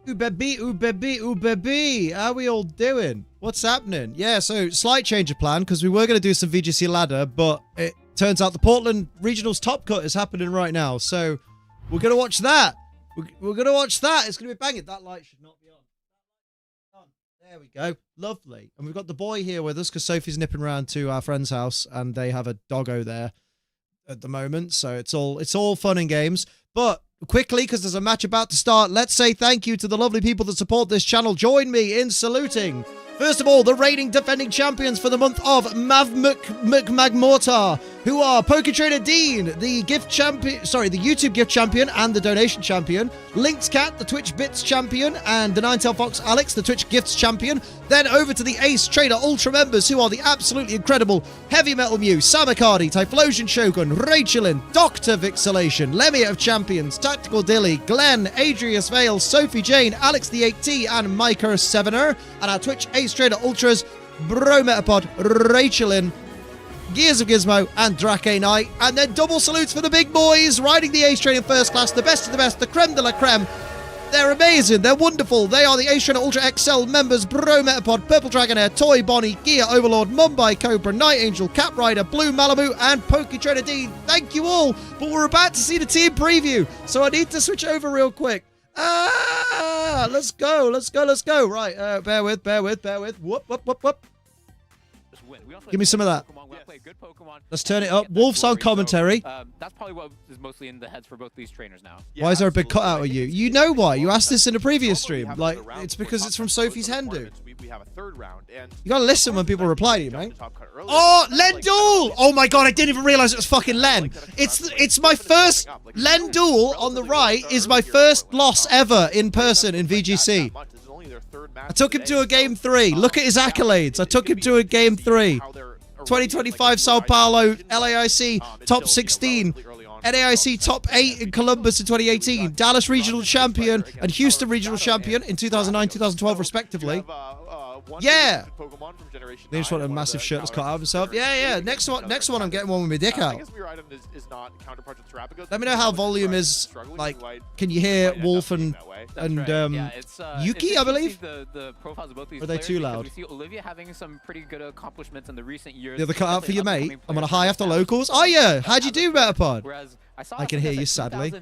Ooh baby, ooh baby, ooh baby. How we all doing? What's happening? Yeah, so slight change of plan because we were going to do some VGC ladder, but it turns out the Portland Regionals Top Cut is happening right now. So we're going to watch that. We're going to watch that. It's going to be banging. That light should not be on. There we go. Lovely. And we've got the boy here with us because Sophie's nipping around to our friend's house and they have a doggo there at the moment. So it's all fun and games. But quickly, because there's a match about to start, let's say thank you to the lovely people that support this channel. Join me in saluting, first of all, the reigning defending champions for the month of Magmortar, who are Poketrader Dean, the gift champion, sorry, the YouTube gift champion and the donation champion, Lynx Cat, the Twitch Bits champion, and the Ninetail Fox Alex, the Twitch Gifts champion. Then over to the Ace Trader Ultra members, who are the absolutely incredible Heavy Metal Mew, Samacardi, Typhlosion Shogun, Rachelin, Dr. Vixelation, Lemmy of Champions, Tactical Dilly, Glenn, Adrius Vale, Sophie Jane, Alex the 8T, and Micah Sevener, and our Twitch Ace Trader Ultras, Bro Metapod, Rachelin, Gears of Gizmo, and Drake Knight. And then double salutes for the big boys riding the Ace Train in first class, the best of the best, the creme de la creme. They're amazing. They're wonderful. They are the Ace Trainer Ultra XL members: Bro Metapod, Purple Dragonair, Toy Bonnie, Gear Overlord, Mumbai Cobra, Night Angel, Cat Rider, Blue Malibu, and Poketrader D. Thank you all. But we're about to see the team preview, so I need to switch over real quick. Let's go. Right, bear with. Whoop. Give me some of that. Let's turn it up. Wolf's on commentary. That's probably what is mostly in the heads for both these trainers now. Why is there a big cutout of you? You know why? You asked this in a previous stream. Like, it's because it's from Sophie's Hendu. We have a third round, and you gotta listen when people reply to you, mate. Oh, Len Duel! Oh my god, I didn't even realize it was fucking Len. It's my first Len Duel on the right is my first loss ever in person in VGC. I took him to a game 3. Look at his accolades. I took him to a game 3. 2025 Sao Paulo LAIC top 16. NAIC top 8 in Columbus in 2018. Dallas regional champion and Houston regional champion in 2009, 2012 respectively. Yeah. They just want a massive shirt that's cut out of himself. Yeah. Next one, I'm getting one with my dick out. Let me know how volume is. Like, can you hear Wolf and Yuki, I believe? The profiles of both these are they too loud? We see Olivia having some pretty good accomplishments in the recent years. The other cut out for you, mate. I'm on a high after locals. Oh yeah, how'd you do, Metapod? I can hear you sadly.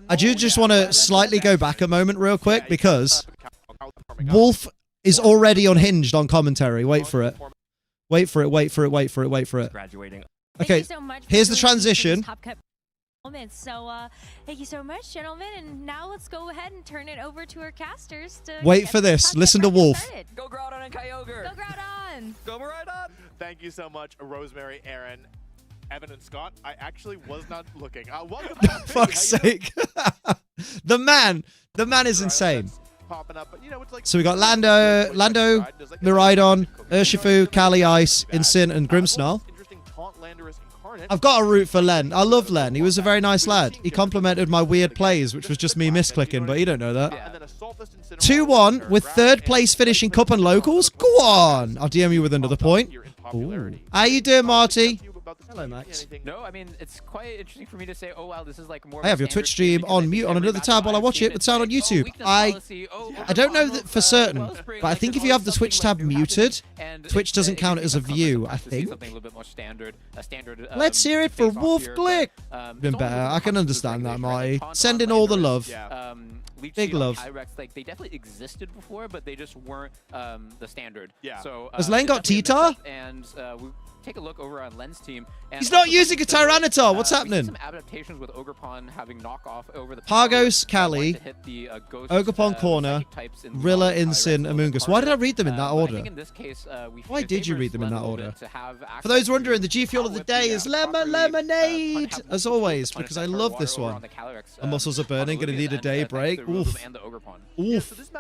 I do just want to slightly go back a moment real quick because Wolf is already unhinged on commentary. Wait for it. Okay, here's the transition. So, thank you so much, gentlemen. And now let's go ahead and turn it over to our casters. Wait for this. Listen to Wolf. Go Groudon and Kyogre. Go Groudon. Go Miraidon. Thank you so much, Rosemary, Aaron, Evan, and Scott. I actually was not looking. Welcome. Fuck's sake. The man is insane. Up, but, you know, it's like so we got Lando, Miraidon, Urshifu, Kali Ice, Incin, and Grimmsnarl. I've got a root for Len. I love Len. He was a very nice lad. He complimented my weird plays, which was just me misclicking, but you don't know that. 2-1 with third place finishing Cup and Locals. Go on. I'll DM you with another point. Ooh. How you doing, Marty? Hello, Max. No, I mean, it's quite interesting for me to say, oh, wow, this is like more. I have your Twitch stream on mute on another tab while I watch it with sound on YouTube. I don't know that for certain, but I think if you have the Twitch tab muted, Twitch doesn't count it as a view, I think. Let's hear it for Wolf Glick. Been better. I can understand that, Marty. Send in all the love. Big love. Like, they definitely existed before, but they just weren't the standard. Yeah. So, has Len got T-Tar? And we take a look over on Len's team. And he's not using a Tyranitar. What's happening? Some adaptations with Ogerpon having knockoff over the Pagos, Kali, Ogerpon Corner, Rilla, Incin, Amoongus. Why did I read them in that order? In this case, why did you read them in that order? For those wondering, the G Fuel of the day is Lemonade, as always, because I love this one. My muscles are burning, gonna need a day break. Oof. Oof.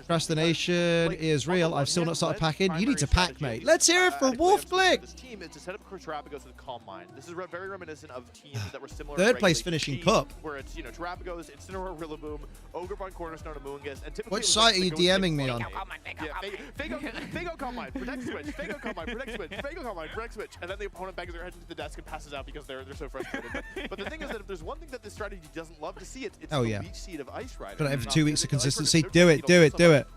Crash the Nation is real. I've still not started packing. You need to pack, mate. Let's hear it for Wolf Glick. This team is to set up Terrapagos with Calm Mind. This is very reminiscent of teams that were similar. Third place finishing Cup. Where it's, you know, Terrapagos, Incineroar, Rillaboom, Ogerpon, Cornerstone, Amoonguss, and typically. Which site are you DMing me on? Fago Calm Mind, protect switch, Fago Calm Mind, protect switch, Fago Calm Mind, protect switch, and then the opponent bangs their head into the desk and passes out because they're so frustrated. But the thing is that if there's one thing that this strategy doesn't love to see, it's the weak seed of Ice Ice Rider. Got it every 2 weeks of consistency. Do it, do it, do it.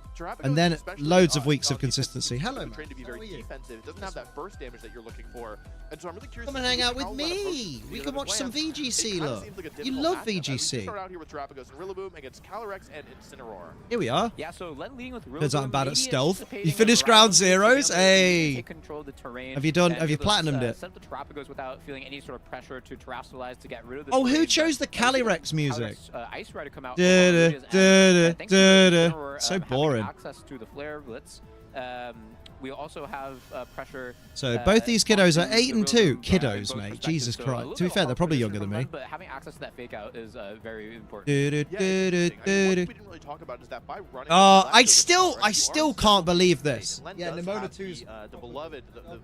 And then loads of weeks of consistency. Hello, man. Trained to be How are very you? defensive. It doesn't have that burst damage that you're looking for. And so I'm really curious. Come and hang out with me. We can watch some VGC, look. You love VGC. Start out here with Terrapagos and Rillaboom against Calyrex and Incineroar. Here we are. Yeah, so Len leading with Turns out I'm Rillaboom, bad at maybe stealth. anticipating You finished a ground round zeros? to be able to Hey. take control of the terrain Have you done? and Have you be able to, platinumed it? Set up the Terrapagos without feeling any sort of pressure to terrestrialize to get rid of the Oh, who terrain. chose the Calyrex music? Ice Rider come out. Da-da, da-da, da-da. So boring. Access to the flare blitz. We also have pressure. So both these kiddos are 8 and 2. Rillaboom, Kiddos, both mate. perspectives, Jesus so a Christ. little To be bit fair, of they're probably competition younger than from me. Len, but having access to that fake out is very important. Du-du, Yeah, du-du, it's interesting. I mean, one du-du. thing we didn't really talk about is that by running I the still Terrapagos, you are can't believe safe. this. Len Yeah, does Nemona have 2's the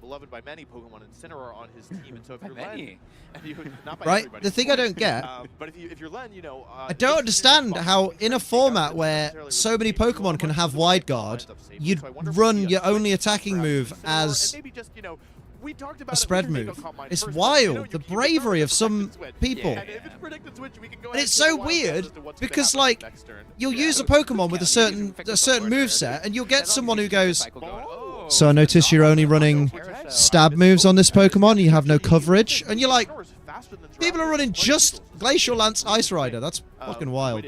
beloved by many Pokemon Incineroar on his team, and so if By you're Len, many. and you, not by right. everybody, The of thing I course, don't get, but if you're Len, you know, I don't understand how in a format where so many Pokemon can have Wide Guard, you'd run your only attacking move as a spread move. It's wild, the bravery of some people. Yeah. And it's so weird because, like, you'll use a Pokemon with a certain move set, and you'll get someone who goes, "So I notice you're only running stab moves on this Pokemon. You have no coverage," and you're like, people are running just Glacial Lance Ice Rider. That's fucking wild.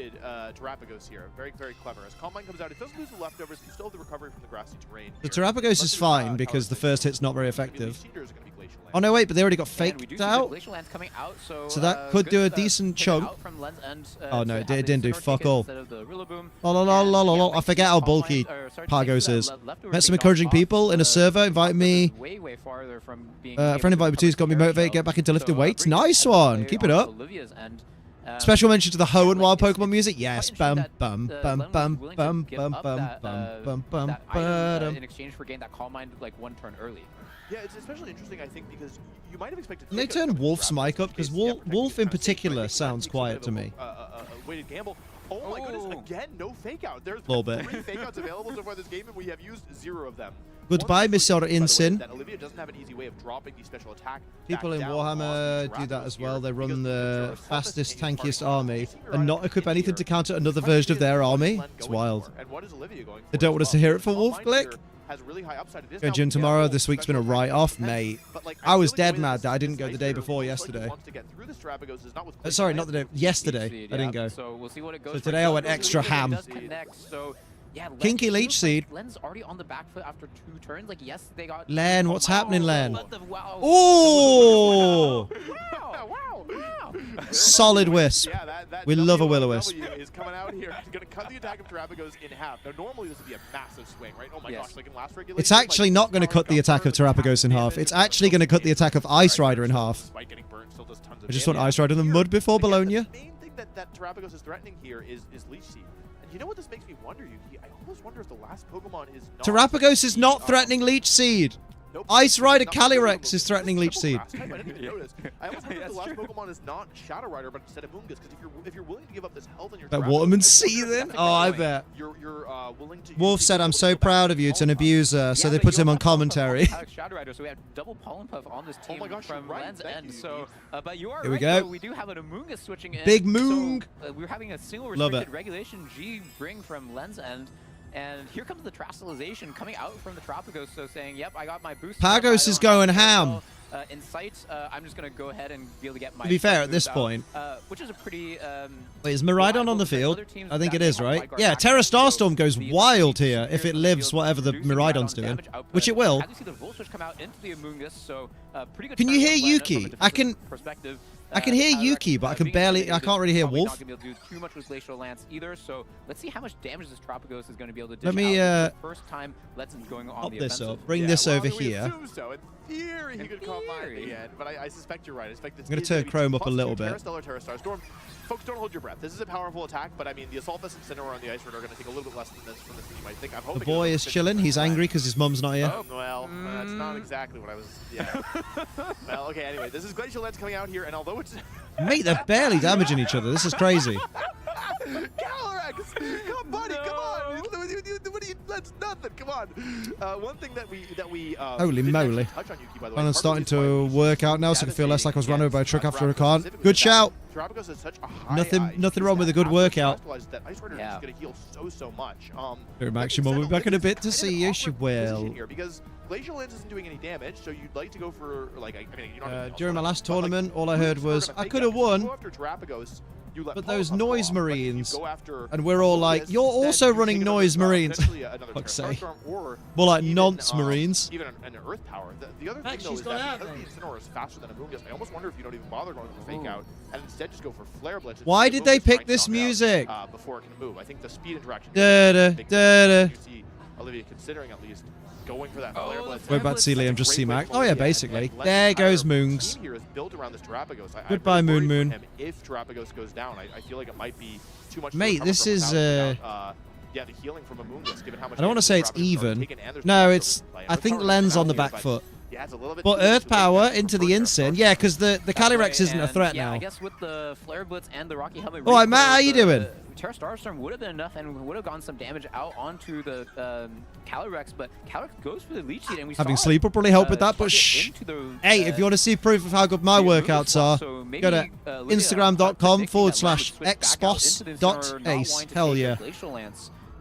Terrapagos here, very clever. As Calm Mind comes out, it does lose the leftovers. You still have the recovery from the grassy terrain. The Terrapagos is fine because the first hit's not very effective. Oh no, wait, but they already got faked out. So that could do a decent chunk. Oh no, it didn't do fuck all. I forget how bulky Pagos is. Met some encouraging people in a server, invited me. A friend invited me to, he's got me motivated, get back into lifting weights. Nice one, keep it up. Special mention to the Ho and Wild Pokemon music. Yes, bum bum bum bum bum bum bum bum bum bum. In exchange for getting that Calm Mind like 1 turn early. Yeah, it's especially interesting, I think, because you might have expected. Can they turn Wolf's mic up? Because Wolf in particular sounds quiet to me. Weighted gamble. Oh my goodness! Again, no fake out. There's Little bit. 3 fake outs available so far this game, and we have used 0 of them. Goodbye, Mr. Insin. That Olivia doesn't have an easy way of dropping the special attack. People in Warhammer do that as well. They run the fastest, tankiest army and not equip anything to counter another version of their army. It's wild. And what is Olivia going for? They don't want us to hear it for Wolf Glick. Has really high upside. It is Go now gym tomorrow. available This week's been a special write-off, attack, mate. but, like, I was feel like dead the way mad this that I is didn't go the nice day here, before it looks like he yesterday. wants to get through this Terrapagos is not with Sorry, quick not the day. play. Yesterday. I didn't go. So we'll see what it goes So for. today I went Does extra really ham. does connect, so, yeah, Kinky Len Leech feels Seed. like Len's already on the back foot after 2 turns. Like, yes, they got. Len, what's happening, Len? But the- wow. Ooh! Wow! Solid wisp. Yeah, that We love a W will-o-wisp. is coming out here. He's going to cut the attack of Terrapagos in half. Now, normally this would be a massive swing, right? Oh my Yes. gosh, like in last regulation. It's actually not going to cut the attack of Terrapagos in half. It's actually going to cut the attack of Ice Rider in half. Despite getting burnt, still does tons of I just want damage. Ice Rider in the mud before Again, Bologna. The main thing that Terrapagos is threatening here is Leech Seed. And you know what this makes me wonder, Yuki? I almost wonder if the last Pokemon is not... Terrapagos is not threatening Leech Seed. Nope. Ice Rider Not Calyrex is Pokemon. threatening Leech Seed. I didn't even notice. I almost wonder if the last That's true. Pokemon is not Shadow Rider, but instead of Moongus. Because if you're willing to give up this health and your That Terrapagos, Waterman I wonder if seething? that's a Oh, I point. bet. You're willing to... Wolf said, "I'm so proud of you. It's an abuser." So Yeah, they but put you him on also have commentary. Alex Shadow Rider, so we have double Pollen Puff on this team my gosh, you're from right. Len's Thank end. you, So, but you are Here we right, go. though, we do have an Amoonguss switching in. Big Moong. So, we're having a single Love restricted it. regulation G bring from Len's end. And here comes the Terastallization coming out from the Terrapagos, so saying, yep, I got my boost. Pagos is going ham. In sight, I'm just going to go ahead and be able to get my... To be fair, at boost this out, point- which is a pretty... Wait, is Miraidon on the field? I think it is, right? Yeah, Terra Starstorm goes wild here if it lives whatever the Miraidon's doing, which it will. As you see the Volt Switch come out into the Amoonguss, so pretty good. Can you turn hear from Len Yuki? from a defensive perspective. I can hear Calyrex, Yuki, but I can being barely- intimidated I can't really hear probably Wolf. Not gonna be able to do too much with Glacial Lance either. So let's see how much damage this Terrapagos is going to be able to dish Let me, out. It's the first time Let's going on Pop the this offensive. up. Bring Yeah, this well, over we here. assume so. In theory, he In could call mine at theory. the end, but I suspect you're right. I suspect it's I'm gonna turn maybe Chrome up a +2 little bit. Terra Stellar, Terra Starstorm. Folks, don't hold your breath. This is a powerful attack, but I mean, the Assault Vest and Incineroar on the Ice Rider are going to take a little bit less than this from this than you might think. I'm hoping The boy is chilling. He's angry because his mum's not here. Oh, well, that's not exactly what I was. Yeah. Well, okay. Anyway, this is Glacial Lens coming out here, and although it's Mate, they're barely damaging each other. This is crazy. Calyrex! Come, buddy, come on! What do you, that's nothing. Come on. One thing that we Holy didn't moly. actually touch on, Yuki, by the way, I'm part of starting the reason why to we work out now, so I can feel less like I was run over by a truck after a car. Good shout. Terrapagos is such a high Nothing wrong with a good workout. That Ice Rider is going to heal so much. Maximum, we'll be back in a bit to see you. She will. Because Glacial Lance isn't doing any damage, so you'd like to go for, like, I mean, you're not During my last tournament, all I heard was, I could have won, but those noise marines, and we're all like, you're also running noise marines. Fuck's sake. More like nonce marines. Even an earth power. The other thing, though, is that because the Incineroar is faster than a Moongus, I almost wonder if you don't even bother going for Fake Out, and instead just go for Flare Blitz. Why did they pick this music? Before it can move. I think the speed interaction. Da-da. You see Olivia considering at least going for that Flare Blitz. We're about to see Liam just see Mac. Oh yeah, basically. There goes Moongs. Here is built around this Terrapagos. Goodbye, Moon. If Terrapagos goes down, I feel like it might be too much. Mate, this is yeah, the healing from a Moongus, given how much I don't want to say it's even. No, it's. I think Len's on the back foot. Yeah, it's a little bit. But Earth Power into the Incin. Yeah, because the Calyrex isn't a threat now. I guess with the Flare Blitz and the Rocky Helmet. All right, Matt, how you doing? Terra Starstorm would have been enough and would have gotten some damage out onto the Calyrex, but Calyrex goes for the Leech Seed, and we Having saw sleep will probably help with that, but shh. Hey, if you want to see proof of how good my workouts are, go to instagram.com/xboss.ace. Hell yeah.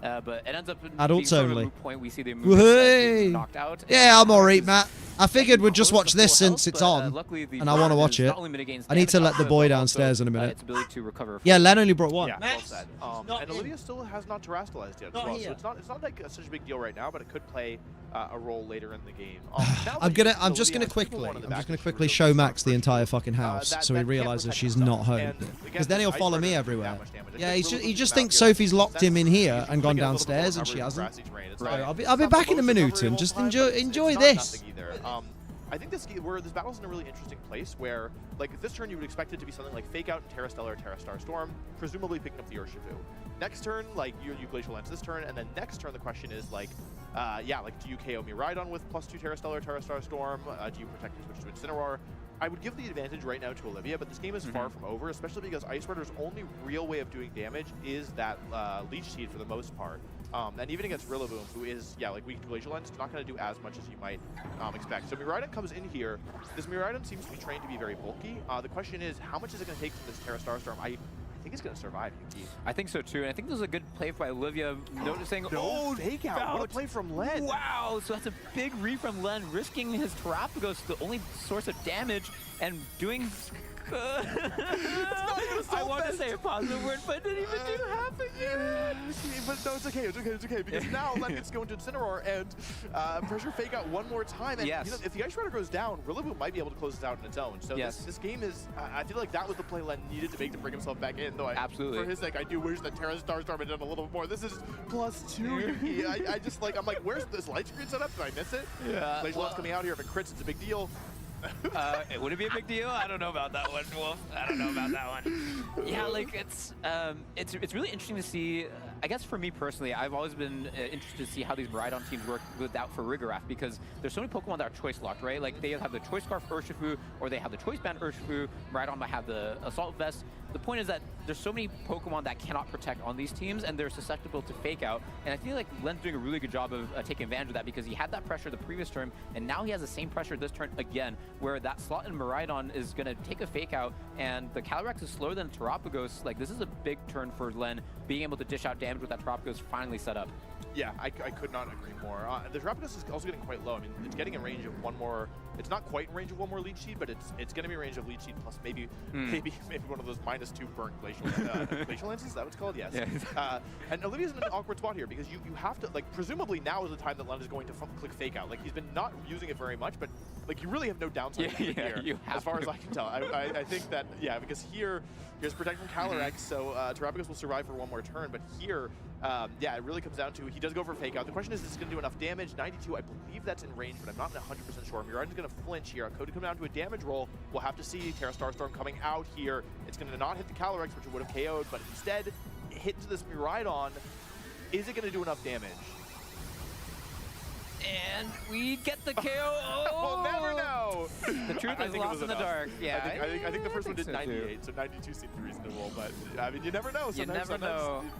But it ends up Adults being only. Point. We see the knocked out. Yeah, I'm alright, Matt. I figured we'd just watch this since it's on, and I want to watch it. I need to let the boy downstairs in a minute. Yeah, Len only brought one. Yeah, well said. And Olivia still has not terastallized yet as well, so it's not like such a big deal right now, but it could play a role later in the game. I'm just gonna quickly show Max the entire fucking house so he realizes she's not home, because then he'll follow me everywhere. Yeah, he just thinks Sophie's locked him in here and gone downstairs, and she hasn't. So I'll be back in a minute and just enjoy this. I think this battle's in a really interesting place where, like, this turn you would expect it to be something like Fake Out and Terra Stellar or Terra Star Storm, presumably picking up the Urshifu. Next turn, like, you Glacial Lance this turn, and then next turn the question is, like, yeah, like, do you KO Miraidon with +2 Terra Stellar, Terra Star Storm? Do you protect and switch to Incineroar? I would give the advantage right now to Olivia, but this game is far from over, especially because Ice Rider's only real way of doing damage is that Leech Seed for the most part. And even against Rillaboom, who is, yeah, like weak to Glacial Lens, it's not going to do as much as you might expect. So Miraidon comes in here. This Miraidon seems to be trained to be very bulky. The question is, how much is it going to take from this Terra Starstorm? I think it's going to survive, Yuki. I think so too, and I think this is a good play by Olivia, noticing, Fake Out. What a play from Len. Wow, so that's a big read from Len, risking his Terrapagos, the only source of damage, and doing I want to say a positive word, but it didn't even do half of it. But no, it's okay, because now Len gets to go into Incineroar and pressure Fake Out one more time. And you know, if the Ice Rider goes down, Rillaboom might be able to close this out on its own. So this game is, I feel like that was the play Len needed to make to bring himself back in. Though absolutely, for his sake, I do wish that Terra Starstorm had done a little bit more. This is +2. I just like, I'm like, where's this light screen set up? Did I miss it? Yeah. Glacial Lens coming out here. If it crits, it's a big deal. Would it be a big deal? I don't know about that one, Wolf. I don't know about that one. Yeah, like it's really interesting to see. I guess for me personally, I've always been interested to see how these Miraidon teams work without for Rigorath, because there's so many Pokemon that are choice locked, right? Like they have the Choice Scarf Urshifu, or they have the Choice Band Urshifu. Miraidon might have the Assault Vest. The point is that there's so many Pokemon that cannot protect on these teams, and they're susceptible to Fake Out. And I feel like Len's doing a really good job of taking advantage of that, because he had that pressure the previous turn, and now he has the same pressure this turn again, where that slot in Miraidon is going to take a Fake Out, and the Calyrex is slower than Terrapagos. Like, this is a big turn for Len, being able to dish out damage with that Terrapagos finally set up. Yeah, I could not agree more. The Terrapagos is also getting quite low. I mean, it's getting in range of one more. It's not quite in range of one more Leech Seed, but it's going to be in range of Leech Seed plus maybe one of those -2 burnt glacial lances. Is that what it's called? Yes. Yeah. And Olivia's in an awkward spot here, because you have to, like, presumably now is the time that Len is going to click Fake Out. Like, he's been not using it very much, but like, you really have no downside here, as far as I can tell. I think that, yeah, because here's Protect from Calyrex, so Terrapagos will survive for one more turn, but here, yeah, it really comes down to, he does go for Fake Out. The question is this going to do enough damage? 92, I believe that's in range, but I'm not 100% sure. Miraidon's going to flinch here. Could come down to a damage roll. We'll have to see. Terra Starstorm coming out here. It's going to not hit the Calyrex, which it would have KO'd, but instead hit into this Miraidon. Is it going to do enough damage? And we get the kill. We'll never know. The truth is lost in the dark. Yeah, I think the first one did so, 98, so 92 seemed reasonable. But I mean, you never know. Sometimes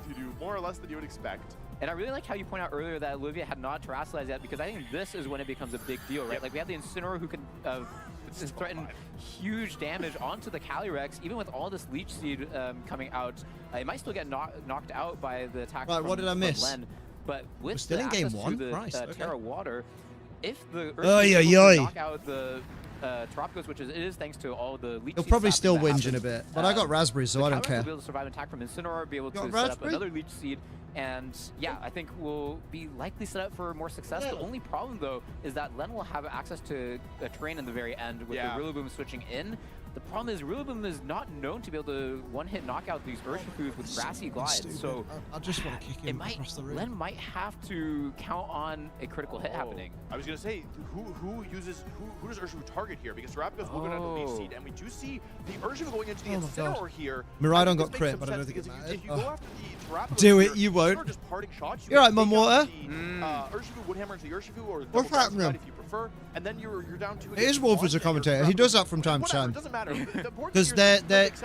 you do more or less than you would expect. And I really like how you point out earlier that Olivia had not terrestrialized yet, because I think this is when it becomes a big deal, right? Yep. Like, we have the Incineroar who can threaten huge damage onto the Calyrex. Even with all this Leech Seed coming out, it might still get knocked out by the attack Right, from, what did I miss? Len. But with still the in game access one? to the Christ, okay. Terra Water, if the Oy, Earth oy, oy. knock out the Tropicos, which it is thanks to all the Leech He'll Seed probably sapping still that whinge in a happens, bit. But I got raspberries, so the I don't Calyrex care. will be able to survive an attack from Incineroar, be able to Got set up raspberry? another Leech Seed, and yeah, I think we'll be likely set up for more success. The only problem, though, is that Len will have access to a terrain in the very end with the Rillaboom switching in. The problem is Rillaboom is not known to be able to one-hit knock out these Urshifus with Grassy Glide, so I just want to kick him across the room. Len might have to count on a critical hit happening. I was gonna say, who does Urshifu target here? Because Terrapagos will go down to Leech Seed, and we do see the Urshifu going into the Incineroar here. Miraidon got This makes crit, some but I don't sense think it because mattered. if you go after the Terrapagos Do here, it, you those are won't. just parting shots. You You're right, can take Momota. out the Urshifu Woodhammer into the Urshifu, or What's double happening? Grassy Glide if you prefer, and then you're down to It is Wolf as a commentator. He does that from time to time. It doesn't matter. Because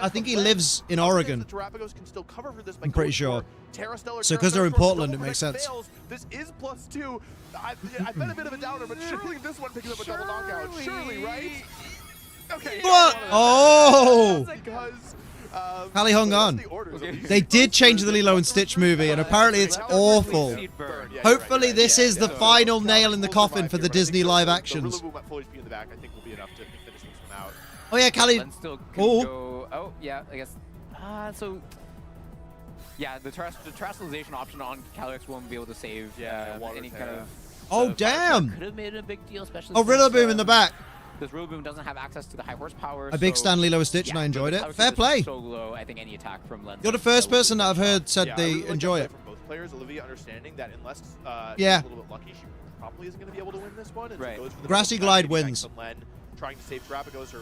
I think he lives in Oregon. Terrapagos can still cover for this by I'm pretty going sure. for Terrastellar, So 'cause they're in Terrastellar, Portland, double it makes protect sense. fails. This is +2. I've been a bit of a doubter, but surely this one picks up a double knockout. Surely, right? Okay. What? Oh! Because Hallie hung on. They did change the Lilo and Stitch movie, and apparently it's awful. Hopefully this is the final nail in the coffin for the Disney live actions. Rillaboom at full HP in the back, I think, will be enough to finish this one out. Oh yeah, Callie. Len still can Oh. go. Oh yeah, I guess. So yeah, the terrestrialization option on Calyrex won't be able to save water any Terra. kind of. Oh, so damn. Could have made it a big deal, especially. Oh, Rillaboom in the back. This Rillaboom doesn't have access to the high horsepower. A big so, Stan Lilo and Stitch, yeah, and I enjoyed it. Calyrex Fair is play. So low, I think any attack from Len. You're the first person that I've heard said Yeah, I they really like enjoy that it. play from both players. Olivia understanding that unless Yeah. she's a little bit lucky, she probably isn't going to be able to win this one. And Right. so goes for the Grassy double Glide attack, maybe wins. back to Len, trying to save Terrapagos, or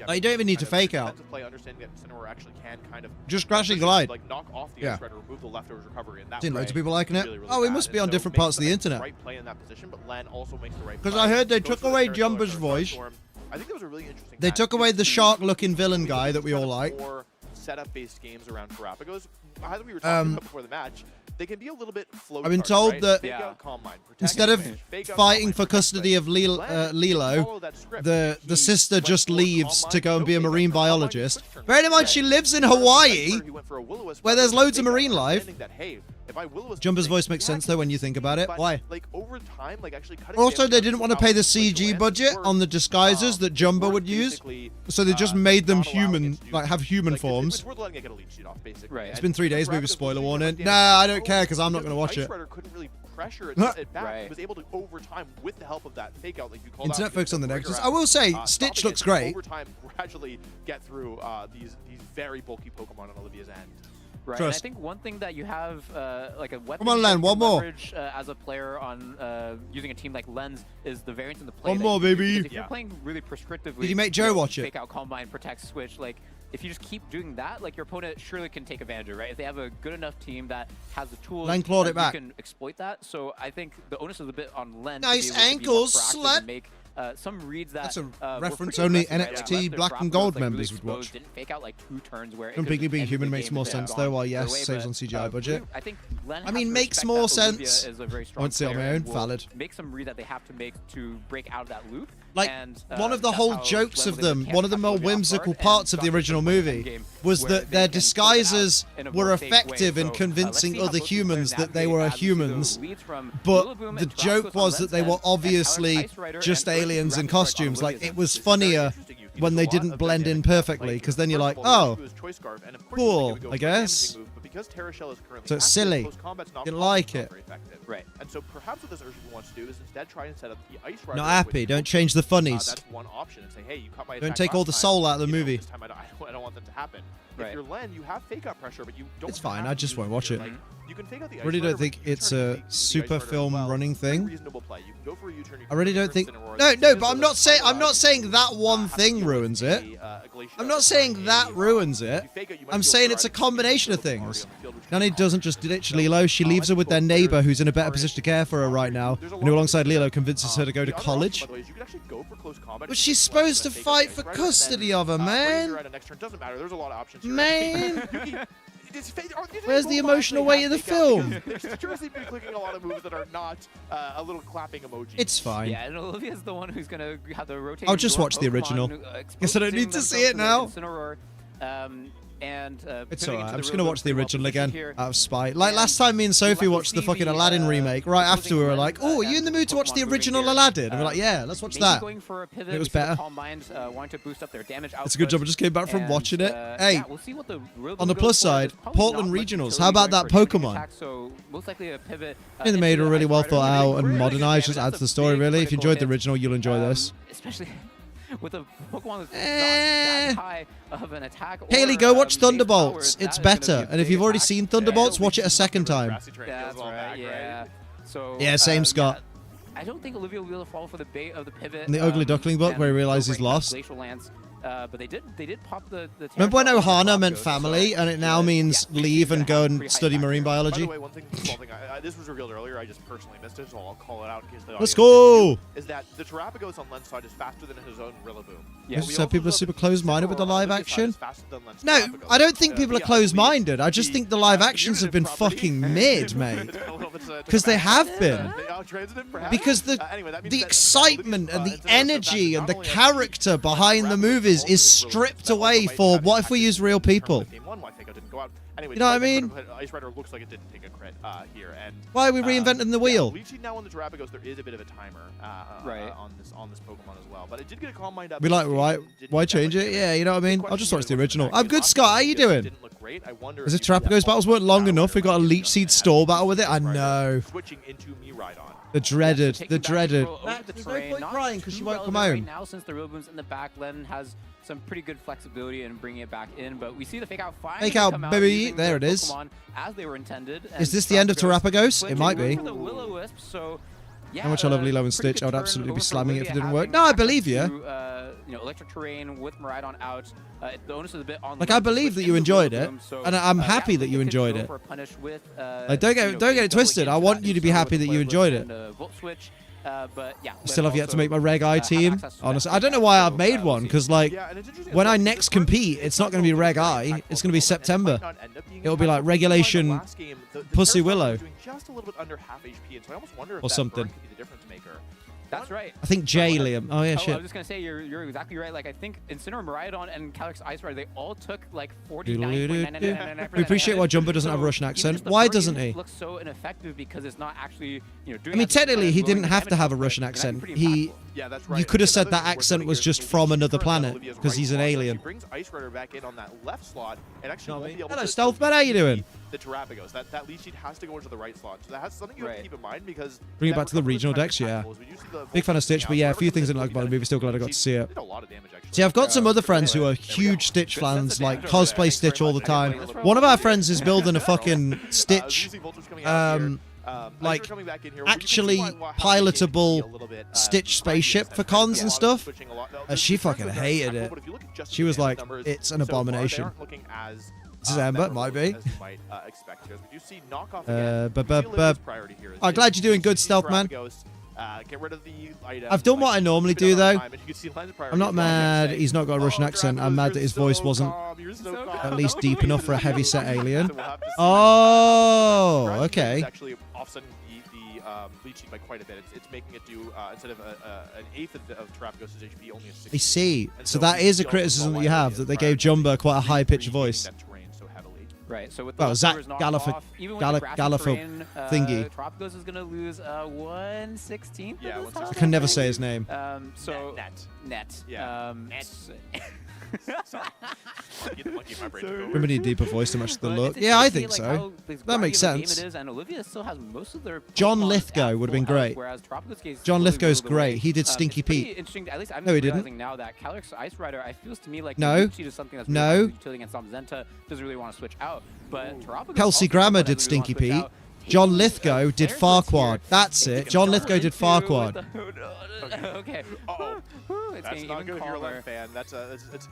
Like, you don't even need to kind of fake out. defensive play, understanding that Incineroar actually can kind of Just Grassy especially, Glide. like knock off the Yeah. Ice Rider, remove the leftovers recovery, and that Seen loads way of people liking it. really, really Oh, it bad. must be And on so different makes parts of the internet. Right play in that position, but Len also makes the right. 'Cause play. I heard they Goes took for the away Terrastellar Jumba's Stark voice. Storm. I think that was a really interesting. They match. took away the Just shark-looking villain guy that we all kind of like. More setup-based games around Terrapagos. As we were talking about before the match, they can be a little bit flow. I've been told right? that Fake out, Calm Mind, protect Instead of advantage, fake out, fighting Calm for Mind, custody protect of advantage. Lilo, Follow that script. the He sister went just for leaves Calm to go and be a Mind, no marine fake out, Calm Mind, biologist. quick turn. Bearing in mind she lives in Hawaii, He went for a Will-O-Wisp where there's rather than loads of fake out, marine life. understanding that, hey, if I Will-O-Wisp Jumba's things, voice makes sense though when you think about it. but, Why? like over time, like actually cutting Also, damage they down didn't to want to pay the how CG Lance budget worked, on the disguises that Jumba worked would use, basically, so they just made them not allowing human, it to do like have human like, forms. It's worth letting it get a lead sheet off, basically. Right. And It's been 3 days, maybe Terrapagos spoiler was warning. using Nah, I damage don't care because I'm not going to watch the it. Ice Rider couldn't really pressure it, Huh. it back. Right. He was able to over time with the help of that fake out, like you called Internet out. focus on the Trigger negatives. out, I will say, stopping Stitch it looks to great. Over time, gradually get through these very bulky Pokemon on Olivia's end. Right, Trust. and I think one thing that you have, like a weapon Come on, you Len, can one more. leverage, as a player on using a team like Lens is the variance in the play. One that more, you do, baby. because If you're Yeah. playing really prescriptively, Did you make Joe watch it? Fake out, Combine, protect, switch. Like, if you just keep doing that, like your opponent surely can take advantage of it, right? If they have a good enough team that has the tools, Len clawed it back. you can exploit that. So I think the onus is a bit on Len. Nice to be able ankles, to be more proactive slut. and make some reads that That's a were reference pretty only aggressive, right? NXT Like, left their Black and Tropicos, Gold like, really members would exposed, watch. Didn't fake out like 2 turns where it Some could've Piggy being ended human the makes game more if it had sense gone though, while their yes, way, saves but, on CGI budget. I think Len I has mean, to makes respect more that Olivia sense. is a very strong I won't say on player my own, and will valid. Make some read that they have to make to break out of that loop. Like, and, one of the that's whole how jokes Len of was able them, to one of the catch more Olivia off whimsical guard parts and of the got original to the movie game was where that they their can close it out disguises in a were more safe way. effective in So, let's convincing see how other both these humans players that they navigate were as we see humans. the leads from But Rillaboom the and joke Tauros was on that they Len's were end, and obviously Ice Rider just and Earth aliens in Rapid Spark on costumes. Like, Olivia's it was It's very funnier interesting. You can when do they a lot didn't of blend in dynamic stuff. perfectly, Like, 'cause then you're first like, of all, oh, Urshifu is Choice Scarf, and of course cool, you think it would go I for a guess. damaging move, but because Terra Shell is currently So it's active, silly. close combat's not Didn't possible, like it's not it. very effective. Right. And so perhaps what this Urshifu wants to do is instead try and set up the Ice Rider. Not happy. which Don't change the funnies. That's one option, and say, hey, you cut my Don't attack take all last the time, soul out of the you know, movie. This time I don't want that to happen. Right. If you're Len, you have fake out pressure, but you don't. It's fine, have I to just use won't watch your, it. like, You can fake out the I really Ice don't Rider, think but you it's turn a the Ice super Rider as film well. running It's a very thing. reasonable play. You can go for a U-turn. I really don't think. No, but I'm not saying that one thing ruins it. I'm not saying that ruins it. I'm saying it's a combination of things. Nani doesn't just ditch Lilo. She leaves her with their neighbor, who's in a better position to care for her right now, and who, alongside Lilo, convinces her to go to college. But she's supposed to fight for custody of her, man. Man. Where's the emotional weight of the film? They're seriously been clicking a lot of moves that are not a little clapping emoji. It's fine. Yeah, and Olivia's the one who's gonna have the rotating. I'll just watch the original. Guess I don't need to see it now. It's alright, I'm just going to watch the original again, out of spite. Like last time me and Sophie watched the fucking Aladdin remake, right after we were like, oh, are you in the mood to watch the original Aladdin? And we're like, yeah, let's watch that. And it was better. It's a good job I just came back from watching it. Hey, on the plus side, Portland Regionals, how about that Pokemon? I think they made it really well thought out and modernized, just adds to the story really. If you enjoyed the original, you'll enjoy this. Especially with a Pokemon that's not that high of an attack. Haley, go watch Thunderbolts. It's better. And if you've already seen Thunderbolts, watch it a second time. That's right, yeah. So, yeah, same Scott. I don't think Olivia will be able to fall for the bait of the pivot. In the Ugly Duckling book, where he realizes he's lost. Glacial Lance. But they did pop the remember when Ohana meant family, and it now means leave and go and study marine biology? By the way, one thing, small thing, this was revealed earlier, I just personally missed it, so I'll call it out in case the Let's go! Is that the Terrapagos on lens side is faster than his own Rillaboom. Yeah, so people are super closed-minded with the live action? No, I don't think people are closed-minded. I just think the live actions have been fucking mid, mate. Because they have been. Because the excitement and the energy and the character behind the movies is stripped away for what if we use real people? You know what I mean? Ice Rider looks like it didn't take a crit here, and why are we reinventing the wheel? Leechy now on the Terrapagos, there is a bit of a timer on this Pokemon as well, but it did get a Calm Mind up. Be like, why change it? Yeah, you know what I mean? I'll just watch the original. I'm good, Scott. How you doing? As if Terrapagos battles weren't long enough, we got a Leech Seed Stall battle with it. I know. Switching into Miraidon. The dreaded. There's no point crying because she won't come home. Right now, since the Rillaboom's in the back, Len has some pretty good flexibility in bringing it back in, but we see the fake out finally come out baby. There it is. As they were intended. Is this the end of Terrapagos? It might be. Yeah, how much I love Lilo and Stitch. I would absolutely be slamming it if it didn't work. No, I believe you. You know, electric terrain with Miraidon out. The onus is a bit on. Like I believe that you enjoyed it, and I'm happy that you enjoyed it. Like don't get it twisted. I want you to be happy that you enjoyed it. But yeah, Still have yet to make my Reg I team. Honestly, I don't know why I've made one, because like when I next compete, it's not going to be Reg I. It's going to be September. It'll be like Regulation Pussy Willow or something. That's right. I think Jay Liam. Oh yeah, shit. I was just gonna say you're exactly right. Like I think Incineroar, Miraidon, and Calyx Ice Rider, they all took like 49.99%. We appreciate why Jumbo doesn't have a Russian accent. Why doesn't he? Looks so ineffective because it's not actually I mean, technically, he didn't have to have a Russian accent. You could have said that accent was just from another planet because he's an alien. Brings Ice Rider back in on that left slot, and actually won't be able Hello, to Stealthman. How you doing? The Terrapagos. That lead sheet has to go into the right slot. So that's something you have to keep in mind because bring it back to the regional decks. Yeah. Big fan of Stitch, but yeah, a few things I didn't like about the movie. Still glad I got to see it. See, I've got some other friends who are huge Stitch fans, like cosplay Stitch all the time. One of our friends is building a fucking Stitch, like actually pilotable Stitch spaceship for cons and stuff. She fucking hated it. She was like, it's an abomination. This is Amber, might be. I'm glad you're doing good, Stealth Man. I've done what I normally do, though. I'm not mad he's not got a Russian accent. I'm mad that his voice wasn't at least deep enough for a heavy-set alien. Oh, okay. Leeching by quite a bit. It's making it do instead of an eighth of Terrapagos' HP, only a 60. I see. So that is a criticism that you have, that they gave Jumbo quite a high-pitched voice. Right. So with the Zach Galliford thingy. Terrapagos is going to lose 1/16. Yeah, I can never say his name. So net. Yeah. Get the monkey in my brain took over. Remember need deeper voice to match the But look. it's Yeah, I interesting think to see, so. like, how this That makes gravity of the sense. game it is, and Olivia still has most of their John Pokemon Lithgow at would have been full health, great. whereas Tropico's case John slowly Lithgow's whittled away. great. He did Stinky It's pretty Pete. interesting. At least I'm No, he realizing didn't. now that Calyrex Ice Rider, it feels to me like No. the weak sheet is something that's really No. hard to utility against Zamazenta. Doesn't really want to switch out, but Tropico's Kelsey also Grammer someone did that doesn't really Stinky wanna switch Pete. out. John Taking, Lithgow did players that's here, Farquaad. That's they it. can John jump Lithgow did into Farquaad. with the- Okay. Uh-oh. It's That's getting not even good if you're a calmer. Len fan.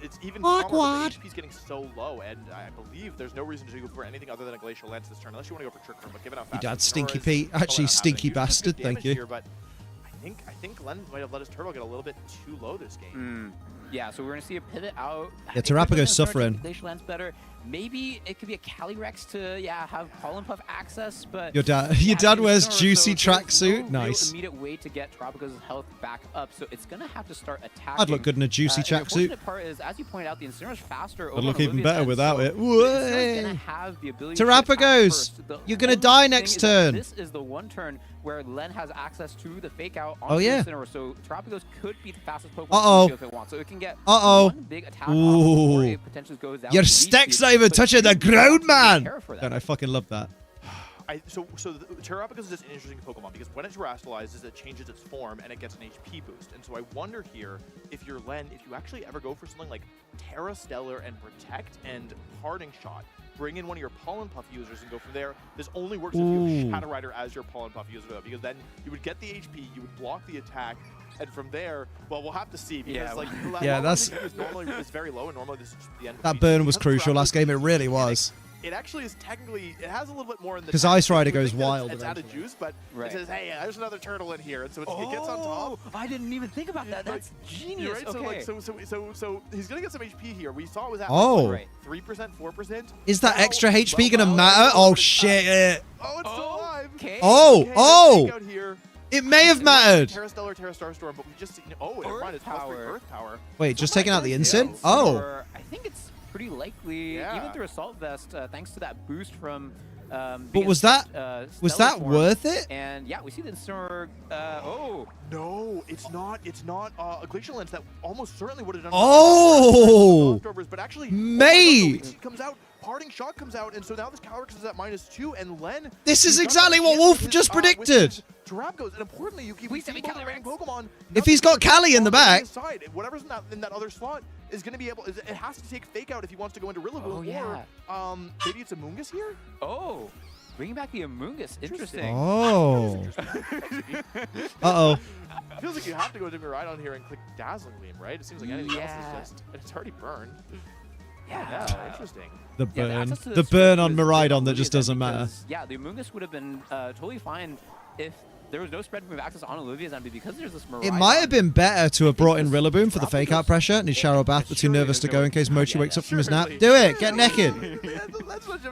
It's even Farquaad. calmer, but the HP's getting so low, and I believe there's no reason to go for anything other than a Glacial Lance this turn, unless you want to go for Trick Room, but given how fast He did the Stinky Tauros, Pete. probably Actually, not stinky happening. Usually there's bastard. good Thank damage you. Here, but I think Len might have let his turtle get a little bit too low this game. Yeah, so we're going to see a pivot out. Yeah, Terrapago's suffering. Glacial Lance better. Maybe it could be a Calyrex to, have Pollen Puff access, but... Your dad yeah, wears Incineroar, juicy so there's tracksuit. no Nice. real immediate way to get Tropico's health back up, so it's going to have to start attacking. I'd look good in a juicy And the tracksuit. unfortunate part is, as you pointed out, the Incineroar's faster. I'd look even better without it. Way. Terrapagos, you're gonna die next turn. This is the one turn where Len has access to the fake out on Oh, yeah. Incineroar, so Terrapagos could be the fastest Pokemon Uh-oh. if it wants. So it can get Uh-oh. one big attack off before Ooh. it potentially goes out. Your to lead stick's speed, not even but touching you the have to ground, be man. prepared for that. And I fucking love that. So the Terrapagos is just an interesting Pokemon because when it terastallizes, it changes its form and it gets an HP boost. And so I wonder here if you're Len, if you actually ever go for something like Terra Stellar and Protect and Parting Shot, bring in one of your Pollen Puff users and go from there. This only works if you have Shadow Rider as your Pollen Puff user, though, because then you would get the HP, you would block the attack, and from there, well, we'll have to see because Yeah, that's- normally is very low, and normally this is just the end. of That the burn season. was Because crucial Terrapagos last game. It is really mechanic, was. It actually is technically, it has a little bit more in the 'Cause tech. Ice Rider You would goes think that wild It's out of eventually. juice, but Right. it says, hey, there's another turtle in here, and so it gets on top. I didn't even think about that. That's genius. You're right. Okay. So he's gonna get some HP here. We saw it was at Oh. Right. 3%, 4%. Is that Now, extra HP gonna well, matter? well, Oh, but it's- shit. Oh, it's still alive. Okay. Oh, Okay, oh. take out here. It may have mattered. Terra Stellar, Terra Starstorm, but we just never Earth mind. It's plus 3 power. Earth Power. Wait, just Oh my taking out the goodness. instant? Oh. Or I think it's pretty likely, Yeah. even through Assault Vest, thanks to that boost from. But was that Stellar form. worth it? And yeah, we see the Incineroar. No, it's not. It's not a Glacial Lens that almost certainly would have done. Oh. But actually, Mate. Leech comes out. Parting Shot comes out, and so now this Calyrex is at -2, and Len. This is he's got exactly that what chance Wolf with his, just with predicted. his Terrapagos, and importantly, you keep Please tell me both the remaining Pokemon. If he's got nothing Callie in the on back. his side. Whatever's in that other slot is going to be able. It has to take Fake Out if he wants to go into Rillaboom. Oh, yeah. Or maybe it's a Mungus here. Oh, bringing back the Amoonguss. Interesting. Oh. Uh-oh. It feels like you have to go to Miraidon here and click Dazzling Gleam, right? It seems like anything else Yeah. is just. It's already burned. Yeah. Yeah, interesting. The Yeah, burn. access to The this burn field on is Miraidon that really just good doesn't matter. because, yeah, the Amoonguss would have been totally fine if there was no spread move access on Olivia's end, but because there's this Miraidon. It might have been better to have brought in this Rillaboom for the fake out pressure and his Shadow Bath, but too nervous to go in case Mochi wakes up from his nap. Do it. Get naked.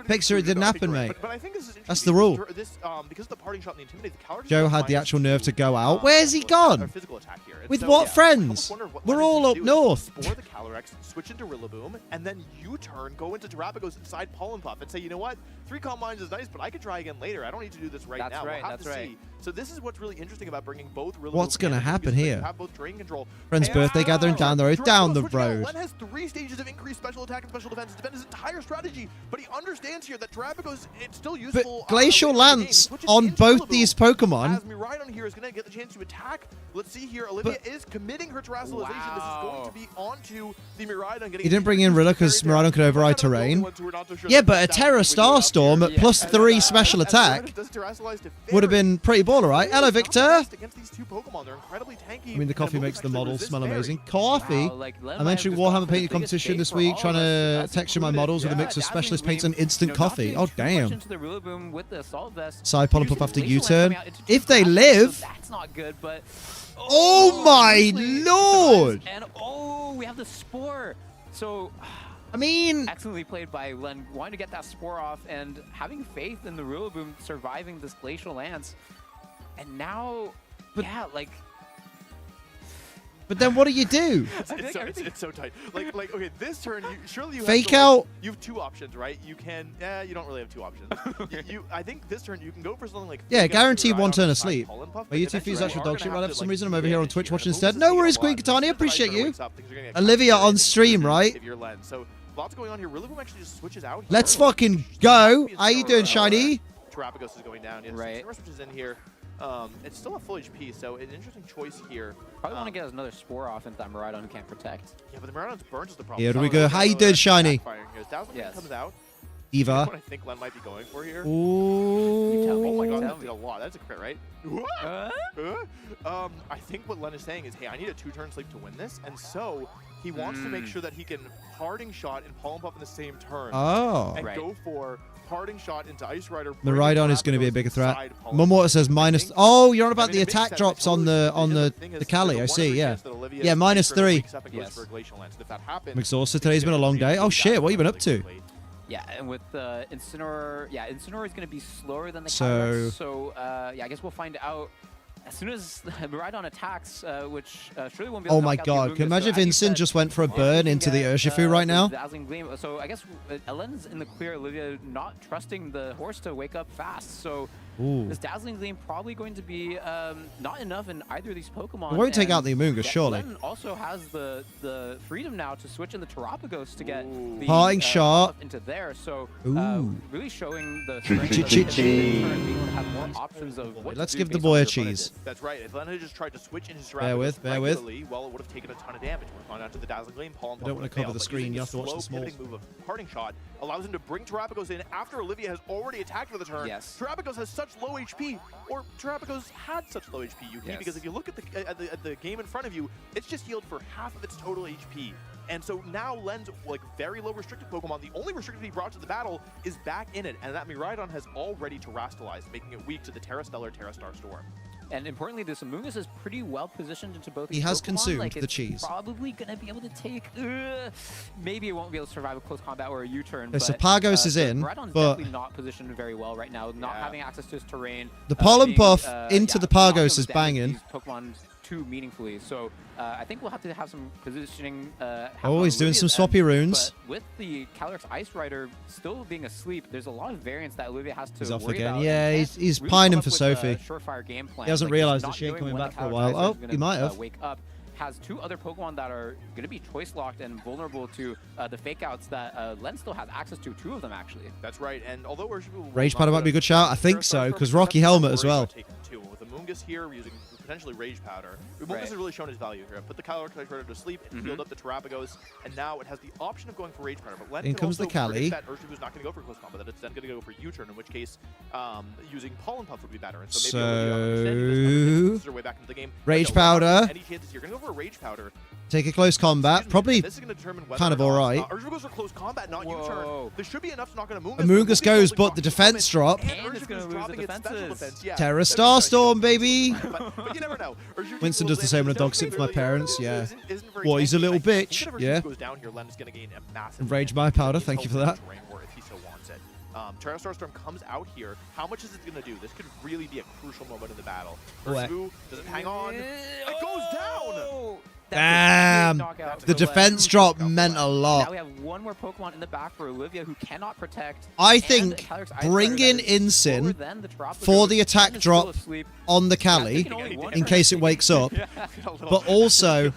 Picture it didn't happen, mate. But I think this is That's the rule. This, because of the Parting Shot and the Intimidate, the Calyrex Joe is had the actual nerve to -2, go out. Where's he gone? Physical attack here. And With so, what yeah, friends? I almost wonder what We're Len all is up gonna do is north. Spore the Calyrex, switch into Rillaboom, and then U-turn, go into Terrapagos inside Pollen Puff, and say, you know what? 3 Calm Minds is nice, but I could try again later. I don't need to do this right That's now. right, We'll have that's to right. see. So this is what's really interesting about bringing both Rillaboom. What's gonna and Amoonguss, happen is that you here? have both Drain Control. Friend's and- birthday gathering down the road. Terrapagos Down the switching out. road. Len has 3 stages of increased special attack and special defense to defend his entire strategy, but he understands here that Terrapagos, it's still useful. But Glacial later in the game. Lance Switches on into both Rillaboom, these Pokemon. as Miraidon here is going to get the chance to attack. Let's see here. Olivia is committing her terastallization. This is going to be onto the Miraidon. He didn't bring in Rilla because Miraidon could override terrain. Yeah, but a Terra Starstorm at +3 special attack would have been pretty baller, right? Hello, Victor. Against these 2 Pokemon, they're incredibly tanky. I mean, the coffee and makes the actually models resist smell berry. amazing. Coffee. Wow, like, Len I'm might entering have just gone Warhammer for the painting biggest competition bait this for week, all trying of us, to that's texture my included. models with a Yeah, mix of Dazzling specialist paints Gleam, and instant not coffee. getting Oh, too much damn. into the Rillaboom with the Assault Vest. Side Pollen Puff Using after Glacial Lance U-turn. coming out into If 2 they classes, live. so that's not good, but. Oh my Obviously, lord. And we have the Spore. So. I mean, Excellently played by Len, wanting to get that Spore off and having faith in the Rillaboom surviving this Glacial Lance. And now, But- yeah, like... But then what do you do? It's so tight. Like okay, this turn, surely you Fake have to, out. You have 2 options, right? You can, you don't really have 2 options. I think this turn you can go for something like. Yeah, fake out guaranteed Ride one on turn the of side sleep. Pollen Puff, Are but you two eventually fuse actual are dog gonna shit right have now to, for some like, reason? I'm over here on manage Twitch here. watching The instead. Moongus No is worries, taking a Queen lot. Catania. As soon as Appreciate Ice Rider you. wakes up, things are gonna get Olivia kinda on crazy. stream, right? If you're Len. So lots going on here. Rillaboom actually just switches out. Let's here. fucking go. How you doing, Shiny? Terrapagos is going down. Yes, Right. Tauros switches in here. It's still a full HP, so an interesting choice here. Probably want to get another Spore off into that Miraidon can't protect. Yeah, but the Miraidon's burns is the problem. Here we So go. How you doing, Shiny? backfiring here. Dazzling Yes. comes out. Eva. What I think Len might be going for here. Ooh. Oh my god, Tell that me. did a lot. That's a crit, right? I think what Len is saying is, hey, I need a 2-turn sleep to win this, and so he wants to make sure that he can parting shot and Pollen Puff in the same turn, Oh. and Right. go for parting shot into Ice Rider. Miraidon is going to be a bigger threat. Mumwater says minus. Oh, you're on about the attack drops on the Kali. I see. Yeah. Yeah, -3. Yes. I'm exhausted. Today's been a long day. Oh shit, what have you been up to? Yeah, and with Incineroar, Incineroar is going to be slower than the So- Calyrex, so I guess we'll find out as soon as Miraidon attacks, which surely won't be able Oh to my knock out the god, can you Amoonguss. imagine if So as you Incin said, just went for a if we burn can into the get, Urshifu right now? Dazzling Gleam. So I guess Elen's in the clear, Olivia not trusting the horse to wake up fast, so Ooh. this Dazzling Gleam probably going to be not enough in either of these Pokemon. It won't take out and the Amoonguss, surely. Len also has the freedom now to switch in the Terrapagos to get the Parting shot. into there, so Ooh. really showing the strength of Cheese. the turn, being able to have more options of what Let's to do give the based boy on a your opponent cheese. is. That's right. If Len had just tried to switch into Terrapagos Bear with. regularly, well, it would have taken a ton of damage. Would have gone down to the Dazzling Gleam. Pollen Puff don't would wanna have cover failed, the but screen, using you have to watch slow the smalls. pivoting move of Parting Shot allows him to bring Terrapagos in after Olivia has already attacked for the turn. Yes. Terrapagos has such low HP, or Terrapagos had such low HP, Yuki, Yes. because if you look at the game in front of you, it's just healed for half of its total HP. And so now Len's like very low restricted Pokemon, the only restricted he brought to the battle is back in it, and that Miraidon has already terastallized, making it weak to the Terra Stellar, Terra Star Storm. And importantly, this Amoonguss is pretty well positioned into both. He these has Pokemon. consumed like, the it's cheese. Probably gonna be able to take. Maybe it won't be able to survive a close combat or a U-turn. Okay, so but, Pagos is so in, Miraidon's but- definitely not positioned very well right now. Not having access to his terrain. The Pollen being, Puff into the not Pagos able is to damage banging. These Pokemon too meaningfully. So I think we'll have to have some positioning. Oh, he's doing some Olivia's swappy end, runes. But with the Calyrex Ice Rider still being asleep, there's a lot of variance that Olivia has to He's off worry again. about. Yeah, and he's can't pining come for up with a Sophie. surefire game plan. He hasn't Like, realized just that she ain't not coming knowing back when for a the while. Calyrex Oh, is gonna, he might have. Wake up. Has 2 other Pokemon that are going to be choice locked and vulnerable to the fake outs that Len still has access to. 2 of them actually. That's right, and although Urshifu Rage Powder might be a good shout. I think so, because Rocky Helmet as well. With the Amoonguss here, we're using potentially Rage Powder. Amoonguss Right. has really shown his value here. Put the Calyrex Ice Rider to sleep, it healed up the Terrapagos, and now it has the option of going for Rage Powder. But Len In can comes the also Cali. predict that Urshifu's not going to go for close combat, that it's then going to go for U-turn, in which case using Pollen Puff would be better. And so maybe Olivia understands her way back into the game. Rage But no, Powder. Any chances you're going to go for a Rage Powder? Take a close combat. Excuse me, Probably this is going to determine whether kind of or not, alright. Urshifu goes for close combat, not Whoa. U-turn. There should be enough to knock on Amoonguss. Amoonguss goes, but the Rocky defense Helmet, drop. and And it's Urshifu's gonna lose the dropping its special defenses. defense, yeah. Terra That's Starstorm, gonna baby. but you never know. Urshifu Winston will does the same when a land- dog sit for my Really, parents, yeah. isn't very What, he's a tanky. little I think bitch? if Urshifu Yeah. goes down here, Len is going to gain a massive Rage advantage. my powder, He's thank you for hoping that. terrain war if he so wants it. Terra Starstorm comes out here. How much is it going to do? This could really be a crucial moment in the battle. What? Urshifu, does it hang on? It goes down! Damn. The defense drop meant a Now lot. we have one more Pokemon in the back for Olivia who cannot protect. I and think the Calyrex Ice bringing Rider that is slower Incin than the Terrapagos for the attack and is still drop asleep. on the Yeah, Cali, taking only one in turn. case it wakes up, but also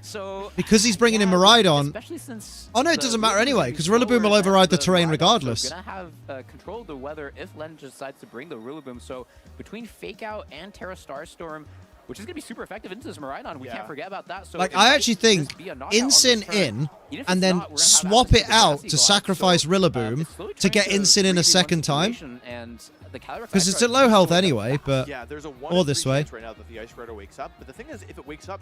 So because he's bringing in Miraidon. especially since Oh, no, it the doesn't matter Rillaboom anyway, is 'cause slower Rillaboom will than override the terrain Miraidon, regardless. So gonna have control of the weather if Len decides to bring the Rillaboom. So between Fake Out and Terra Starstorm, which is going to be super effective into this Miraidon, we Yeah. can't forget about that. So Like, it I might actually just think be a knockout on this Incin turn. in, Even if and it's then not, we're gonna have swap access it the out Grassy to Gloss. sacrifice So, Rillaboom it's slowly to get turning Incin in a 3v1 second time. situation, and the Calyrex Because Ice it's at Rider low health is anyway, but yeah, there's a 1 or in this 3 way. chance right now that the Ice Rider wakes up. But the thing is, if it wakes up,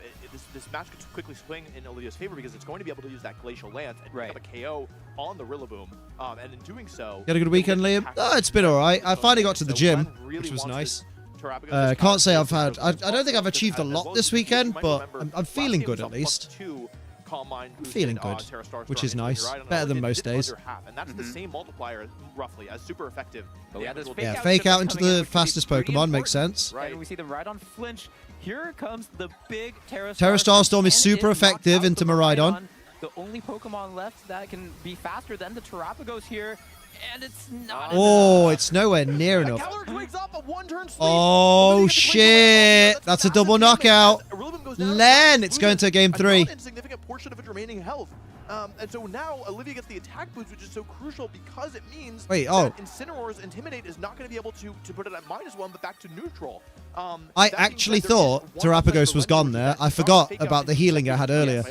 this match could quickly swing in Olivia's favor because it's going to be able to use that Glacial Lance and pick up a KO on the Rillaboom. And in doing so, You had a good weekend, Liam? Oh, it's been alright. I finally got to the gym, which was nice. Can't say I've had. I don't think I've achieved a lot this weekend, but I'm feeling good at least. I'm feeling good, which is nice. Better than most days. And that's the same multiplier, roughly, as super effective. But we have this Yeah, Fake fake Out out into coming in, the which could be fastest pretty Pokemon makes important. sense. Right. And we see them right on flinch. here comes the big Terra Starstorm is super effective into Miraidon. The only Pokemon left that can be faster than the Terrapagos here, and it's not Oh, it's nowhere near enough. Calyrex wakes up, a one-turn sleep. Oh, Olivia gets shit. away. That's a double knockout. Rillaboom goes down. Len, it's going to game A 3. non-insignificant portion of its remaining health. And so now Olivia gets the attack boost, which is so crucial because it means Wait, oh. that Incineroar's Intimidate is not going to be able to put it at -1, but back to neutral. I That being actually said, there is thought one Terrapagos effect was for gone Len, there. which I is forgot take out about the his healing I had earlier.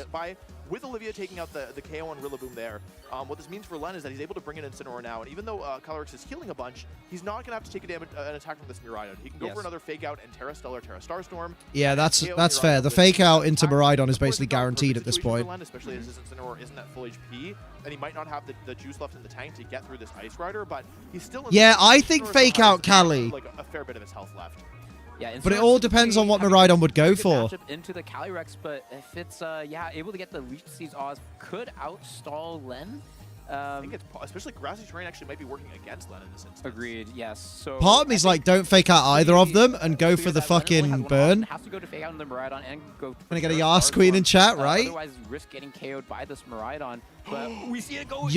With Olivia taking out the KO on Rillaboom there, what this means for Len is that he's able to bring in Incineroar now, and even though Calyrex is healing a bunch, he's not going to have to take an attack from this Miraidon. He can go for another Fake Out and Terra Stellar, Terra Starstorm. Yeah, that's KO fair. Miraidon The with Fake Out into attack. Miraidon is Of course, basically it's not a perfect guaranteed at this situation for point. Len, especially as his Incineroar isn't at full HP, and he might not have the juice left in the tank to get through this Ice Rider, but he's still in Yeah, the I think Incineroar Fake still Out has, Cali. like a fair bit of his health left. Yeah, But it all depends on what Miraidon would go for. Into the Calyrex, but if it's able to get the Leech Seeds Oz, could outstall Len. I think it's especially grassy terrain actually might be working against Len in this instance. Agreed. Yes. So Part of me's like, don't fake out either of them and go for the fucking burn. Has to go to fake out on the Miraidon and go. Gonna get a Yas Queen in chat, right? Otherwise, risk getting KO'd by this Miraidon. But we see it go.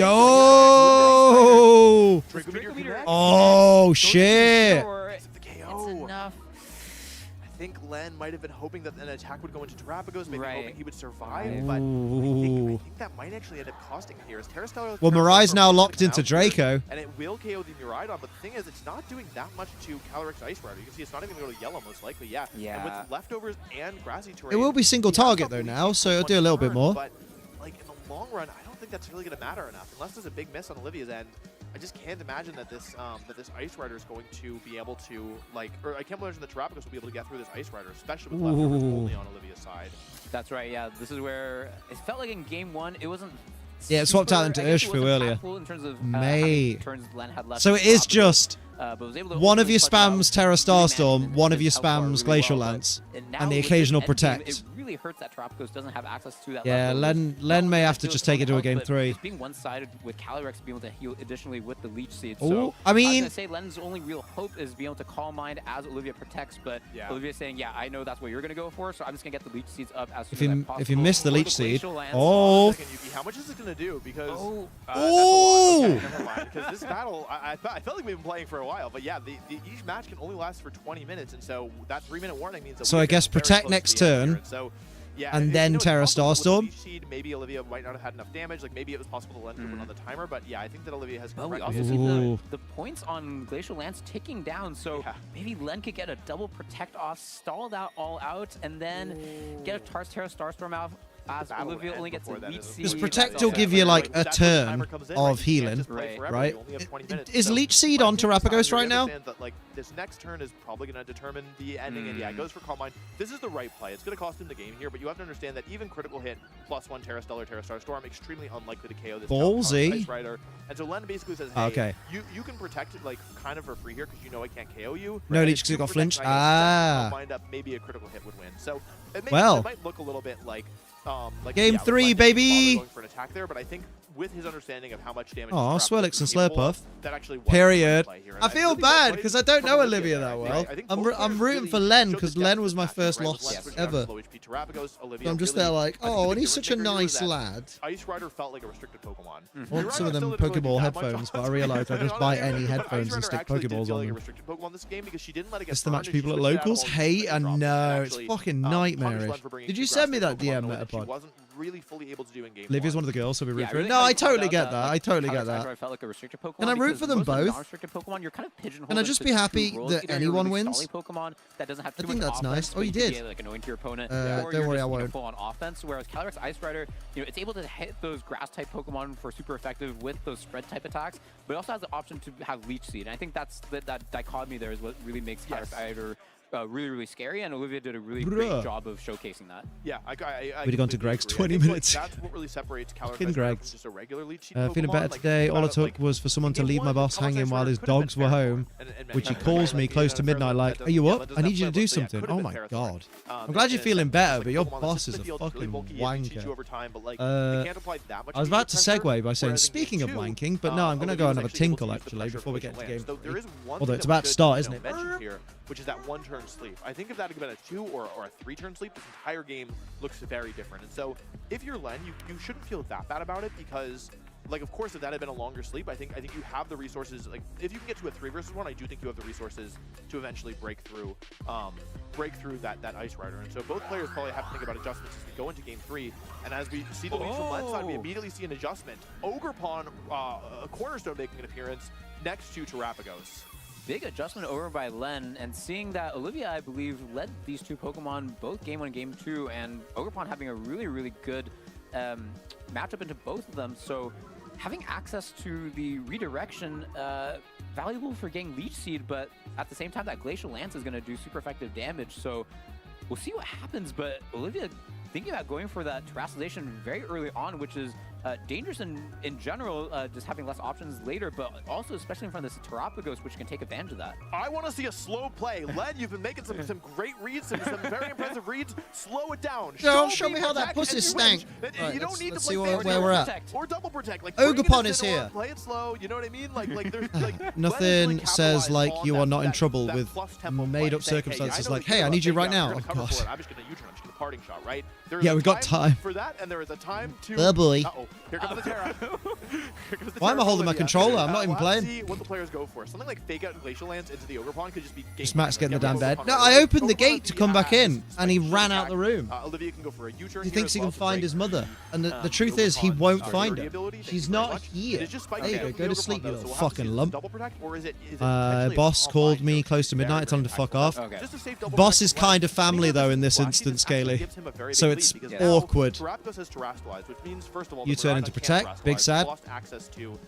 Yo! Draco Meteor connects. Oh, shit. It's the It's KO. enough. I think Len might have been hoping that an attack would go into Terrapagos, maybe Right. hoping he would survive, but I Ooh. think that might actually end up costing him here. As Terra Stellar, Well, Mirai's now locked into out here, Draco. and it will KO the Miraidon, but the thing is, it's not doing that much to Calyrex Ice Rider. You can see it's not even going to go to yellow, most likely, yeah. And Yeah. with leftovers and grassy terrain, It will be single he has target, though, something now, he so can it'll one do a little bit turn, more. But, like, in the long run, I don't think that's really going to matter enough. Unless there's a big miss on Olivia's end, I just can't imagine that this Ice Rider is going to be able to, like, or I can't imagine the Terrapagos will be able to get through this Ice Rider, especially with leftovers Ooh. only on Olivia's side. That's right. Yeah. This is where it felt like in game 1, it wasn't. Yeah, it swapped out into I guess it Urshifu wasn't earlier. impactful in terms of how Mate. many turns Len had left So on it is top of just but was able to one of ultimately your clutch it out, spams Terra really Starstorm, managed one to of your just outpower spams really Glacial well, but- Lance, now and the with this occasional endgame, Protect. It really hurts that Terrapagos doesn't have access to that. Yeah, leftovers. Len may Not have to only just does take it to a health, game but 3. It's being one-sided with Calyrex being able to heal additionally with the Leech Seed. Ooh, So I I was mean, gonna say Len's only real hope is being able to Calm Mind as Olivia protects, but Yeah. Olivia's saying, yeah, I know that's what you're gonna go for, so I'm just gonna get the Leech Seeds up as soon if as you possible. if you miss the Or Leech Seed, Glacial Lance. oh, Second, Yuki, how much is it going to do? Because Oh. that's a lot. Okay, Ooh. never mind. Because this battle, I felt like we've been playing for a while, but yeah, each match can only last for 20 minutes, and so that 3-minute warning means that So we're I guess getting very protect close next to the end turn, here. So, yeah, and then it's Terra possible with the Starstorm. Leech Seed, maybe Olivia might not have had enough damage. Like maybe it was possible to Len could win on the timer, but yeah, I think that Olivia has. Well, we correctly also see Ooh. the points on Glacial Lance ticking down, so Yeah. maybe Len could get a double protect off, stall that all out, and then get a Terra Starstorm out as battle Olivia would only end gets a before that, Leech isn't it? Seed. Does Yeah, Protect that's will it. give you like a That's when the turn timer comes in, of right? You can't healing, just play Right. forever, right? you only have 20 minutes, Is so- Leech Seed but on I think this time Terrapagos you're right gonna now? understand that, like, this next turn is probably going to determine the ending, and yeah, it goes for Calm Mind. This is the right play. It's going to cost him the game here, but you have to understand that even critical hit +1 Terra Stellar, Terra Starstorm, extremely unlikely to KO this Ballsy. Ice Rider. And so Len basically says, hey, Okay. you can protect it like kind of for free here because you know I can't KO you. No And Leech if 'cause you it got protect flinched. my game, then Ah. Calm Mind up, maybe a critical hit would win. So it Well. might look a little bit like Game yeah, 3, Len baby. going for an attack there, but I think with his understanding of how much damage Aw, Terrapagos Swellix is and capable of, Slurpuff. that actually was Period. the right play here. And I feel really think that's bad right because I don't from know Olivia there. that I well. think I'm both I'm players rooting really for Len showed because the Len depth was of my this first matchup, right? loss With Len switching ever. down to low HP Terrapagos, Olivia So I'm just really- there like, I think oh, the and he's difference such a maker here is nice that lad. Ice Rider felt like a restricted Pokemon. Want Miraidon some of them still didn't really do Pokeball that much headphones, but I on- realized I just buy any But headphones Ice and Rider stick actually did Pokeballs feel on like a them. restricted Pokemon this game because she didn't let it get It's the burned, match and she people at switched it out of locals all hate. the I drops and know, it's actually, fucking punished nightmarish. Len for bringing Did two you send me grass that type Pokemon DM that she Metapod? wasn't really fully able to do in game Livia's one. one of the girls, so we root Yeah, for really her. No, how I you called totally out get that, that. like, I totally Calyrex get Ice that. Rider felt like a restricted Pokemon Can I root because for them most of the both? non-restricted Pokemon, you're kind of pigeonholed Can I just into be two happy roles. that Either you're anyone really wins? stalling Pokemon that doesn't have I too think much that's offense, nice. Oh, but you can be, did. like annoying to your opponent, Don't or you're worry, just, I you know, won't. full on offense. Whereas Calyrex Ice Rider, you know, it's able to hit those grass type Pokemon for super effective with those spread type attacks, but it also has the option to have Leech Seed. And I think that's that dichotomy there is what really makes Calyrex Ice Rider really, really scary, and Olivia did a really great Bruh. job of showcasing that. Yeah, I We'd have gone to completely Greg's agree. 20 I think, like, minutes. that's what really separates Calyrex Fucking Ice Rider Greg's. from just a regular leech seed Feeling Pokemon. better Like, today. think All it about took like, was for someone to in game leave my one, boss Calyrex hanging Ice while Rider his could have been dogs were fair home, and which he Matt calls Thorne, me like, close you to know, midnight that like, doesn't- are you yeah, up? that I doesn't need you to have do playable, so yeah, something. it could Oh have my been fair god. Thorne. I'm glad you're And feeling it's better, like but your Pokemon boss that's is in a the field, really fucking bulky, it can cheat wanker. you over time, but, like, Uh, they can't apply that much I was immediate about to pressure, segue by saying, whereas in game speaking of two, wanking, but no, I'm going to Olivia go was and have a actually able tinkle to use the actually pressure before we of get to Glacial game Lance. So there 3. is one Although thing it's that we about to should, start, you isn't know, it? mention here. which is that 1-turn sleep. I think if that had been a 2 or a 3-turn sleep, this entire game looks very different. And so if you're Len, you shouldn't feel that bad about it because, like, of course, if that had been a longer sleep, I think you have the resources. Like, if you can get to a 3 versus 1, I do think you have the resources to eventually break through that Ice Rider. And so both players probably have to think about adjustments as we go into game 3. And as we see the lead from Len's side, we immediately see an adjustment. Ogre Pawn, a Cornerstone making an appearance next to Terapagos. Big adjustment over by Len, and seeing that Olivia, I believe, led these two Pokemon both game 1 and game 2, and Ogerpon having a really good matchup into both of them. So having access to the redirection, valuable for getting Leech Seed, but at the same time, that Glacial Lance is going to do super effective damage. So we'll see what happens, but Olivia thinking about going for that Terastallization very early on, which is dangerous in general, just having less options later, but also especially in front of this Terapagos, which can take advantage of that. I want to see a slow play. Len, you've been making some great reads, some very impressive reads. Slow it down. Show me how that pussy stank. Right, you don't need to play where we're at. Or double protect. Like, Ogapon is here. Play it slow. You know what I mean? Like there's like nothing says like you are not in trouble with made-up circumstances. Like, hey, I need you right now. Oh god. I'm just gonna U-turn. I'm just gonna parting shot, right? Yeah, we got time for that, and there is a time to. Oh boy. Uh-oh. Here comes the Terra. Why am I holding my controller? I'm not even We'll playing. see what the players go for. Something like fake out Glacial Lance into the Ogre Pond could just be. Just Max getting the damn bed. No, I opened the gate to come back in, and he ran out the room. Olivia can go for a U-turn. He thinks he can find his mother, and the truth is he won't find her. She's not here. There you go. Go to sleep, you little fucking lump. Boss called me close to midnight. I told him to fuck off. Boss is kind of family though in this instance, Scaly. So it's awkward. You turn into Protect. Big sad. Lost access to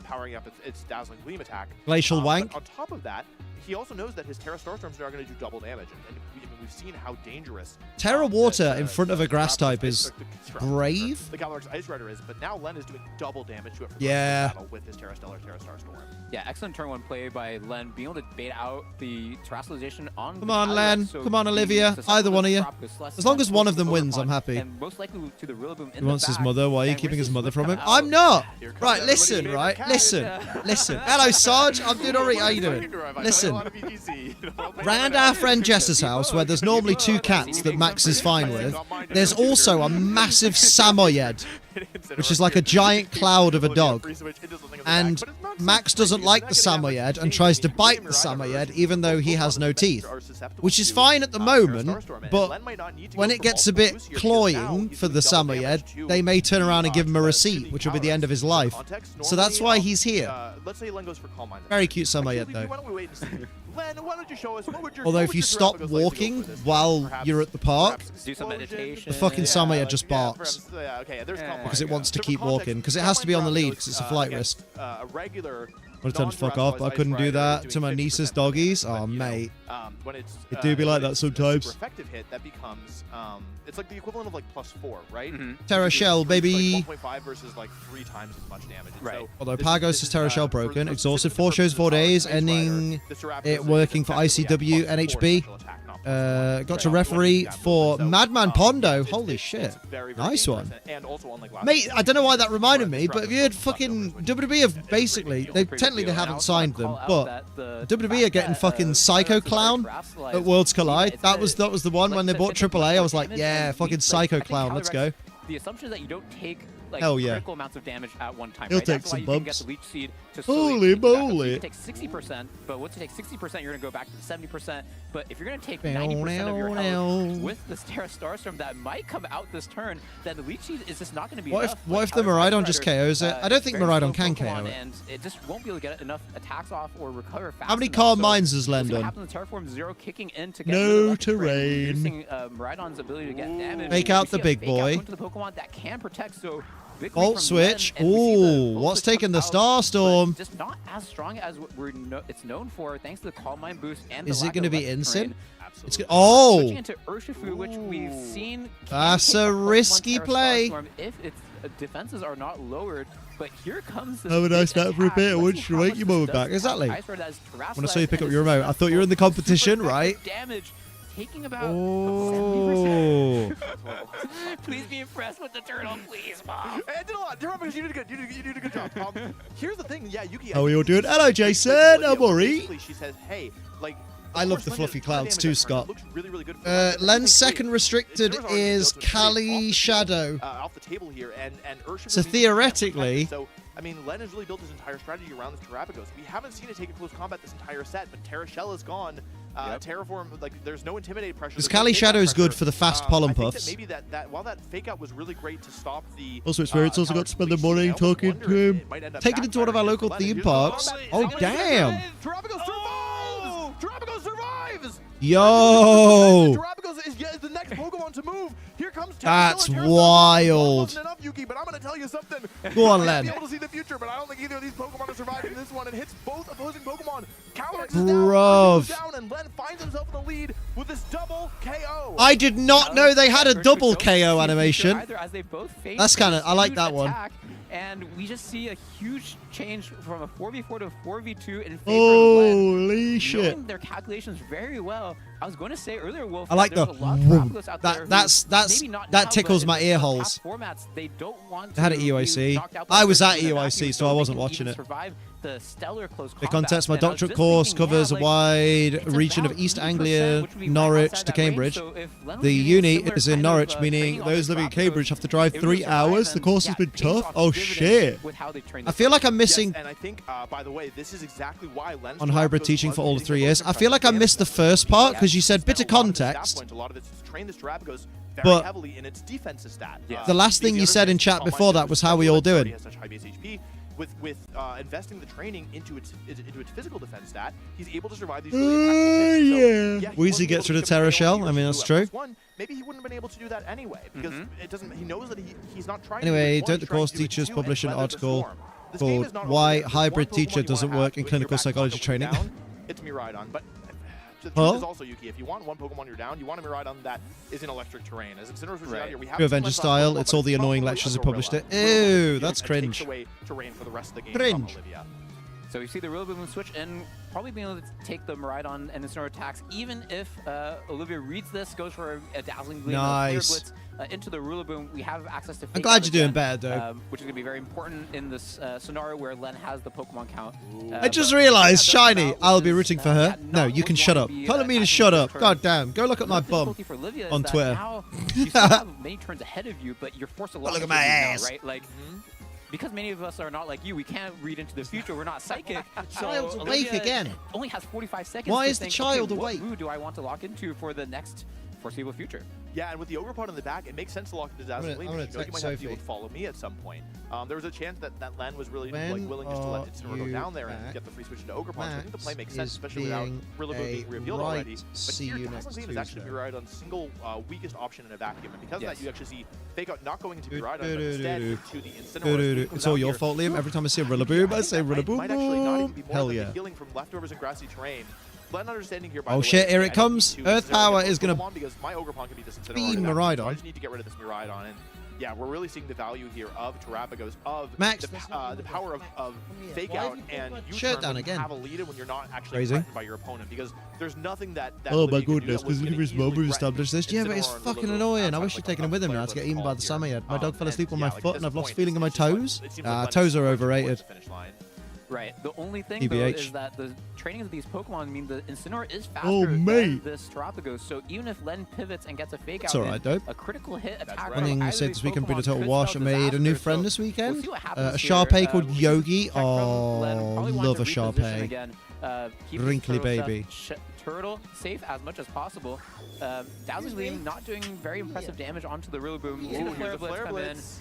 powering up its Dazzling Gleam attack. Glacial Wank. On top of that, he also knows that his Terra Starstorms are going to do double damage, and we've seen how dangerous Terra Water in front of a grass type is brave. The Cavalry's Ice Rider is, but now Len is doing double damage to it with his Terra Stellar, Terra Starstorm. Yeah, excellent turn 1 play by Len, being able to bait out the Terastallization on. Come on, Len. Come on, Olivia. Either one of you. As long as one of them wins, I'm happy. And most likely to the Rillaboom in He wants the his back, mother. Why are you and keeping his mother from him? out. I'm not. Right, listen, right? Listen. Hello, Sarge. I'm doing all right. How you doing? Listen. Round our friend Jess's house, where there's normally 2 cats that Max is fine with, there's also a massive Samoyed, which is like a giant cloud of a dog. And Max doesn't like the Samoyed and tries to bite the Samoyed even though he has no teeth, which is fine at the moment, but when it gets a bit cloying for the Samoyed, they may turn around and give him a receipt, which will be the end of his life. So that's why he's here. Very cute Samoyed though. Although if you stop walking while you're at the park, do some meditation. the fucking Samoyed just barks. Because it wants to keep walking. Because it has to be on the lead because it's a flight risk. I would have told him to fuck off, but I couldn't do that to my niece's doggies. Oh, mate. It do be like that sometimes. Effective hit, that becomes, it's like the equivalent of like +4, right? Terra Shell, baby. 1.5 versus like 3 times as much damage. Right. So Although Pagos' Terra Shell broken, exhausted 4 shows 4 days, ending it working for ICW, NHB. Got to referee for Madman Pondo. Holy shit. Nice one. Mate, I don't know why that reminded me, but have you heard fucking WWE have basically, technically they haven't signed them, but WWE are getting fucking Psycho Clown at Worlds Collide. That was the one when they bought AAA. I was like, yeah, fucking Psycho Clown, let's go. The assumption is that you don't take like Hell yeah. critical amounts of damage at one time. He'll right? take That's why some you can get bumps. the Leech Seed to Holy moly. You can take 60%, but once you take 60%, you're going to go back to 70%. But if you're going to take 90% of your health with this Terra Starstorm that might come out this turn, then the Leech Seed is just not going to be enough. What if the Miraidon just KOs it? I don't think Miraidon can KO it. And it just won't be able to get enough attacks off or recover fast. How many enough. Calm So Minds has Len what's gonna done? happen to Terraform Zero kicking in to get No rid of Electric Rain, terrain. reducing Miraidon's ability to get damage. Fake We out see the a big fake out boy. going to the Pokemon that can protect, so victory Volt from switch. Len, and we see the Ooh, Volt what's switch taking the comes out, Starstorm? but just not as strong as what it's known for, thanks to the Calm Mind boost and the Is it lack going to of be electric instant? terrain. It's good. Oh, Switching into Urshifu, which we've seen. That's can a take Pokemon risky Terra play. Starstorm if its defenses are not lowered. But here comes this have a nice big nap for a attack. bit. I Let's want see you to how wake much your this mother does back. to Exactly. Ice Rider that is When I saw you pick up terrestrialized your remote, I thought you were in the competition, super right? effective damage, taking about Oh. 70%. Please be impressed with the turtle, please, Mom. I did a lot. You did good. You did a good job. Here's the thing. Yeah, Yuki. How are you all doing? Hello, Jason. I'm alright. She says, hey, like, I love the fluffy clouds too, Scott. Looks really, really good for Len's second restricted Incineroar's already is built to a trade Kali Shadow. off the table here, and Urshifu So needs to be theoretically- protected. So, I mean, Len has really built his entire strategy around this Terrapagos. We haven't seen it take a close combat this entire set, but Terra Shell is gone. Terraform, like, there's no Intimidate pressure. Because there's no Kali fake out Shadow's good pressure. for the fast pollen I think puffs. that maybe that while that fake out was really great to stop the. Also, Spirit's also got to spend the morning talking to him. Taking him to one of our local theme parks. Oh, damn. Terrapagos survives! Terrapagos survives! Yo! Terrapagos is the next Pokemon to move. Here comes That's Terra. wild. Wasn't enough, Yuki, but I'm going to tell you something. Go on, You might Len. be able to see the future, but I don't think either of these Pokemon are surviving this one, and hits both opposing Pokemon. Calyrex is Bruv. down, and Len finds himself in the lead with this double KO. I did not know they had a double KO animation. That's kind of, I like that one. And we just see a huge change from a 4v4 to a 4v2 in favor of Len. Holy shit. Knowing their calculations very well. I was going to say earlier, Wolf, I like there's the a lot of Terrapagos out there who that's maybe not that now, tickles but my in ear the holes. past formats, they don't want They had to it be EOIC. knocked out I by was the at person in the EOIC, vacuum, so I they wasn't can watching even it. survive the stellar close The combats. contest, my And I was doctorate just course thinking, covers yeah, a like, wide it's region of about East 80%, Anglia, which would be right Norwich outside to that range. Cambridge. So if Len The was using uni similar is in kind Norwich, of, meaning training on those this living in Terrapagos, Cambridge have to drive it would 3 survive, hours. The and, course yeah, has been pays tough. off Oh dividends shit. with how they train I this feel like I'm Terrapagos. missing Yes, and I think, by the way, this is exactly why Len's on hybrid Terrapagos teaching was for all the getting 3 the years. most I feel like I impressive missed the damage. first part because you Yes, said bit of spent a lot its stat context. points, a lot of it's to train this Terrapagos very But heavily in its defensive stat. the last thing you said in chat before that was how we all doing. Has such high base HP. With investing the training into its physical defense stat, he's able to survive these really impactful hits. So, yeah. he Wheezy wasn't gets able rid to of Terra chip away Shell. on I mean, that's Urshifu true. at +1. Maybe he wouldn't have been able to do that anyway because it doesn't. He knows that he's not trying. Anyway, to do it don't once, the he's trying course to do it teachers two publish and an weather the article storm. This game called is not Why over yet. There's Hybrid one Pokemon Teacher you wanna Doesn't have Work in with your Clinical back pocket Psychology when Training? down. It's Miraidon, but the Huh? truth is also, Yuki, if you want one Pokemon you're down, you want a Miraidon that is in electric terrain. As Incineroar's right here, we have True Avenger style, it's all the annoying lectures who published it. Ew, that's cringe. Away terrain for the rest of the game Cringe. from Olivia. So we see the Rillaboom switch and probably being able to take the Miraidon and Incineroar attacks, even if Olivia reads this, goes for a Dazzling Gleam, Nice. Blitz, into the Rillaboom. We have access to I'm Fake glad Out you're doing again, better, though. which is going to be very important in this scenario where Len has the Pokemon count. I just but realized, yeah, that's Shiny, about I'll what be is, rooting for her. yeah, No, not you can what shut will up. be, Telling me to attacking shut this up. turn. God damn. Go look at my The bum. difficulty for Olivia is on that Twitter. now you still have many turns ahead of you, but you're forced to look at my ass. now, right? Like, because many of us are not like you, we can't read into the future. We're not psychic. So Child's awake Olivia again. only has 45 seconds. Why to is the think, child okay, awake? What mood do I want to lock into for the next foreseeable future? Yeah, and with the Overpod in the back, it makes sense to lock into Dazzling Gleam. I'm gonna You know you text might have to be able Sophie. to follow me at some point. There was a chance that Len was really When willing just to let are Incineroar go you down there and back? get the free switch into Overpod. So I think the play Max makes sense, is especially without being Rillaboom being a revealed right already. But see here, you Dazzling next Gleam is actually Tuesday. Miraidon's single weakest option in a vacuum, and because of that, Yes. you actually see Fake Out not going into Miraidon, but Do-do-do-do. instead into the Incineroar. It's all your fault, Liam. Every time I see a Rillaboom, I say Rillaboom. Might actually not even be boom. more Hell than yeah. the healing from leftovers and grassy terrain. Len understanding here, by Oh the way, shit, here I it don't comes. need to Earth necessarily Power get is gonna Pokemon because my Ogrepon can beat this Incineroar beam in a vacuum, Miraidon. so I just need to get rid of this Miraidon. And yeah, we're really seeing the value here of Terrapagos, of Max, the power of Fake Why Out have you pulled and my U-turn shirt down when you again? have a lead and when you're not actually Crazy. threatened by your opponent, because there's nothing that Oh my Olivia can do goodness, that was because gonna his easily mom threaten established this. Yeah, but it's Incineroar and fucking Rillaboom annoying. I outside wish of, you'd like, taken him a with him now player to get list eaten by ball the here. Samoyed. My dog fell asleep on my like, at foot this and I've lost point, feeling in my it's just- toes. it seems like Len is Toes are working towards overrated. the finish line. Right. The only thing though TBH. is that the training of these Pokemon mean the Incineroar is faster Oh, than mate. this Terrapagos. So even if Len pivots and gets a fake It's out, alright, dope. a critical hit attack. right. from Running either said of this these weekend, been a Pokemon total could wash. I spell made a new disaster. friend this We'll weekend. see what A happens here. Sharpay called We should Yogi. check from Len. Oh, Probably want love to a reposition Sharpay. again. Keep this Wrinkly turtle stuff baby. Turtle safe as much as possible. Dazzling Gleam not doing very impressive damage onto the Rillaboom. You see the Ooh, Flare here's the Blitz Flare come in. Blitz.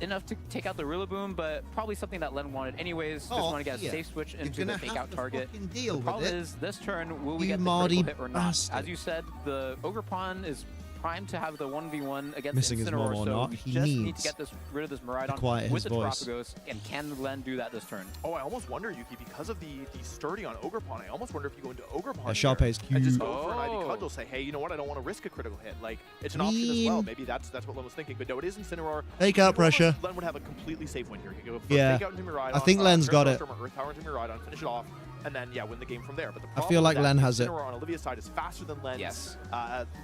Enough to take out the Rillaboom, but probably something that Len wanted anyways. Just Oh, want to get a yeah. safe switch You're into gonna the fake have out to target. fucking deal The with problem it. is this turn, will we You get the Marty critical hit or not? bastard. As you said, the Ogrepon is primed to have the 1v1 against Missing his Incineroar, mom or so not, we he just need needs to get rid of this Miraidon quiet with his the voice. Terrapagos, and can Len do that this turn? Oh, I almost wonder, Yuki, because of the sturdy on Ogrepon, I almost wonder if you go into Ogrepon Sharpay's and just cute. go for an Ivy Oh. Cudgel, say, hey, you know what, I don't want to risk a critical hit. Like, it's an option as well. Maybe that's what Len was thinking. But no, it is Incineroar. Fake out pressure. Len would have a completely safe win here. He could go for Yeah. Fake Out into Miraidon. I think Len's got it. Earth Power into Miraidon, finish it off. and then win the game from there. But the I problem feel is like that Len has it. Incineroar on Olivia's side is faster than Len's Yes.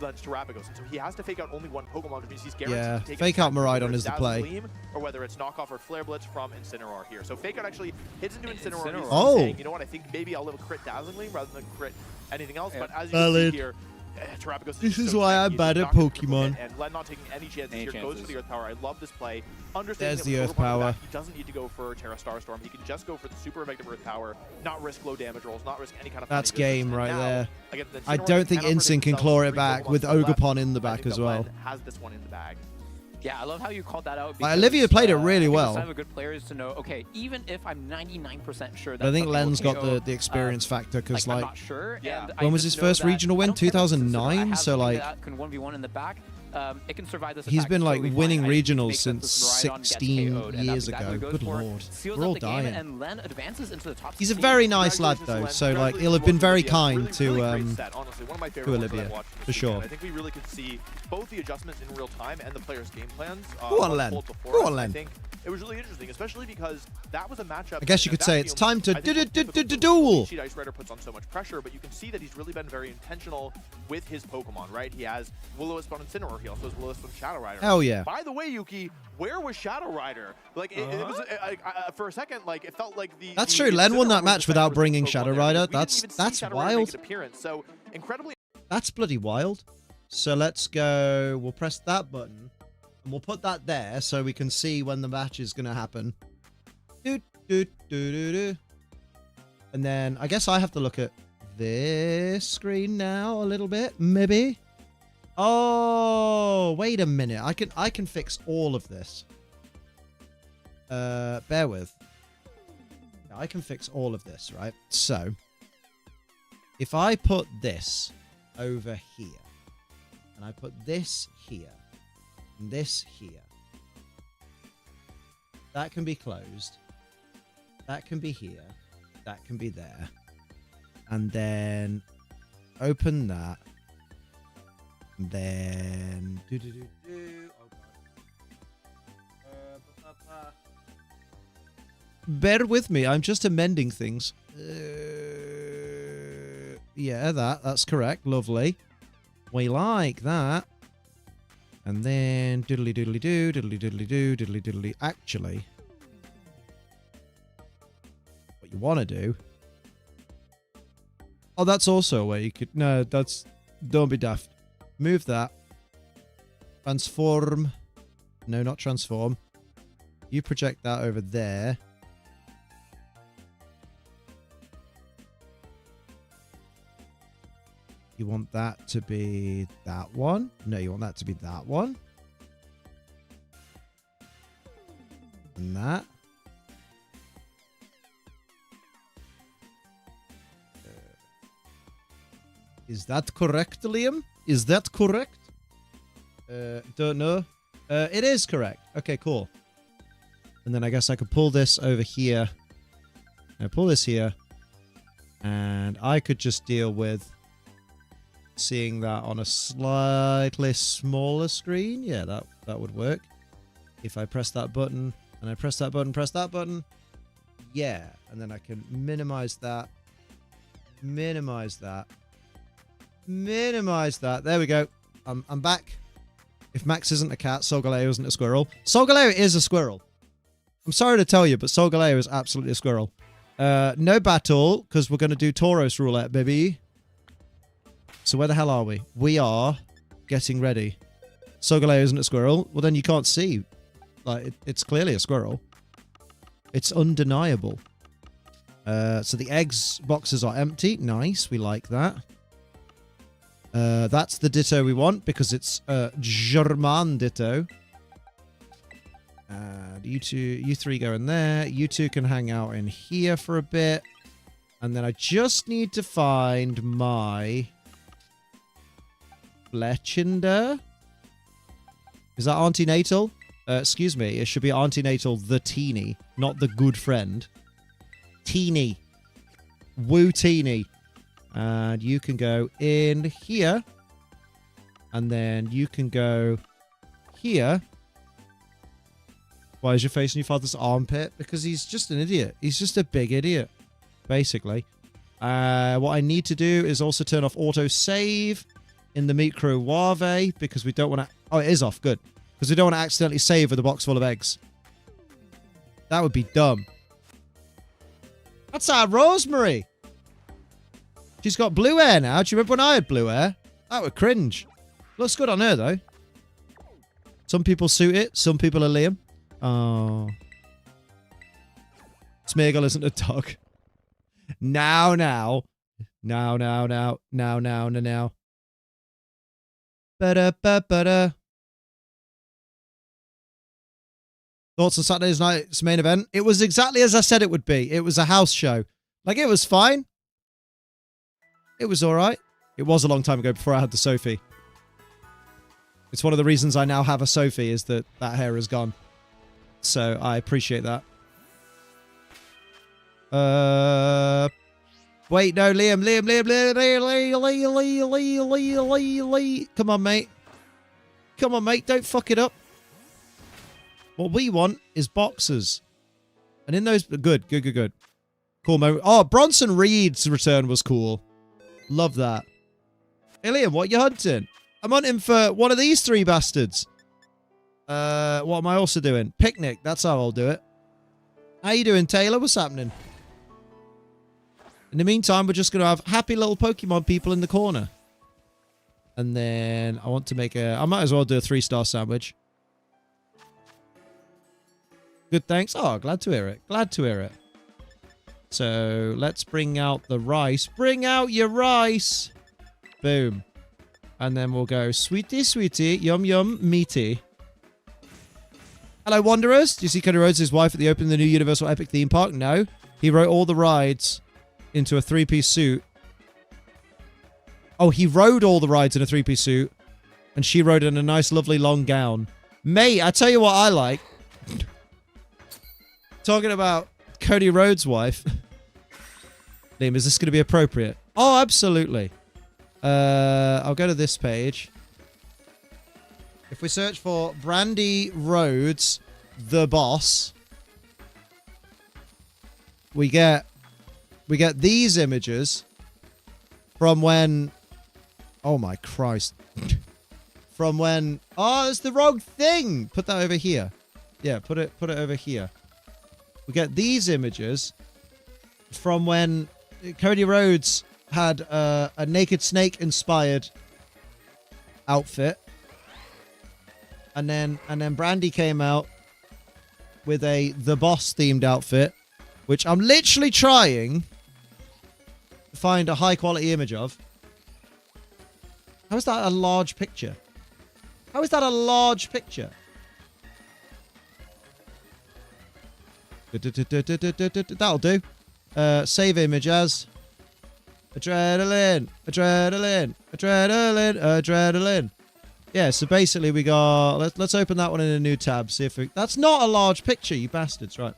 Len's Terrapagos, and so he has to fake out only one Pokemon, which means he's guaranteed to take fake an out attack, Miraidon whether is it's the play. Dazzle Gleam or whether it's knockoff or Flare Blitz from Incineroar here. So fake out actually hits into Incineroar. Incineroar. He's Oh. saying, you know what, I think maybe I'll crit Dazzle Gleam rather than crit anything else. But as you Valid. can see here, Terrapagos This is so why tanky, I'm he's bad just at not gonna critical Pokemon. hit, and Len not taking any chances Any here. Goes chances. for the Earth Power. I love this play. Understanding There's that the with Earth Pokemon in Power. back, he doesn't need to go for Terra Starstorm. He can just go for the super effective Earth Power, not risk low damage rolls, not risk any kind of That's funny distance. game And right now, there. again, the I Incineroar don't think cannot Instinct can predict claw it himself back with with three Pokemon to the left. Ogerpon in the I back think as that well. Len has this one in the bag. Yeah, I love how you called that out. Like, Olivia played it really I think well. The sign of a good player is to know, okay, even if I'm 99% sure that I think something will Len's got KO, the experience factor because I'm like not sure. Yeah. And When I was just his know first that regional I win? don't care if it's a 2009? I have So, something like, that can 1v1 in the back. It can survive this he's attack been like totally fine. winning I just regionals make that since this Miraidon gets 16 KO'd, and years that's exactly ago. what he goes Good for. lord. Seals We're up all the game, dying. and Len advances into the top He's a 16. very nice lad Congratulations to though, Len. so like Congratulations he'll have to been both very Olivia. kind Really to great set, honestly. One of my favorite ones that Olivia, I've watched this for sure. weekend. I think we really could see both the adjustments in real time and the players' game plans. Go on, Len. unfold before Go us. on, Len. I think it was really interesting, especially because that was a matchup. I guess you in a could say it's vacuum. time to I think what's difficult is duel. Cheat Ice Rider puts on so much pressure, but you can see that he's really been very intentional with his Pokemon, right? He has Will-O-Wisp on Incineroar. He also has Will-O-Wisp on Shadow Rider. Hell yeah. By the way, Yuki, where was Shadow Rider? Like, it was for a second, like it felt like the. That's the true. Len won that Incineroar match was without the bringing Pokemon Shadow there, Rider. because we didn't even see That's Shadow Rider make wild. an appearance. So incredibly. That's bloody wild. So let's go. We'll press that button. And we'll put that there so we can see when the match is going to happen. And then I guess I have to look at this screen now a little bit, maybe. Oh, wait a minute. I can fix all of this. Bear with. I can fix all of this, right? So if I put this over here, and I put this here, and this here, that can be closed, that can be here, that can be there, and then open that, and then bear with me, I'm just amending things. Yeah, that's correct. Lovely. We like that. And then diddly diddly do, diddly diddly do, diddly diddly. Actually, what you want to do. Oh, that's also a way you could. No, that's. Don't be daft. Move that. Transform. No, not transform. You project that over there. You want that to be that one? No, you want that to be that one. And that. Is that correct, Liam? Is that correct? Don't know. It is correct. Okay, cool. And then I guess I could pull this over here. I pull this here. And I could just deal with seeing that on a slightly smaller screen. Yeah, that would work. If I press that button, and I press that button, press that button. Yeah, and then I can minimize that. Minimize that. Minimize that. There we go. I'm back. If Max isn't a cat, Solgaleo isn't a squirrel. Solgaleo is a squirrel. I'm sorry to tell you, but Solgaleo is absolutely a squirrel. No battle, because we're going to do Tauros roulette, baby. So where the hell are we? We are getting ready. Solgaleo isn't a squirrel. Well, then you can't see. Like, it's clearly a squirrel. It's undeniable. So the eggs boxes are empty. Nice. We like that. That's the ditto we want because it's German ditto. And you three go in there. You two can hang out in here for a bit. And then I just need to find my Fletchinder. Is that Auntie Natal? Excuse me. It should be Auntie Natal the Teeny, not the good friend. Teeny. Woo Teeny. And you can go in here. And then you can go here. Why is your face in your father's armpit? Because he's just an idiot. He's just a big idiot, basically. What I need to do is also turn off auto-save in the microwave because we don't want to... Oh, it is off. Good. Because we don't want to accidentally save with a box full of eggs. That would be dumb. That's our Rosemary. She's got blue hair now. Do you remember when I had blue hair? That would cringe. Looks good on her, though. Some people suit it. Some people are Liam. Oh. Smeagol isn't a dog. Now. Better. Thoughts on Saturday night's main event? It was exactly as I said it would be. It was a house show. Like, it was fine. It was all right. It was a long time ago before I had the Sophie. It's one of the reasons I now have a Sophie is that that hair is gone. So I appreciate that. Wait, no, Liam. Come on, mate. Come on, mate. Don't fuck it up. What we want is boxes. And in those... Good. Cool moment. Oh, Bronson Reed's return was cool. Love that. Hey, Liam, what are you hunting? I'm hunting for one of these three bastards. What am I also doing? Picnic. That's how I'll do it. How you doing, Taylor? What's happening? In the meantime, we're just going to have happy little Pokemon people in the corner. And then I want to make a... I might as well do a 3-star sandwich. Good, thanks. Oh, glad to hear it. Glad to hear it. So, let's bring out the rice. Bring out your rice! Boom. And then we'll go, sweetie, yum, meaty. Hello, Wanderers. Do you see Cody Rhodes, his wife, at the opening of the new Universal Epic theme park? No. He wrote all the rides into a 3-piece suit. Oh, he rode all the rides in a 3-piece suit. And she rode in a nice, lovely, long gown. Mate, I tell you what I like. Talking about Cody Rhodes' wife. Liam, is this going to be appropriate? Oh, absolutely. I'll go to this page. If we search for Brandy Rhodes, the boss, we get these images from when... Oh, my Christ. From when... Oh, it's the wrong thing. Put that over here. Yeah, put it over here. We get these images from when Cody Rhodes had a Naked Snake inspired outfit, and then Brandy came out with a The Boss themed outfit, which I'm literally trying to find a high quality image of. How is that a large picture? How is that a large picture? That'll do. Save image as adrenaline. Yeah, so basically we got... Let's open that one in a new tab. See if we... That's not a large picture, you bastards, right?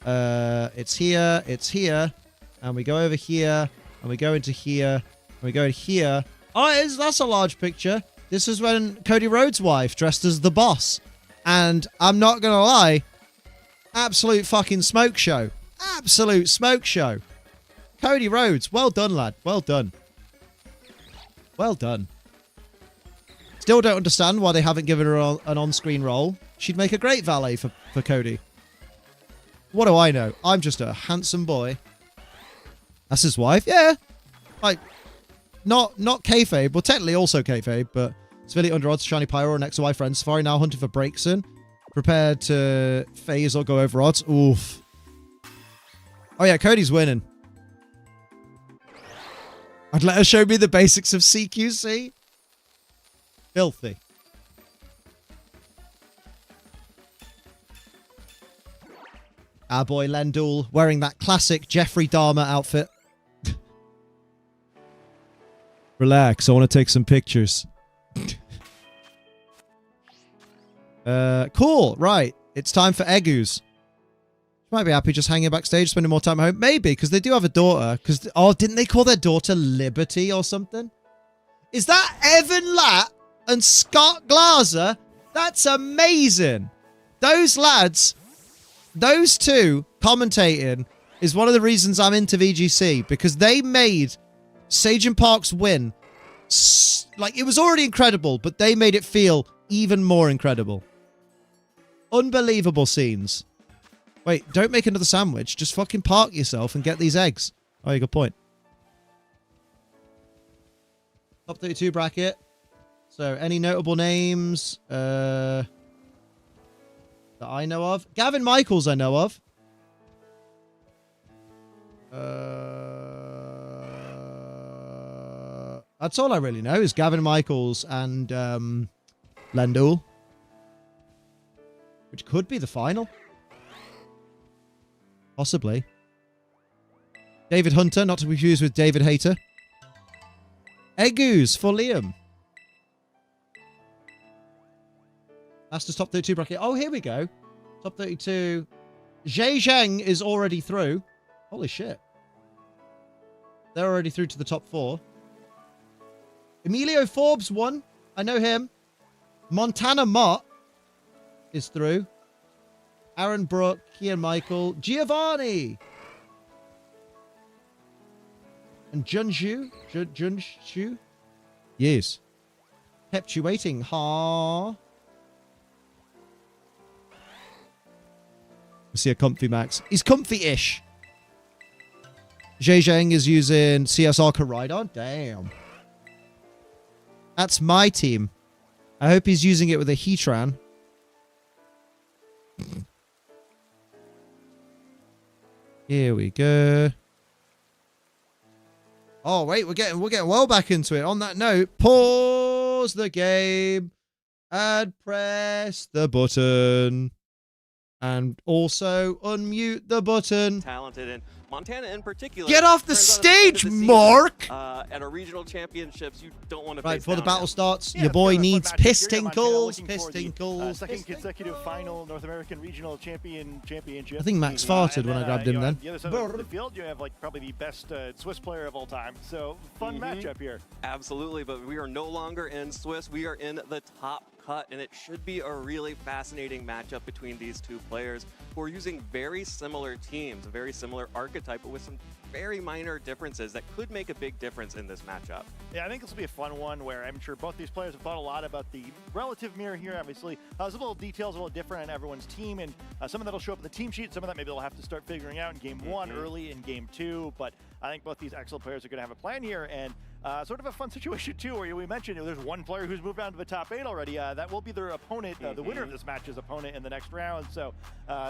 It's here, and we go over here, and we go into here, and we go in here. Oh, that's a large picture. This is when Cody Rhodes' wife dressed as the boss. And I'm not gonna lie... Absolute fucking smoke show. Absolute smoke show. Cody Rhodes. Well done, lad. Well done. Well done. Still don't understand why they haven't given her an on-screen role. She'd make a great valet for Cody. What do I know? I'm just a handsome boy. That's his wife? Yeah. Like, not kayfabe. Well, technically also kayfabe, but Severely under odds, Shiny Pyro next to my friend Safari now hunting for Breakson. Prepared to phase or go over odds. Oof. Oh yeah, Cody's winning. I'd let her show me the basics of CQC. Filthy. Our boy Lendul wearing that classic Jeffrey Dahmer outfit. Relax, I want to take some pictures. Cool, right. It's time for Egus. Might be happy just hanging backstage, spending more time at home. Maybe, because they do have a daughter. Oh, didn't they call their daughter Liberty or something? Is that Evan Latt and Scott Glaser? That's amazing. Those lads, those two commentating is one of the reasons I'm into VGC, because they made Sage and Park's win, like, it was already incredible, but they made it feel even more incredible. Unbelievable scenes. Wait, don't make another sandwich. Just fucking park yourself and get these eggs. Oh, yeah, good point. Top 32 bracket. So, any notable names that I know of? Gavin Michaels, I know of. That's all I really know is Gavin Michaels and Lendul, which could be the final. Possibly. David Hunter, not to be confused with David Hayter. Egus for Liam. Masters top 32 bracket. Oh, here we go. Top 32. Zhe Zheng is already through. Holy shit. They're already through to the top 4. Emilio Forbes won. I know him. Montana Mott is through. Aaron Brook, Kian Michael, Giovanni. And Junju. Junju? Yes. Kept you waiting, huh? I see a comfy Max. He's comfy-ish. Zhe Zheng is using CSR Koraidon. Damn. That's my team. I hope he's using it with a Heatran. Here we go. Oh, wait, we're getting well back into it. On that note, pause the game and press the button. And also unmute the button. Talented, and Montana in particular. Get off the stage, Mark! At a regional championships, you don't want to Right, face before the down battle now. starts, Yeah, your it's boy gonna be a fun needs matchup here. piss Yeah, Montana tinkles. looking Piss for the, tinkles. second consecutive final North American Regional Championship. I think Max farted when I grabbed him then. The other side of the field, you have like probably the best Swiss player of all time. So fun matchup here. Absolutely, but we are no longer in Swiss. We are in the top cut, and it should be a really fascinating matchup between these two players who are using very similar teams, a very similar archetype, but with some very minor differences that could make a big difference in this matchup. Yeah, I think this will be a fun one where I'm sure both these players have thought a lot about the relative mirror here, obviously. Some little details a little different on everyone's team, and some of that will show up in the team sheet. Some of that maybe they'll have to start figuring out in game one, early in game two. But I think both these excellent players are going to have a plan here, and sort of a fun situation, too, where we mentioned there's one player who's moved on to the top 8 already. That will be their opponent, the winner of this match's opponent in the next round. So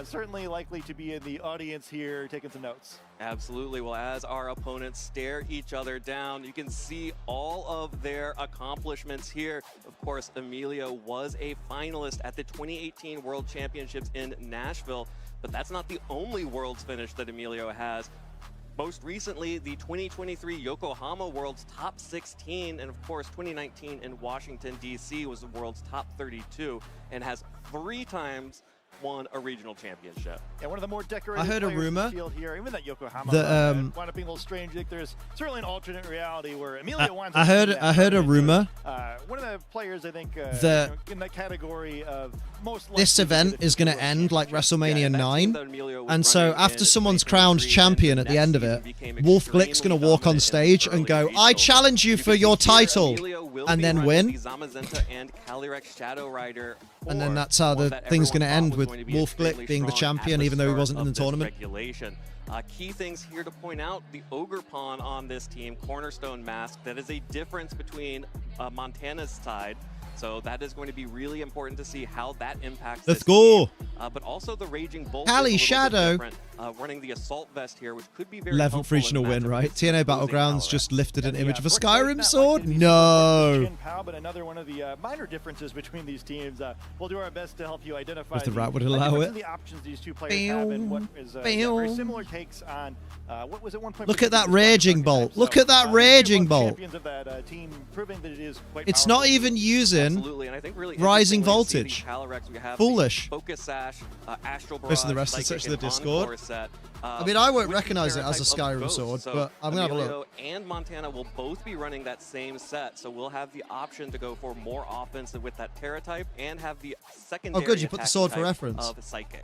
certainly likely to be in the audience here taking some notes. Absolutely. Well, as our opponents stare each other down, you can see all of their accomplishments here. Of course, Emilio was a finalist at the 2018 World Championships in Nashville, but that's not the only Worlds finish that Emilio has. Most recently, the 2023 Yokohama World's top 16, and of course 2019 in Washington, D.C. was the world's top 32, and has 3 times won a regional championship. Yeah, one of the more decorated I heard a players in rumor the field here, even that Yokohama wound up being a little strange. I think there's certainly an alternate reality where Emilio winds up I heard a rumor. One of the players, I think, in that category of most likely This event is going to end like WrestleMania 9. And so after someone's crowned champion at the end of it, Wolf Glick's going to walk on stage and go, I challenge you for your title, and then win. And then that's how the thing's going to end, with Wolf Glick being the champion, even though he wasn't in the tournament. Key things here to point out: the Ogre Pawn on this team, Cornerstone Mask. That is a difference between Montana's side. So that is going to be really important to see how that impacts. Let's go. But also the Raging Bolt. Cali Shadow. Running the Assault Vest here, which could be very 11th regional win, right? TNA Battlegrounds just lifted an image of a Skyrim not sword? likely to be No. Chin Pao, but another one of the minor differences between these teams. We'll do our best to help you identify If the rat would allow it. the options these two players have, and what is very similar takes on what was at one point. Look at that Raging Bolt. Look at that Raging Bolt. Champions of that team, proving that it is quite It's powerful. not even using Absolutely, and I think really Rising interestingly, Voltage. we see the Calyrex, we have Foolish. the Focus Sash, Astral Barrage, Most of the rest is Psychic, such the and Discord. Encore set. I mean, I won't with the recognize it as a Terra type Skyrim of sword, both. So but I'm going to have a Emilio look. and Montana will both be running that same set, so we'll have the option to go for more offensive with that Terra type and have the secondary Oh, good, you put the attack sword for type reference. of Psychic.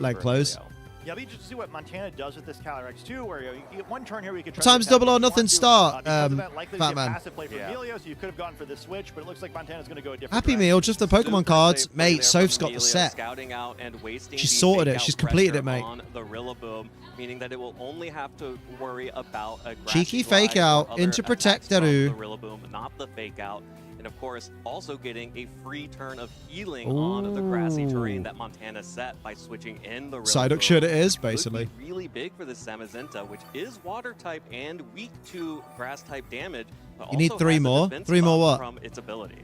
bootleg clothes. Yeah, we just see what Montana does with this Calyrex too, where you get one turn here we could try Time's to attack double or if you nothing want to. start, Because of that, likely to see a Batman. passive play from Emilio, so you could have gone for the switch, but it looks like Montana's going to go a different Happy direction. Meal, just the Pokemon Super cards. safe play Mate, there Soph's from got the Emilio, set. Scouting out and wasting She's the sorted it. fake She's out completed pressure it, mate. On the Rillaboom, meaning that it will only have to worry about a Cheeky Grassy fake Glide or out other into attacks from Protectoroo. the Rillaboom, not the fake out. And of course, also getting a free turn of healing on the grassy terrain that Montana set by switching in the Rillaboom. Psyduck shit it is, Could be basically. really big for this Zamazenta, which is water type and weak to grass type damage. But You need also 3 has a more? defense 3 more buff what? From its ability.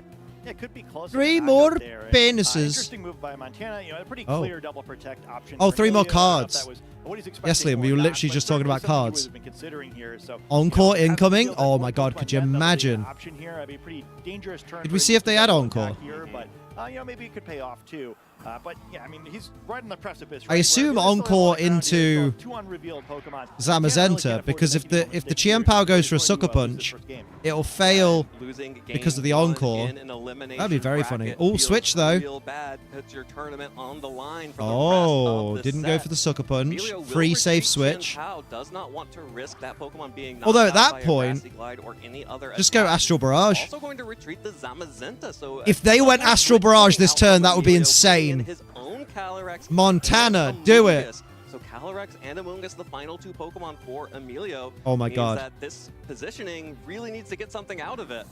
Yeah, it could be close. 3 more penises. Interesting move by Montana. You know, a pretty Oh. clear double protect option. Oh, for 3 more Emilio. I don't know if cards. that was what he's Yes, expecting Liam, we or were not, literally but just talking certainly about something he cards. would have been considering here. So, Encore having incoming? feels Oh like my one god, point could you definitely an imagine? Option here. That'd be a pretty dangerous turn. Did for we him see to if they had attack Encore? Here, but you know, maybe it could pay off too. But yeah, I mean, he's right on the precipice. I assume Encore into Zamazenta Zamazenta, because if the Chien-Pao goes for a Sucker Punch, it'll fail Losing because of the game Encore. one in an elimination That'd be very funny. bracket Oh, feels switch though. Real bad. Puts your tournament on the line for the Oh, rest of the didn't go set. for the Sucker Punch. Emilio will Free safe retreat. switch. Chien-Pao does not want to risk that Pokemon being knocked Although at out that by a point, Grassy Glide or any other Just go attack. Astral Barrage. Also going to retreat the Zamazenta. So If they went someone Astral switching Barrage this out turn, from that would be Emilio, putting in insane. his own Calyrex Montana, and do it. Amoonguss. So Calyrex and Amoonguss, the final 2 Pokemon for Emilio. Oh my means god. that this positioning really needs to get something out of it.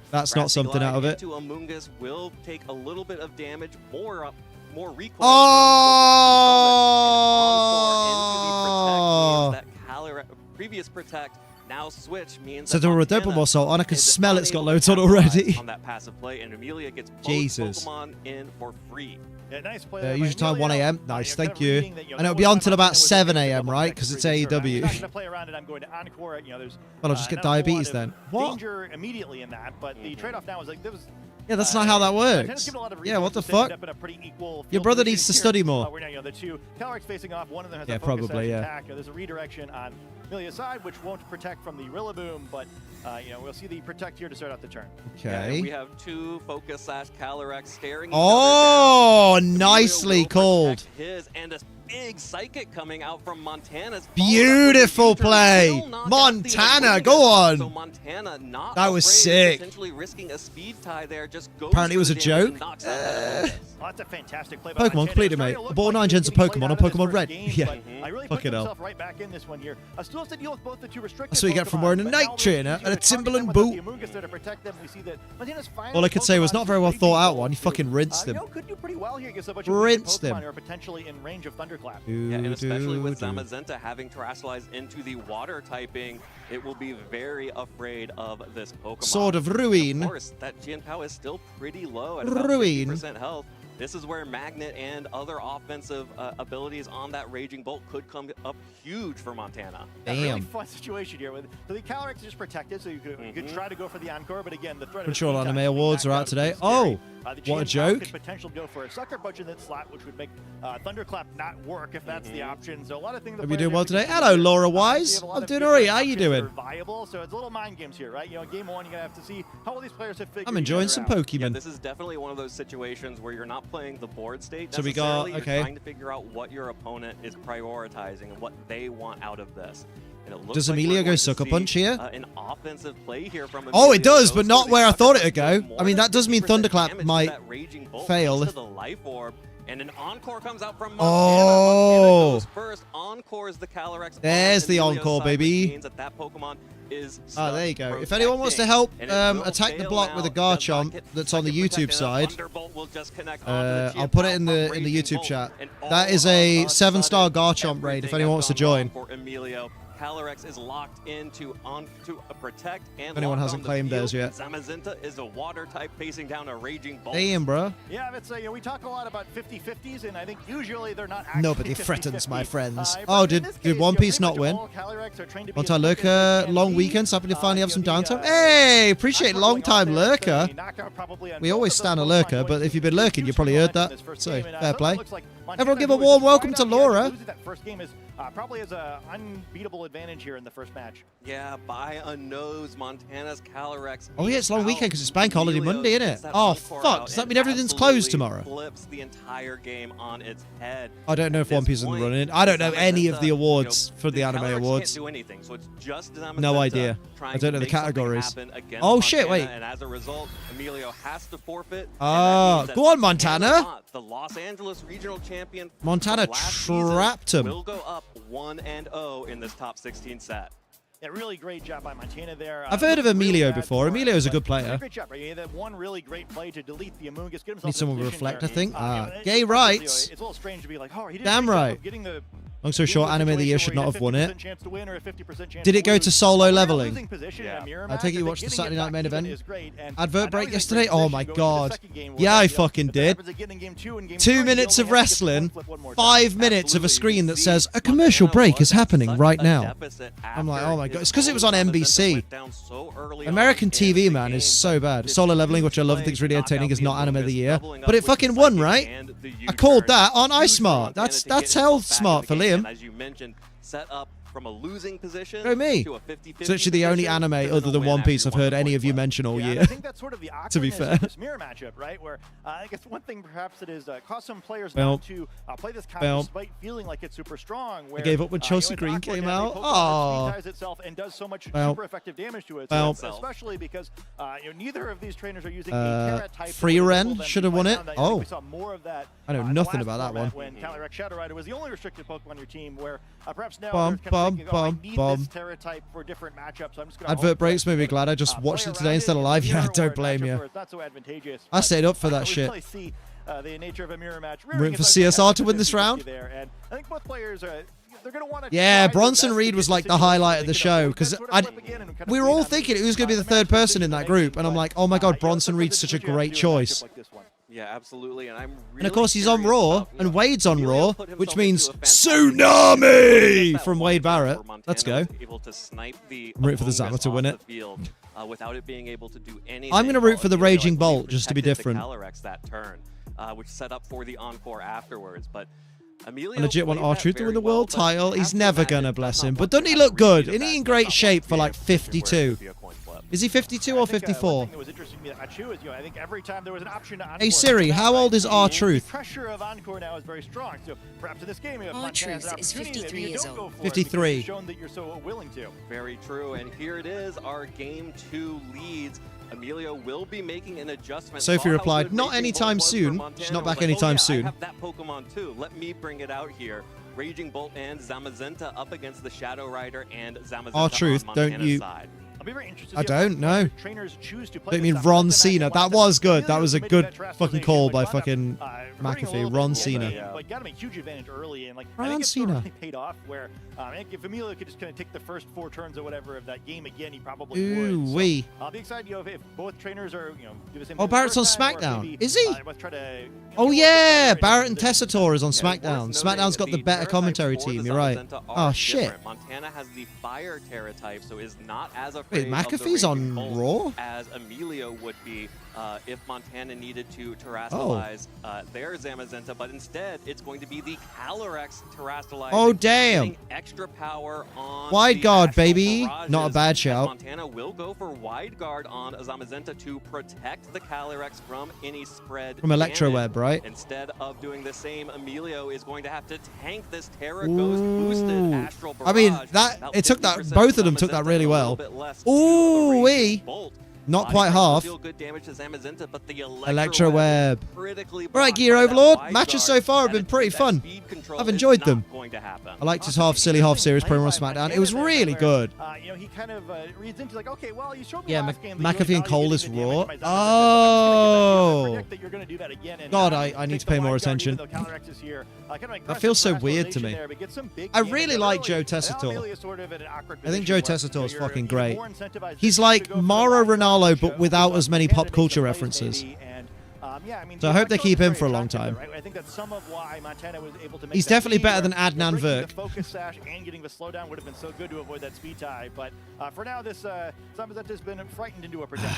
That's not Grassy something Glide out of it. into Amoonguss will take a little bit of damage, more recoil. Oh! That previous protect now switch means So that to a Montana double muscle, and I can is smell it's got unable loads to on already. capitalize on that passive play, and Amelia gets both Jesus. Pokemon in for free. Yeah, nice play there by Usual time Emilio. 1 a.m. You Nice, know, thank kind of you. reading that, you know, And it'll no be one on till Montana about was 7 able to a.m., double right? protect Because it's previous turn. I'm AEW. not gonna play around it. I'm going to encore it. You know, there's Well, I'll just get not a whole lot diabetes of then. What? Danger immediately in that, but the trade-off now is like there was. Yeah, that's not how that Montana's works. given a lot of Yeah, what the resources. They ended fuck? up in a pretty equal Your field brother position needs to here. study more. We're now, you know, the two Calyrex facing off. One of them has Yeah, a focus probably, edge yeah. attack. There's a redirection on Emilia's side, which won't protect from the Rillaboom, but you know, we'll see the protect here to start out the turn. Yeah, and we Okay. have 2 Focus / Calyrex staring. Oh, each other down. nicely Emilio will called. protect his, and a big Psychic coming out from Montana's. Beautiful Followed up with a play. U-turn, will knock out Montana, the go Amoonguss. on. So Montana not That was afraid of sick. Potentially risking a speed tie there. Just goes Apparently it was for a the damage and joke. knocks out that Amoonguss. Well, that's a fantastic play by Pokemon Montana. completed, It's starting mate. to look I bought like 9 he's gens of getting Pokemon played on out of this Pokemon first Red. game, Yeah. but I really Fuck put it up. himself right back in this one here. Still has to deal with both the 2 restricted That's what you get from Pokemon, wearing a but Night now it's Trainer easier and a to target Timberland them boot. with the Amoonguss there to protect them. We see that Montana's finally All I could say was Pokemon not very well raging thought out Bolt one. He too. fucking rinsed You him. know, could do pretty well here against a bunch of Rinsed Pokemon him. who are potentially in range of Thunderclap. Yeah, and especially with Doo-doo-doo. Zamazenta having terrestrialized into the water typing, it will be very afraid of this Pokemon. Sword of Ruin. Of course, that Chien-Pao is still pretty low at about Ruin. 50% health. This is where Magnet and other offensive abilities on that Raging Bolt could come up huge for Montana. A really Damn. fun situation here. So the Calyrex is just protected, so you could try to go for the Encore, but again, the threat of Control speed Anime time being Awards backed are out out is today. scary. Oh, The what a Chien-Pao joke. could potentially go for a Sucker Punch in that slot, which would make Thunderclap not work if that's the option. So a lot of things. Hope you're doing well today. Hello, Laura Wise. I'm doing alright. How you doing? Viable, so it's a little mind games here, right? You know, game 1, you're gonna have to see how all these players have figured. I'm enjoying each some other out. Yeah, Pokemon. this is definitely one of those situations where you're not playing the board state So we got- necessarily. okay. You're trying to figure out what your opponent is prioritizing and what they want out of this. And it looks Does like Amelia we're go going to Sucker see, Punch here? An offensive play here from Oh, it Amelia. does, Goes but for not the where I Sucker thought it Punch, would go. more I mean, than that does mean 50% Thunderclap damage to might that Raging Bolt fail. goes to the Life Orb. And an Encore comes out from Oh. Montana. Montana goes first. Encore is the Calyrex. There's on the Emilia's Encore, side, baby. which means that Pokemon is Ah, there you go. stuck If anyone wants to protecting. help And it will attack the fail block now. with a It does Garchomp not get that's on the second protect, YouTube and a side, Thunderbolt will just connect onto the I'll put it Chien-Pao in the from Raging YouTube Bolt. chat. And That all is a of a 7-star sudden, Garchomp raid if everything anyone has wants to gone wrong join. for Emilio. Calyrex is locked into a protect and Anyone locked hasn't on the claimed theirs field. yet. Zamazenta is a water type facing down a Raging Bolt. Damn, bro. Yeah, but you know, we talk a lot about 50-50s, and I think usually they're not actually Nobody 50-50. threatens my friends. But Oh, in did this case, One you know, Piece pretty not much win? all Calyrex are trained to be Long as time quick as lurker, they can long be. weekend, so happy to finally have You some know, downtime. Hey, appreciate Knocker long going time on there, lurker. the knockout probably on We both always of stand a those lurker, Pokemon but if you've been lurking, you huge probably heard momentum that. this first So, game, and, fair certainly play. looks like Everyone give a warm welcome to Laura. Losing that first game is probably has an unbeatable advantage here in the first match. Yeah, by a nose, Montana's Calyrex. Oh yeah, it's long weekend because it's bank holiday Monday, isn't it? Oh fuck, does that mean everything's closed tomorrow? Flips the entire game on its head. I don't know if One Piece is running. I don't know any of the awards for the anime awards. Can't do anything, so it's just No idea. I don't know the categories. Oh shit, wait. And as a result, Emilio has to forfeit. Ah, go on, Montana. The Los Angeles regional champion. Montana trapped him. Will go up 1-0 in this top 16 set. Yeah, really great job by Montana there. I've heard of Emilio before. Emilio's a good player. Great job, right? He had that one really great play to delete the Amoonguss. Get himself Need someone in to position reflect, there. I think. You know, Gay rights. It's a little strange to be like, oh, he did Damn a great job right. of getting the Long story short, anime of the year should not have won it. chance to win or a 50% chance Did it go to solo leveling? I take it you watched the Saturday night main event. Advert break yesterday? Oh my god. Yeah, I fucking did. 2 minutes of wrestling, 5 minutes of a screen that says, a commercial break is happening right now. I'm like, oh my god. It's because it was on NBC. American TV, man, is so bad. Solo leveling, which I love and think is really entertaining, is not anime of the year. But it fucking won, right? I called that. Aren't I smart? That's hell smart for Liam. As you mentioned, set up from a losing position Go me. to a 50-50 It's actually the only anime other than One Piece I've heard any of you mention all year. I think that's sort of the To be fair. of this mirror matchup, right? Where I guess one thing perhaps that is caused some players not to play this counter despite feeling like it's super strong. Where, I gave up when Chelsea it's Green awkward came to have a out. Pokemon that Oh. speed itself and does so much super effective damage to it. Especially because neither of these trainers are using a Terra type. Free Ren should have won it. Oh. We saw more of that. I know nothing about that one. When Calyrex Shadow Rider was the only restricted Pokemon on your team, where perhaps now Bum, they're kind of thinking, I need bum. this Terra type for different matchups. So I'm just gonna Advert breaks made me glad I just watched it today instead of live. Yeah, don't blame you. It's not so advantageous. I stayed up for that we shit. really see the nature of a mirror match. I'm rooting for CSR to win this round. There, and I think both players are. They're going to want to. Yeah, Bronson Reed was like the highlight of the show because we were all thinking who's going to be the third person in that group, and I'm like, oh my god, Bronson Reed's such a great choice. Yeah, absolutely, and I'm really And of course he's on curious Raw, about, and Wade's on Raw, which means tsunami tsunami from Wade Barrett. Let's go. Able to snipe the I'm rooting for the Zama to win it. Without it being able to do anything. I'm going to root for the Raging Bolt just to be protected the different. Calyrex that turn, which set up for the encore afterwards, but Emilio I legit want played that R-Truth to very win the well, world but title. He's after never that, going to it's bless not him. one But doesn't he that look good? really Isn't he in that great top shape for tier like position where it 52? would be a coin flip. Is he 52 or 54? One thing that was interesting to me about Achu is, I think every time there was an option to Encore, Hey Siri, how old is the R-Truth? pressure of Encore now is very strong. So perhaps in this game, if R-Truth Montana has an is opportunity, 53 maybe you years don't old. go for 53. it because you've shown that you're so willing to. Very true, and here it is, our Game 2 leads. Emilio will be making an adjustment. Sophie Saw how replied, good "Not Raging anytime Bolt was for soon." Montana. She's not Was back like, anytime oh, yeah, soon. I have that Pokemon too. Let me bring it out here. Raging Bolt and Zamazenta up against the Shadow Rider and Zamazenta R-Truth, on don't Montana's you- side. I'll be very interested I to see how don't know. trainers choose to play Don't this mean up. Ron That's the Cena. match That one was good. Emilio That was a maybe good that Terrestrialization fucking call by wound up, fucking hurting a McAfee. little Ron bit, Cena. but got him a huge advantage early, and like I Ron think it's sort Cena. of really paid off. Where I think if Emilio could just kind of take the first 4 turns or whatever of that game again, he probably Ooh would. So, wee. I'll be excited, if both trainers are, do the same. Oh, thing the Barrett's on first time, or SmackDown. maybe, Is he? let's try to, Oh work yeah, together Barrett in and this Tessator is on Yeah, SmackDown. worth noting, SmackDown's got the better Terra commentary types for team. the You're right. Zamazenta Oh are shit. different. Montana has the Fire Terra type, so is not as afraid Wait, of the McAfee's Raging on Bolt Raw? as Emilio would be if Montana needed to terrestrialize their Zamazenta, but instead it's going to be the Calyrex terrestrializing. Oh, damn. Getting extra power on Wide the guard, Astral baby. Barrages, Not a bad as shout. Montana will go for wide guard on Zamazenta to protect the Calyrex from any spread From Electroweb, damage. right? Instead of doing the same, Emilio is going to have to tank this Terra Ghost boosted Astral Barrage. I mean, it took that. Both of them took that really well. Ooh-wee. Not quite half. Electroweb. Right, Gear Overlord. Matches so far have been pretty fun. I've enjoyed them. I liked his half silly, half serious promo on SmackDown. It was really good. He kind of reads into like, okay, well, you showed me Yeah, last game that McAfee you and know Cole you're is getting the Raw. damage by Zamazenta. Oh. Predict that you're going to do that again, and God, now I need take to the pay more wide guard, attention. even though Calyrex is here. Kinda like That feels so weird to terrestrialization me. there, but get some big I damage really like early. Joe And now Tessitore. Emilio's sort of in an awkward I think position Joe where, Tessitore's you're fucking even great. more incentivized He's to like go for the Mauro wide guard Ronaldo, show, but without as many Montana pop makes culture the plays, references. maybe, and, Yeah, I mean, So I hope they Tauros keep is him very for a long attractive, time. right? I think that's some of why Montana was able to make He's that definitely lead better where, than Adnan breaking Verk. the focus sash and getting the slowdown would have been so good to avoid that speed tie. But for now, this Zamazenta's been frightened into a protect.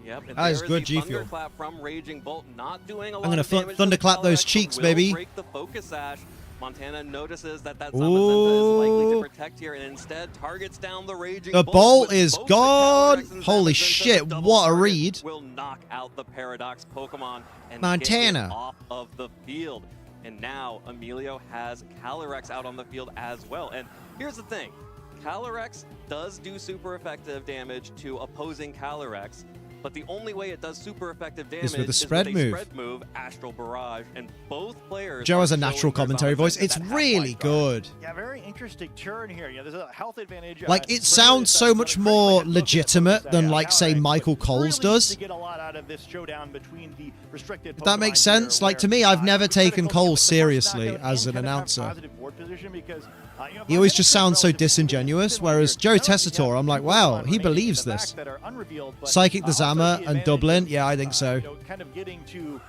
Yep, and That is there good the G-Fuel. Thunderclap from Raging Bolt, not doing a lot gonna of damage to the thunderclap those Calyrex, cheeks, will baby. break the focus sash. Montana notices that Zamazenta is likely to protect here and instead targets down the Raging The Bolt. bolt with is both the gone. Calyrex and Holy Zamazenta, shit, the double what a target read. Will knock out the Paradox Pokemon and Montana. get it off of the field. And now Emilio has Calyrex out on the field as well. And here's the thing. Calyrex does do super effective damage to opposing Calyrex, but the only way it does super effective damage with a is spread with a move. spread move, Astral Barrage, and both players Joe are has a showing natural their commentary voice. Zamazenta It's that have really Wide Guard. good. Yeah, very interesting turn here. There's a health advantage. Like, it sounds so much more legitimate than, like, say, Michael Coles does. Get a lot out of this showdown between the restricted If that makes Pokemon here, sense. Like, to where, me, I've never critical taken hit Coles with the first seriously knockout as and an kind of have announcer. positive board position because, He always Montana's just sounds so relatively disingenuous, similar whereas here. Joe Notice he has Tessitore, I'm like, two wow, Pokemon he remaining believes in the back this. that are unrevealed, but, Psychic the also Zama he and advantages, Dublin. Yeah, I think so. kind of getting to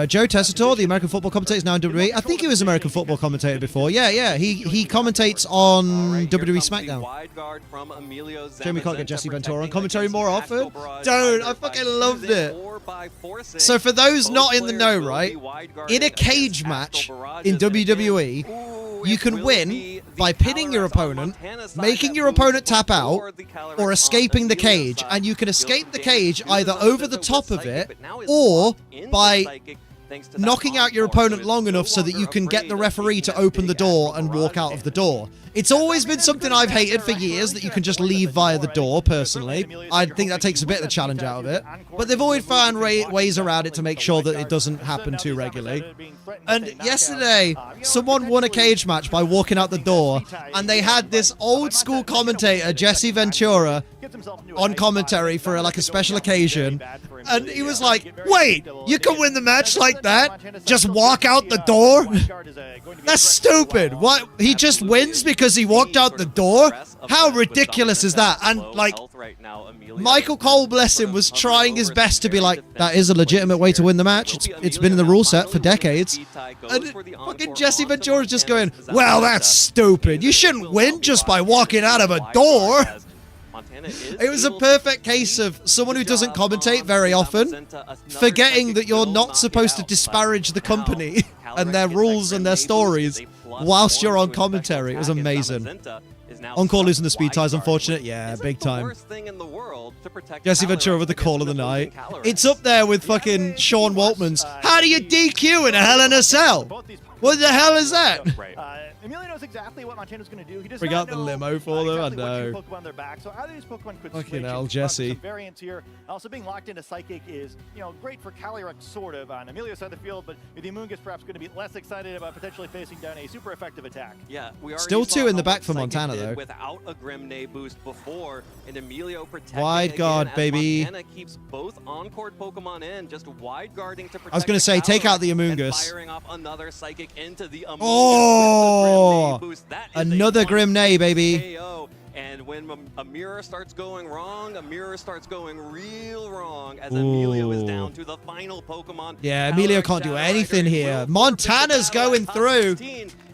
Joe Tessitore, the American football commentator, is now in WWE. I think he was American football commentator before. Yeah. He commentates on WWE SmackDown. Shame we can't get Jesse Ventura on commentary more often. Dude, I fucking loved it. So for those not in the know, right, in a cage match in WWE, you can win by pinning your opponent, making your opponent tap out, or escaping the cage. And you can escape the cage either over the top of it or by knocking out your opponent long enough so that you can get the referee to open the door and walk out of the door. It's always been something I've hated for years, that you can just leave via the door, personally. I think that takes a bit of the challenge out of it. But they've always found ways around it to make sure that it doesn't happen too regularly. And yesterday, someone won a cage match by walking out the door, and they had this old school commentator, Jesse Ventura, on commentary for like a special occasion. And he was like, wait, you can win the match like that? Just walk out the door? That's stupid. What? He just wins because he walked out the door? How ridiculous is that? And like, Michael Cole, bless him, was trying his best to be like, that is a legitimate way to win the match. It's been in the rule set for decades. And fucking Jesse Ventura's just going, well, that's stupid. You shouldn't win just by walking out of a door. It was a perfect case of someone who doesn't commentate very often, forgetting that you're not supposed to disparage the company and their rules and their stories whilst you're on commentary. It was amazing. Encore losing the speed tie is unfortunate. Yeah, big time. Jesse Ventura with the call of the night. It's up there with fucking Sean Waltman's. How do you DQ in a Hell in a Cell? What the hell is that? Emilio knows exactly what Montana's going to do. He does Bring not out the know, limo for them, exactly I know. what Pokemon they're back. So either these Pokemon could Fucking switch. hell, It's Jesse. some variants here. Also, being locked into Psychic is, great for Calyrex, sort of, on Emilio's side of the field, but the Amoonguss perhaps going to be less excited about potentially facing down a super effective attack. Yeah, we already Still saw two in the how back for Psychic Montana, did though. Without a Grimnay boost before, and Emilio protecting Wide guard, again, as baby. Montana keeps both on-court Pokemon in, just wide guarding to protect. I was gonna say, take out the Amoonguss. Firing off another Psychic into the Amoonguss. Oh, with the Grimnay boost. That is another a Grimnay, baby. KO. And when a mirror starts going wrong, a mirror starts going real wrong as Emilio is down to the final Pokemon. Yeah, Emilio can't do anything here. Montana's going through.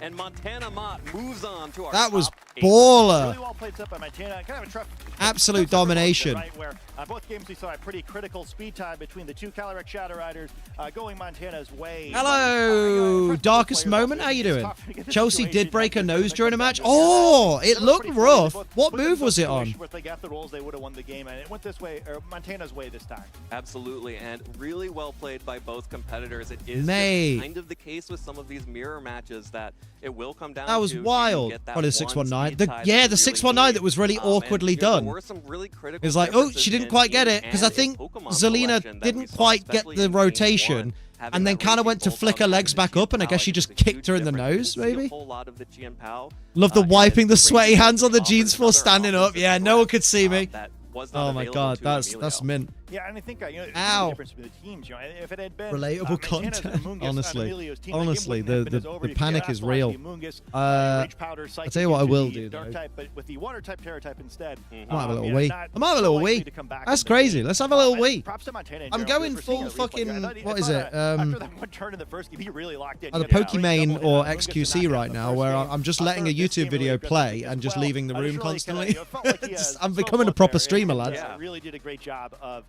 And Montana Mott moves on to our That was top 8. baller. Really well played up by Montana. Kind of a tough Absolute domination. Right, where both games we saw a pretty critical speed tie between the two Calyrex Shadow Riders going Montana's way. Hello, darkest moment. How you doing? Chelsea did break her nose during a match. Oh, it looked rough. What move was it on? If they got the rolls, they would have won the game, and it went this way, or Montana's way this time. Absolutely, and really well played by both competitors. It is Mate. just kind of the case with some of these mirror matches that it will come down That was to wild. get that What is one 619? speed The, tie yeah, that the you 619 really that was really need. awkwardly And, there done. were some really critical It's like, oh, differences she didn't in quite get team it, because and I think in Pokemon Zelina selection that we didn't saw, quite get especially the in Game rotation, 1, having and then that kind of Raging went to Bolt flick her on legs the back Gian up, and I Pao, guess she like, just it's a kicked huge her in the difference. nose, You didn't see maybe? a whole lot of the Gian Pao, Love the and wiping the Raging sweaty Bolt hands on the offers jeans for another standing up. offensive Yeah, threat, no one could see me. that was not Oh my available god, to that's Emilio. mint. Yeah, and I think you know, Ow. the difference between the teams. You know, if it had been Relatable Montana's content. Amoonguss Honestly. on Emilio's team, Honestly, game wouldn't have been the as over. You could panic get is Aspelar, real. the Amoonguss, Rage Powder, I'll Psychic tell you what I into will the do, Dark though. type, but with the Water type, Terror type instead. I might have a little you know, wee. not I might have a so little likely wee. to come back That's in the crazy. game. Let's have a little And wee. Props to Montana in I'm general, going because we're seeing full a replay. I fucking- thought what I is thought it? after that one turn in the first game, he really locked in. Either He got a great Pokimane double or hit on Amoonguss XQC to knock right out now, the where first game. I'm just I letting a thought this YouTube game video really play aggressive and just as well. leaving the I just room really constantly. kinda, you know, felt like he Just- has I'm slow becoming a foot proper there, streamer, and, lads. really did a great job of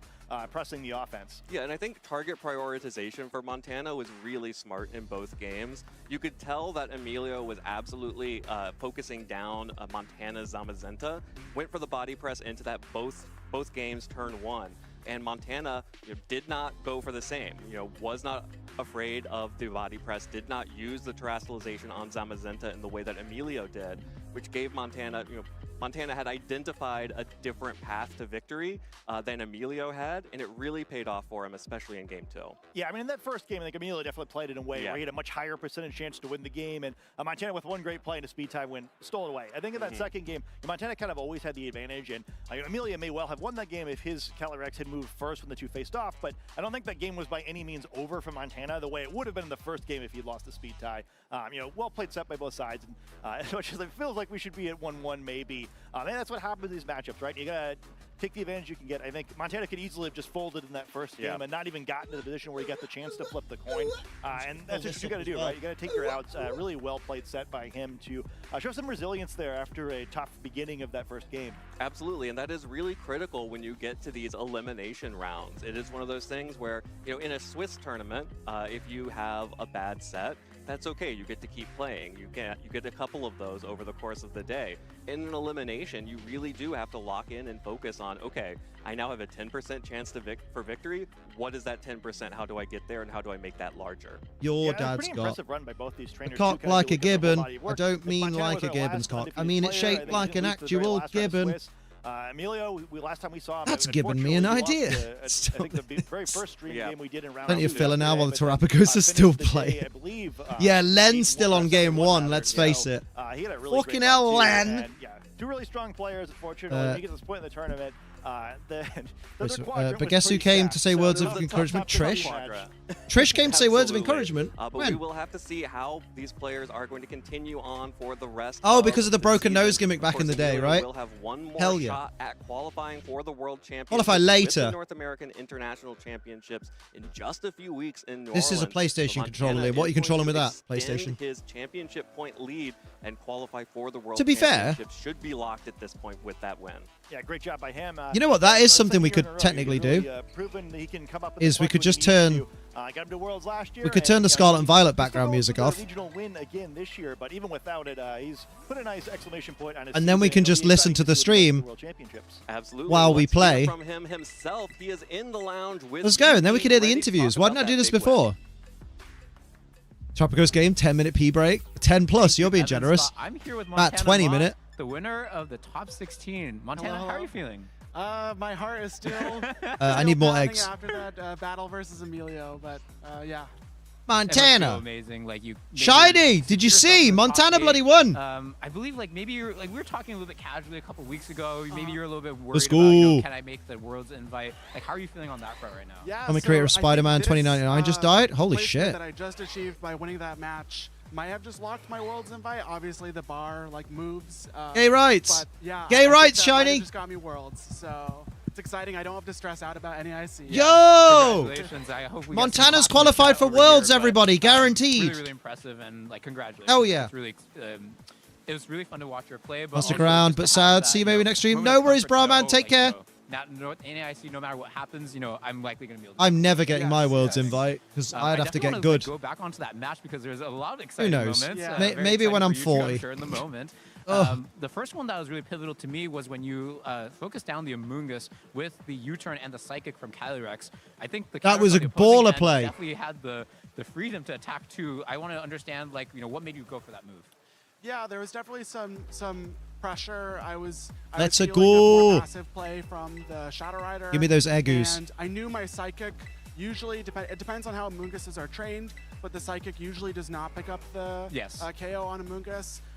pressing the offense. Yeah, and I think target prioritization for Montana was really smart in both games. You could tell that Emilio was absolutely focusing down Montana's Zamazenta, went for the body press into that both games turn one. And Montana did not go for the same, was not afraid of the body press, did not use the terrestrialization on Zamazenta in the way that Emilio did, which gave Montana, Montana had identified a different path to victory than Emilio had, and it really paid off for him, especially in Game 2. Yeah, I mean, in that first game, I think Emilio definitely played it in a way where he had a much higher percentage chance to win the game, and Montana, with one great play and a speed time win, stole it away. I think in that second game, Montana kind of always had the advantage, and Emilio may well have won that game if his Calyrex had moved first when the two faced off, but I don't think that game was by any means over for Montana the way it would have been in the first game if he'd lost the speed tie. Well played set by both sides, and as much as it feels like we should be at 1-1 maybe, and that's what happens in these matchups, right? You gotta take the advantage you can get. I think Montana could easily have just folded in that first game and not even gotten to the position where he got the chance to flip the coin. And that's just what you got to do, right? You got to take your outs. Really well played set by him to show some resilience there after a tough beginning of that first game. Absolutely, and that is really critical when you get to these elimination rounds. It is one of those things where, in a Swiss tournament, if you have a bad set, that's okay. You get to keep playing. You get a couple of those over the course of the day. In an elimination, you really do have to lock in and focus on, okay, I now have a 10% chance for victory. What is that 10%? How do I get there, and how do I make that larger? Your dad's dad's pretty got impressive run by both these trainers. cock like a gibbon. I don't mean like a gibbon's cock. I mean it's shaped like an actual gibbon. Emilio, last time we saw him, That's given me an unfortunately, idea. I think the very first stream game we did in round Plenty of 2 filler now while the yesterday, Terrapagos are still finished the playing. day, I believe, Yeah, Len's still 8-1 on game or 1, let's face it. He had a really Fucking great hell, run, too, Len. and, yeah, two really strong players, unfortunately. When he gets this point in the tournament. But guess who came to say words of encouragement? Trish. Trish came to say words of encouragement. But we When? will have to see how these players are going to continue on for the rest. Oh, because of the broken season. nose gimmick back Of in the course, day, Emilio right? will have one more Hell yeah. shot at qualifying for the World Championship. Qualify later. With the North American International Championships in just a few weeks in New This is a Orleans. PlayStation So controller, Montana Liam. What are you is going controlling to with that, extend PlayStation? His championship point lead and qualify for the World To be fair- Championship should be locked at this point with that win. Yeah, great job by him. You know what, that is something we second could year in a row, technically he's really, do. Proven that he can come up with Is the we clutch could when he just needs turn- to. Got him to Worlds last year. We could turn the Scarlet and Violet he's background gonna go music for the off. Regional win again this year, but even without it, he's put a nice exclamation point on his And then we season. can It'll just be listen exciting to the see what he does stream at the World Championships. Absolutely. while we Let's hear play. from him himself. He is in the lounge with Let's go, and then we can hear the ready to interviews. talk Why about didn't I that do this big win. before? Tropicos game, 10-minute pee break. 10 plus, you're being Evan generous. Scott. I'm here with Matt, Montana 20 Moss, minute. the winner of the top 16. Montana, how are you feeling? My heart is still. I need more pounding eggs. after that battle versus Emilio, but yeah. It must feel Montana. amazing. Like you. maybe Shiny! you Did you yourself see? in the top Montana 8. bloody won. I believe like maybe you're like we were talking a little bit casually a couple weeks ago. Maybe you're a little bit worried Let's about, you know, go. can I make the world's invite? Like how are you feeling on that front right now? Yeah. I'm a so creator I of think Spider-Man this, 2099 just died? Holy placement shit. That I just achieved by winning that match might have just locked my world's invite. Obviously, the bar like moves. Gay rights. But yeah. Gay I think rights, that might have Shiny. just got me worlds. So it's exciting. I don't have to stress out about any IC. Yo! Congratulations. I hope we get some Montana's claps qualified for over Worlds, here, but, everybody, guaranteed. Really, really impressive and like congratulations. Hell yeah. It's really, it was really fun to watch your play. But I'll stick also around, just but to have sad. that, See you you maybe know, next stream. moment No of worries, comfort bro, to man. know, Take like, care. you know, NAIC, no matter what happens, you know, I'm likely going to be able to. I'm never getting my Yes, Worlds yes. invite because I'd have to definitely get wanna, good. Like, go back onto that match because there's a lot of exciting knows? moments. Yeah. Very Maybe when exciting I'm for you two, 40. I'm sure in the moment. Ugh. The first one that was really pivotal to me was when you focused down the Amoonguss with the U-turn and the Psychic from Calyrex. I think the That was Calyrex a on the opposing baller end play. Definitely had the freedom to attack too. I want to understand, like, you know, what made you go for that move? Yeah, there was definitely some pressure. I was Let's feeling go. more passive play from the Shadow Rider. Give me those Agus. And I knew my Psychic usually it depends on how Amoongusses are trained, but the Psychic usually does not pick up the Yes. KO on Amoonguss.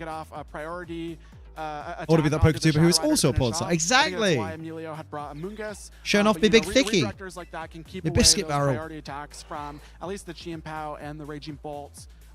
get off a priority. Or to be that attack onto PokeTuber the who is Shadow Rider also a to finish porn star. off. I think Exactly. that's why Emilio had brought Amoonguss. Showing off But, the you big know, thicky. redirectors like that can keep The away biscuit those barrel. priority attacks from at least the Chien Pao and the Raging Bolts.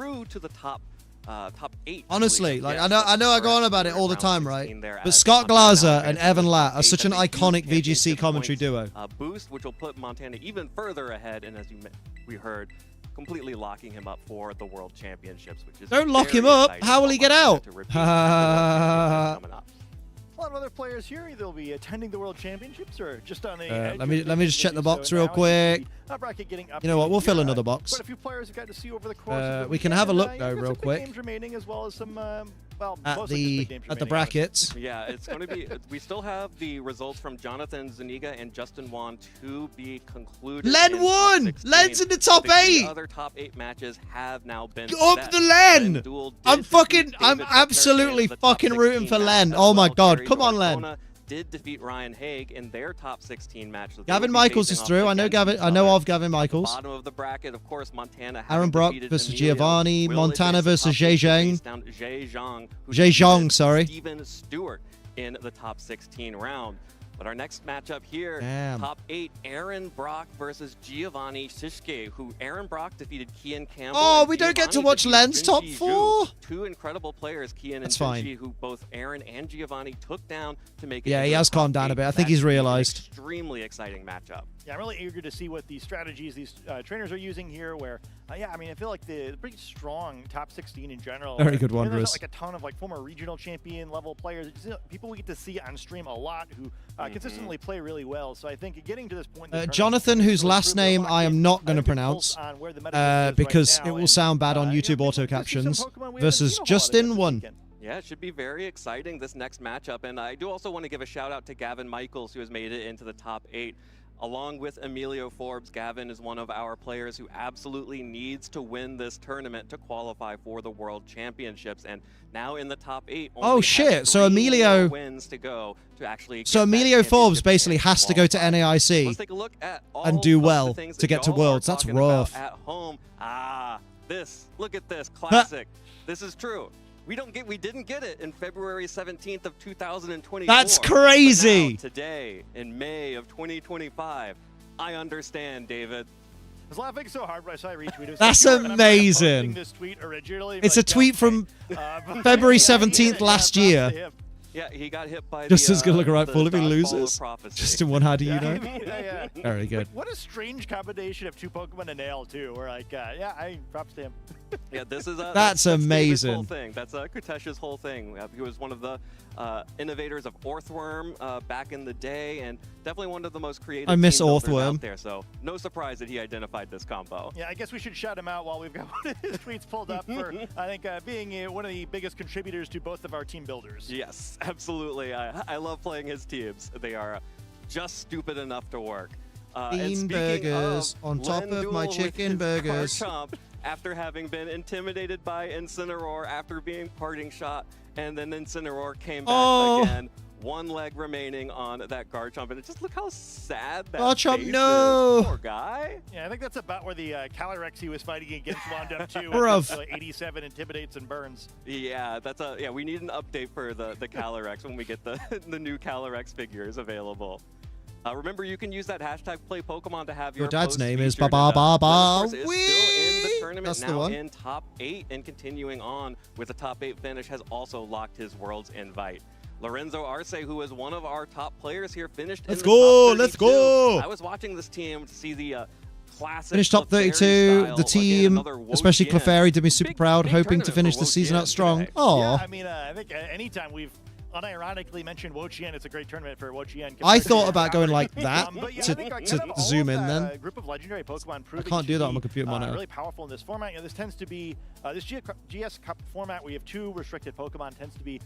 through to the top top 8. Honestly, like Yeah, I know I go on about it all the time, right? But Scott Glaser and Evan Latt are such an iconic VGC commentary duo. Boost, which will put Montana even further ahead, and as we heard, completely locking him up for the World Championships, which is Don't lock very him up. exciting How will for he get Montana out? to repeat the World Championships coming up. A lot of other players here either will be attending the World Championships or just on the edge let me just check the box so real now quick. the bracket getting You know what? We'll updated fill here. another box. Quite a few players have got to see over the course of the We can weekend, have a look and, though, you've got real some big quick. games remaining as well as some well, At mostly just big the games at the remaining, brackets. Yeah, it's going to be. We still have the results from Jonathan Zuniga and Justin Wan to be concluded. Len in top won! 16. Len's in the top The three 8! other top 8 matches have now been Up set. the Len! Duel did I'm defeat I'm David Hepner absolutely in the top fucking rooting 16 for match Len. as Oh my well. god, Kerry come on, Len. Dortona did defeat Ryan Haig in their top 16 match. So they Gavin will be Michaels is facing through. off I know against each other. of Gavin Michaels. Bottom of the bracket, of course, Montana. Aaron having Brock defeated versus Emilio, Giovanni. will Montana advance to versus top 8 to Zhejiang. face down Zhejiang, who Zhejiang, defeated sorry. Steven Stewart in the top 16 round. But our next matchup here, Damn. top 8, Aaron Brock versus Giovanni Shishke, who Aaron Brock defeated Kian Campbell. Oh, and we don't get to Giovanni watch defeated Len's top Junji 4? Zhu. Two incredible players, Kian That's and fine. Junji, who both Aaron and Giovanni took down to make it. Yeah, into he the has top calmed down a 8. bit. I think That he's should be an realized. Extremely exciting matchup. Yeah, I'm really eager to see what the strategies these trainers are using here. Where, yeah, I mean, I feel like the pretty strong top 16 in general. Very good There's Wanderers. like a ton of like former regional champion level players. It's, people we get to see on stream a lot who consistently play really well. So I think getting to this point, in the tournament, Jonathan, whose really last improve their name I am not going to I think it pulls pronounce on where the meta is because right now, it will and, sound bad on you know, YouTube maybe auto we'll see some captions Pokemon we haven't versus seen a whole lot of Justin this 1. weekend. Yeah, it should be very exciting, this next matchup. And I do also want to give a shout out to Gavin Michaels, who has made it into the top 8. Along with Emilio Forbes, Gavin is one of our players who absolutely needs to win this tournament to qualify for the World Championships. And now in the top 8, only Oh, has shit. So 3 Emilio- more wins to go to actually So get that Emilio Forbes championship basically and has to go to qualify. NAIC Let's take a look at all and do of the well things to that get to y'all are Worlds. That's talking about rough. at home. Look at this classic. This is true. We didn't get it in February 17th of 2024. That's But crazy. now, today, in May of 2025, I understand, David. I was laughing so hard when I saw a retweet. It was That's like, you remember amazing. posting this tweet originally? It's Like, a tweet okay. from But February yeah, 17th yeah, last props to year. him. Yeah, he got hit by Justin's gonna look right the full if he dodgeball of loses. prophecy. Justin 1, how do you know? Yeah. Very good. What a strange combination of 2 Pokemon to nail, too. We're like, props to him. Yeah, this is That's David's amazing. whole thing. That's Kutesh's whole thing. He was one of the innovators of Orthworm back in the day, and definitely one of the most creative. I miss team builders Orthworm. out there. So no surprise that he identified this combo. Yeah, I guess we should shout him out while we've got one of his tweets pulled up for, I think, being one of the biggest contributors to both of our team builders. Yes, absolutely. I love playing his teams. They are just stupid enough to work. And Bean speaking burgers of on top Len of my Duel with chicken his burgers. Garchomp, after having been intimidated by Incineroar after being parting shot, and then Incineroar came back again. One leg remaining on that Garchomp, and just look how sad that Garchomp, face no! is. Poor guy. Yeah, I think that's about where the Calyrex he was fighting against wound up too. Bruv. 87 intimidates and burns. Yeah, we need an update for the Calyrex when we get the the new Calyrex figures available. Remember, you can use that hashtag #PlayPokemon to have Your your dad's post name is featured, Ba and, Ba Len, of Ba course, is still in the Wee! tournament That's the now one. in top 8 and continuing on with a top 8 finish, has also locked his Worlds invite. Lorenzo Arce, who is one of our top players here, finished Let's in the go, top 32. let's go. I was watching this team to see the classic Finished top Clefairy 32. style, The team, again, another especially Wo Jian. Clefairy, did me super Big- proud, big hoping to tournament finish for the Wo season Jian out strong. today. Aw. Yeah, I mean, I think anytime we've unironically mentioned Wo Jian, it's a great tournament for Wo Jian. I compared to thought the about going average. like that But yeah, I to think, kind to of all zoom of in that, then. Group of legendary Pokemon proving can't do to that on be, my computer monitor. really powerful in this format. You know, this tends to be this GS Cup format. We have 2 restricted Pokemon. Tends to be,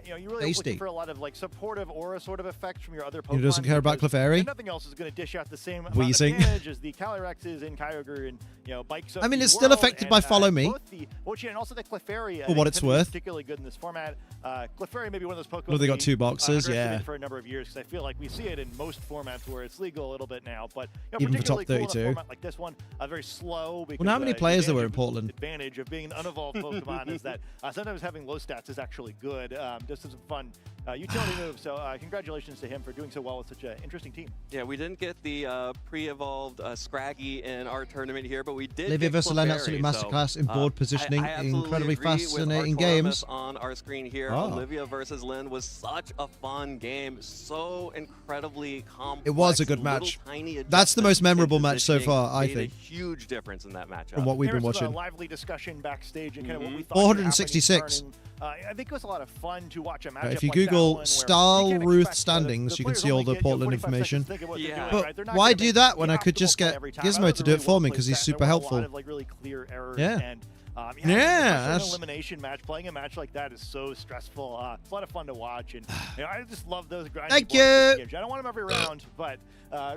you really Tasty. looking for a lot of like supportive aura sort of effects from your other Pokemon. He doesn't care about because, Clefairy? nothing else is going to dish out the same amount Wheezing. of damage as the Calyrexes and Kyogre and Bikes. I mean, it's still affected by Follow Me. Both the Wo Jian and also the Clefairy. For what it's tend to be worth. particularly good in this format. Clefairy may be one of those Pokemon. Well, they got 2 boxes, underestimated yeah. for a number of years, because I feel like we see it in most formats where it's legal a little bit now, but Even for top particularly cool in a 32. format like this one, very slow. Because, Well, how many the players there were in advantage- Portland? Advantage of being an unevolved Pokemon is that sometimes having low stats is actually good. Just some fun utility moves. So congratulations to him for doing so well with such an interesting team. Yeah, we didn't get the pre-evolved Scraggy in our tournament here, but we did. Olivia get Versailles, Clefairy, absolutely masterclass so, in board positioning, I absolutely incredibly agree with fascinating our games. on our screen here. Oh. Olivia versus Lynn was such a fun game, so incredibly complex. It was a good little match. tiny That's the most adjustments in memorable match so positioning far, I made think, a huge difference in that matchup. from what we've been There was watching. a lively discussion backstage and kind of what we thought. 466. I think it was a lot of fun to watch a matchup. If you like that Google one where Stahl you can't Ruth expect standings, you can players see all only the get, Portland 45 information. seconds to think of what they're Yeah. doing, But right? They're not why gonna do make that when the I could optimal just play get every time. Gizmo That was to a do it really for me well-played because he's set. super There were a helpful? lot of like really clear errors. Yeah. And, Yeah, especially an that's- elimination match. Playing a match like that is so stressful. It's a lot of fun to watch, and I just love those grinding. Thank board you. games. I don't want them every round, but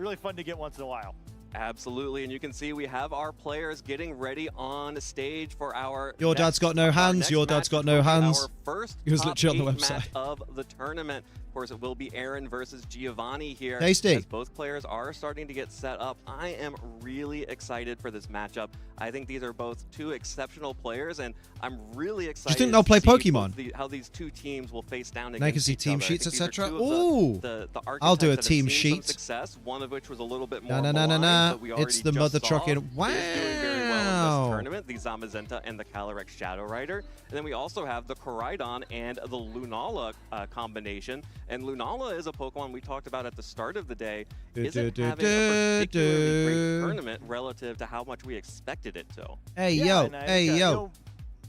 really fun to get once in a while. Absolutely, and you can see we have our players getting ready on stage for our. Your dad's got no our hands, next your dad's match, got which no will be hands. Our first He was top literally on the 8 website. match of the tournament. Of course, it will be Aaron versus Giovanni here. Tasty. As both players are starting to get set up. I am really excited for this matchup. I think these are both 2 exceptional players, and I'm really excited. think they'll play to see Pokemon? how these 2 teams will face down Now you against can see each team other. I sheets, think these are etc. 2 of Ooh. the I'll do a archetypes that have team seen some sheet. success, one of which was a little bit more Na na na na maligned, na. but we It's already the just mother saw trucking. is doing very well in Wow. this tournament, the Zamazenta and the Calyrex Shadow Rider. And then we also have the Koraidon and the Lunala combination. And Lunala is a Pokemon we talked about at the start of the day. Isn't having a particularly great tournament relative to how much we expected it to. Hey, Yeah, yo, and I hey, think, yo.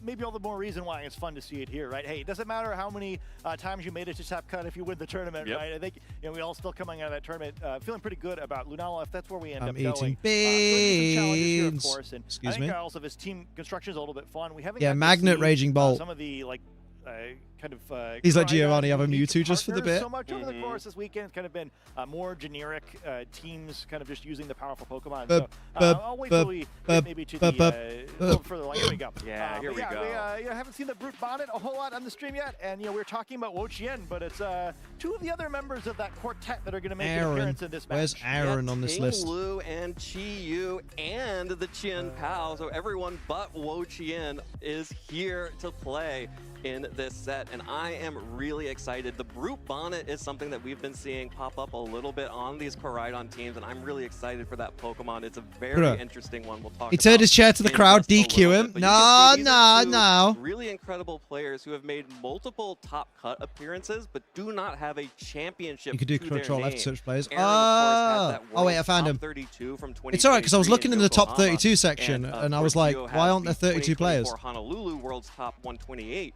Maybe all the more reason why it's fun to see it here, right? Hey, it doesn't matter how many times you made it to top cut if you win the tournament, Yep. right? I think we all still coming out of that tournament feeling pretty good about Lunala if that's where we end I'm up eating going. Some challenges here, of beans. course, and Excuse I think me? also his team construction is a little bit fun. We haven't Yeah, got to Magnet see, Raging Bolt. some of the like kind of He's like, Koraidon Giovanni, have a unique Mewtwo just for the partners bit. so much over the course this weekend. It's kind of been more generic teams kind of just using the powerful Pokemon. So I'll wait till we get maybe to the little further along. Here we go. Yeah, here we go. We haven't seen the Brute Bonnet a whole lot on the stream yet, and we were talking about Wo-Chien, but it's 2 of the other members of that quartet that are going to make an Aaron. appearance in this match. Where's Aaron on this Ting list? Lu and Chi Yu and the Chien Pao. So everyone but Wo-Chien is here to play in this set, and I am really excited. The Brute Bonnet is something that we've been seeing pop up a little bit on these Koraidon teams, and I'm really excited for that Pokemon. It's a very Bruh. interesting one. We'll talk He turned about his chair to the in crowd, just a DQ little him. bit. But you No, can see these no, are 2 no. really incredible players who have made multiple top cut appearances, but do not have a championship. You could do to their control F name. to switch players. Aaron, of course, has that Oh, wait, I World found Top him. 32 from It's alright, because I was 2023 looking in the top Yokohama, 32 section, and I of was course, like, Gio why has aren't there the 32 players? 2024 Honolulu World's Top 128.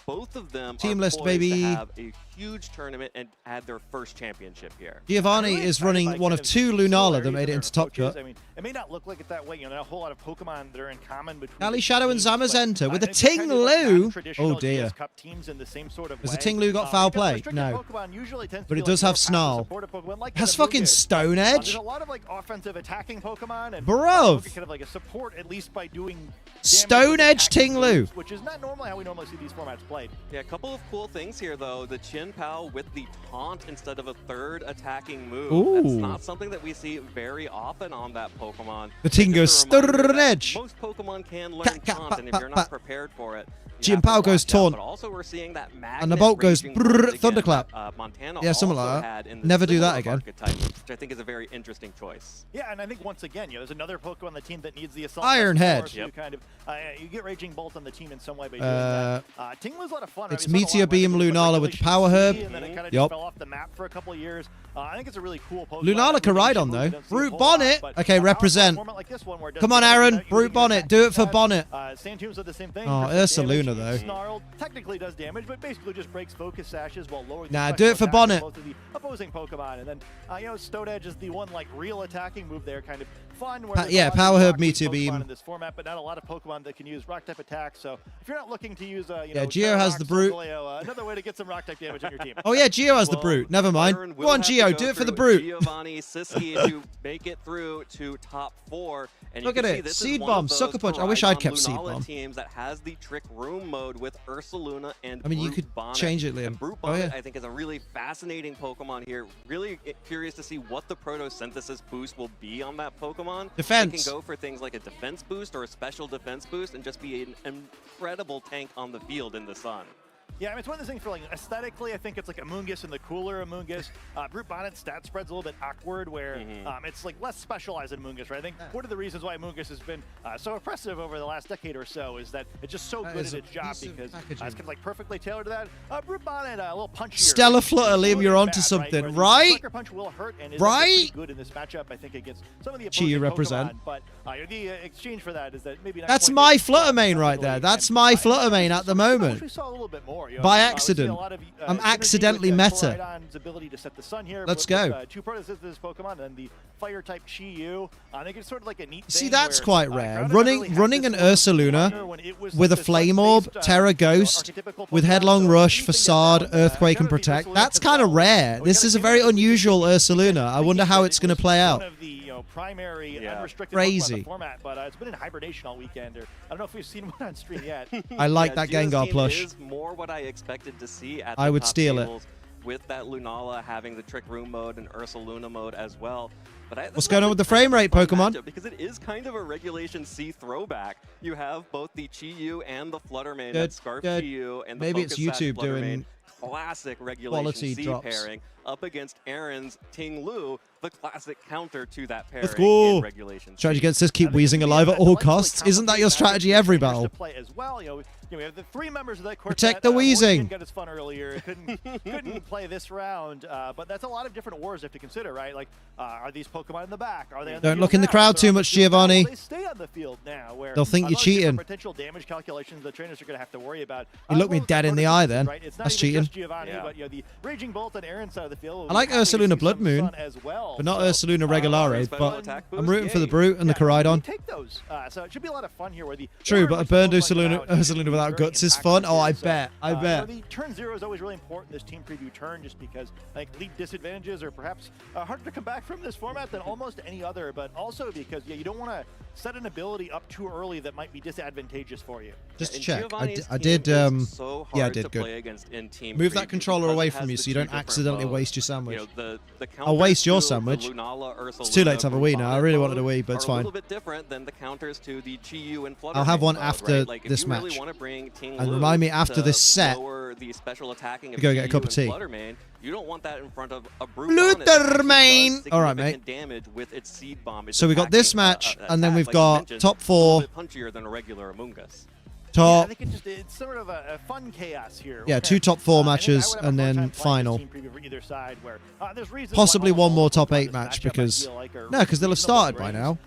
Both of them Team are list, poised baby. to have a huge tournament and add their first championship here. Giovanni Really is excited running by one kind of 2 Lunala similarities that in made it their into top approaches. cut. I mean, it may not look like it that way. Not a whole lot of Pokemon that are in common between. Kali the Shadow and teams, but, Zamazenta with a I think they're kind of like Ting Lu. non-traditional Oh, dear. GS Cup teams in the same sort of Has the way. Ting Lu got foul because play? restricted No. Pokemon usually tends to But be it does like have more passive Snarl. supportive Pokemon, like Has the fucking Mugen. Stone There's Edge? a lot of like offensive attacking Pokemon and Bruv. kind of like a support at least by doing damage Stone with Edge attacking Ting Lu. moves, which is not normally how we normally see these formats played. Yeah, a couple of cool things here, though. The Chien Pao with the taunt instead of a third attacking move. That's Ooh. not something that we see very often on that Pokemon. The Ting And goes just a reminder Stone that Edge. Most Pokemon can learn Ka- ka- taunt, and if pa- you're pa- not prepared for it, you Chien have to Pao goes watch out. taunt. But also we're seeing that magnet And the bolt goes raging brrr, once again thunderclap. that, Montana Yeah, something also like that. had in the Never do that similar again. archetype, which I think is a very interesting choice. Yeah, and I think once again, there's another Pokemon on the team that needs the assault. Iron Vest, of Head. course. Yep. You kind of you get Raging Bolt on the team in some way by doing that. Ting Lu's a lot of fun. it's I mean, Meteor Beam Lunala with the Power Herb. And then it kind of Yup. just fell off the map for a couple of years. I think it's a really cool Pokemon. Lunala Koraidon, though. Brute Bonnet. Okay, represent. Come on, Aaron. Brute Bonnet. Do it for Bonnet. Sandtombs are the same thing. Oh, Percent Ursa damage. Luna, though. Snarl technically does damage, but basically just breaks focus sashes while lowering. Nah, the do it for special attack Bonnet. of both of the opposing Pokemon, and then Stone Edge is the one like real attacking move there, kind of fun. Where there's a yeah, lot of Power Herb, rock-type Meteor Pokemon Beam. in this format, but not a lot of Pokemon that can use rock type attacks. So if you're not looking to use, Yeah, Geo has the Brute. another way to get some rock type damage on your team. Oh, yeah, Geo has the Well, Brute. Never mind. Aaron Go will on, have to Geo. go Do it for the through Brute. Giovanni, Siski to make it through to top 4. And Look you at can see it. this is Seed one Bomb, of those Sucker Punch. I wish I'd Koraidon kept Seed Lunala Bomb. teams that has the Trick Room mode with Ursaluna and I mean, you Brute could Bonnet. change it, Liam. And Brute Oh, Bonnet, yeah. I think, is a really fascinating Pokemon here. Really curious to see what the Photosynthesis boost will be on that Pokemon. Defense. It can go for things like a defense boost or a special defense boost and just be an incredible tank on the field in the sun. Yeah, I mean, it's one of those things for like aesthetically, I think it's like Amoonguss and the cooler Amoonguss. Brute Bonnet's stat spread's a little bit awkward where it's like less specialized than Amoonguss, right? I think one of the reasons why Amoonguss has been so impressive over the last decade or so is that it's just so good at its job because it's kind of like perfectly tailored to that. Brute Bonnet, a little punchier. Stellar Flutter, Liam, you're onto something, right? Sucker Punch will hurt and is Right? pretty good in this matchup, I think, against some of the opposing Chi represent. Pokemon, but the exchange for that is that maybe not That's quite my as Flutter main strong right there. defensively. That's my Flutter main at the I wish moment. we saw a little bit more. By accident. I'm synergy accidentally with, meta. Koraidon's ability to set the sun here. Let's with, go. Two Photosynthesis Pokemon and the fire type Chi-Yu. I think it's sort of like a neat See, thing that's where, quite rare. Groudon Running really had an this sort of Ursaluna wonder when it was with a this Flame Orb, based, Terra Ghost, archetypical with Pokemon, Headlong so Rush, anything that Facade, down, Earthquake, and Terra beat Protect. Ursaluna That's as kind of well. rare. We This gotta is a give very it to the unusual Ursaluna. I wonder how it it's going to was play out. One of the primary unrestricted Crazy. Pokemon in the format, but it's been in hibernation all weekend. Or I don't know if we've seen one on stream yet. I like that Gio's Gengar team plush. is more what I expected to see at I the would top steal it. tables, with that Lunala having the Trick Room mode and Ursaluna mode as well. But What's going on with the frame rate, Pokemon? Because it is kind of a Regulation C throwback. You have both the Chi-Yu and the Fluttermane, Good, that Scarf good. Chi-Yu and the Maybe it's Focus Sash YouTube Fluttermane. doing Classic Regulation quality C drops. pairing up against Aaron's Ting Lu, the classic counter to that pairing Let's go. in Regulation C. Strategy against this, keep wheezing alive at all costs. Isn't that your strategy every battle? Play as well. We have the three members of that quartet. Protect the wheezing. Got his fun earlier. Couldn't play this round, but that's a lot of different wars you have to consider, right? Like, are these Pokemon in the back? Are they? Don't look in the crowd too much, Giovanni. They stay on the field now. Where They'll think you're those different cheating. Potential damage calculations the trainers are going to have to worry about. You looked me dead in the eye then. Right? It's not That's even cheating. just Giovanni, but the Raging Bolt on Aaron's side of the field. I like Ursaluna Blood Moon, as well, but not so, Ursaluna Regulare. special But attack I'm boost? rooting for the Yay. Brute and the Koraidon. Take those. So it should be a lot of fun here. Where the True, but a burned Ursaluna Ursaluna without guts is fun. Oh, I bet. I bet. The turn 0 is always really important, this team preview turn, just because like lead disadvantages are perhaps harder to come back from this format than almost any other, but also because you don't want to set an ability up too early that might be disadvantageous for you. Just to And check. Giovanni's I did. team is so Yeah, I hard did to good. play against in team Move that preview controller because away it from has you the so you two don't different accidentally modes. waste your sandwich. The I'll waste your counters to sandwich. the Lunala, It's too late to have a Ursaluna, Wii now. I really wanted a Wii, but it's are fine. a little bit different than the counters to the Chi-Yu and Fluttermane I'll have one mode, after right? Like, this if you really match. want to bring Ting And Lu remind me after to this set lower the special attacking of to go get a Chi-Yu cup of and tea. Fluttermane, you don't want that in front of a Brute Bonnet that actually Fluttermane! does All right, mate. significant damage with its Seed Bomb. Its So we got this attacking, match, and then attack, we've like you got mentioned, top a four. little bit punchier than a regular Amoonguss. Yeah, I Top. think it's sort of a fun chaos here. Yeah, where, two top four I think I matches, would have a and hard then time playing this final. team preview for either side, where, there's reasons Possibly why one more almost all top 8 this match matchup I because feel like are no, because they'll have reasonable started by range. now.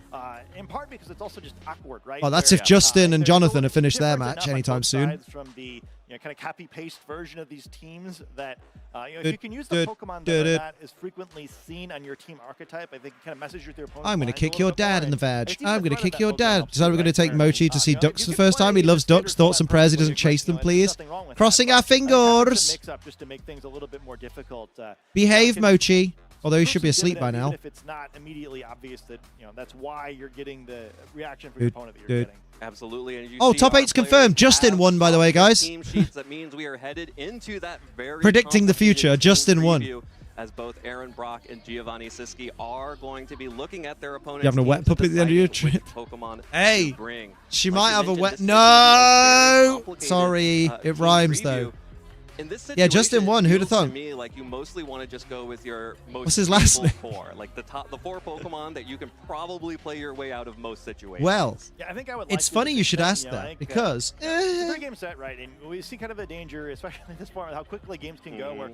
In part because it's also just awkward, right? Well, that's Where, if Justin and there's Jonathan no have finished their difference match enough on anytime both soon. sides from the kind of copy paste version of these teams that if Dud, you can use the dud, Pokemon dud, that are dud. not as frequently seen on your team archetype, I think it kind of messes with your opponent's I'm going to minds a kick little your bit more, dad in the and vag. it's easy I'm to going to throw kick that your Pokemon dad. up Decided we're too, going to right? take Mochi to see ducks for the first time. He loves ducks. Thoughts and prayers he doesn't chase them, please. Crossing our fingers. Mix up just to make things a little bit more difficult. Behave, can- Mochi. Although he should be Prove some asleep by dividends, now. even if it's not immediately obvious that that's why you're getting the reaction from Dude, your opponent that you're dude. getting. Absolutely. And you Oh, see top our 8's confirmed. players Justin have won, by the way, some guys. Team sheets. That means we are headed into that very Predicting the future. complicated Justin team won. preview, as both Aaron Brock and Giovanni Siski are going to be looking at their opponents. You having a wet puppy at the end of your deciding which trip? Pokemon Hey, to bring. She Like might you have a mentioned, wet. this is gonna be a very No! complicated, Sorry. It team rhymes, preview. though. In this Yeah, Justin situation, won. it Who'd have feels to thought? me like you mostly want to just go with your most What's his last stable name? four, like the 4 Pokemon that you can probably play your way out of most situations. Well, Yeah, I think I would. it's like funny you should ask I that think, because it's a 3-game set, right? And we see kind of the danger, especially at this point, how quickly games can go. Where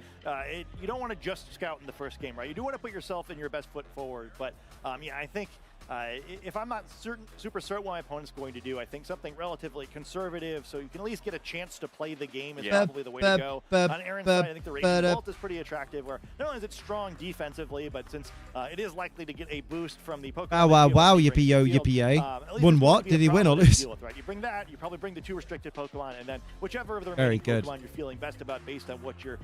you don't want to just scout in the first game, right? You do want to put yourself and your best foot forward. But yeah, I think if I'm not super certain what my opponent's going to do, I think something relatively conservative, so you can at least get a chance to play the game is probably the way to go. On Aaron's side, I think the Raging Bolt is pretty attractive, where not only is it strong defensively, but since it is likely to get a boost from the Pokemon. Wow, wow, that wow, you bring to yippee-yo, the field, yippee-yay. at least Won it's going what? to be a Did he win or problem to lose? deal with, right? You bring that, you probably bring the 2 restricted Pokemon, and then whichever of the Very remaining good. Pokemon you're feeling best about based on what you're,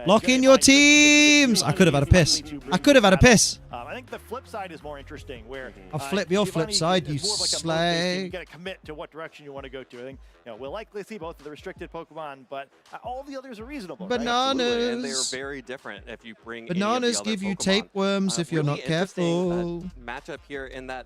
Lock in your teams! I could have had a piss. I could have had a piss. I I think the flip side is more interesting, where I'll flip your flip Giovanni side, is you more of like a mode-based slay. game. You got to commit to what direction you want to go to. I think we'll likely see both of the restricted Pokemon, but all the others are reasonable. Right? Absolutely, and they are Bananas. very different if you bring Bananas any of the other give you Pokemon. tapeworms if you're Really not interesting, careful. matchup here in that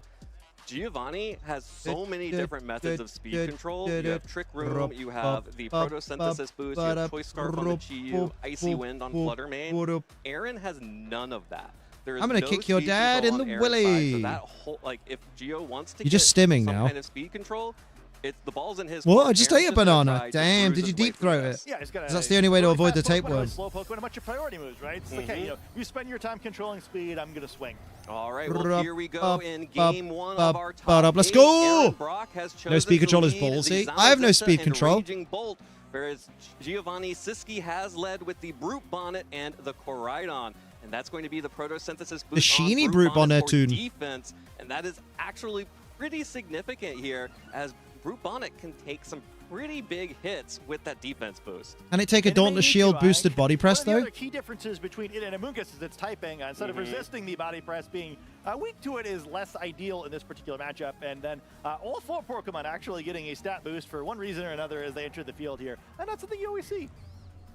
Giovanni has so many different methods of speed control. You have Trick Room, you have the Photosynthesis boost, you have Choice Scarf on the Chi-Yu, Icy Wind on Flutter Mane. Aaron has none of that. There is I'm gonna no kick your speed dad control in the on Aaron's side, willy. so that whole, like, if Gio wants to You're just get stimming some now. kind of speed control, it's the ball's in his What? court. I just Aaron ate a just gonna banana. try to Damn, bruise did you his way deep through throat this. it? Yeah, he's got That's the only way to avoid the tapeworm. Slow Pokemon, a bunch of priority moves, right? It's like, hey, you spend your time controlling speed, I'm gonna swing. All right, well, here we go in game one of our top Let's eight. go! Aaron Brock has No speed chosen control to is lead ballsy. the I have no Zamazenta speed and control. Raging Bolt, whereas Giovanni Siski has led with the Brute Bonnet and the Koraidon. And that's going to be the Photosynthesis boost Sheeny on Brute Bonnet for Bonnet. defense. And that is actually pretty significant here, as Brute Bonnet can take some pretty big hits with that defense boost. Can it take a And it may Dauntless need Shield to, boosted body press, One of the though? other key differences between it and Amoonguss is its typing. Instead of resisting the body press, being weak to it is less ideal in this particular matchup. And then all 4 Pokemon actually getting a stat boost for one reason or another as they enter the field here. And that's something you always see.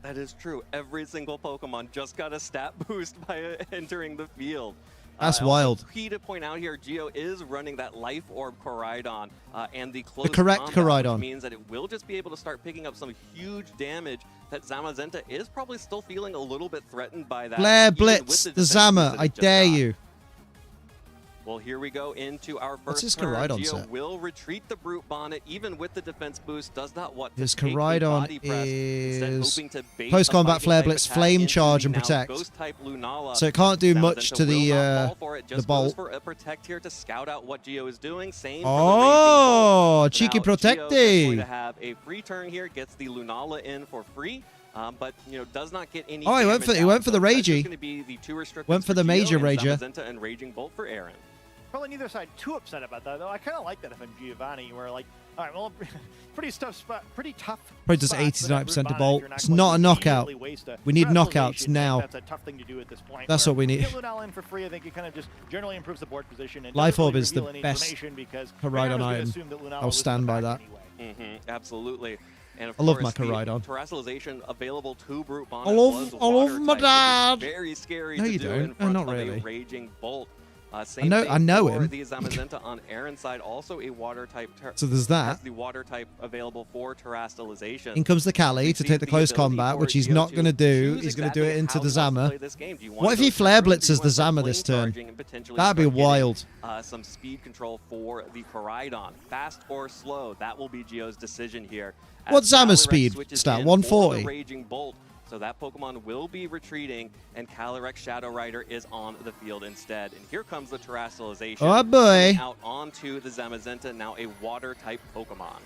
That is true. Every single Pokemon just got a stat boost by entering the field. That's Also wild. Key to point out here, Gio is running that Life Orb Koraidon and the close correct combat, Koraidon. which means that it will just be able to start picking up some huge damage that Zamazenta is probably still feeling a little bit threatened by that. Blair even with Blitz, the defenses Zama, that I it just dare got. you. Well, here we go into our first What's his turn. Koraidon Gio set? will retreat the Brute Bonnet, even with the defense boost. Does not want to His take the Koraidon body press, instead is hoping to bait post-combat a Flare fighting Blitz, type Flame attack into Charge, the and now Protect. Ghost-type Lunala. So it can't do much Zamazenta to will the not fall for it, the just bolt. goes for a Protect here to scout out what Gio is doing. Same Oh, for the Raging cheeky Bolt. Now, Gio is going to Protecty. have a free turn here, gets the Lunala in for free. But does not get any. Oh, he went damage for the out. So that's just Ragey. gonna be the 2 restrictions Went for the Gio major and Rager. Zamazenta and Raging Bolt for Aaron. Probably neither side too upset about that, though. I kind of like that if I'm Giovanni, where like, all right, well, pretty tough spot, pretty tough. Probably does spot for 89% that to Brute bolt. Bonnet if you're It's going not to a knockout. immediately waste a We need Stressful knockouts Nation. now. That's a tough thing to do at this point. That's where what we need. Get Lunala in for free. I think it kind of just generally improves the board position. And Life doesn't Orb really is the reveal any best information because Koraidon right now, I'm item. assume that Lunala I'll was in stand the by back that. anyway. Absolutely. And of I love course, my Koraidon. the Terrestrialization available to Brute Bonnet I love- was I love water my type, dad. which is very scary No, to you do don't. in No, front not of really. a Raging Bolt. I Same know thing for him. the Zamazenta on Aaron's side, also a water type. So there's that. Has the water type available for Terrestrialization. In comes the Kali to See take the close ability combat, for which he's Gio not going to do. choose He's going to do exactly it into how the he wants to Zama. play this game. Do you want What to if go he Flare Trick Room? Do you Blitzes the want to Zama flame this turn? charging and potentially That'd be start getting, wild. Some speed control for the Koraidon. Fast or slow, that will be Gio's decision here. As What's Zama's Calyrex speed switches stat? in 140? for the Raging Bolt. So that Pokemon will be retreating, and Calyrex Shadow Rider is on the field instead. And here comes the Terrestrialization. Oh, boy. coming out onto the Zamazenta, now a water-type Pokemon.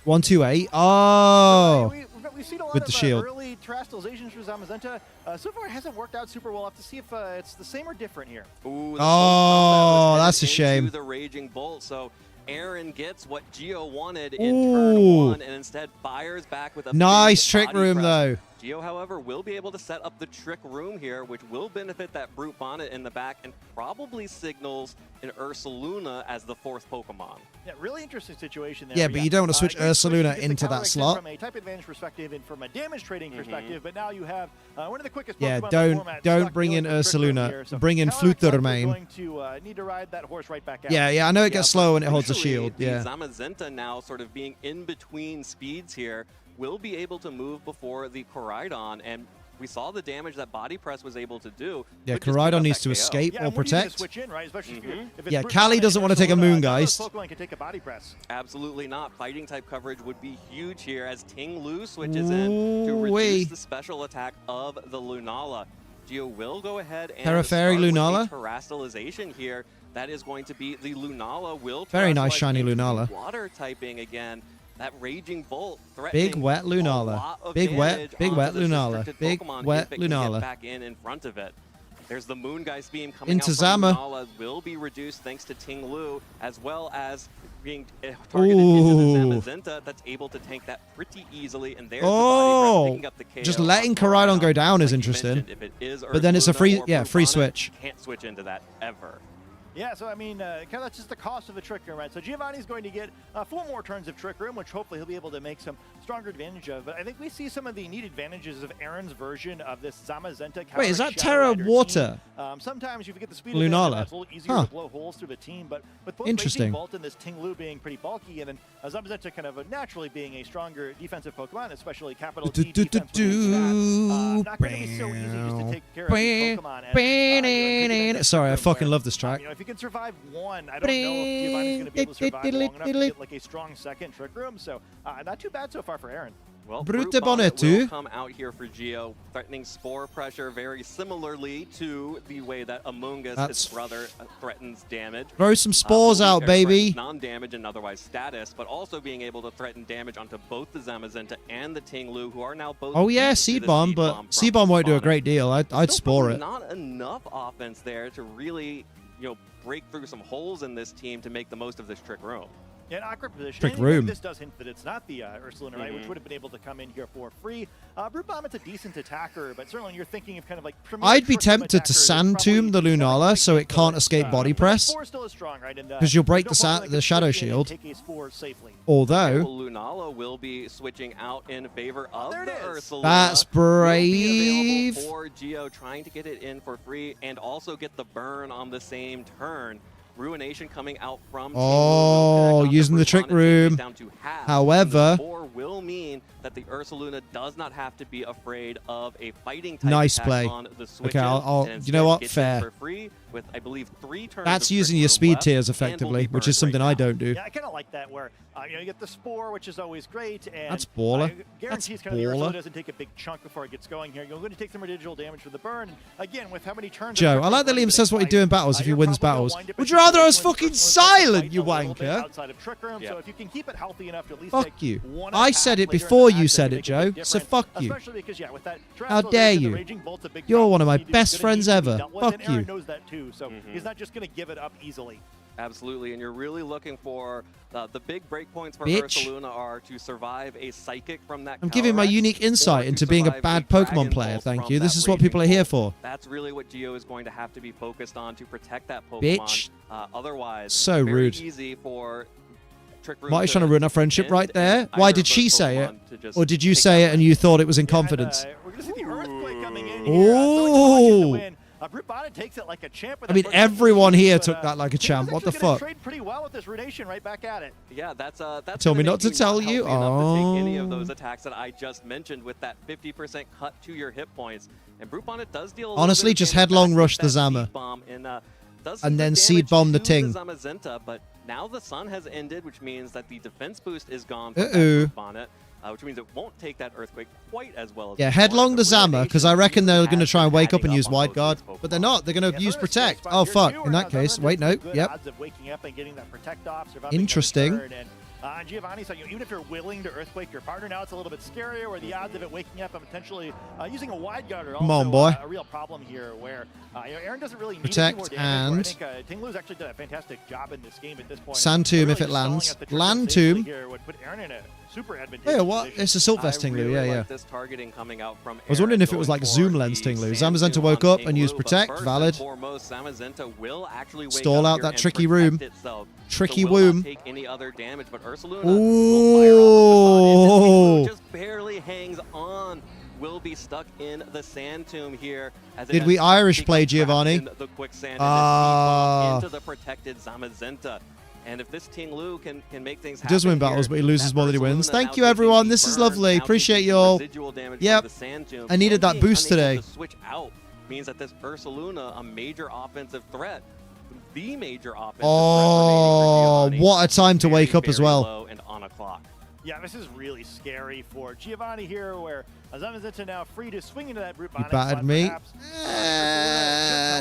128. Oh. We've seen a lot With of the shield. early Terrestrializations for Zamazenta. So far, it hasn't worked out super well. I'll have to see if it's the same or different here. Ooh, the Oh, Bolt that's a into shame. The Raging Bolt. So Aaron gets what Gio wanted in Ooh. turn 1 and instead fires back with a Nice big Trick body Room, press. though. Gio, however, will be able to set up the Trick Room here, which will benefit that Brute Bonnet in the back and probably signals an Ursaluna as the 4th Pokemon. Yeah, really interesting situation there. Yeah, but you don't want to switch great Ursaluna switch to get the into that Calyrex in slot. From a type advantage perspective and from a damage trading perspective, but now you have one of the quickest Yeah, Pokemon in the don't- format don't stuck bring in dealing with Trick Room Ursaluna. here. So Bring in Calyrex likely Fluttermane. going to need to ride that horse right back out. Yeah, I know it gets slow when it holds a Actually, shield. the Yeah. Zamazenta now sort of being in between speeds here will be able to move before the Koraidon, and we saw the damage that Body Press was able to do. Yeah, Could just pick Koraidon up needs that to KO. escape Yeah, or and what are you gonna protect. switch in, right? Especially if it's Yeah, Brute Cali Bonnet doesn't and want to take a Ursaluna, Moon, none of those guys. Pokemon can take a body press. Absolutely not. Fighting type coverage would be huge here as Ting Lu switches in to Ooh-wee. reduce the special attack of the Lunala. Gio will go ahead and Terra Fairy start with Lunala? a Terrestrialization here. That is going to be the Lunala will Very nice terrestrialize shiny into Lunala. water typing again. That Raging Bolt threatening Big wet a Lunala. lot of Big wet damage Big onto wet this Lunala. restricted Big Pokemon wet if it can get Lunala. back in front of it. There's the Moon Guy's beam coming Into out from Zama. Lunala will be reduced thanks to Ting Lu, as well as being targeted into the Ooh. Zamazenta that's able to tank that pretty easily. And there's the body picking up the KO. Just letting on Koraidon go down is Like you interesting. mentioned, if it is But then it's a Ursaluna free, or yeah, free Bluebonnet, switch. Can't switch into that ever. Yeah, so I mean, kind of that's just the cost of the Trick Room, right? So Giovanni's going to get 4 more turns of Trick Room, which hopefully he'll be able to make some stronger advantage of. But I think we see some of the neat advantages of Aaron's version of this Zamazenta. Wait, is that Shadow Terra Rider Water? team. Sometimes you forget the speed Lunala. of it, it's a little easier to blow holes through the team. But with both Interesting. Raging Bolt and this Tinglu being pretty bulky, and then Zamazenta kind of naturally being a stronger defensive Pokemon, especially capital T defense. Not going to be so easy just to take care of these Pokemon. Sorry, I fucking love this track. You know, if you can survive one, I don't know if Giovanni's going to be able to survive long enough to get like a strong second Trick Room. So not too bad so far for Aaron. Well, Brute Bluebonnet Bonnetu. will come out here for Geo, threatening Spore Pressure very similarly to the way that Amoonguss, his brother, threatens damage. Throw some spores out, baby. Non-damage and otherwise status, but also being able to threaten damage onto both the Zamazenta and the Tinglu, who are now both. Oh yeah, used to Seed the Bomb, Seed but Bomb Seed from Bomb won't do a Bluebonnet. great deal. I'd Still spore probably it. Not enough offense there to really, break through some holes in this team to make the most of this Trick Room. Yeah, an awkward position. Trick And maybe Room. This does hint that it's not the Ursaluna, right, which would have been able to come in here for free. Brute Bomber's a decent attacker, but certainly when you're thinking of kind of like premier I'd be Trick Room tempted to attackers, Sand it's Tomb the probably Lunala so it can't but, escape body but press. Spore still is strong, right? And 'Cause you'll break there's the no Pokemon that the can Shadow switch in and Shield. take a Spore safely. Although, Well, Lunala will be switching out in favor of there the it is. Ursaluna. That's Will be brave. available for Geo, trying to get it in for free and also get the burn on the same turn. Ruination coming out from Oh, using the Trick Room. However, Spore will mean that the Ursaluna does not have to be afraid of a fighting type Nice attack play. on the switch. Okay, I'll and you know what? instead gets it Fair. for free with, I believe, 3 turns. That's of using Trick your Room speed left tiers and will effectively, be which is burned something right I now. don't do. Yeah, I kind of like that where you get the Spore, which is always great. And, That's baller. Guarantees That's kind of the baller. Ursaluna doesn't take a big chunk before it gets going here. You're going to take some residual damage for the burn. And again, with how many turns... Joe, I like that Liam says what he'd do in battles if he wins battles. Would you rather I was fucking silent, you wanker? Outside of Trick Room, so if you can keep it healthy enough to at least Fuck take you. one I attack said it later in before the you match, said that it, can make a big Joe. So difference. fuck you. Especially because, yeah, with that How dare the you. Raging Bolt's a big You're problem one of my Speed is best gonna friends need to be ever. dealt with, Fuck and Aaron you. knows that too, so he's not just going to give it up easily. Absolutely, and you're really looking for the big breakpoints for Bitch. Ursaluna are to survive a Psychic from that I'm giving my Calyrex, unique or insight to into being a survive bad Dragon Pokemon player, Pulse thank from you. This that is what Raging people are here Bolt. for. That's really what Geo is going to have to be focused on to protect that Pokemon. Bitch. Otherwise, So very rude. easy for Trick Room Marty's to trying to ruin our friendship end, right there. and Why either did of she those say it? Pokemon to just Or did you take say that it and you thought it was in confidence? And, we're going to see the Earthquake coming in Ooh. here. So win. Brute Bonnet takes it like a champ. With I that mean, first everyone hit, here but, took that like a King champ. was What the actually gonna fuck? Trade pretty well with this Ruination right back at it. Yeah, that's Told me gonna not to make tell not you? healthy enough to take any of Oh. those attacks that I just mentioned with that 50% cut to your hit points. And Brute Bonnet does deal a little Honestly, bit of just damage headlong back with rush the that Zama. Seed Bomb and, does And some then good Seed damage Bomb the to Ting. Zamazenta, but now the sun has ended, which means that the defense boost is gone from that Uh-oh. Brute Bonnet, which means it won't take that Earthquake quite as well as Yeah, before. headlong the Zama, because I reckon they're going to has try and been wake up and adding use on Wide both Guard. these Pokemon. But they're not. They're going to Yeah, use so that's a great Protect. spot Oh, here, fuck. too, In that where case, Zamazenta's wait, no. good Yep. odds of waking up and getting that Protect off, surviving Interesting. the turn, and Giovanni, so even if you're willing to Earthquake your partner, now it's a little bit scarier, where the odds of it waking up and potentially using a Wide Guard are Come also on, boy. A real problem here, where Aaron doesn't really need Protect any more damage. and- I think Tinglu's actually done a fantastic job in this game at this point. Sand Tomb Really if it just stalling lands. out the turn Land safely Tomb. here would put Aaron in a super advantageous Yeah, what? position. It's a Salt Vest I Tinglu, really yeah, like yeah. this targeting coming out from I was wondering Aaron if it was going like for Zoom the Lens Tinglu. Sand Zamazenta Tomb woke on up and used Tinglu, but Protect. first Valid. and foremost, Zamazenta will actually wake Stall up out here that and tricky protect room. itself. Tricky So will not Woom. take any other damage, but Ursaluna Ooh. will fire off the Tinglu, just barely hangs on. Will be stuck in the Sand Tomb here. As it Did has we Irish become play, trapped Giovanni? in the quicksand and Ah. then into the protected Zamazenta. And if this Tinglu can make things happen, He does win battles, but he loses more than he wins. Thank you, everyone. This is lovely. Appreciate you all. Yep. I needed that boost today. To switch out means that this Ursaluna, a major offensive threat, the major offensive threat Oh, remaining for Giovanni, what a time to very, wake up as very well. low and on a clock. Yeah, this is really scary for Giovanni here, where Zamazenta now free to swing into that Brute Bonnet. battered slot, me. perhaps.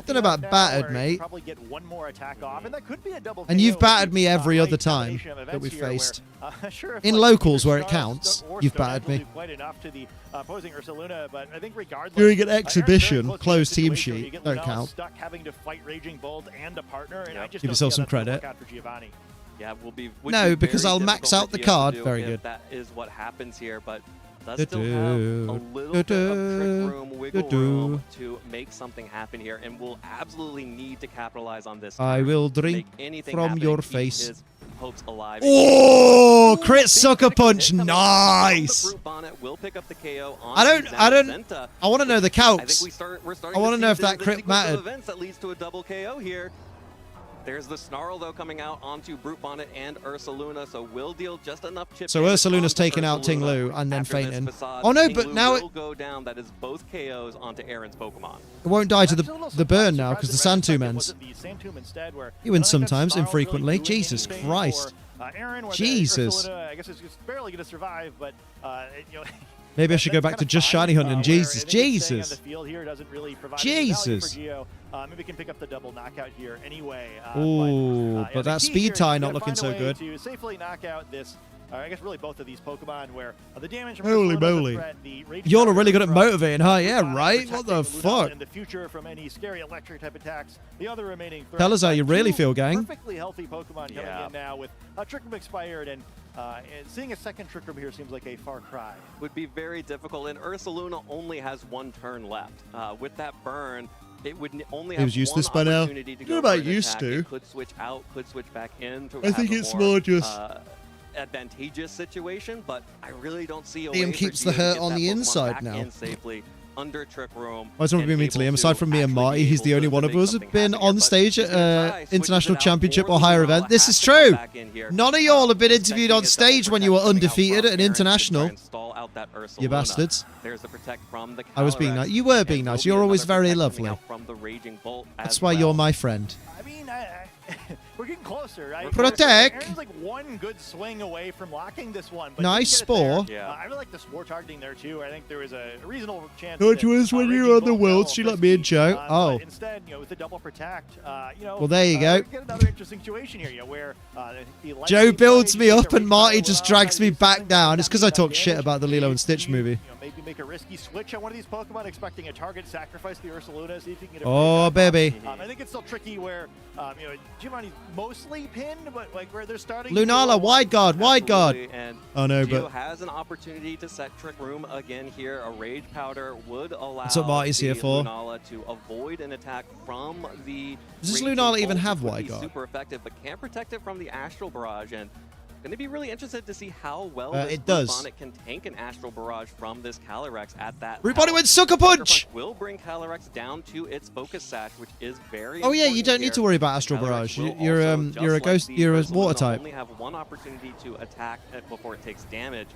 Don't know about Now, battered, where he mate. Probably get one more attack off, and that could be a double. And you've KO. battered me every Right other time combination of that events we've here where, faced. sure, if, In like, locals either where it Stars counts, or you've Stone battered will me. do quite enough to the opposing Ursaluna, but I think regardless, During an Aaron's very exhibition, close to closed a team situation where you sheet, get don't Lunala count. Stuck having to fight Raging Bolt and a partner, and I just Give don't yourself see some how that's gonna credit. work out for Giovanni. Yeah, would No, be because very I'll max difficult out for the Gio to card. do Very if good. That is what happens here, but does still have a little bit of trick room, wiggle room to make something happen here, and will absolutely need to capitalize on this. I turn will to drink make anything from happen your and keep face. his hopes alive. Oh, Ooh, crit big sucker critical punch. hit coming from Nice. the Brute Bonnet will pick up the KO on I don't. Zenta. I want to know the I think calcs. we're starting I want to see know if the that crit sequence of mattered. events that leads to a double KO here. There's the Snarl, though, coming out onto Brute Bonnet and Ursaluna, so will deal just enough chip So damage Ursaluna's onto taken out Ting Ursaluna. Lu and then After this fainting. facade, Oh no, Ting but Lu now it will go down. That is both KOs onto Aaron's Pokemon. won't die to I'm still a little the burn surprised now because the that Red Sandtomb Attack ends. wasn't the Sandtomb instead, where You win I don't think that sometimes, Snarl's infrequently. really doing Jesus anything Christ. for, Aaron, where Jesus. Ursaluna, I guess it's just barely going to survive, but you know. Maybe I should go back to just shiny hunting. Jesus, Jesus. The field here doesn't really provide Jesus. any value for Gio. Maybe we can pick up the double knockout here anyway. Ooh, but the that key speed here is tie you not gotta looking find a so way good. To safely knock out this, I guess really both of these Pokemon, where the damage from Holy Ursaluna is a moly. threat, the rage Y'all are power really good at from motivating, huh? Yeah, Brute Bonnet right? What the protecting Lunala fuck? in the future from any scary electric type attacks. The other remaining threats. Tell us how you really Two feel, gang. Perfectly healthy Pokemon coming in now with Trick Room expired, and seeing a second Trick Room here seems like a far cry. Would be very difficult, and Ursaluna only has one turn left. With that burn, it would only have was used to one this by now. opportunity to You're go about for an used attack. to. It could switch out, could switch back in. To I have think a it's more, more just- advantageous situation, but I really don't see a Liam way keeps for the Gio to hurt get on that the Pokemon inside back now. in safely under Trick Room. I just want to be and mean to able Liam. Aside from me and actually Marty, be he's the able only to one of make us who've something been happen on here, but stage he's gonna try, at switches International it out Championship for or higher Lunala, event. This has is to come true. back in here. None of y'all have been interviewed Expecting on a stage double when you were protect coming out undefeated from at Aaron to try International. and stall out that You Ursaluna. bastards. There's the protect from the I was being Calyrex, nice. You were being and nice. there'll You're be always another very protect coming lovely. out from the Raging Bolt That's as why you're well. my friend. I mean, we're getting closer, right? Protect. Aaron's like one good swing away from locking this one. But Nice he didn't get it spore. there. Yeah. I really like the spore targeting there too. I think there was a reasonable chance. Don't that, you wish when you Raging were on the Bolt got a Worlds, little she let me in, frisky, Joe? but Oh. Instead, with the double protect, Well, there you go. we get another interesting situation here, where the Joe lightning builds play, me you up get a and Rage Marty Power just without drags trying me to do back something down. like It's that 'cause I without talk shit damage. about the Lilo and Stitch You movie. maybe make a risky switch on one of these Pokemon, expecting a target, sacrifice the Ursaluna, see if you can get a Oh, free attack baby. off. I think it's still tricky where Giovanni's mostly pinned, but like where they're starting. Lunala, wide guard, wide guard. Absolutely, and Oh no, Gio but has an opportunity to set Trick Room again here. A Rage Powder would allow That's what Marty's the here for. Lunala to avoid an attack from the Does this Raging Lunala Bolt, even which have would wide be guard? super effective, but can't protect it from the Astral Barrage. And going to be really interested to see how well this it does. Bonnet can tank an Astral Barrage from this Calyrex at that. Everybody health. went Sucker Punch! Will bring Calyrex down to its Focus Sash, which is very. Oh yeah, you important don't need here. to worry about Astral Calyrex Barrage. will You're also, just you're a like ghost. the You're a Ursaluna, water type. Only have one opportunity to attack it before it takes damage.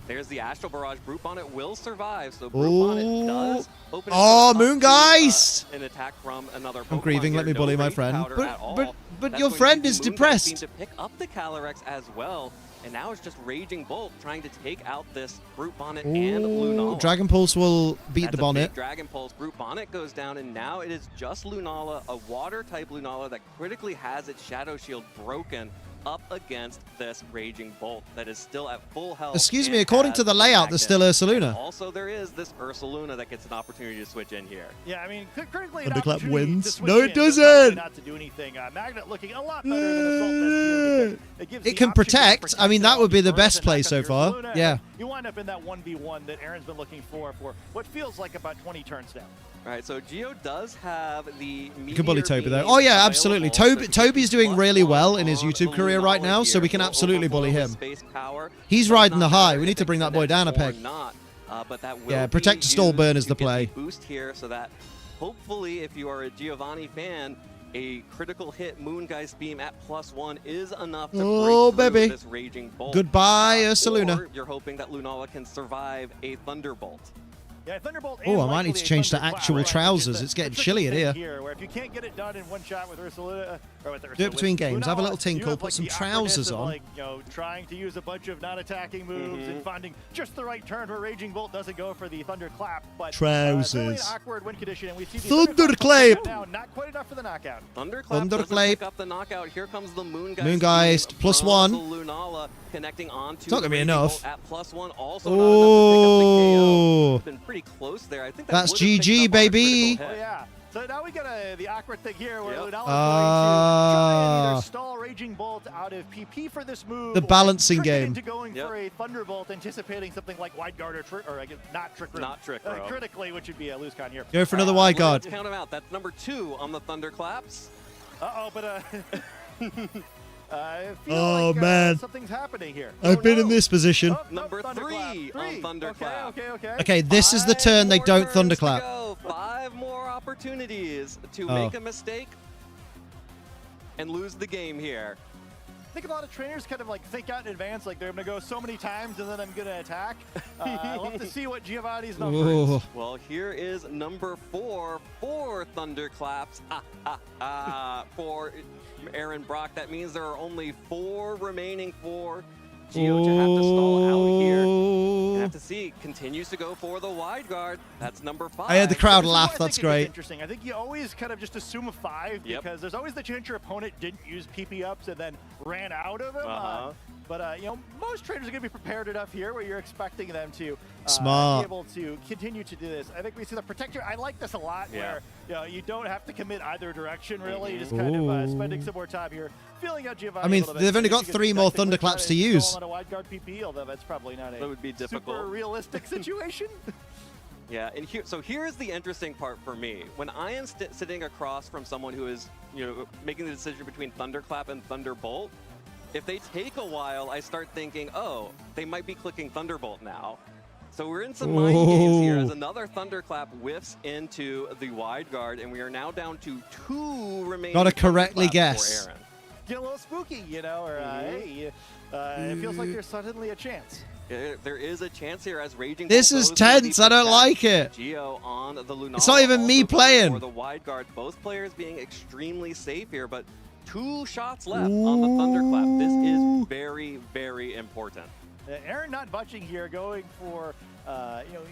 There's the Astral Barrage. Brute Bonnet will survive, so Brute Bonnet does open. Oh, itself up Moon to, Geist! An attack from another. I'm Pokemon grieving. here. Let me No bully my Rage friend. Powder at all. But That's your going to friend be is Moon Geist depressed. being to pick up the Calyrex as well. And now it's just Raging Bolt trying to take out this Brute Bonnet and Lunala. Dragon Pulse will beat That's the a Bonnet. big Dragon Pulse. Brute Bonnet goes down, and now it is just Lunala, a water-type Lunala that critically has its Shadow Shield broken up against this Raging Bolt that is still at full health. Excuse and me, according has to the layout, there's still Magnet. Ursaluna. Also, there is this Ursaluna that gets an opportunity to switch in here. Yeah, I mean, critically, Thunderclap an wins. to switch No, it in, but doesn't. probably not to do anything. Magnet looking a lot better than Assault Vest here because it gives It the can option to protect. I mean, that would be the burst best and play knock so out the far. Ursaluna, Yeah. and you wind up in that 1v1 that Aaron's been looking for what feels like about 20 turns down. All right, so Gio does have the You can bully Meteor Toby though. Beam Oh yeah, absolutely. available, so Toby's doing really well in his on YouTube career Lunala right now, so here. we can Will absolutely bully overflow him. space power. He's Does riding not the high. matter We if need to it bring that boy connects down a or peg. not, but that will Yeah, be protect to stall burn is used the to get play. Boost here, so that hopefully, if you are a Giovanni fan, a critical hit Moongeist Beam at +1 is enough to Oh, break through baby. this Raging Bolt. Goodbye, Ursaluna. Or you're hoping that Lunala can survive a Thunderbolt. Yeah, Thunderbolt. Oh, and I might need likely to a change to Thunderclap, actual right, which is trousers. the It's getting tricky chilly in thing here. Where if you can't get it done in one shot with Ursaluna, or with Do it between with games. Have a Lunala, little tinkle, you have, put like, some the trousers awkwardness of, on. like, trying to use a bunch of non-attacking moves and finding just the right turn where Raging Bolt doesn't go for the Thunderclap. But it's Trousers. really an awkward win condition, and we see the Thunderclap. now not quite enough for the knockout. Thunderclap doesn't pick up the knockout. Here comes the Moongeist. Moongeist, Beam +1. from the Lunala connecting onto It's not gonna be Raging enough. Bolt At +1, also not enough to pick up the KO. Oh. It's been pretty close there. I think that That's would have picked GG, up on a baby. critical Oh hit. yeah. So now we got the awkward thing here where Yep. Lunala's going to try and either stall Raging Bolt out of PP for this move. The balancing or trick it game. into going for a Thunderbolt, anticipating something like Wide Guard or I guess not Trick Room. Not Trick Room. Critically, which would be a loose con here. Go for another wide guard. Let's count them out. That's number 2 on the Thunderclaps. But I feel Oh, like, man. something's happening here. I've been in this position. Number 3 on Thunderclap. Okay. Okay, this is the turn they 5 don't more turns thunderclap. to go. 5 more opportunities to Oh. make a mistake and lose the game here. I think a lot of trainers kind of like think out in advance, like they're going to go so many times and then I'm going to attack. I'll have to see what Giovanni's number Ooh. is. Well, here is number 4 for Thunderclaps. For Aaron Brock. That means there are only 4 remaining for Gio to have to stall out here. And have to see, continues to go for the wide guard. That's number 5. I had the crowd This is laugh. why I That's think it's great. interesting. I think you always kind of just assume a 5 because there's always the chance your opponent didn't use PP ups and then ran out of them. But most traders are going to be prepared enough here where you're expecting them to Smart. be able to continue to do this. I think we see the protector. I like this a lot where you don't have to commit either direction really. Just kind of spending some more time here, feeling out Giovanni. I mean, a little bit. they've only See if got you can 3 more protect him with thunderclaps to trying use. stall on a wide guard PP, although that's probably not That would be difficult. super realistic situation. Yeah, and here's the interesting part for me. When I am sitting across from someone who is, making the decision between Thunderclap and Thunderbolt, if they take a while, I start thinking, oh, they might be clicking Thunderbolt now. So we're in some mind games here as another Thunderclap whiffs into the wide guard, and we are now down to 2 remaining. Gotta correctly Thunderclaps guess. for Aaron. Get a little spooky, or hey, it feels like there's suddenly a chance. There is a chance here as Raging This Bolt is goes to the tense. I don't protect. like it. Gio on the Lunala. It's not even me also going playing. For the wide guard, both players being extremely safe here, but 2 shots left on the Thunderclap. This is very, very important. Aaron not budging here, going for,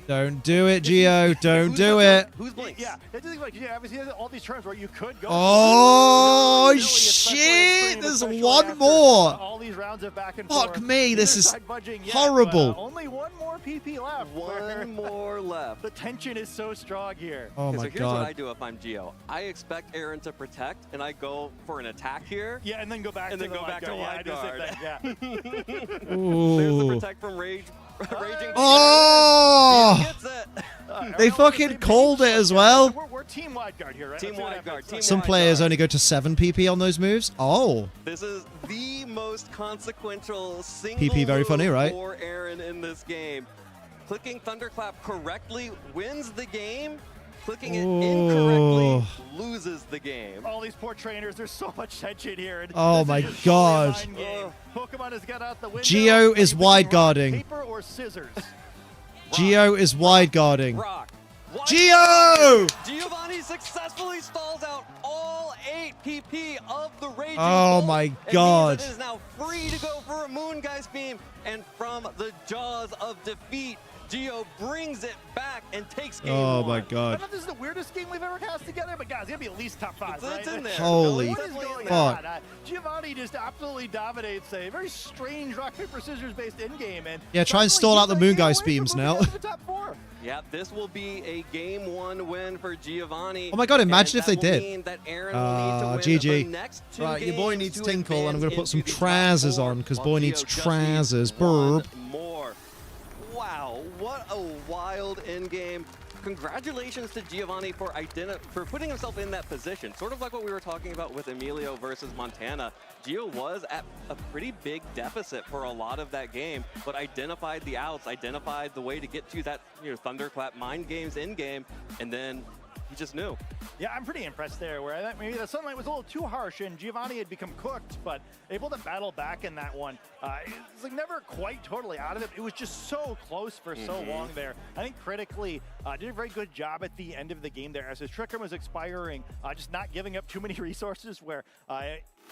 Don't do it, Gio. Don't do it. Who's Blinks? Yeah, it's just like, obviously all these turns where you could go. Oh, especially shit. There's especially one after, more. all these rounds of back and Fuck forth. me, this Neither is side budging yet, horrible. but, only one more PP left. where One more left. The tension is so strong here. Oh Okay, my so here's what I god. do if I'm Gio. I expect Aaron to protect, and I go for an attack here. Yeah, and then go back And to then the go back to wide guard. wide Yeah, I do the same thing, yeah. There's the Ooh. protect from Raging Oh! He gets it. They Aaron on the fucking same called page. it as well. We're team wide guard here, right? Team Let's see what wide guard, happens. team Some wide players guard. only go to 7 PP on those moves. Oh. This is the most consequential single PP very funny, move right? for Aaron in this game. Clicking Thunderclap correctly wins the game. Clicking it incorrectly loses the game. All these poor trainers, there's so much tension here. And Oh this is my just God. solely a mind game. Pokemon has got out the window. Gio is Are you wide thinking rock, guarding. Paper or scissors? Gio is wide guarding. Rock. Wide Gio! guard. Giovanni successfully stalls out all 8 PP of the Raging Oh Bolt. my It means God. that it is now free to go for a Moongeist Beam, and from the jaws of defeat, Gio brings it back and takes game Oh 1. my I god. don't know if this is the weirdest game we've ever cast together, but guys, it's gonna be at least top 5, right? It's in there. Holy What is going fuck. on? Giovanni just absolutely dominates a very strange rock, paper, scissors based endgame. And Yeah, try and suddenly stall out the he's like, Moongeist away from beams moving now. on to the top 4. Yeah, this will be a game 1 win for Giovanni. Oh my God, imagine and if they that will did. mean that Aaron will need to win GG. the next 2 Right, your boy games needs to Tinkle, and I'm advance going to put some into the top Trazzers 4, on, because while boy Gio needs just needs Trazzers. one Burp. more. Wow, what a wild endgame. Congratulations to Giovanni for putting himself in that position. Sort of like what we were talking about with Emilio versus Montana. Gio was at a pretty big deficit for a lot of that game, but identified the outs, identified the way to get to that Thunderclap mind games in game, and then he just knew. Yeah, I'm pretty impressed there, where I thought maybe the sunlight was a little too harsh and Giovanni had become cooked, but able to battle back in that one. It's like never quite totally out of it. It was just so close for so long there. I think critically did a very good job at the end of the game there as his Trick Room was expiring, just not giving up too many resources where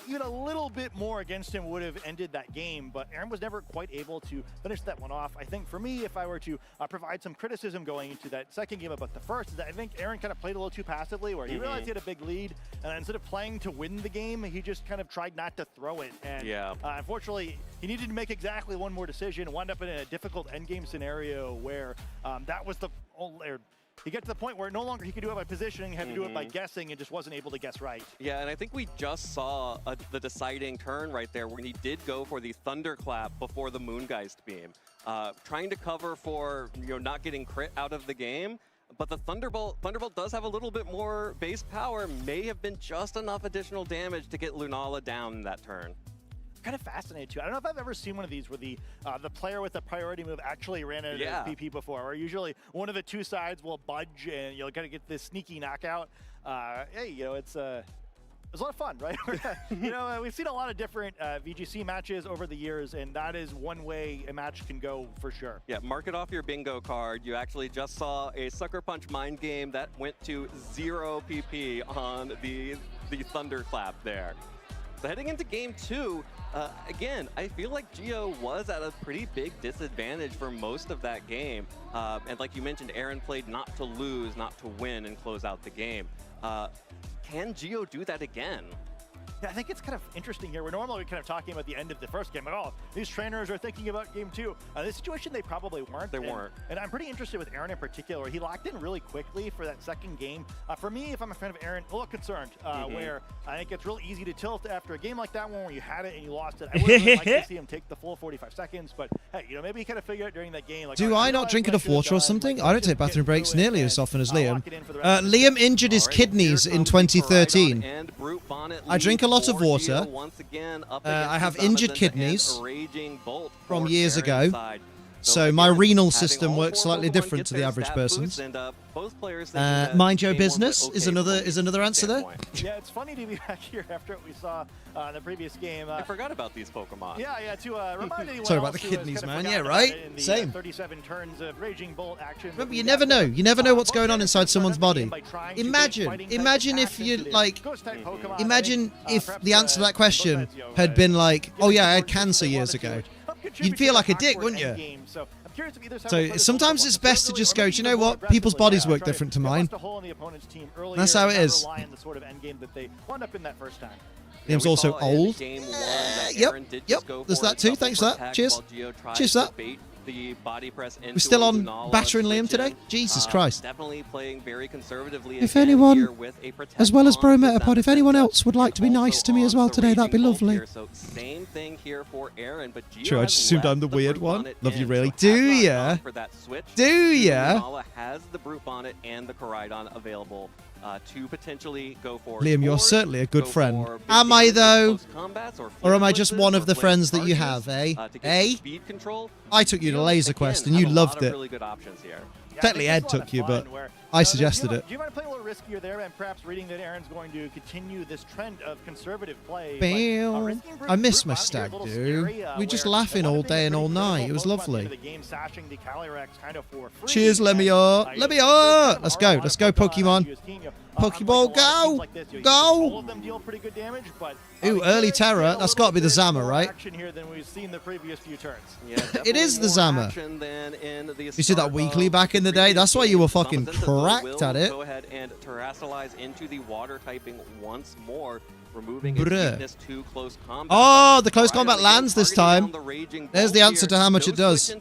even a little bit more against him would have ended that game, but Aaron was never quite able to finish that one off. I think for me, if I were to provide some criticism going into that second game about the first, is that I think Aaron kind of played a little too passively, where he realized he had a big lead, and instead of playing to win the game, he just kind of tried not to throw it. And unfortunately, he needed to make exactly one more decision, wound up in a difficult endgame scenario where that was the he got to the point where no longer he could do it by positioning, he had to do it by guessing, and just wasn't able to guess right. Yeah, and I think we just saw the deciding turn right there when he did go for the Thunderclap before the Moongeist beam. Trying to cover for, not getting crit out of the game, but the Thunderbolt does have a little bit more base power, may have been just enough additional damage to get Lunala down that turn. Kind of fascinated too. I don't know if I've ever seen one of these where the player with the priority move actually ran out of PP before, where usually one of the two sides will budge and you'll kind of get this sneaky knockout. Hey, it's a lot of fun, right? We've seen a lot of different VGC matches over the years, and that is one way a match can go for sure. Yeah, mark it off your bingo card. You actually just saw a Sucker Punch mind game that went to 0 PP on the Thunderclap there. So heading into game 2, again, I feel like Gio was at a pretty big disadvantage for most of that game. And like you mentioned, Aaron played not to lose, not to win, and close out the game. Can Gio do that again? Yeah, I think it's kind of interesting here. We're normally kind of talking about the end of the first game, like, oh, these trainers are thinking about game 2. This situation, they probably weren't. They weren't. And I'm pretty interested with Aaron in particular. He locked in really quickly for that second game. For me, if I'm a fan of Aaron, a little concerned, where I think it's real easy to tilt after a game like that one where you had it and you lost it. I would really like to see him take the full 45 seconds, but hey, maybe he kind of figure out during that game. Like, do I not drink enough water or something? I don't take bathroom breaks nearly as often as Liam. Liam injured his kidneys in 2013. I drink a lot of water. I have injured kidneys from years ago, so my renal system works slightly different to the average person's. Mind your business is another answer there. Yeah, it's funny to be back here after what we saw in the previous game. I forgot about these Pokemon. Yeah, to remind anyone Sorry about the kidneys, man. Yeah, right? Same. 37 turns of Raging Bolt action. Remember, you never know. You never know what's going on inside someone's body. Imagine if you, like, imagine if the answer to that question had been like, oh yeah, I had cancer years ago. You'd feel like a dick, wouldn't you? So sometimes it's best to just go, do you know what? People's bodies work different to mine. That's how it is. Liam's also old. Yep. There's that too. Thanks for that. Cheers. Cheers for that. We're still on battering Liam today? Jesus Christ. Definitely playing very conservatively. If anyone, as well as Bro Metapod, if anyone else would like to be nice to me as well today, that'd be lovely. So same thing here for Aaron, but True, I just assumed I'm the weird one. Love you, really. Do ya? Do ya? Has the Brute Bonnet and the Koraidon available to potentially go for. Liam, you're certainly a good friend. Am I, though? Or am I just one of the friends that you have, eh? Eh? I took you to Laser Quest and you loved it. Technically, Ed took you, but I suggested it. Do you mind playing a little riskier there and perhaps reading that Aaron's going to continue this trend of conservative play? Bam. I miss my stag, dude. We just laughing all day and all night. It was lovely. Cheers, Lemmior. Lemmior! Let's go. Let's go, Pokemon. Pokeball, go! Go! Ooh, early terror. That's got to be the Zama, right? It is the Zama. You see that weekly back in the day? That's why you were fucking cracked at it. Go ahead and terastallize into the water typing once more, removing its weakness to close combat. Oh, the close combat lands this time. There's the answer to how much it does.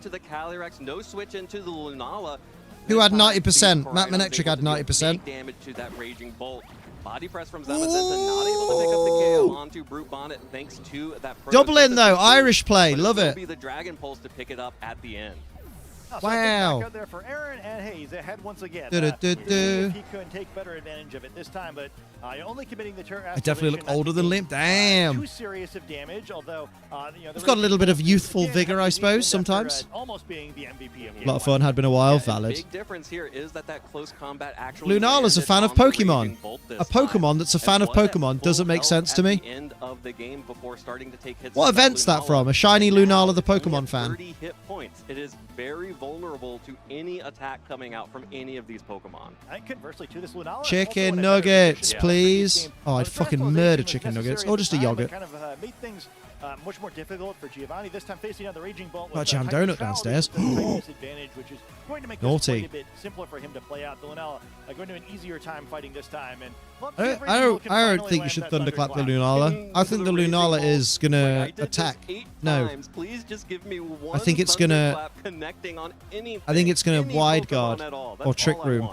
No switch into the Lunala. Who had 90%? Matt Manectric had 90%. Damage to that Raging Bolt. Body press from Zamazenta, not able to pick up the KO onto Brute Bonnet thanks to that. Double in though, Irish play, love it. Be the Dragon Pulse to pick it up at the end. Wow. Out there for Aaron, and hey, he's ahead once again. He could take better advantage of it this time, but only committing the turn. I definitely look older than Liam. Damn. Too serious of damage, although we've got a little bit of youthful vigor, I suppose. Sometimes. Almost being the MVP of a lot of fun. Had been a while. Valid. The big difference here is that close combat actually. Lunala's a fan of Pokemon. A Pokemon that's a fan of Pokemon doesn't make sense to me. End of the game before starting to take hits. What event's that from? A shiny Lunala the Pokemon fan. 30 hit points. It is very vulnerable to any attack coming out from any of these Pokemon. And conversely, to this Lunala, chicken nuggets, please. Oh, I'd fucking murder chicken nuggets. Or just a yogurt. Kind of made things much more difficult for Giovanni. This time facing on the Raging Bolt. Got a jam donut downstairs. Disadvantage, which is going to make this quite a bit simpler for him to play out. The Lunala going to an easier time fighting this time. And I don't think you should thunderclap the Lunala. I think the Lunala is gonna attack. No. Please just give me one. I think it's gonna. Connecting on anything, I think it's gonna wide guard or trick room.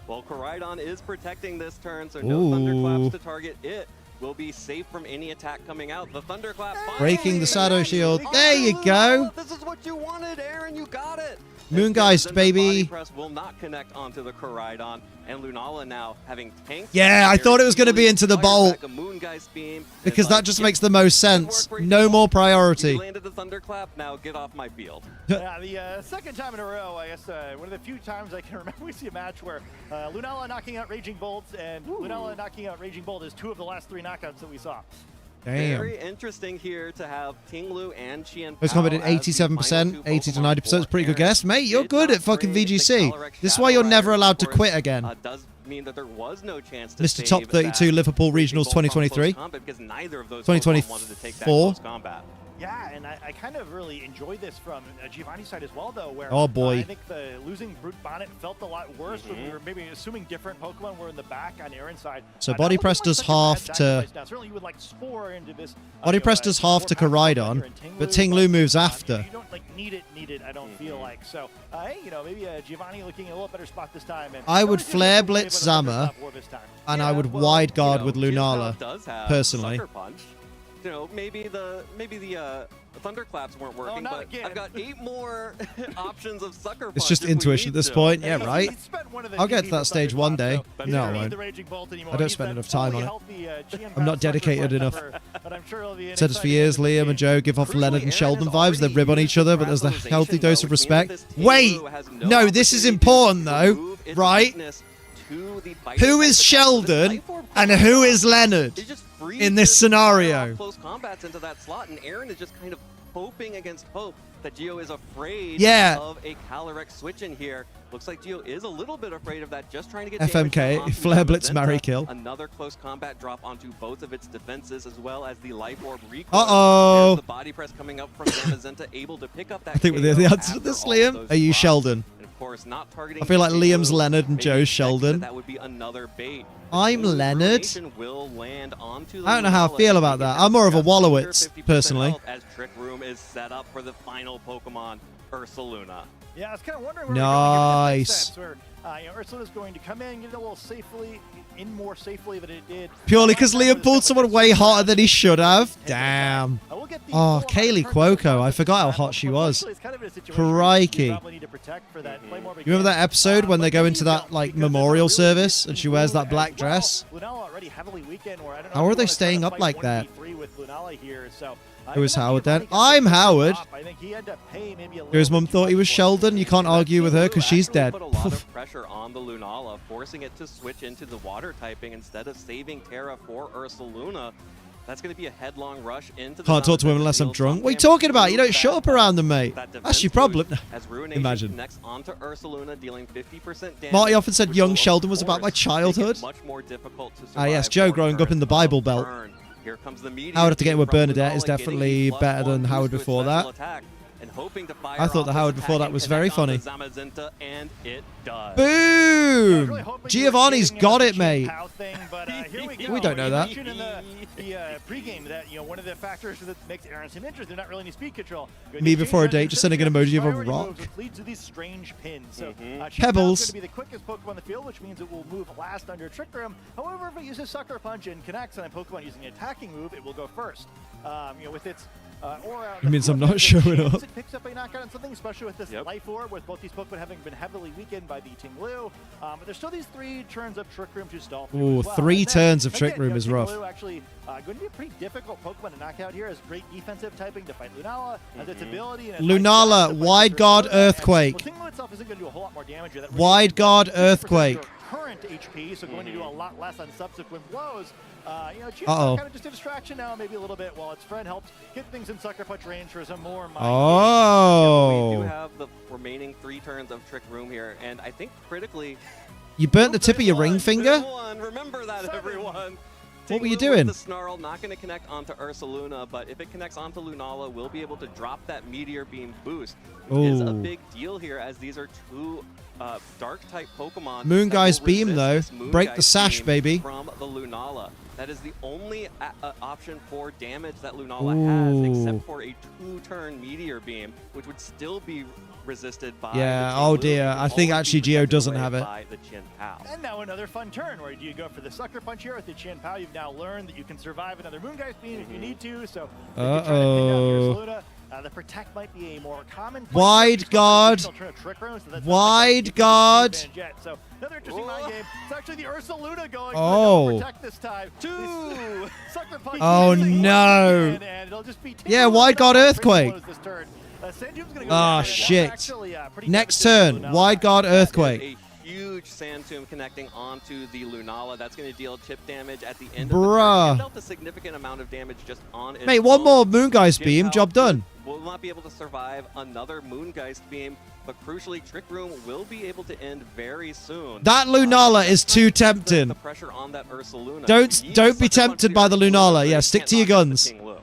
Well, Koraidon is protecting this turn, so no Ooh. Thunderclaps to target it. Will be safe from any attack coming out. The Thunderclap Breaking the Shadow Shield. Oh, There you go. This is what you wanted, Aaron. You got it. Moongeist, The baby. Body Press will not connect onto the Koraidon, and Lunala now having tanked. Yeah, I thought it was going to be into the bolt. A Moongeist beam, Because that just makes the most sense. Good work, No more You priority. landed the Thunderclap. Now get off my field. Yeah, the second time in a row, I guess one of the few times I can remember we see a match where Lunala knocking out Raging Bolts and Lunala knocking out Raging Bolt is 2 of the last 3 knockouts that we saw. Damn. Very interesting here to have Tinglu and Qian Most Pao comment at as the final 87%, two 80 to Pokemon 90% is for pretty good Aaron. guess. Mate, you're Did good not at fucking bring the VGC. Calyrex This is Shadow why you're Rider, never of allowed to course, quit again. Does mean that there was no chance to Mr. save Top 32 that Liverpool Raging Regionals Bolt from close 2023. combat because neither of those 2024. Pokemon wanted to take that close combat. Yeah, and I kind of really enjoyed this from Giovanni's side as well, though, where Oh, boy. I think the losing Brute Bonnet felt a lot worse when we were maybe assuming different Pokemon were in the back on Aaron's side. So Now, Body it Press wasn't does such a bad half to... sacrifice. Now, certainly you would like Spore into this. Body Press does half to Koraidon, but Tinglu moves after. You don't like need it, I don't feel like. So, hey, maybe Giovanni looking in a little better spot this time. And I would Aaron's Flare able to play Blitz with a Zama, Thunderclap War this time. and Yeah, I would well, Wide Guard you with know, Qian Pao Lunala, does have personally. Sucker Punch. Maybe the Thunderclaps weren't working, not but again. I've got 8 more options of Sucker Punch. It's just if we intuition need at this to. point. Yeah, He's right. spent one of the I'll get to DP that for stage one day. Thunderclap, so No, I he doesn't need won't. the Raging Bolt anymore. I don't He's spend that enough time fully on it. healthy, Qian I'm not Pao dedicated Sucker enough. Punch, but I'm sure it'll be an Said this for exciting years, end to the Liam and game. Joe give off Crucially, Leonard and Aaron Sheldon has vibes. They already rib on used each other, the but there's a Frazzlization, healthy dose though, of which means that respect. this Wait! Tinglu has no No, this is opportunity to important, though, remove its right? weakness to the bite Who attack is attack. The Sheldon Life Orb and comes who out. is Leonard It just frees in this the fire scenario? off close combats into that slot, and Aaron is just kind of hoping against hope that Gio is afraid Yeah. of a Calyrex switch in here. Looks like Gio is a little bit afraid of that, just trying to get FMK, damage onto Flare Blitz, Zamazenta. marry, kill. Another close combat drop onto both of its defenses, as well as the Life Orb recoil. Uh-oh. There's the body press coming up from Zamazenta, able to pick up that I think we're KO the answer to after this, all of Liam. those Are you drops. Sheldon? And of course, not targeting I feel like Tinglu, Liam's Leonard and maybe Joe's expecting Sheldon. That would be another bait. I'm Tinglu's Leonard. ruination will land onto I don't know how I Lunala, feel about making that. it I'm more of a just under Wallowitz, 50% personally. health as Trick Room is set up for the final Pokemon, Ursaluna. Yeah, I was kind of wondering where we're going here. This makes Nice. sense, where Ursaluna's going to come in, get it a little safely, more safely than it did. Purely because Liam pulled someone way hotter than he should have. Damn. Oh, Kaylee Cuoco. I forgot how hot she was. Crikey. You remember that episode when they go into that like memorial service and she wears that black dress? How are they staying up like that? Who is Howard then? I'm Howard. His mum thought he was Sheldon. You can't argue with her because she's dead. Put a lot of pressure on the Lunala, forcing it to switch into the water typing instead of saving Terra for Ursaluna. That's going to be a headlong rush into the Can't talk to him unless I'm drunk. What are you talking about? You don't shut up around them, mate. That's your problem. Imagine. Connects onto Ursaluna, dealing 50% damage, Marty often said which young will, Sheldon of was about my course, make it childhood. much more difficult to Ah, yes, survive Joe for growing up in the Turn. Bible Belt. Here comes the meteor Howard to get beam with from Bernadette is Lunala, getting definitely a better than +1 Howard boost to before its that. special attack, and hoping to fire I thought off the its Howard before attack that and was connect very onto funny. Zamazenta, and it does. Boom! Giovanni's got it, mate. We don't know that. In the pregame, that one of the factors that makes Aaron seem interested, not really any speed control. Me before a date, just sending an emoji of a Priority rock. moves, which leads to these strange pins. So Pebbles. is going to be the quickest Pokemon on the field, which means it will move last under Trick Room. However, if it uses Sucker Punch and connects on a Pokemon using an attacking move, it will go first. With its aura. It means I'm not showing up. It picks up a knockout on something, especially with this Life Orb, with both these Pokemon having been heavily weakened by the Tinglu. But there's still these 3 turns of Trick Room to stall through Ooh, as well. 3 And then, turns of again, Trick Room is rough. Tinglu actually going to be a pretty difficult Pokemon to knock out here. Has great defensive typing to fight Lunala, has its ability. And Lunala, Wide Guard, Earthquake. Tinglu itself isn't going to do a whole lot more damage. That Wide Guard, Earthquake. Current HP, so going to do a lot less on subsequent blows. Uh-oh. Kind of just a distraction now, maybe a little bit, while its friend helps get things in Sucker Punch range for some more. Oh. We do have the remaining 3 turns of Trick Room here, and I think critically. You burnt the tip of your ring finger? Remember that, everyone. What were you Tinglu doing? with the Snarl, not going to connect onto Ursaluna, but if it connects onto Lunala, we'll be able to drop that Meteor Beam boost. Which is a Ooh. big deal here, as these are 2 Dark-type Pokemon. Moongeist that will Beam, resist though. this Break the Moongeist sash, Beam baby. From the Lunala. That is the only option for damage that Lunala has, except for a 2-turn Meteor Beam, which would still be resisted by Yeah, the oh Ting dear. Lu, I would think always actually be Gio protected doesn't away have it. by the Chin Pao. And now another fun turn where do you go for the Sucker Punch here with the Chin Pao? You've now learned that you can survive another Moongeist Beam if you need to, so you can try to pick out your Saluna. The Protect might be a more common play. Wide guard. Trick room, so that's Wide guard. So another interesting mind game. It's actually the Ursa Luna going Oh. for the Protect this time. Two Sucker Punch. Oh, no. And it'll just be Yeah, wide guard Earthquake. This turn. Ah, shit. Next turn, wide guard Earthquake. A huge Sand Tomb connecting onto the Lunala. That's going to deal chip damage at the end Bruh. of the turn. It dealt a significant amount of damage just on its Mate, one own. more Moongeist Chin Beam, Pao job done. Will not be able to survive another Moongeist Beam, but crucially, Trick Room will be able to end very soon. That Lunala is too tempting. The pressure on that Ursa Luna. Don't You be Sucker Punch tempted by the Ursa Lunala. but Yeah, you stick can't to your knock out the guns. Ting Lu.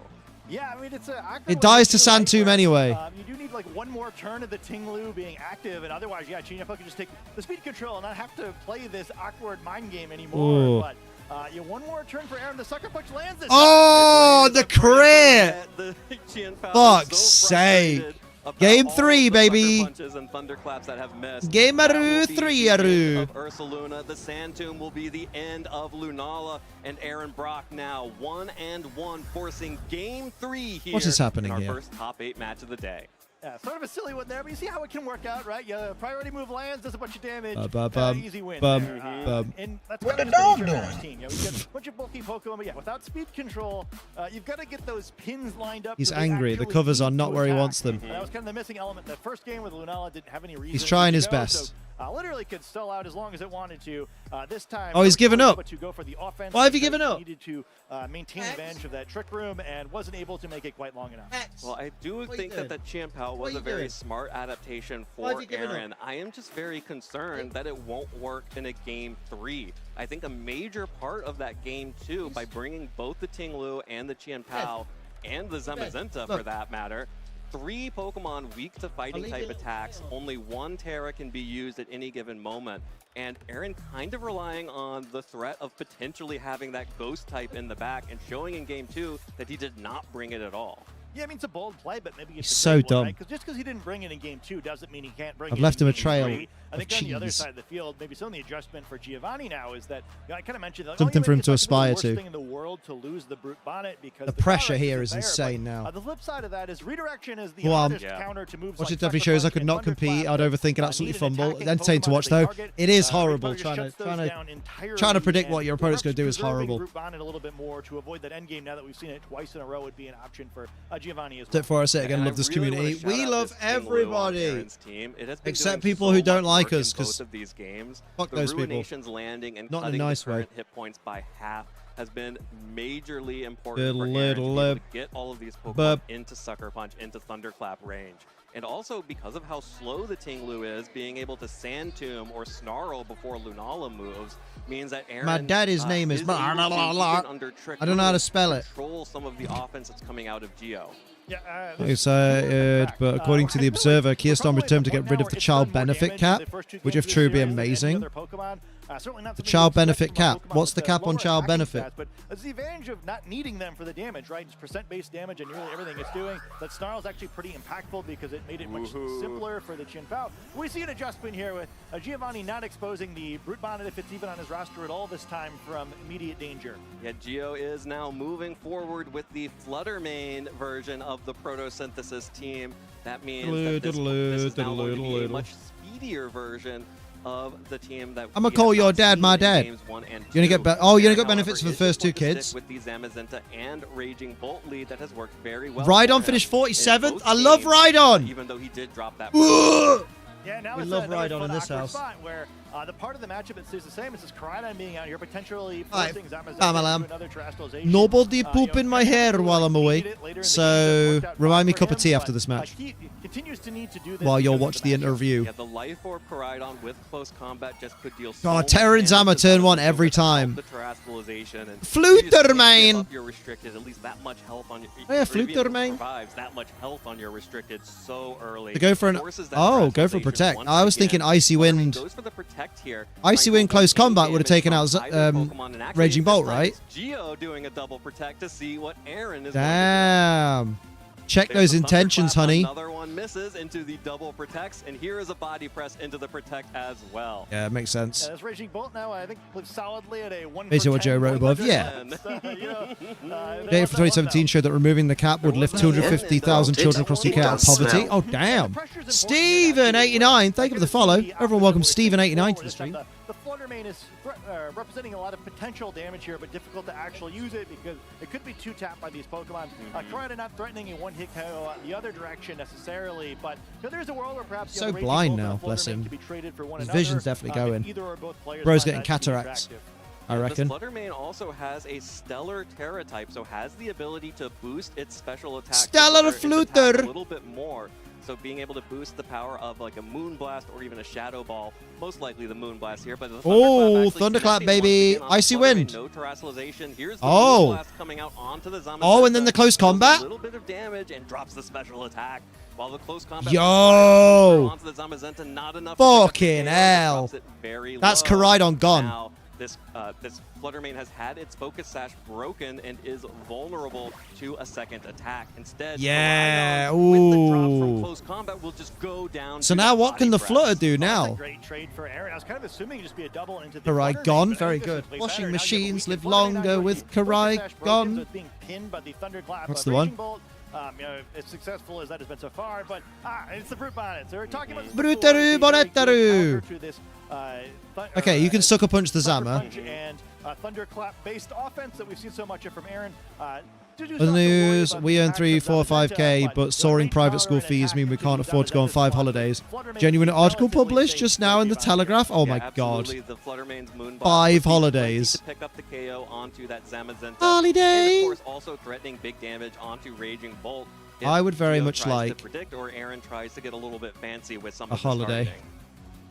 Yeah, I mean, it's a... It dies to Sand Tomb anyway. You do need like one more turn of the Ting Lu being active, and otherwise, yeah, Chinyappo can just take the speed control and not have to play this awkward mind game anymore. Ooh. But yeah, one more turn for Aaron. The Sucker Punch lands this Oh, time. the crit! The Chin Pao is Fuck's so sake. frustrated about Game all 3, the baby. Sucker Punches and thunderclaps that have missed. Gameru That will be 3 the end -aru. of Ursa Luna. The Sand Tomb will be the end of Lunala, and Aaron Brock now 1-1, forcing Game 3 here. What is happening in our here? first top 8 match of the day. Yeah, sort of a silly one there, but you see how it can work out, right? Yeah, priority move lands, does a bunch of damage, easy win. bum, there. bum. And that's what the dog doing? Team. Yeah, we get a bunch of bulky Pokemon, but yeah, without speed control, you've got to get those pins lined up. He's so they angry. The actually covers need are not to where he attack. wants them. And that was kind of the missing element. That first game with Lunala didn't have any reason. He's trying to his go, best. So, literally could stall out as long as it wanted to. This time, Oh, he's no given choice up. but to go for the offense. Why have you because given up? he needed to maintain advantage of that trick room and wasn't able to make it quite long enough. Well, I do think that that Chin Pao was you a very doing? smart adaptation Why have for you given up? Aaron. I am just very concerned that it won't work in a Game 3. I think a major part of that Game 2, by bringing both the Ting Lu and the Chin Pao and the Zamazenta for Look. that matter, 3 Pokemon weak to fighting leave type it. attacks, only 1 Terra can be used at any given moment. And Aaron kind of relying on the threat of potentially having that ghost type in the back and showing in Game 2 that he did not bring it at all. Yeah, I mean, it's a bold play, but maybe it's He's a so great one, dumb. right? 'Cause just because he didn't bring it in Game 2 doesn't mean he can't bring I've it left in him a Game trail 3. I of think on the other cheese. side of the field, maybe some of the adjustment for Giovanni now is that, you know, I kind of mentioned that Something for him to it's aspire the worst to. thing in the world to lose the Brute Bonnet because The pressure power here isn't is there, insane but, now. The flip side of that is redirection is the Well, hardest Yeah. counter to moves Watch like it definitely Sucker shows I Punch could and not compete. Thunderclap I'd overthink and that absolutely need an fumble. attacking Entertaining to Pokemon watch as a though. target. It is Big horrible Target trying shuts to those down entirely, trying to predict and what your opponent's going to do is preserving horrible. Brute Bonnet a little bit more to avoid that end game now that we've seen it twice in a row would be an option for Giovanni as well. That's it for us. Again, And love I this really wanna community. shout We out love this Ting Lu on everybody. Aaron's team. It has been Except doing people so who don't much like work in us, 'cause both of these games. fuck The those people. Ruinations landing and Not in a cutting nice the way. current hit points by half has been majorly important Little, for Aaron to be little, able to get all of these Pokemon bup. into Sucker Punch, into Thunderclap range. And also, because of how slow the Ting Lu is, being able to Sand Tomb or Snarl before Lunala moves means that Aaron... My daddy's name is able to, blah, blah, blah. even under Trick I don't know how to Room, spell it. control some of the offense that's coming out of Geo. Yeah, But according to the Observer, Keystone returned to get rid of the child benefit cap, which if true would be amazing. The child benefit cap. What's the cap on child benefit? But it's the advantage of not needing them for the damage, right? It's percent-based damage and nearly everything it's doing. That Snarl's actually pretty impactful because it made it much simpler for the Chin Pao. We see an adjustment here with Giovanni not exposing the Brute Bonnet if it's even on his roster at all this time from immediate danger. Yeah, Geo is now moving forward with the Flutter Mane version of the Photosynthesis team. That means that this is now going to be a much speedier version of the team that I'ma call your dad my dad. Games 1 and 2. You're gonna get you're gonna get However, benefits for the is first two able to stick kids. with the Zamazenta and Raging Bolt lead that has worked very well. Rhydon for finished him in 47th. both I love games, Rhydon. even though he did drop that. Yeah, now We it's love another Rhydon fun in this awkward house. spot where the part of the matchup that stays the same is this Koraidon being out here, potentially Alright, forcing Zamazenta Bamalam. into another terrestrialization. Nobody poop in my hair while I'm away. Later in the So, game, it worked out remind me fine for cup of him, tea after but, this match. He continues to need to do this While you'll because watch of the matchup. interview. Yeah, the Life Orb Koraidon with close combat just could deal so God, much Terra and damage Zama to turn Zamazenta one every without time. The terrestrialization and Fluter you just can't Mane. give up your restricted, at least that much health on your. Oh, yeah, or even Fluter Mane. survives that much health on your restricted so early. To go for an Forces that go for a terrestrialization protect. Once I was again, thinking Icy Fluttermane Wind. goes for the protect here. Icy Trying to Wind hold close any combat would have damage taken out from either Pokemon. And actually, Raging this Bolt, time right? it's Geo doing a double protect to see what Aaron is Damn. Check There's those the intentions, Thunderclap, honey. Another one misses into the double protects, and here is a body press into the protect as well. Yeah, it makes sense. This Raging Bolt now, I think, lives solidly at a 1 Based on what Joe wrote above, yeah. Data from 2017 showed that removing the cap would lift 250,000 children across the UK out of poverty. Oh, damn. Steven89, thank you for the follow. Everyone welcome Steven89 to the stream. The Fluttermane is representing a lot of potential damage here, but difficult to actually use it because it could be two-tapped by these Pokemon. Corrida not threatening a one-hit KO the other direction necessarily, but there's a world where perhaps So blind now, bless him. His vision's definitely going. Either or both players Bro's find getting that to be cataracts, attractive. I reckon. This Fluttermane also has a Stellar Terra type, so has the ability to boost its special attack. Stellar its attack Flutter! A little bit more. So being able to boost the power of like a Moonblast or even a Shadow Ball, most likely the Moonblast here. But the Oh, Thunderclap Thunderclap, actually baby. connecting once again on Icy Fluttermane, Wind. No terrestrialization. Here's the Oh. Moonblast coming out onto the Zamazenta. Oh, and then the close combat? A little bit of damage and drops the special attack. While the close combat Yo! onto the Zamazenta, not enough. Fucking hell. That's Koraidon gone. Now, this Fluttermane has had its Focus Sash broken and is vulnerable to a second attack. Instead, Yeah, Koraidon, with the drop from ooh. close combat will just go down. So to now the what can body the press. Flutter do That's a now? great trade for Aaron. I was kind of assuming it'd just be a double into the Karai Fluttermane, gone, but I very think this good. is way Washing better. Now you have a machines weakened live Fluttermane, now longer you with have the Focus Karai Sash broken, gone. so it's being pinned by the Thunderclap. That's the Raging one. Bolt, as successful as that has been so far, but it's the Brute Bonnets. We're talking about Brutaru Bonetaru. Okay, Okay, you can sucker punch the Zama. And Thunderclap based offense that we've seen so much of from Aaron. The news, we earn 3, 4, 5k, but soaring private school fees mean we can't afford to go on 5 holidays. Genuine article published just now in the Telegraph. Oh my Yeah, god. absolutely. The Fluttermane's Moonblast 5 would be holidays. plenty to pick up the KO onto that Zamazenta. Holiday. And of course, also threatening big damage onto Raging Bolt. if I would very Geo much tries like to predict, or Aaron tries to get a little bit fancy with some a of his holiday. targeting.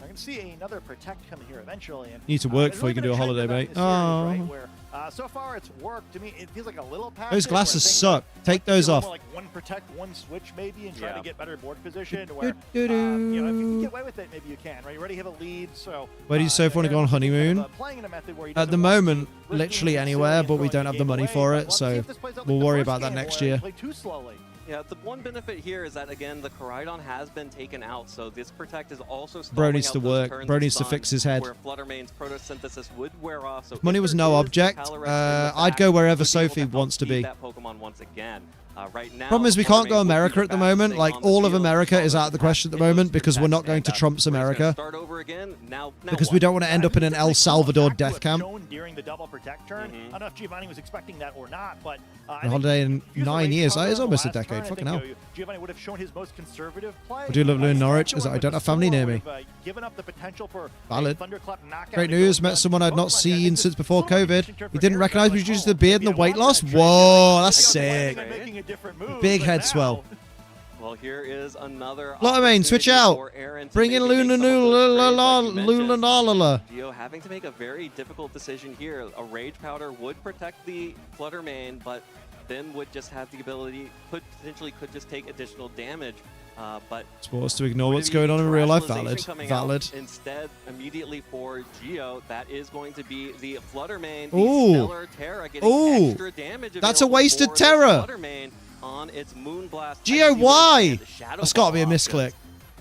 I can see another protect coming here eventually. And, You need to work there's before you really can do a been trend holiday, with mate. that in this series, Oh. right, where, so far it's worked. To me, it feels like a little passive. Those glasses where suck. Take those you're off. more like one protect, one switch maybe, and try Yeah. to get better board position. Where, Do-do-do. if you can get away with it, maybe you can. Right, you already have a lead, so. Where do you so want to go on Aaron's kind of, honeymoon? playing in a method where he At the doesn't want to moment, be risking literally being anywhere, silly and but we throwing don't the have the game money away, for but it, let's so see if this plays out like we'll the worry first about that game next where year. he played too slowly. Yeah, the one benefit here is that, again, the Koraidon has been taken out, so this Protect is also Bro stalling needs out to those work. turns Bro of needs to sun fix his head. Where Fluttermane's photosynthesis would wear off. So Money if was there no is object. Calyrex in the I'd back, go wherever would be able Sophie help wants to beat be. that Pokemon once again. Right now, Problem is we can't go Fluttermane would America be at the fast moment. staying Like on the all of field, America follow is those out of the question at the attacks, moment those because we're not attacks going to stand up. Trump's We're just gonna America. Start over again. Now Because what? we don't want to end up in an It's El like Salvador back to death what's camp. shown during the double protect turn. I don't know if Giovanni was expecting that or not, but I A holiday in think if he was 9 race years. car That is on the almost a last decade. turn, I Fucking think, hell. Giovanni would have shown his most conservative play. I do love Lou Norwich, Saskatchewan as I with don't the have family near score me. would have, given up the potential for Valid. a Thunderclap knockout Great to go news. with Met the someone I'd not Pokemon. I think seen this since is before a little bit COVID. interesting He for didn't Aaron, recognize like, me due to oh, the beard and the maybe I weight want loss. that trade. Whoa, Like, that's I got sick. planning on making a different move, Big but head now- swell. Well, here is another Fluttermane, switch opportunity out. for Aaron to Bring in maybe make some of those trades like you mentioned. Lula. Geo having to make a very difficult decision here. A Rage Powder would protect the Fluttermane, but then would just have the ability, potentially could just take additional damage. But Supposed to ignore what's would going on in real life. terrestrialization Valid. coming Valid. out Instead, immediately for Geo, that is going to be the Fluttermane, the Ooh. Stellar Terra, getting Ooh. extra damage. That's a available wasted for the Terra. Fluttermane on its Moonblast. Geo, Icy why? Wind and Shadow That's got to be a Ball misclick. options.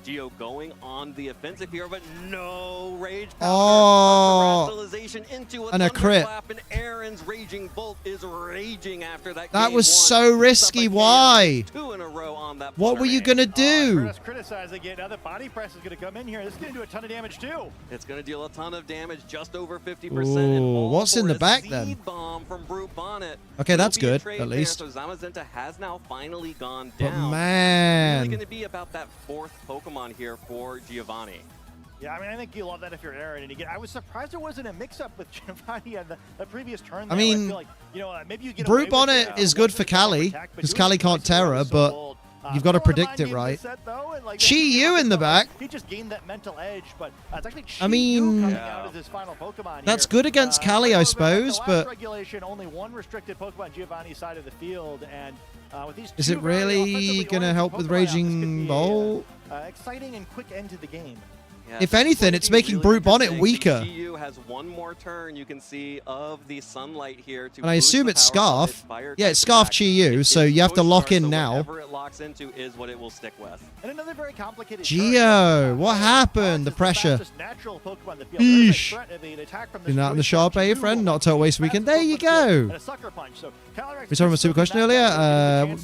Geo going on the offensive here, but no Rage Powder. Oh. Terrestrialization into a And a crit. Thunderclap, and Aaron's Raging Bolt is raging after that. That game was one. so risky. Suffocating Why? 2 in a row on that What were you Fluttermane. going to do? Chris criticizing it. Now the body press is going to come in here. This is going to do a ton of damage too. It's going to deal a ton of damage, just over 50%. Ooh, and all what's in for the a back seed then? Bomb from Brute Bonnet. Okay, Will that's be a good, trade at there, least. So Zamazenta has now finally gone But down. Really man. going to be about that 4th Pokemon here for Giovanni. Yeah, I mean, I think you love that if you're Aaron. And again, I was surprised there wasn't a mix-up with Giovanni on the previous turn. I there. mean, feel like, maybe you get Brute away with Bonnet it, is good for wasn't a double Cali, attack, but because doing Cali it can't twice in a row Terra, is so but bold. You've got to one of the predict mind it, games right? is set, though, and, like, Chi Yu in the back. He just gained that mental edge, but it's actually Chi I mean, Yu coming out as his final Pokemon that's here. good against Kali, I suppose, the last but regulation, only one restricted Pokemon Giovanni's side of the field, and with these is two it very really offensively going to oriented help with Pokemon out, this could Raging be Bolt? exciting and quick end to the game. Yeah, If anything, it's making Brute Bonnet weaker. GU has one more turn, you can see, of the sunlight here to And I boost assume the it's power of its Scarf. fire Yeah, type it's Scarf attack. Chi Yu, It so is you have to Push lock Star, in so now. whatever it locks into is what it will stick with. And another very complicated Geo, what happened? The pressure. Eesh. You're not in the shop, eh, friend? Not a total waste weekend. There you go. We talking about Super Question earlier?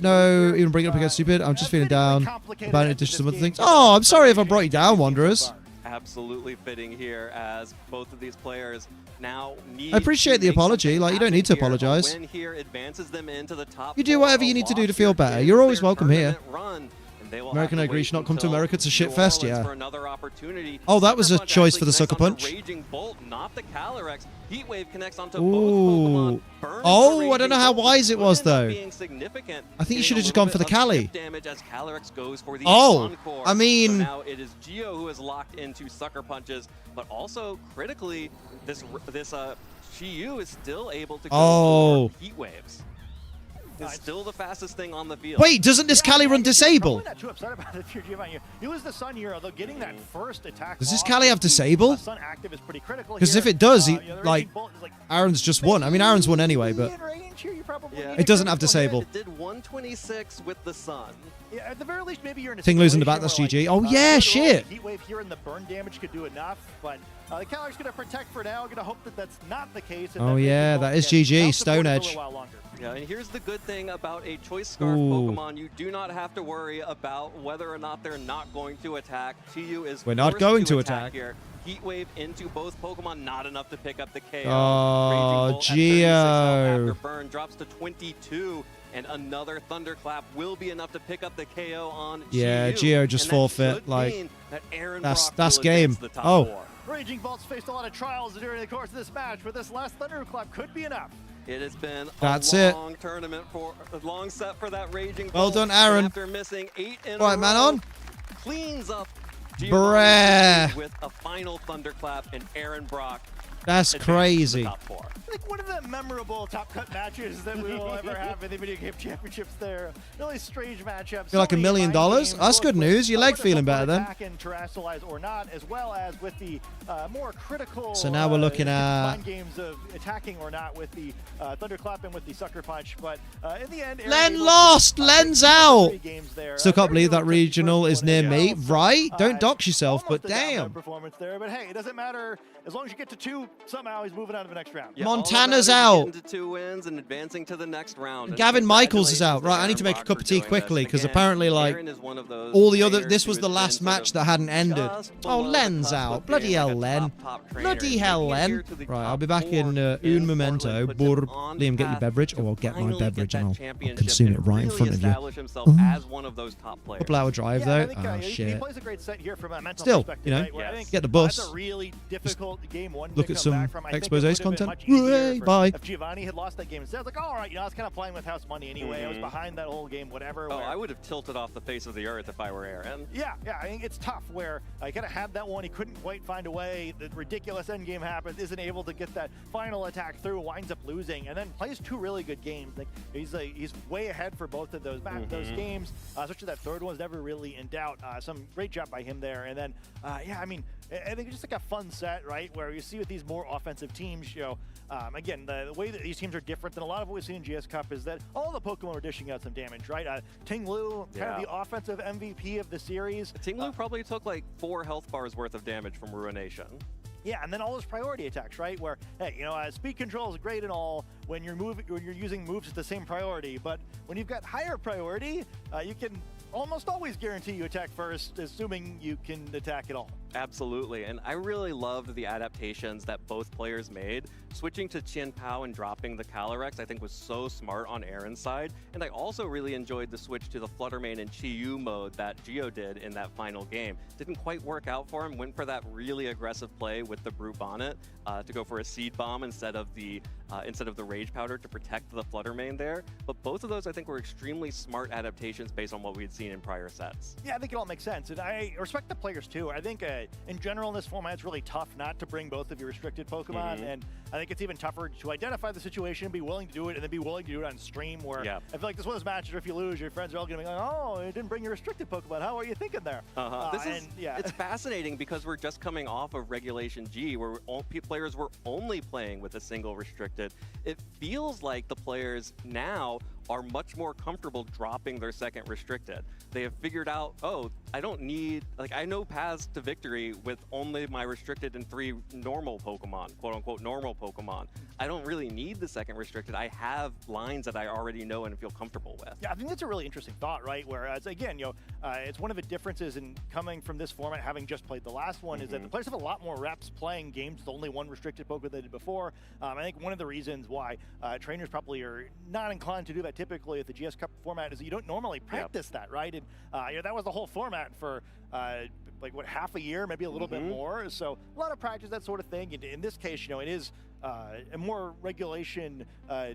No, even bring it up against Stupid. I'm just feeling down about it to some other things. Oh, I'm sorry if I brought you down, Wanderers. Absolutely fitting here as both of these players now need I appreciate to the make apology. something Like, you don't happen need to here. A apologize. win here advances them into the top You do four. whatever A you need to do loss to feel here better. ends You're always their welcome here. tournament run, and they will American have to agree wait should not come to until America. It's a shit New fest, Orleans yeah. for another opportunity. Oh, that was a Sucker Punch choice for the actually Sucker connects Punch. onto Raging Bolt, not the Calyrex. Heat Wave connects onto Ooh. both Pokemon. Burns Oh, the I don't know Raging how Bolt. wise it was, Could end up though. being significant, I think you getting should a have just little gone for the bit of Cali. chip damage as Calyrex goes for the Oh, Encore. I mean- So now it is Geo who is locked into Sucker Punches, but also critically, this Chi Yu is still able to go Oh. for Heat Waves. It's still the fastest thing on the field. Wait, doesn't this Cali run disable? I'm not too upset about it if you're Giovanni. You lose the Sun here, although getting that first attack. Does this off Cali have with the, disable? Sun active is pretty critical. Because here. if it does, he, the Raging like, Bolt is, like, Aaron's just won. I mean, Aaron's won anyway, but in range here, you probably Yeah. need it doesn't have critical hit. disable. It did 126 with the Sun. Yeah, at the very least, maybe you're in a Ting losing the situation back, that's where, GG. like, Oh, yeah, good shit. roll, Heat Wave here and the burn damage could do enough, but the Calyrex going to protect for now. Going to hope that that's not the case. And Oh, that Raging yeah, Bolt that is can GG, help support Stone it for a Edge. little while longer. Yeah, and here's the good thing about a Choice Scarf Ooh. Pokemon. You do not have to worry about whether or not they're not going to attack. Chi Yu is We're not forced going to attack attack. here. Heat Wave into both Pokemon, not enough to pick up the KO. Oh, Raging Bolt at 36 health Geo. after burn drops to 22, and another Thunderclap will be enough to pick up the KO on Chi Yeah, Yu. Geo just And that forfeit, should like, mean that Aaron that's Brock will game. advance the top Oh. four. Raging Bolt's faced a lot of trials during the course of this match, but this last Thunderclap could be enough. It has been That's a it. long tournament for a long set for that Raging Well Bolt. done, And Aaron. After missing 8 in Right, a man row, on. cleans up Bruh. with a final Thunderclap, and Aaron Brock That's advances to the crazy. top four. Like one of the memorable top cut matches that we will ever have in the video game championships there. Really strange matchups. Feel like $1 million? That's good news. Your leg feeling better then. And terrestrialize or not, as well as with the more critical. So now we're looking at- mind games of attacking or not with the Thunderclap and with the Sucker Punch. But in the end, Aaron Len able to, lost. take Len's 2 out. 3 games there. Still can't Very believe that good first regional one is near as me. well. Right? Don't dox yourself, but Almost a dominant damn. performance there, but hey, it doesn't matter as long as you get to 2. Somehow he's moving on to the next round. Yeah, all that Montana's matters is out. getting to 2 wins and advancing to the next round. And Gavin Michaels is out. congratulations Right, I need to Aaron make a Brock cup for of tea doing quickly this. because Again, apparently, like, Aaron is one of those all the other. trainers This was who the has last been sort match of that hadn't ended. just Oh, below the Len's cusp out. of Bloody being hell, like a Len. top trainer Bloody and hell, making it here Len. to the Right, top I'll be back in 4 un Portland, memento. puts him Brr. on Liam, get your path beverage. to Oh, I'll get my finally beverage that and I'll championship consume it and right in really front of you. establish himself Ooh. as one of those top players. Couple hour drive Yeah, though. I think, Oh he shit. plays a great set here from a mental Still, perspective, you know, right, where I think get the that's bus. a really difficult game one Look to at come some back from. I think it exposés would've been content. much easier Hooray, for- bye. If Giovanni had lost that game instead, like, all right, you know, I was kind of playing with house money anyway. I was behind that whole game, whatever. Oh, where- I would have tilted off the face of the earth if I were Aaron. Yeah, I think it's tough where he kind of had that one. He couldn't quite find a way. The ridiculous end game happens, isn't able to get that final attack through, winds up losing, and then plays 2 really good games. Like he's way ahead for both of those those games. Especially that third one's never really in doubt. Some great job by him there. And then, yeah, I mean, I think it's just like a fun set, right? Where you see with these more offensive teams, you know, again, the way that these teams are different than a lot of what we've seen in GS Cup is that all the Pokemon are dishing out some damage, right? Ting Lu, kind of the offensive MVP of the series. Ting Lu probably took like 4 health bars worth of damage from Ruination. Yeah, and then all those priority attacks, right? Where, hey, you know, speed control is great and all when you're using moves at the same priority, but when you've got higher priority, you can almost always guarantee you attack first, assuming you can attack at all. Absolutely, and I really loved the adaptations that both players made. Switching to Chien Pao and dropping the Calyrex, I think was so smart on Aaron's side, and I also really enjoyed the switch to the Fluttermane and Chi Yu mode that Geo did in that final game. Didn't quite work out for him, went for that really aggressive play with the Brute Bonnet to go for a Seed Bomb instead of the instead of the Rage Powder to protect the Flutter Mane there. But both of those, I think, were extremely smart adaptations based on what we had seen in prior sets. Yeah, I think it all makes sense. And I respect the players, too. I think, in general, in this format, it's really tough not to bring both of your restricted Pokemon. And I think it's even tougher to identify the situation, be willing to do it, and then be willing to do it on stream, where I feel like this one of those matches where if you lose, your friends are all going to be like, oh, you didn't bring your restricted Pokemon. How are you thinking there? It's fascinating because we're just coming off of Regulation G, where players were only playing with a single restricted. It feels like the players now are much more comfortable dropping their second restricted. They have figured out, oh, I don't need, like, I know paths to victory with only my restricted and 3 normal Pokemon, quote unquote normal Pokemon. I don't really need the second restricted. I have lines that I already know and feel comfortable with. Yeah, I think that's a really interesting thought, right? Whereas, again, it's one of the differences in coming from this format, having just played the last one, is that the players have a lot more reps playing games with only one restricted Pokemon they did before. I think one of the reasons why trainers probably are not inclined to do that typically at the GS Cup format is that you don't normally practice that, right? And that was the whole format for half a year, maybe a little bit more. So a lot of practice, that sort of thing. And in this case, it is a more regulation, or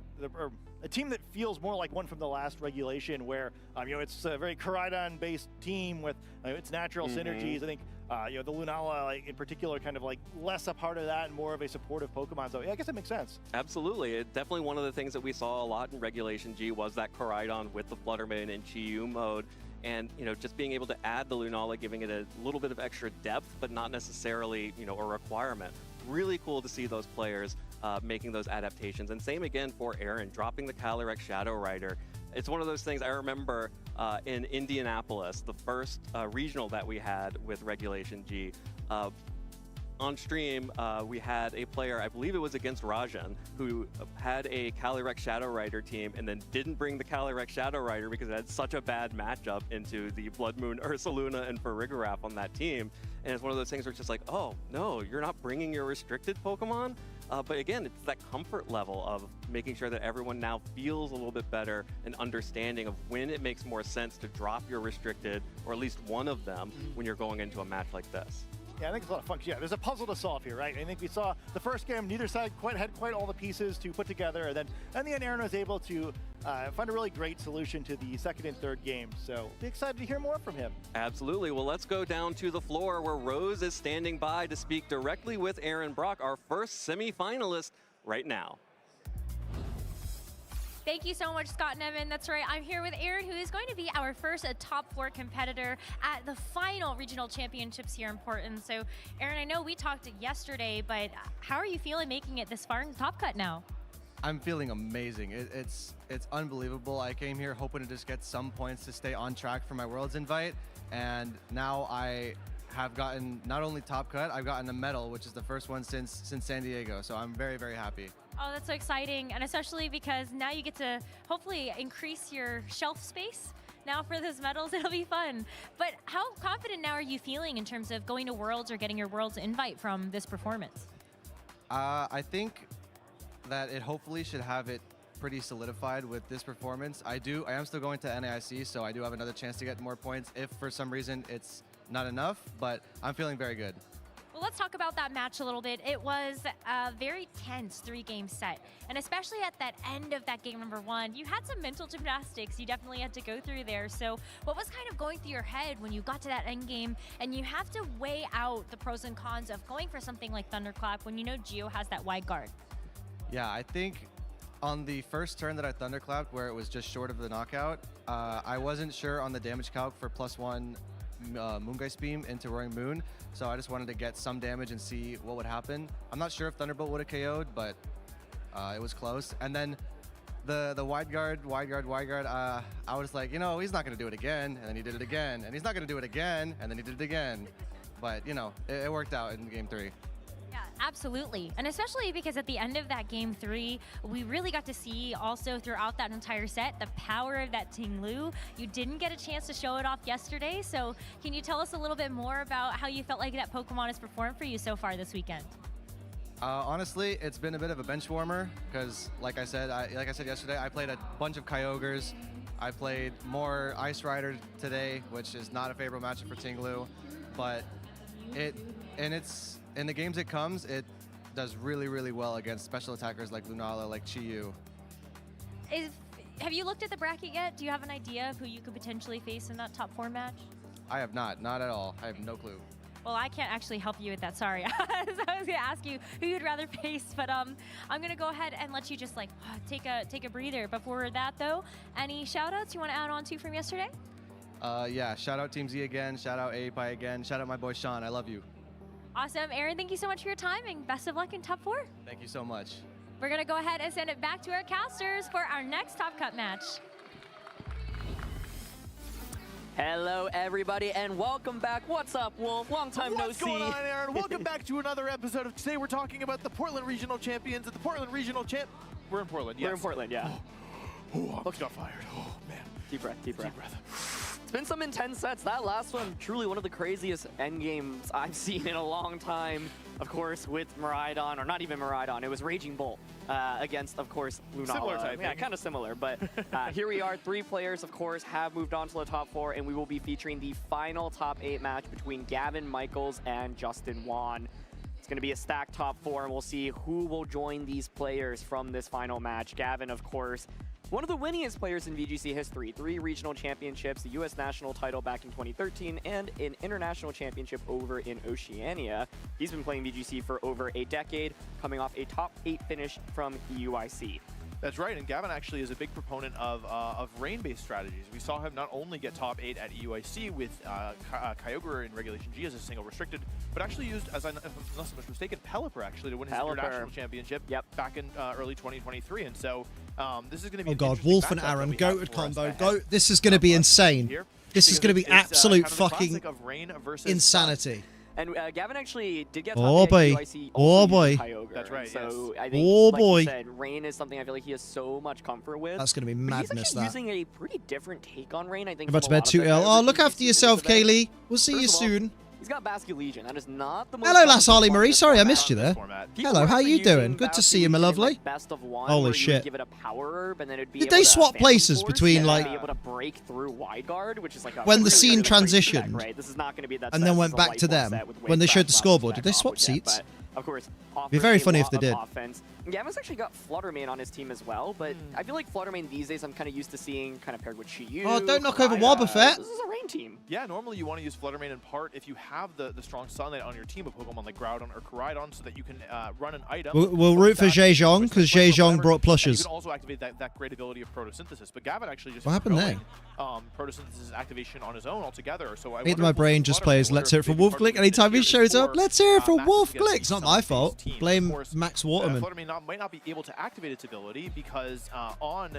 a team that feels more like one from the last regulation, where it's a very Koraidon-based team with its natural synergies. I think the Lunala, in particular, kind of less a part of that and more of a supportive Pokemon. So yeah, I guess it makes sense. Absolutely. It definitely one of the things that we saw a lot in Regulation G was that Koraidon with the Fluttermane in Chi-Yu mode. And, just being able to add the Lunala, giving it a little bit of extra depth, but not necessarily, a requirement. Really cool to see those players making those adaptations. And same again for Aaron, dropping the Calyrex Shadow Rider. It's one of those things I remember in Indianapolis, the first regional that we had with Regulation G. On stream, we had a player, I believe it was against Rajan, who had a Calyrex Shadow Rider team and then didn't bring the Calyrex Shadow Rider because it had such a bad matchup into the Blood Moon Ursaluna and Farigiraf on that team. And it's one of those things where it's just like, oh, no, you're not bringing your restricted Pokemon? But again, it's that comfort level of making sure that everyone now feels a little bit better and understanding of when it makes more sense to drop your restricted, or at least one of them, when you're going into a match like this. Yeah, I think it's a lot of fun. Yeah, there's a puzzle to solve here, right? I think we saw the first game, neither side had quite all the pieces to put together, and then in the end, Aaron was able to find a really great solution to the second and third game. So be excited to hear more from him. Absolutely. Well, let's go down to the floor where Rose is standing by to speak directly with Aaron Brock, our first semifinalist, right now. Thank you so much, Scott and Evan. That's right, I'm here with Aaron, who is going to be our first top 4 competitor at the final regional championships here in Portland. So, Aaron, I know we talked yesterday, but how are you feeling making it this far in the top cut now? I'm feeling amazing. It's unbelievable. I came here hoping to just get some points to stay on track for my Worlds invite, and now I have gotten not only top cut, I've gotten a medal, which is the first one since San Diego. So I'm very, very happy. Oh, that's so exciting, and especially because now you get to hopefully increase your shelf space now for those medals. It'll be fun. But how confident now are you feeling in terms of going to Worlds or getting your Worlds invite from this performance? I think that it hopefully should have it pretty solidified with this performance. I am still going to NAIC, so I do have another chance to get more points if for some reason it's not enough, but I'm feeling very good. Well, let's talk about that match a little bit. It was a very tense 3-game set, and especially at that end of that game number 1, you had some mental gymnastics you definitely had to go through there. So what was kind of going through your head when you got to that end game and you have to weigh out the pros and cons of going for something like Thunderclap when you know Gio has that wide guard? Yeah, I think on the first turn that I Thunderclapped, where it was just short of the knockout, I wasn't sure on the damage calc for +1 Moongeist Beam into Roaring Moon, so I just wanted to get some damage and see what would happen. I'm not sure if Thunderbolt would have KO'd, but it was close. And then the wide guard, I was like, he's not going to do it again, and then he did it again, and he's not going to do it again, and then he did it again. But, it worked out in game 3. Yeah, absolutely. And especially because at the end of that game 3, we really got to see also throughout that entire set the power of that Ting Lu. You didn't get a chance to show it off yesterday, so can you tell us a little bit more about how you felt like that Pokemon has performed for you so far this weekend? Honestly, it's been a bit of a bench warmer because, like I said yesterday, I played a bunch of Kyogres. I played more Ice Rider today, which is not a favorable matchup for Ting Lu, but in the games it comes, does really, really well against special attackers like Lunala, like Chiyu. Have you looked at the bracket yet? Do you have an idea of who you could potentially face in that top 4 match? I have not at all. I have no clue. Well, I can't actually help you with that. Sorry. So I was going to ask you who you'd rather face, but I'm going to go ahead and let you just like take a breather. Before that, though, any shout-outs you want to add on to from yesterday? Yeah, shout out Team Z again. Shout out API again. Shout out my boy Sean. I love you. Awesome. Aaron, thank you so much for your time, and best of luck in top 4. Thank you so much. We're going to go ahead and send it back to our casters for our next Top Cut match. Hello, everybody, and welcome back. What's up, Wolf? Long time no see. What's going on, Aaron? Welcome back to another episode of Today. We're talking about the Portland Regional Champions at the Portland Regional We're in Portland, yes. We're in Portland, yeah. Almost got fired. Oh, man. Deep breath, deep breath. It's been some intense sets. That last one, truly one of the craziest end games I've seen in a long time. Of course, with Miraidon, or not even Miraidon, it was Raging Bolt against, of course, Lunala. Similar type. Yeah, kind of similar, but here we are. 3 players, of course, have moved on to the top 4, and we will be featuring the final top 8 match between Gavin Michaels and Justin Wan. It's going to be a stacked top 4, and we'll see who will join these players from this final match. Gavin, of course, one of the winningest players in VGC history. 3 regional championships, the US national title back in 2013, and an international championship over in Oceania. He's been playing VGC for over a decade, coming off a top 8 finish from EUIC. That's right, and Gavin actually is a big proponent of rain-based strategies. We saw him not only get top 8 at EUIC with Kyogre in Regulation G as a single restricted, but actually used, as I'm not so much mistaken, Pelipper actually to win his international championship back in early 2023. And so this is going to be Wolf and Aaron, goated combo. This is going to be insane. This is going to be absolute fucking insanity. And Gavin actually did get top 8 at EUIC. Oh boy. That's right. So I think, like you said, Rain is something I feel like he has so much comfort with. That's going to be madness. He's using a pretty different take on Rain. I think. About to bed 2L. Oh, look after yourself, Kaylee. We'll see you soon. He's got Basket Legion. That is not the most. Hello, Lass Harley Marie. Sorry, I missed you there. Hello, how you doing? Good to see you, my lovely. Best of one, holy shit. Give it a power herb, and then it'd be Did they swap places between like be able to break through wide guard, which is like when the scene transitioned, right? This is not going to be that. And then went back to them when they showed the scoreboard. Did they swap seats? Of course, it'd be very funny if they did. Gavin's actually got Fluttermane on his team as well, but I feel like Fluttermane these days I'm kind of used to seeing kind of paired with Chiyu. Oh, don't knock over Wobbuffet. This is a Rain team. Yeah, normally you want to use Fluttermane in part if you have the strong Sunlight on your team of Pokemon like Groudon or Koraidon so that you can run an item. We'll root for Zhejiang because Zhejiang brought plushes. You can also activate that great ability of Photosynthesis, but Gavin actually just what happened there? Photosynthesis activation on his own altogether. So I my brain just plays Let's Hear It for Wolfglick anytime he shows up. Let's hear it for Wolfglick. It's not my fault. Blame Max Waterman. Fluttermane might not be able to activate its ability because on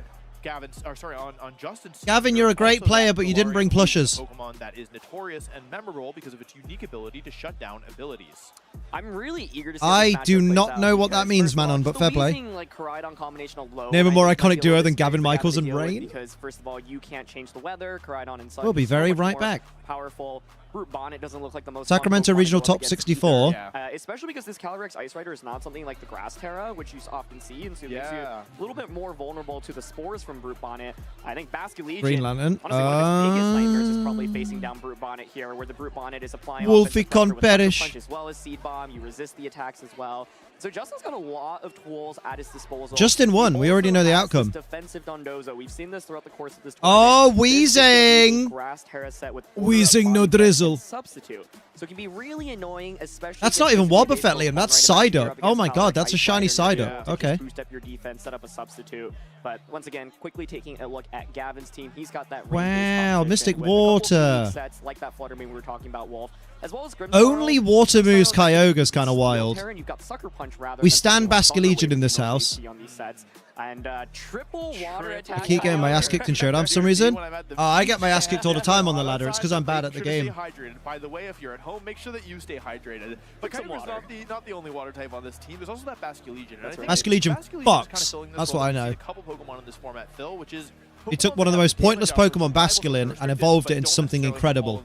Justin's Gavin, you're a great player, but you didn't bring plushes. Pokemon that is notorious and memorable because of its unique ability to shut down abilities. I'm really eager to see I do not know what that means, Manon, but fair play. Like Koraidon combination alone, name a more iconic duo than Gavin Michaels and Rain. Because first of all, you can't change the weather. Koraidon and Sun. We'll be very right back. Powerful. Brute Bonnet doesn't look like the most Sacramento Regional Top 64. Especially because this Calyrex Ice Rider is not something like the Grass Terra, which you often see, and so it makes you a little bit more vulnerable to the spores from Brute Bonnet. I think Basket Legion, Green Lantern. Honestly, one of his biggest nightmares is probably facing down Brute Bonnet here, where the Brute Bonnet is applying Wolfie con perish. Punch as well as Seed Bomb. You resist the attacks as well. So Justin's got a lot of tools at his disposal. Justin won. We already know the outcome. Defensive Dondozo. We've seen this throughout the course of this tournament. Oh, Weezing! Grass Terra set with Weezing no drizzle. Substitute. So it can be really annoying, especially. That's not even Wobbuffet, Liam. That's Psyduck. Oh my god, that's a shiny Psyduck. Okay. Boost up your defense, set up a substitute. But once again, quickly taking a look at Gavin's team. He's got that. Wow, Mystic Water. Sets like that Fluttermane we were talking about, Wolf. As well as only Water moves Kyogre's kind of wild. You've got Sucker Punch rather we stand Basket Legion in this house. On these sets. And triple water attack. I keep getting my ass kicked in Showdown for some reason. I get my ass kicked all the time on the ladder. It's because I'm bad at the game. Stay hydrated. By the way, if you're at home, make sure that you stay hydrated. But Kyogre's not the only water type on this team. There's also that Basket Legion. Basket Legion fucks. That's what I know. A couple Pokemon in this format, Phil, which is he took one of the most pointless Pokemon, Basculin, and evolved it into something incredible.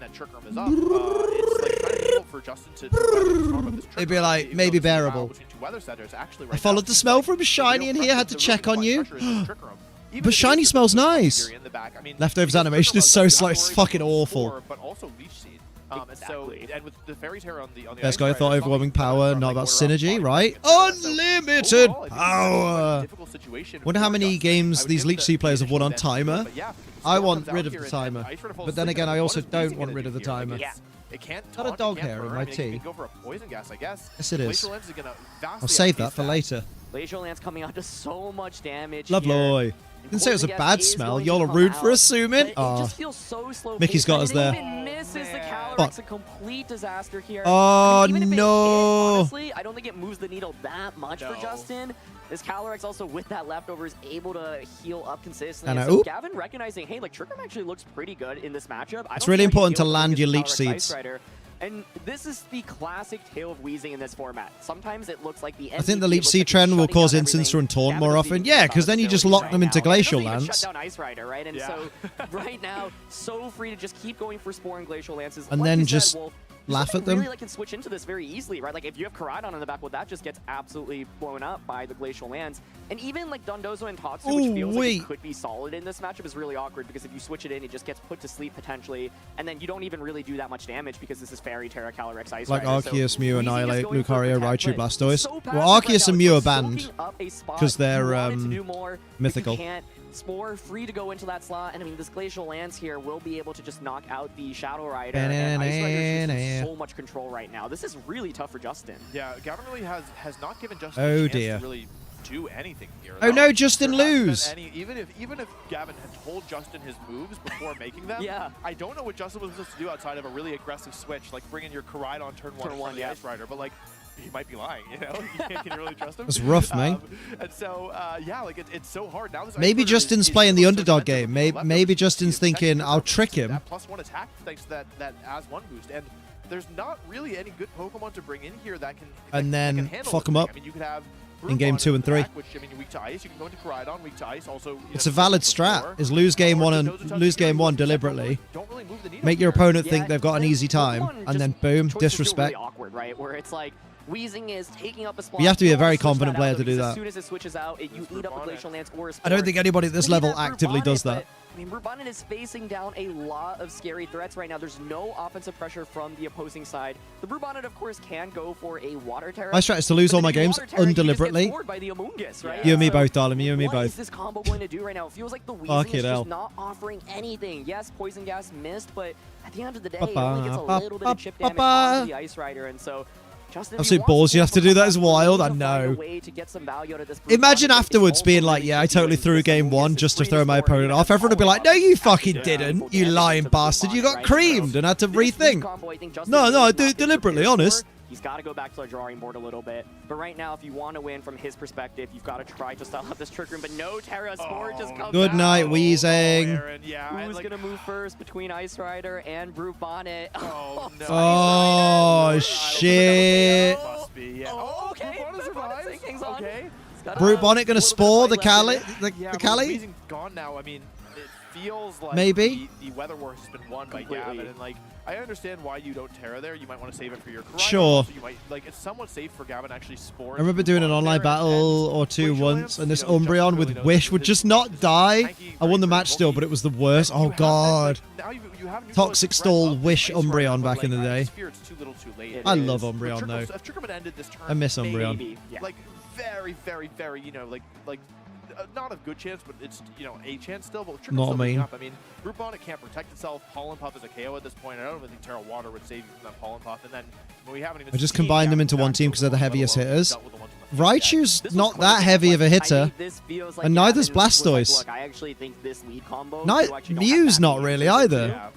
and that Trick Room is up, it's like kind of difficult for Justin to weather the storm of this Trick It'd be Room, like, even maybe though it's a battle bearable. between two weather centers. Actually, I right followed now, the it's smell like from the Shiny real in here. pressure- Had to the check really on big you. pressure is in the Trick Room. Even But if Shiny it is a smells bit of a nice. theory in the back, I mean, Leftovers because animation Trick is Room so does not slice worry fucking about awful. score, but also Leech Seed. Exactly. And with the Fairy Tale on the Let's go ice thought rider, it's overwhelming not like power, from, not like, about order off synergy, body right? blocking, et cetera. So Unlimited overall, I think it's power. a difficult situation Wonder how for many Justin. games I would these give Leech the Sea players have won on advantage to them, timer. but yeah, I Storm want comes out rid of here the and timer. Ice Rider falls But then asleep. again, I What also is don't Weezing want gonna rid do of the here? timer. Like, it can't Got a taunt, dog it can't hair in burn. my I mean, tea. It can go for a poison gas, I guess. Yes, it is. Glacial Lens is gonna vastly I'll save outpace that for later. Glacial Lance coming out to so much damage here. Lovely. Didn't say it was a Poison bad gas is smell. going Y'all to are come rude for out, assuming. but it Oh, just feels so slow. Mickey's got us there. It even misses the man. Calyrex, a complete disaster here. Oh, I mean, even if it hit, no. honestly, I don't think it moves the needle that much for No. Justin. This Calyrex also with that leftover is able to heal up consistently. And And I- so oop. Gavin recognizing, hey, like Trick Room actually looks pretty good in this matchup. It's really important to land your leech seeds. And this is the classic tale of Weezing in this format. Sometimes it looks like the I think the MVP Leech looks Sea like it's trend will shutting cause down instance everything. run taunt Gavin more doesn't often. even Yeah, care because about then you his just abilities lock right them into now. It Glacial doesn't even Lance. shut down Ice Rider, right? And Yeah. so right now, so free to just keep going for Spore and Glacial Lances. And Like then you said, just Wolf, laugh something at them. really like can switch into this very easily, right? Like if you have Koraidon in the back, well, that just gets absolutely blown up by the Glacial Lance. And even like Dondozo and Tatsu, which feels like Ooh-wee. it could be solid in this matchup, is really awkward because if you switch it in, it just gets put to sleep potentially, and then you don't even really do that much damage because this is Fairy, Terra, Calyrex, Ice Like Rider. So Arceus, Mew, Weezing is Annihilate, going for Lucario, protect, Raichu, but Blastoise. he's so Well, passive Arceus right and now. Mew are He's banned soaking up a spot. 'cause they're, He wanted to do more, but mythical. you can't. Spore free to go into that slot, and I mean this Glacial Lance here will be able to just knock out the Shadow Rider, and Ice Rider is so much control right now. This is really tough for Justin. Yeah, Gavin really has not given Justin Oh, a chance dear. to really do anything here. Oh, no, Justin There hasn't been lose. any- even if Gavin had told Justin his moves before making them, Yeah. I don't know what Justin was supposed to do outside of a really aggressive switch, like bringing your Koraidon on turn one, yeah. Ice Rider, but like. He might be lying, you know? Can you really trust him? That's rough, man. And so, yeah, like it's so hard. Now this Maybe Ice Rider Justin's is playing the so underdog defensive game. with the Maybe leftovers. Justin's He's thinking, protecting I'll for trick him. That +1 attack thanks to that as-1 boost. And there's not really any good Pokemon to bring in here that can And then that can handle fuck this 'em thing. up I mean, you could have in game Groupon 2 and 3. back, which, I mean, weak to ice. You can go into Koraidon, weak to ice. Also, It's a valid strat. Is lose game one and lose game one deliberately. Don't really move the needle Make your here. opponent Yeah, think they've got an easy time, Pokemon and just then boom, choices feel disrespect. Really awkward, right? Where it's like Weezing is taking up a spot. You have to be a very Switch that confident out, player though, to do because that. As soon as it switches out, you eat up a Glacial Lance or a I don't Spore. think anybody at this Look level at that actively Brubonnet, does that. but, I mean, Brubonnet is facing down a lot of scary threats right now. There's no offensive pressure from the opposing side. The Brubonnet, of course, can go for a Water Terra. My strat is to lose but all then my if you games Water Terra, you just get undeliberately. scored by the Amoonguss, right? You and me So both, darling. You and me what is both. this combo going to do right now? It feels like the Weezing Fuck is it, hell. just not offering anything. Yes, Poison Gas missed, but at the end of the day, it Ba-ba, only gets a little bit of chip damage ba-ba. onto the Ice Rider, and so Justin, if he Absolute wants balls you have to do that is pull wild, back, I he needs to find a know. way to get some value out of this Imagine Brubonnet. afterwards It's being also like, really yeah, I totally good threw because game Amoonguss one is just to free throw my score, opponent you off. have Everyone would be like, no, follow-up you after fucking the didn't. full You damage lying into the bastard. You Brubonnet, got right? creamed So and had to this lead rethink. combo, I think Justin No, is no, not getting deliberately prepared for. honest. He's got to go back to the drawing board a little bit. But right now, if you want to win from his perspective, you've got to try to style out this Trick Room. But no, Terra Spore just comes Good out. night, Weezing. Aaron, yeah, Who's like, going to move first between Ice Rider and Brubonnet? Oh, no. Oh, shit. Must be, yeah. Oh, okay. Brubonnet survives. Brubonnet hangs on. Okay. He's got Brute a Bonnet gonna little bit of spore the fight left in Cali? it. Yeah, The but Cali? Weezing's gone now. I mean, it feels like Maybe. the weather war has been won by Completely. Gavin, and like I understand why you don't Terra there. You might want to save it for your Koraidon. Sure. So you might like it's somewhat safe for Gavin to actually spore. I remember doing an online battle or two once, and this Umbreon with Wish would just not die. I won the match still, but it was the worst. Oh, God. Toxic Stall Wish Umbreon back in the day. I love Umbreon, though. If Trickerman ended this turn, I miss Umbreon. Maybe, yeah. like very, you know, like not a good chance, but it's, you know, a chance still. But Trickerman's Not still moving mean. up. I mean, Brute Bonnet can't protect itself. Pollen Puff is a KO at this point. I don't even think Terra Water would save you from that Pollen Puff. And then we haven't even. I just seen combined them Gavin into one back team to 'cause they're the let heaviest alone hitters. dealt with the ones on the field yet. Raichu's This was not quite that a heavy of a I hitter. think this feels like And neither's Gavin was like, Blastoise. Look, I actually think this lead combo. No, you actually don't have Mew's that not lead really to either. Yeah.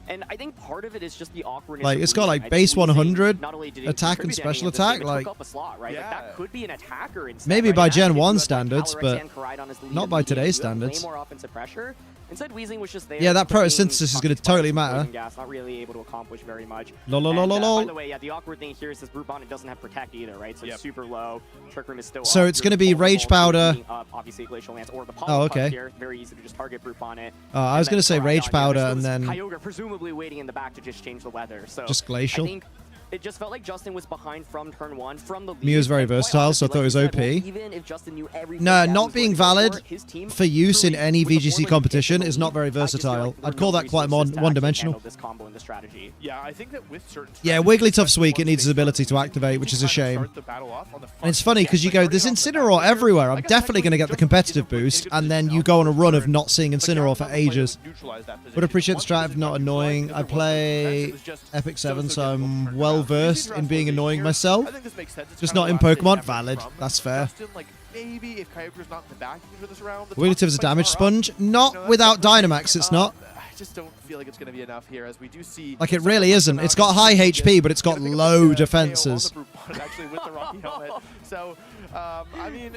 And I think part of it is just the awkwardness. Like, of it's got, Weezing. like, I think base Weezing 100 not only did it attack and contribute to special any of this, attack, it like- took up a slot, right? Yeah. Like, that could be an attacker instead. Maybe right? by It has Gen to do 1 with, like, standards, Calyrex but and Koraidon as the lead not in by the game. today's You have standards. Way more offensive pressure. Instead, Weezing was just there. Yeah, that just being photosynthesis is gonna toxic totally sparks, matter. poison gas, not really able to accomplish very much. Lol, lol, And, lol, lol. by the way, yeah, the awkward thing here is this Brute Bonnet doesn't have Protect either, right? So Yep. it's super low. Trick Room is still So up. it's You're gonna be vulnerable Rage to Powder. beating up, obviously, Glacial Lance or the Oh, Pollen Puff okay. here. Very easy to just target Brute Bonnet. I was And going then to say Koraidon, Rage yeah, Powder there's and those then Kyogre presumably waiting in the back to just change the weather. So just Glacial. I think it just felt like Justin was behind from turn 1 from the lead. Mew's very And quite versatile, so I honestly, thought it was like you OP. said, well, even if Justin knew everything No, Gavin not was being going to go valid for, his team for use in truly, any with the VGC board where competition you is get not very the lead, I just feel versatile. like there I'd were call no that quite resources to actually one-dimensional. handle this combo and this strategy. Yeah, I think that with certain Yeah, strategies, Wigglytuff's especially weak. It once needs they his ability start- to activate, which is a you can kind of shame. start the battle off on the And it's front funny foot. because you Like, go, starting there's off the bat Incineroar here, everywhere. I'm I guess definitely going to get the Just competitive in a boost, good and then position you now go on a for run of turn. not seeing But Incineroar Gavin's for not the player ages. who neutralized that Would position. appreciate the Once strat if position not got annoying. neutralized, I there was no defense. play It was just Epic so 7, so difficult to I'm turn well around. versed VGC in being translation annoying here, myself. I think this makes sense. It's Just kinda not in the last Pokemon. effort Valid. from That's fair. Justin, like, maybe if Kyogre's not in the back for this round, the Wigglytuff is a top damage spikes are up. sponge. Not without Dynamax, it's not. I just don't feel like it's going to be enough here, as we do see. Like, it really isn't. It's got high HP, but it's got low defenses. Actually, with the Rocky helmet. So, I mean,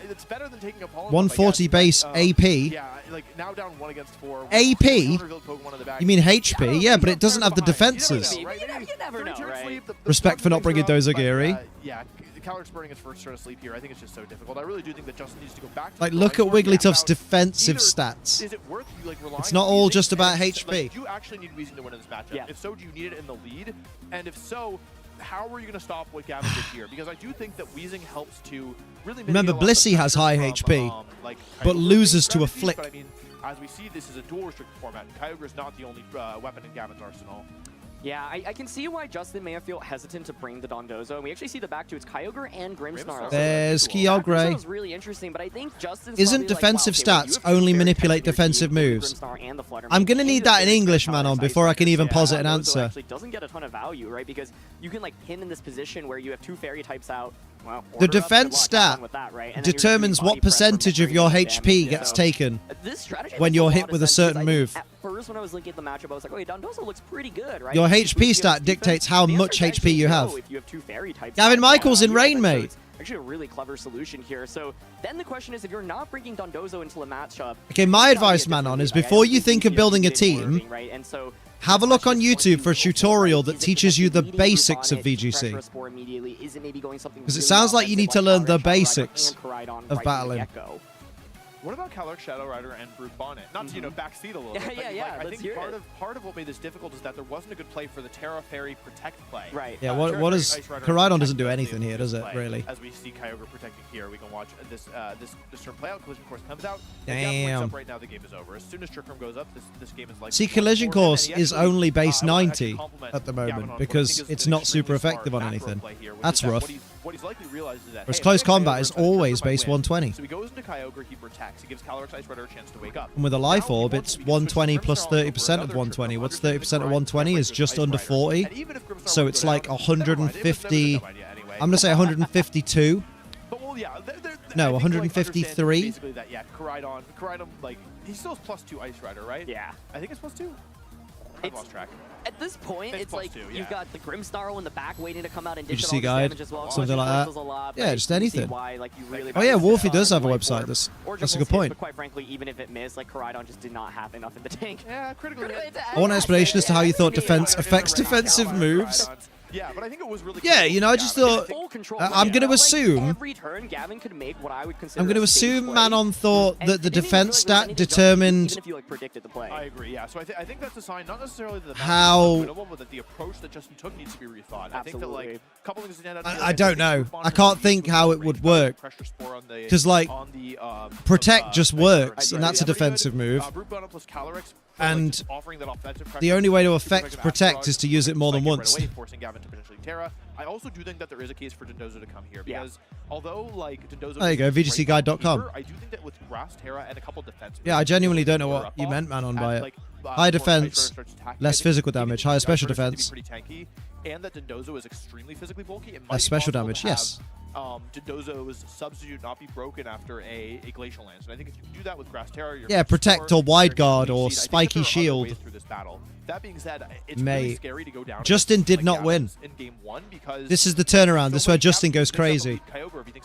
it's better than taking a Pollen. 140 base AP. Yeah, like now down 1 against 4. AP? You mean HP? Yeah, but it doesn't have the defenses. You never know, right? Respect for not bringing Dozogiri. Yeah, Calyrex burning his first turn of sleep here. I think it's just so difficult. I really do think that Justin needs to go back to Like, the look at drawing board, Wigglytuff's gap out. defensive Either stats. Is it worth you like relying It's not on all Weezing? just about And it's, HP. Like, do you actually need Weezing to win in this matchup? Yeah. If so, do you need it in the lead? And if so, how are you going to stop what Gavin did here? Because I do think that Weezing helps to really. Remember, mitigate a lot of the Blissey has high pressure HP, from, like, but Kyogre loses to a strategies, flick. But I mean, as we see, this is a dual restricted format. Kyogre is not the only weapon in Gavin's arsenal. Yeah, I can see why Justin may feel hesitant to bring the Dondozo. And we actually see the back two. It's Kyogre and Grimmsnarl. There's Cool. Kyogre. was really interesting, but I think Justin's Isn't probably defensive like, wow, okay, stats well, you have only two very manipulate technical defensive teams, moves? Grimmsnarl and the Flutter I'm Mane. going to And need the that in thing is English, that Manon, Ice before I can Riders, even yeah, posit an Dondozo answer. actually doesn't get a ton of value, right? Because you can like pin in this position where you have two fairy types out. Well, The order up, defense good luck, have stat fun with that, right? And then you're just determines doing what body press for percentage of very your little HP damage, gets so- taken This strategy when makes you're a hit lot of with a sense certain because I- move. At first, when I was looking at the matchup, I was like, "Okay, Dondozo looks pretty good, right?" Your If HP you have stat defense, dictates how the much answer is HP actually you no have. If you have two fairy types. Gavin out, Michaels in yeah, Rain, so mate. it's actually a really clever solution here. So then the question is, if you're not bringing Dondozo into a matchup, Okay, my it's gotta be a advice, different Manon, lead. is Like, I before don't you think think of VGC building a is team, working, right? And so have a the look on question is, YouTube what for a do you go tutorial right? that Is it teaches you the leading group basics on of it, VGC. pressure spore immediately? Is it maybe going something Because it really sounds like you offensive need to like learn Calyrex, the Shadow Rider, basics and Koraidon of right from the battling. get-go? What about Calyrex, Shadow Rider, and Brute Bonnet? Not to, backseat a little Yeah, bit, but yeah, like, I let's think hear part it. of what made this difficult is that there wasn't a good play for the Terra Fairy Protect play. Right. Yeah, Terra what Fairy, is... Ice Rider, Koraidon Protect doesn't do play anything here, does it, play. really? As we see Kyogre protecting here, we can watch this turn play out. Collision Course comes out. If Gavin wakes Damn. up right now, the game is over. As soon as Trick Room goes up, this game is like... See, Collision Course is only base 90 at the Gavin moment on because what I think is it's an not super extremely effective on smart macro anything. play here, which That's is that rough. What he's likely realized is that, Whereas hey, close if I have combat Kyogre is inside the turn, always I base win. 120. So he goes into Kyogre, he protects. He gives Calyrex Ice Rider a chance to wake up. And with a Now Life he Orb, wants it's to be switched to 120 plus Grimmsnarl over 30% of another 120. Trick What's Room. 30% of Grind 120 is Temperature just Ice under Rider. 40. And even if Grimmsnarl So would it's go like down, never mind, it was a 150... dumb idea anyway. I'm going to say 152. But well, yeah, No, I think, like, 153? Basically that, yeah, Koraidon, like, he still has +2 Ice Rider, right? Yeah. I think it's +2. I've lost track. At this point, It's it's like +2, you've yeah. got the Grimmsnarl in the back waiting to come out and dish VGC all this guide, damage as well. something like that. A lot, Yeah, but just you see anything. Why, like, you really Oh yeah, Wolfie does have a Life website. Orb That's or a Jiggles good hit, point. But quite frankly, even if it missed, like Koraidon just did not have enough in the tank. Yeah, critical hit. I want an explanation as to how you thought defense affects defensive moves. Yeah, but I think it was really Yeah, close you know, to I just Gavin. thought... Full control. I'm going to Like, assume... every turn, Gavin could make what I would consider. I'm going to a safe assume play. Manon thought And that the it didn't even defense feel like stat there was any adjustment, determined even if you like predicted the play. I agree, yeah. So I think that's a sign, not necessarily that the How- match is unwinnable, but that the approach that Justin took needs to be rethought. I think that, like, Absolutely. a couple things stand out. I don't know. I can't think how it would work. Because, Because like, Protect just works, and that's a defensive move. And the only way to affect Protect is to use it more than once. Forcing Gavin to potentially Terra. I also do think that there is a case for Dondozo to come here Yeah. because although like Dondozo There you go, is a great VGCguide.com. keeper, I do think that with Grass Terra and a couple defense. Yeah, I moves, genuinely don't know Terra what you off, meant, Manon, and, by it. like, High more defense, Ice Rider starts attacking. less I think physical even damage, if higher Ice special Rider seems to defense. be pretty tanky, and that Dondozo is extremely physically bulky. It might Less be special possible damage, to have, yes. Dondozo's substitute not be broken after a Glacial Lance. And I think if you do that with Grass Terra, you're Yeah, gonna Protect score, or Wide you're gonna Guard or succeed. I think that Spiky there are other Shield. ways through this battle. That being said, it's Mate, really scary to go down. Justin against, did like, not win. Gavin in game 1 because This is the turnaround. This is where many Justin Gavin goes picks up the crazy. lead. Kyogre, if he thinks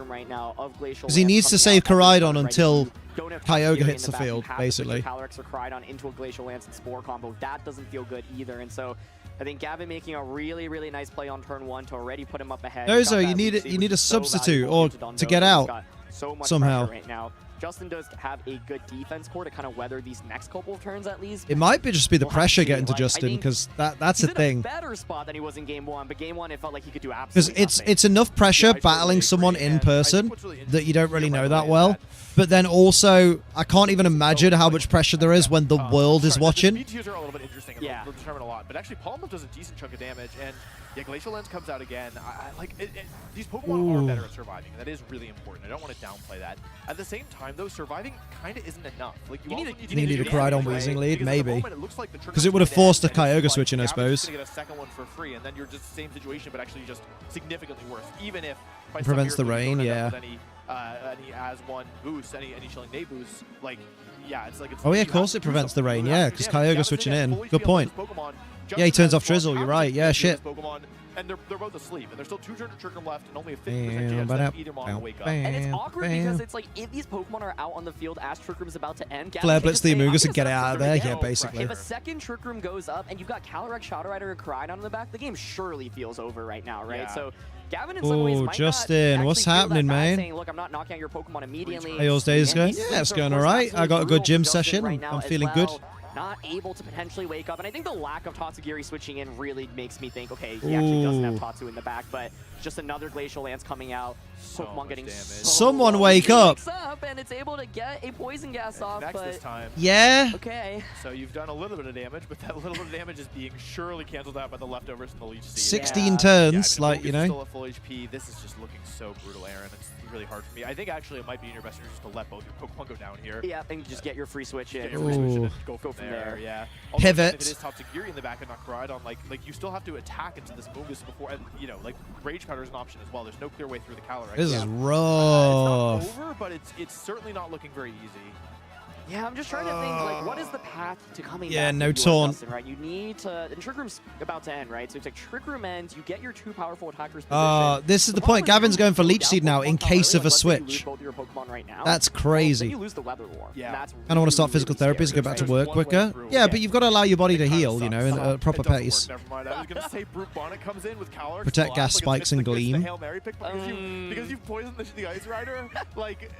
room right now of Glacial. Because he Lance needs to coming save out every Koraidon turn, right? until You don't have Kyogre Fury hits in the back. You field, have to put basically. your Calyrex or Koraidon into a Glacial Lance and Spore combo. That doesn't feel good either. And so I think Gavin making a really, really nice play on turn 1 to already put him up ahead. Dozo, Got you that need lead it. seed, You which need a is so substitute valuable or into Dondozo. to get He's out got so much somehow. pressure right now. Justin does have a good defense core to kind of weather these next couple of turns at least. It might be just be the We'll have to pressure see. getting to Like, I Justin, think because that's he's the in thing. a better spot than he was in game 1, but game 1 it felt like he could do Because absolutely nothing. it's enough pressure Yeah, I totally battling agree, someone and in I think person what's really that you don't really interesting know about that it well. is But then also, I can't even imagine how much pressure there is when the world is sorry, watching. The speed tiers are a little bit interesting, and Yeah. they'll determine a lot. But actually, Palm does a decent chunk of damage, and yeah, Glacial Lens comes out again. I like these Pokemon are better at surviving, and that is really important. I don't want to downplay that. At the same time, though, surviving kind of isn't enough. Like you need a Koraidon right? Weezing lead, Because at the maybe. moment, it looks like the trigger's Because it would have going in, forced a and it's just Kyogre like switch in, I Gavin's suppose. just gonna get a second one for free, and then you're just the same situation, but actually just significantly worse. Even if by some Prevents the miracle you don't rain, end up yeah. with any as one boost, any chilling day boosts, like yeah, it's like it's. Oh yeah, you of have course to it do prevents the something. rain, You have yeah, to because do damage. Kyogre Gavin's switching again in. fully Good feel point. this Pokemon. Yeah, he Justin turns has off one Drizzle, you're power right, to yeah, do shit. this Pokemon, and they're both asleep, and there's still 2 turns to trigger them left, and only a 50% Bam, chance ba-da, that either mom will wake up. And it's bam, awkward bam. because it's like if these Pokemon are out on the field as Trick Room is about to end, Gavin Flare can Blitz just the say, "I'm Amoonguss gonna and get it set up out of Trick there, Room yeah, again." basically. If a second Trick Room goes up and you've got Calyrex, Shadow Rider, and Koraidon in the back, the game surely feels over right now, right? Yeah. So Gavin in some ways Ooh, might Justin, not what's actually feel that happening, bad, man? Saying, look, I'm not knocking out your Pokemon immediately. Hey, yours days And going? these Yeah, sleeps it's are, going of course, alright. I got a absolutely good gym brutal for Justin session. right now I'm as feeling well. good. Not able to potentially wake up, and I think the lack of Tatsugiri switching in really makes me think, okay, he actually doesn't have Ooh. Tatsu in the back, but just another Glacial Lance coming out. So Pokemon much getting damage. so Someone low. wake He up. wakes up and it's able to get a poison gas off, Next but this time. Yeah. okay. So you've done a little bit of damage, but that little bit of damage is being surely canceled out by the leftovers from the Leech Seed. 16 Yeah. turns, Yeah, I mean, like, you Amoonguss is know. still at full HP. This is just looking so brutal, Aaron. It's really hard for me. I think actually it might be in your best interest just to let both your Pokemon go down here. Yeah, and just get your free switch in. Get your free switch and Ooh. then go from there. Yeah. Pivot. If it is Tatsugiri in the back and not Koraidon, like you still have to attack into this Amoonguss before, and you know, like Rage Powder is an option as well. There's no clear way through the Calyrex. This is It's rough. not over, but it's certainly not looking very easy. Yeah, I'm just trying to think, like, what is the path to coming Yeah, back? no with you, taunt. Justin, right? You need to, and Trick Room's about to end, right? So it's like Trick Room ends, you get your 2 powerful attackers position. This is the point. Gavin's going for Leech Seed now in case of a switch. That's crazy. Then you lose the Weather War. Yeah. That's I don't want to start really, physical really therapy to scary, go back to right? work One way quicker. through, Yeah, but you've got to allow your body to Kinda heal, you know, in sucks. a proper It doesn't work. pace. Never mind. I was gonna say Brute Bonnet comes in with Calyrex. Protect gas spikes and it's gleam. the Hail Mary pick because you've poisoned the Ice Rider. Like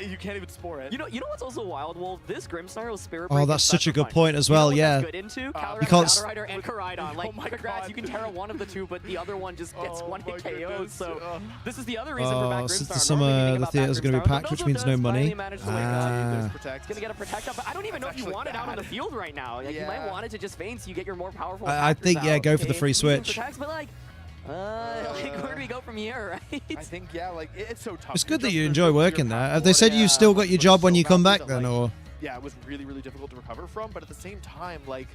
you can't even spore it. You know what's also wild? Well, this Grimmsnarl is Spirit Oh, Break that's and such a good Punch. point as You know well, what yeah. that's good into? Calyrex, You can't Shadow Rider, and Koraidon. Like, Oh my congrats, God. you can Terra one of the 2, but the other one just gets one hit my KO'd. goodness. So this is the other reason for back Since the Grimmsnarl. summer, Normally, you the think about theater's back going to be Grimmsnarl, packed, which Dondozo means no does money. finally manage to wake up. Protect. He's gonna get a protect up, but I don't even know if you actually want it out on the bad. field right now. Like, you might Yeah. want it to just feint so you get your more powerful I attackers think, yeah, out. go for the Okay, free using switch. protects, but like, where do we go from here, right? I think yeah, like it's so tough. It's good that Just you there's enjoy no clear working there. path Have they said forward. you've still got your But job when so you come badly back that, then, like, or? Yeah, it was really, really difficult to recover from, but at the same time, like,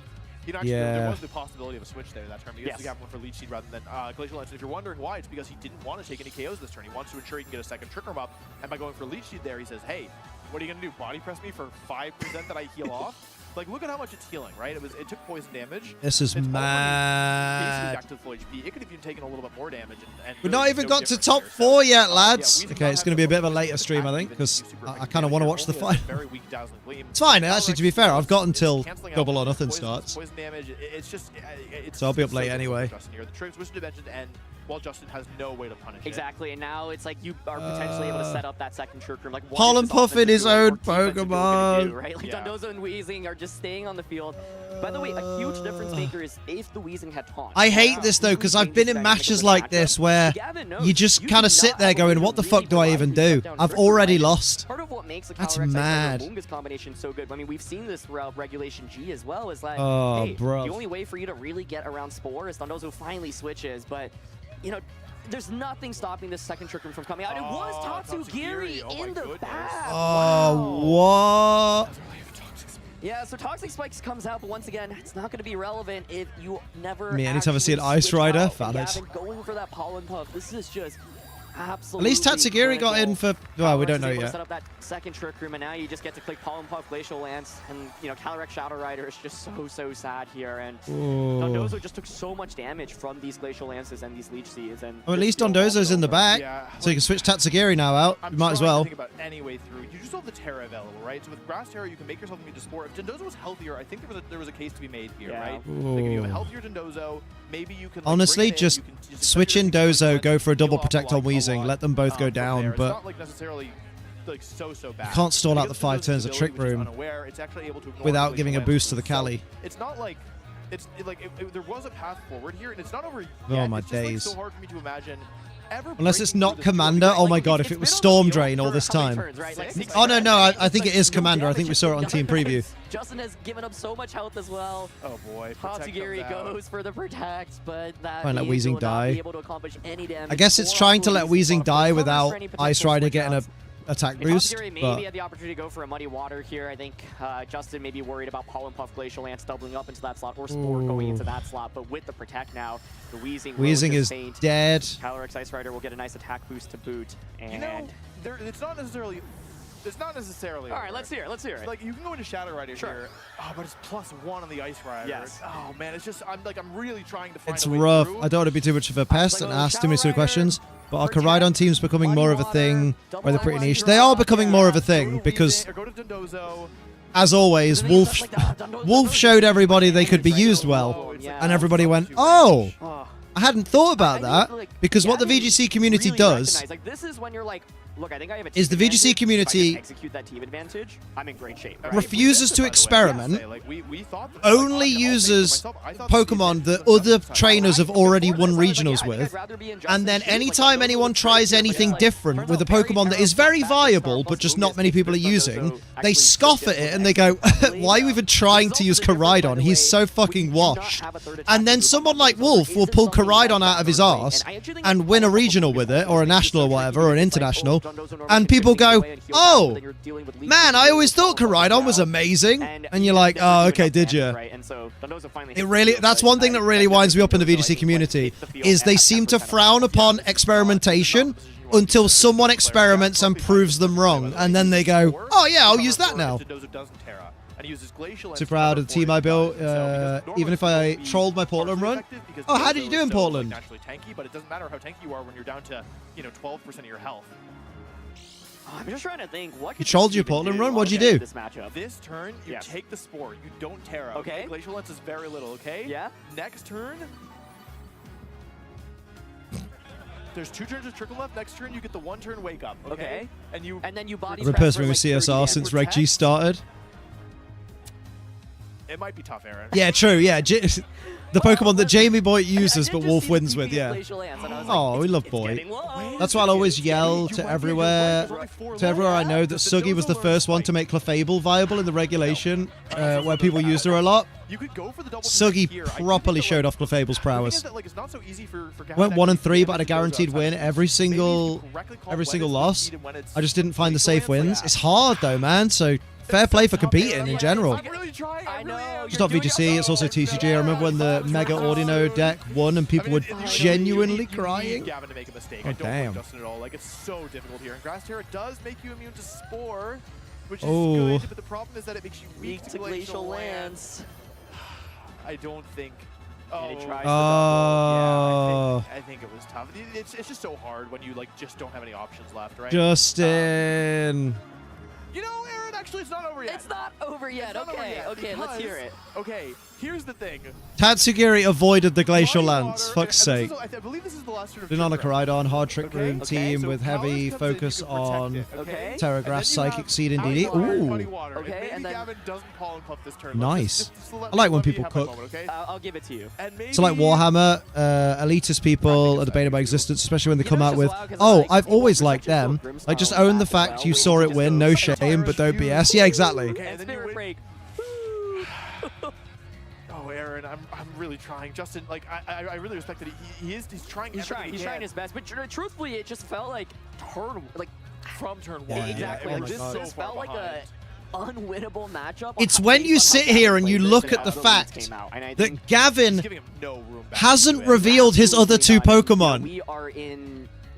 you know, actually, Yeah. there was the possibility of a switch there that turn. Because Yes. he got one for Leech Seed rather than Glacial Lance. And if you're wondering why, it's because he didn't want to take any KOs this turn. He wants to ensure he can get a second Trick Room up, and by going for Leech Seed there, he says, hey, what are you going to do, body press me for 5% that I heal off? Like, look at how much it's healing, right? It took poison damage. This is It's already mad. basically back to full HP. It could have even taken a little bit more damage. And We've really not even no got to difference top here. 4 yet, Yeah, lads. Weezing Okay, not it's have going to be a bit of a the later stream, I attack think, even because to do super I effective kind of want to damage. watch the Only has fight. a very weak Dazzling Gleam. It's fine, actually, to be fair. I've got It's until canceling out double or the nothing poison- starts. Poison damage. It's just. It's So I'll be up so late difficult anyway. for Justin here. The Trick Twisted Dimensions end while Justin has no way to punish it. Exactly, and now it's like you are potentially able to set up that second Trick Room. Like, what Pollen is this Puff in offensive his duo or own defensive duo gonna Pokemon. do, right? Like, Yeah. Dondozo and Weezing are just staying on the field. By the way, a huge difference maker is if the Weezing had taunt. I hate this though, because I've been in matches like this where you just kind of sit there going, what the fuck do I even do? I've already lost. Part of what makes a That's Calyrex mad. Amoonguss combination so good, I mean, we've seen this throughout Regulation G as well, is that, Oh, hey, bruv. the only way for you to really get around Spore is Dondozo finally switches, but, you know, there's nothing stopping this second Trick Room from coming out. It was Tatsugiri Tatsugiri. Oh my in the goodness. back. Oh, what? Yeah, so Toxic Spikes comes out, but once again, it's not going to be relevant if you never. Me, anytime I see an actually Ice switch Rider, out. valid. And Gavin going for that Pollen Puff. This is just Absolutely. At least Tatsugiri got in for. Well, we don't know Calyrex is able to yet. set up that second trick room, and now you just get to click Pollen Puff, Glacial Lance, and Calyrex Shadow Rider is just so sad here. And Dondozo just took so much damage from these Glacial Lances and these Leech Seeds. And Oh, at least Dondozo's in the back, so you can switch Tatsugiri now out. You might as well. Think about any way through. You just have the Terra available, right? So with Grass Terra, you can make yourself immune to Spore. If Dondozo was healthier, I think there was a case to be made here, right? Like if you have a healthier Dondozo, maybe you can. Like, Honestly, bring it in, just you can just switch in Dozo, go for a double heal off protect like on Weezing, a lot, let them both go from down, there. It's but not like necessarily like so bad. you can't stall out the Because 5 Dondozo's turns of ability, Trick which is Room unaware, it's actually able to ignore without Glacial giving a Lance boost to the moves. Cali. So it's not like there was a path forward here, and it's not over yet. Oh my it's just, days. Like, so hard for me to imagine. Unless it's not Commander. Oh my god, if it was Storm Drain all this time. Oh no, I think it is Commander. I think we saw it on team preview. Justin has given up so much health as well. Oh boy. Tatsugiri goes for the protect, but that Fine, let means Weezing will not die. be able to accomplish any damage. I guess it's or trying to let Weezing's Weezing buffer. die Covers without for any Ice potential Rider switch getting a outs. attack If boost, Tatsugiri maybe but had the opportunity to go for a Muddy Water here. I think Justin may be worried about Pollen Puff, Glacial Lance doubling up into that slot, or Spore going into that slot. But with the protect now, the Weezing Weezing is dead. Calyrex Ice Rider will get a nice attack boost to boot. And It's not necessarily. It's not necessarily. all right, let's hear it. Let's hear it. Like you can go into Shadow Rider Sure. here, but it's +1 on the Ice Rider. Yes. Oh man, it's just I'm really trying to find. It's a way rough. through. I don't want to be too much of a pest and ask too many sort of questions, but are Koraidon teams becoming more of a thing, or they're pretty niche? They are becoming more of a thing because, Go to Dondozo. as always, Wolf showed everybody they could be used well, and everybody went, "Oh, I hadn't thought about that." Because what the VGC community does like this is when you're like, look, I think I have a is the team VGC advantage. community If I just execute that team advantage, I'm in great shape. Right? refuses to experiment, Like, we thought that, only I'll say for uses myself, I thought Pokemon that other trainers have already won regionals with, and then anytime anyone tries anything different with a Pokemon that is very viable but just not many people are using, they scoff at it and they go, "Why are you even trying to use Koraidon? He's so fucking washed." And then someone like Wolf will pull Koraidon out of his arse and win a regional with it, or a national or whatever, or an international, and people go, "Oh, man, I always thought Koraidon was amazing." And you're like, "Oh, okay, did you?" It really, that's one thing that really winds me up in the VGC community, is they seem to frown upon experimentation until someone experiments and proves them wrong, and then they go, "Oh yeah, I'll use that now." Too proud of the team I built, even if I trolled my Portland run. Oh, how did you do in Portland? Naturally tanky, but it doesn't matter how tanky you are when you're down to 12% of your health. I'm just trying to think. What You trolled your Portland run? What'd you do? This matchup. This turn, you take the Spore. You don't Terra. Okay. Glacial Lance is very little, okay? Yeah. Next turn, there's 2 turns of Trickle left. Next turn, you get the 1-turn Wake Up, okay? And then you body I've been press for pestering with like 30 CSR damage. since Reg G started. It might be tough, Aaron. Yeah, true, yeah. The Pokemon that Jamie Boy uses but Wolf wins with, yeah. Oh, we love Boy. That's why I'll always yell to everywhere I know that Suggy was the first one to make Clefable viable in the regulation, where people used her a lot. Suggy properly showed off Clefable's prowess. Went 1 and 3, but had a guaranteed win every single loss. I just didn't find the safe wins. It's hard though, man. So fair play for competing in general. It's not VGC, it's also TCG. I remember when the Mega Audino deck won and people were genuinely crying. Oh, damn. Like, it's so difficult here. And Grass Terra does make you immune to Spore, which is Oh. good, but the problem is that it makes you weak to Glacial Lance. I don't think... And he tries Oh. I think it was tough. It's just so hard when you just don't have any options left, right? Justin. You know, Aaron, actually, it's not over yet. It's not over yet. It's not over yet Okay, let's hear it. Okay, here's the thing. Tatsugiri avoided the Glacial Lance, fuck's sake. I believe this is the last turn of Been on a Trick Room. Koraidon, hard trick room team so with Kalos heavy comes in, focus you can protect on it, Okay. Terra And Grass, then you Psychic have Seed, and Ice DD. Water, Ooh. Muddy Water. Okay, Maybe and then- Gavin doesn't pollen puff this turn. Nice. Just let I like me- when let me people have my cook. moment, okay? I'll give it to you. And maybe... So like Warhammer, elitist people are debating about existence, especially when they come out with, "Oh, I've always liked them." Like, just own the fact you saw it win, no shame, but don't BS. Yeah, exactly. Okay, And and then you Spirit win. Break. Oh, Aaron, I'm really trying. Justin, like, I really respect that he's trying. He's trying his best, but truthfully, it just felt like from turn Yeah, 1. exactly. oh Like my this God. just felt like a unwinnable matchup. It's when you sit here and you look at the fact that Gavin Giving him no room back hasn't into it. revealed his other 2 Pokemon. We are in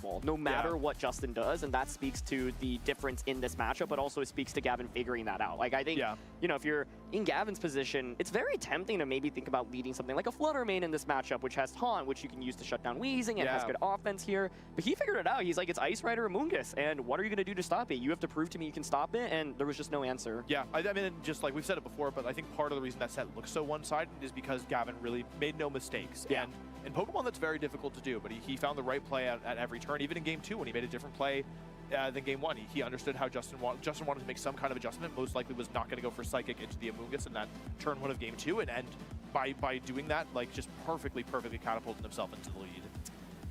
unpredictable, no matter what Justin does, and that speaks to the difference in this matchup, but also it speaks to Gavin figuring that out. Like, I think, you know, if you're in Gavin's position, it's very tempting to maybe think about leading something like a Flutter main in this matchup, which has Taunt, which you can use to shut down Weezing, and has good offense here. But he figured it out. He's like, it's Ice Rider or Mungus, and what are you going to do to stop it? You have to prove to me you can stop it, and there was just no answer. Yeah, I mean, just like we've said it before, but I think part of the reason that set looks so one-sided is because Gavin really made no mistakes. Yeah. And in Pokemon, that's very difficult to do, but he found the right play at every turn. Even in Game 2, when he made a different play than game 1. He understood how Justin wanted to make some kind of adjustment. Most likely was not going to go for Psychic into the Amoonguss in that turn 1 of game 2, and by doing that, like, just perfectly catapulted himself into the lead.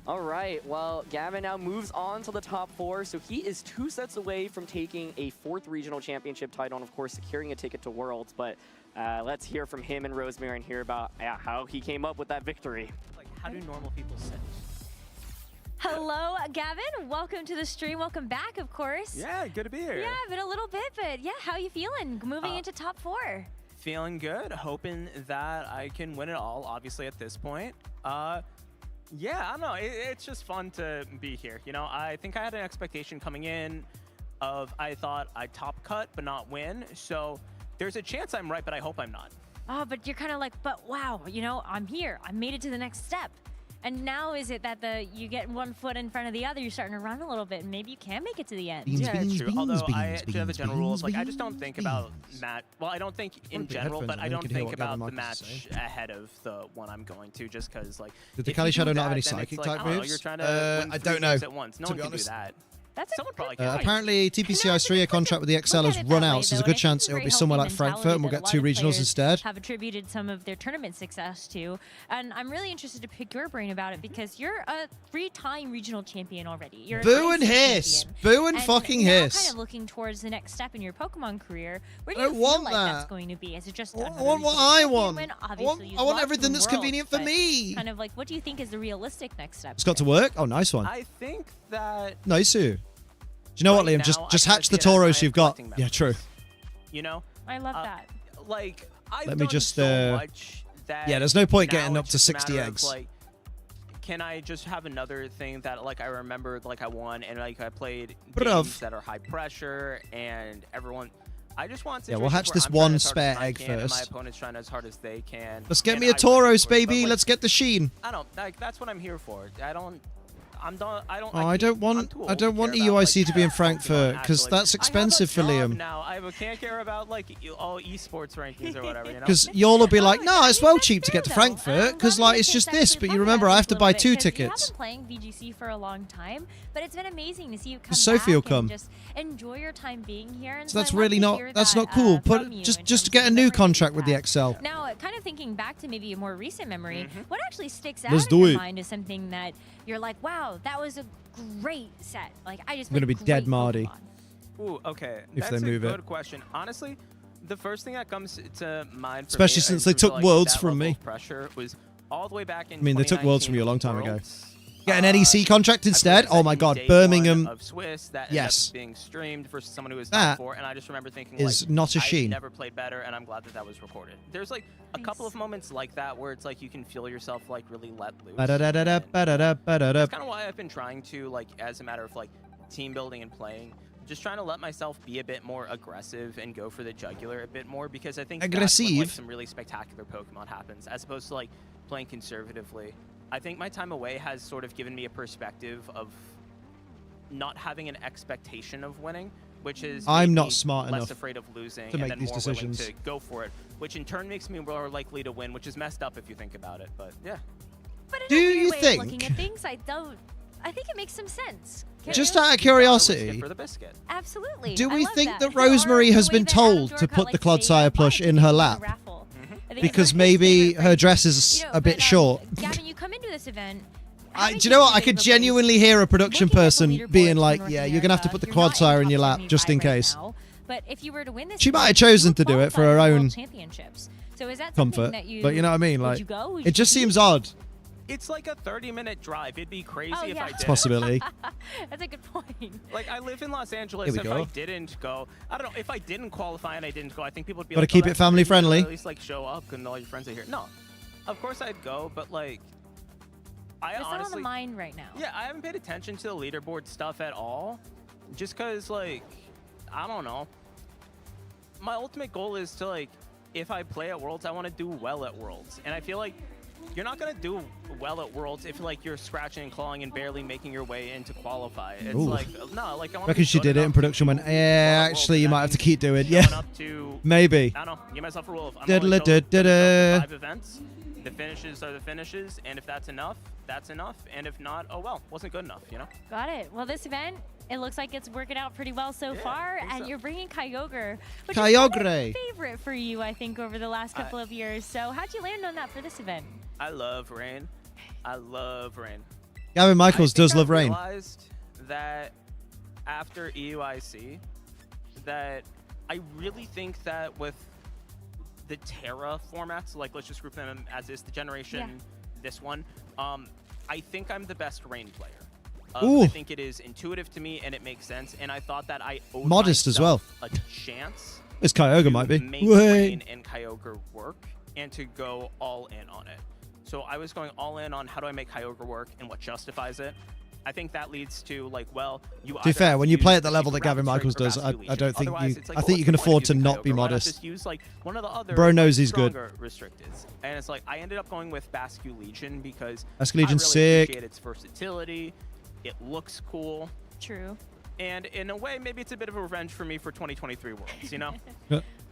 All right, well, Gavin now moves on to the top 4, so he is 2 sets away from taking a 4th regional championship title and, of course, securing a ticket to Worlds. But let's hear from him and Rosemary and hear about how he came up with that victory. Like, how do normal people sit? Hello, Gavin. Welcome to the stream. Welcome back, of course. Yeah, good to be here. Yeah, been a little bit, but yeah, how you feeling moving into top 4? Feeling good, hoping that I can win it all, obviously, at this point. Yeah, I don't know. It's just fun to be here. You know, I think I had an expectation coming in of I thought I'd top cut but not win. So there's a chance I'm right, but I hope I'm not. Oh, but you're kind of like, but wow, you know, I'm here. I made it to the next step. And now is it that you get one foot in front of the other, you're starting to run a little bit, and maybe you can make it to the end. Yeah, true. Although I do have a general rule of, like, I just don't think about match. Well, I don't think in general, but I don't think about the match ahead of the one I'm going to, just because, like, did the Kali Shadow not have any psychic type moves? You're trying to win I don't know. at once. No one can do that. That's Someone probably apparently, TPCI's 3-year contract with the XL has run out, so there's a good chance it'll be somewhere like Frankfurt, and we'll get 2 regionals instead. Have attributed some of their tournament success to, and I'm really interested to pick your brain about it because you're a 3-time regional champion already. You're Boo and hiss, boo and fucking hiss. Kind of looking towards the next step in your Pokemon career. Where do I you don't feel want like that. that's going to be? Is it just I want what I want. I want everything that's worlds, convenient for but me. Kind of like, what do you think is the realistic next step? It's got to work. Oh, nice one. I think that. Nice. Do you know what, Liam? Just hatch the Tauros you've got. Yeah, true. You know? I love that. Like, Let me just. so much that yeah, there's no point now getting up it's to just a 60 matter of, eggs. like, can I just have another thing that, like, I remembered, like, I won, and, like, I played games that are high pressure, and everyone. I just want to. Yeah, we'll hatch this I'm trying one as hard as spare I egg can, and my first. opponent's trying as hard as they can. Let's get and me a I win, Tauros, of course, baby. but, like, Let's get the sheen. I don't like. That's what I'm here for. I'm done. I don't. Oh, I don't want EUIC to be in Frankfurt because that's expensive for Liam. Now I can't care about like all esports rankings or whatever. You know? Because y'all will be like, no, it's well cheap to get to Frankfurt because like it's just this. But you remember, I have to buy 2 tickets. You've been playing VGC for a long time, but it's been amazing to see you come Sophie will back come. and just enjoy your time being here. And So that's I'd love really to not. hear That's that, not cool. from Put you in just terms to get a of new memories contract with you've the had. XL. Now, kind of thinking back to maybe a more recent memory, what actually sticks out Let's in do your it. mind is something that you're like, wow, that was a great set. Like I just. I'm gonna be played dead, great Marty. Pokemon. Ooh, okay. If That's they move a it. good question. Honestly, the first thing that comes to mind, for Especially me, since in they terms took of, like, Worlds that from level me. of Pressure was all the way back in. I mean, they took Worlds from you a long time ago. Worlds. Get an NEC contract instead? Oh my god, Birmingham. Of Swiss that ended Yes. up being streamed versus someone who was That top 4, and I just remember thinking is like, not a I sheen. never played better, and I'm glad that that was recorded. There's like a couple of moments like that where it's like you can feel yourself like really let loose. Ba-da-da-da-da, and ba-da-da-ba-da-da. That's kind of why I've been trying to, like, as a matter of like team building and playing, just trying to let myself be a bit more aggressive and go for the jugular a bit more, because I think that's when, like, Aggressive? some really spectacular Pokemon happens, as opposed to like playing conservatively. I think my time away has sort of given me a perspective of not having an expectation of winning, which is I'm made not me smart less enough afraid of losing to and make then these more decisions. willing to go for it, which in turn makes me more likely to win, which is messed up if you think about it. But yeah. But in Do a weird you way think- of looking at things, I think it makes some sense. Just Can you? out of curiosity, For the biscuit. Absolutely. do I we love think that Or Rosemary has the way been that told Adam to Dorcott put the likes Clodsire say, "I plush bought in it her in a lap? raffle." I think Because it's one of his maybe favorite her things. dress is You know, a bit but, short? Gavin, you come into this event. Do having you know what? been I to could the genuinely hear a production looking at the person leaderboards being in like, North yeah, you're going to have to put the America, you're not Quadsire in your top lap, 75 just in right case. now, but if you were to win this, She might have event, chosen you to do it for qualify her World own championships. So is that something comfort. that you? But you know what I mean? would Like, you go? Would it you just compete? seems odd. It's like a 30-minute drive. It'd be crazy Oh, if yeah. I did. It's a possibility. That's a good point. Like, I live in Los Angeles. Here we If go. I didn't go, I don't know. If I didn't qualify and I didn't go, I think people would be Gotta like, keep oh, it that's family crazy, but friendly. At least, like, show up and all your friends are here. No. Of course I'd go, but, like, I It's not on the honestly... mind right now. Yeah, I haven't paid attention to the leaderboard stuff at all. Just because, like, I don't know. My ultimate goal is to, like, if I play at Worlds, I want to do well at Worlds. And I feel like you're not going to do well at Worlds if, like, you're scratching and clawing and barely making your way into qualify. It's Ooh. like, no, like, I want to Reckon she did it in production went, yeah, actually, you might have to keep doing it. Yeah, maybe. I don't know. Give myself a rule of I'm Diddle only it, chosen diddle. for 5 events. The finishes are the finishes, and if that's enough, that's enough. And if not, oh well, wasn't good enough, you know? Got it. Well, this event, It looks like it's working out pretty well so far, and you're bringing Kyogre, which is Kyogre. kind of a favorite for you, I think, over the last couple of years. So how'd you land on that for this event? I love Rain. I love Rain. Gavin Michaels does love I Rain. realized that after EUIC, that I really think that with the Terra formats, like let's just group them as is, the generation, this one, I think I'm the best Rain player. I think it is intuitive to me and it makes sense, and I thought that I owed Modest as well. a chance. This Kyogre might be. Make Rain and Kyogre work and to go all in on it. So I was going all in on how do I make Kyogre work and what justifies it. I think that leads to like, well, you. To be fair, when you play at the level that Gavin Michaels does, I don't think you. I think you can afford to not be modest. Just use like one of the other. Bro knows he's good. Restricteds, and it's like I ended up going with Basque Legion because Basque Legion's I really sick. appreciate its versatility. It looks cool. True. And in a way, maybe it's a bit of a revenge for me for 2023 Worlds, you know?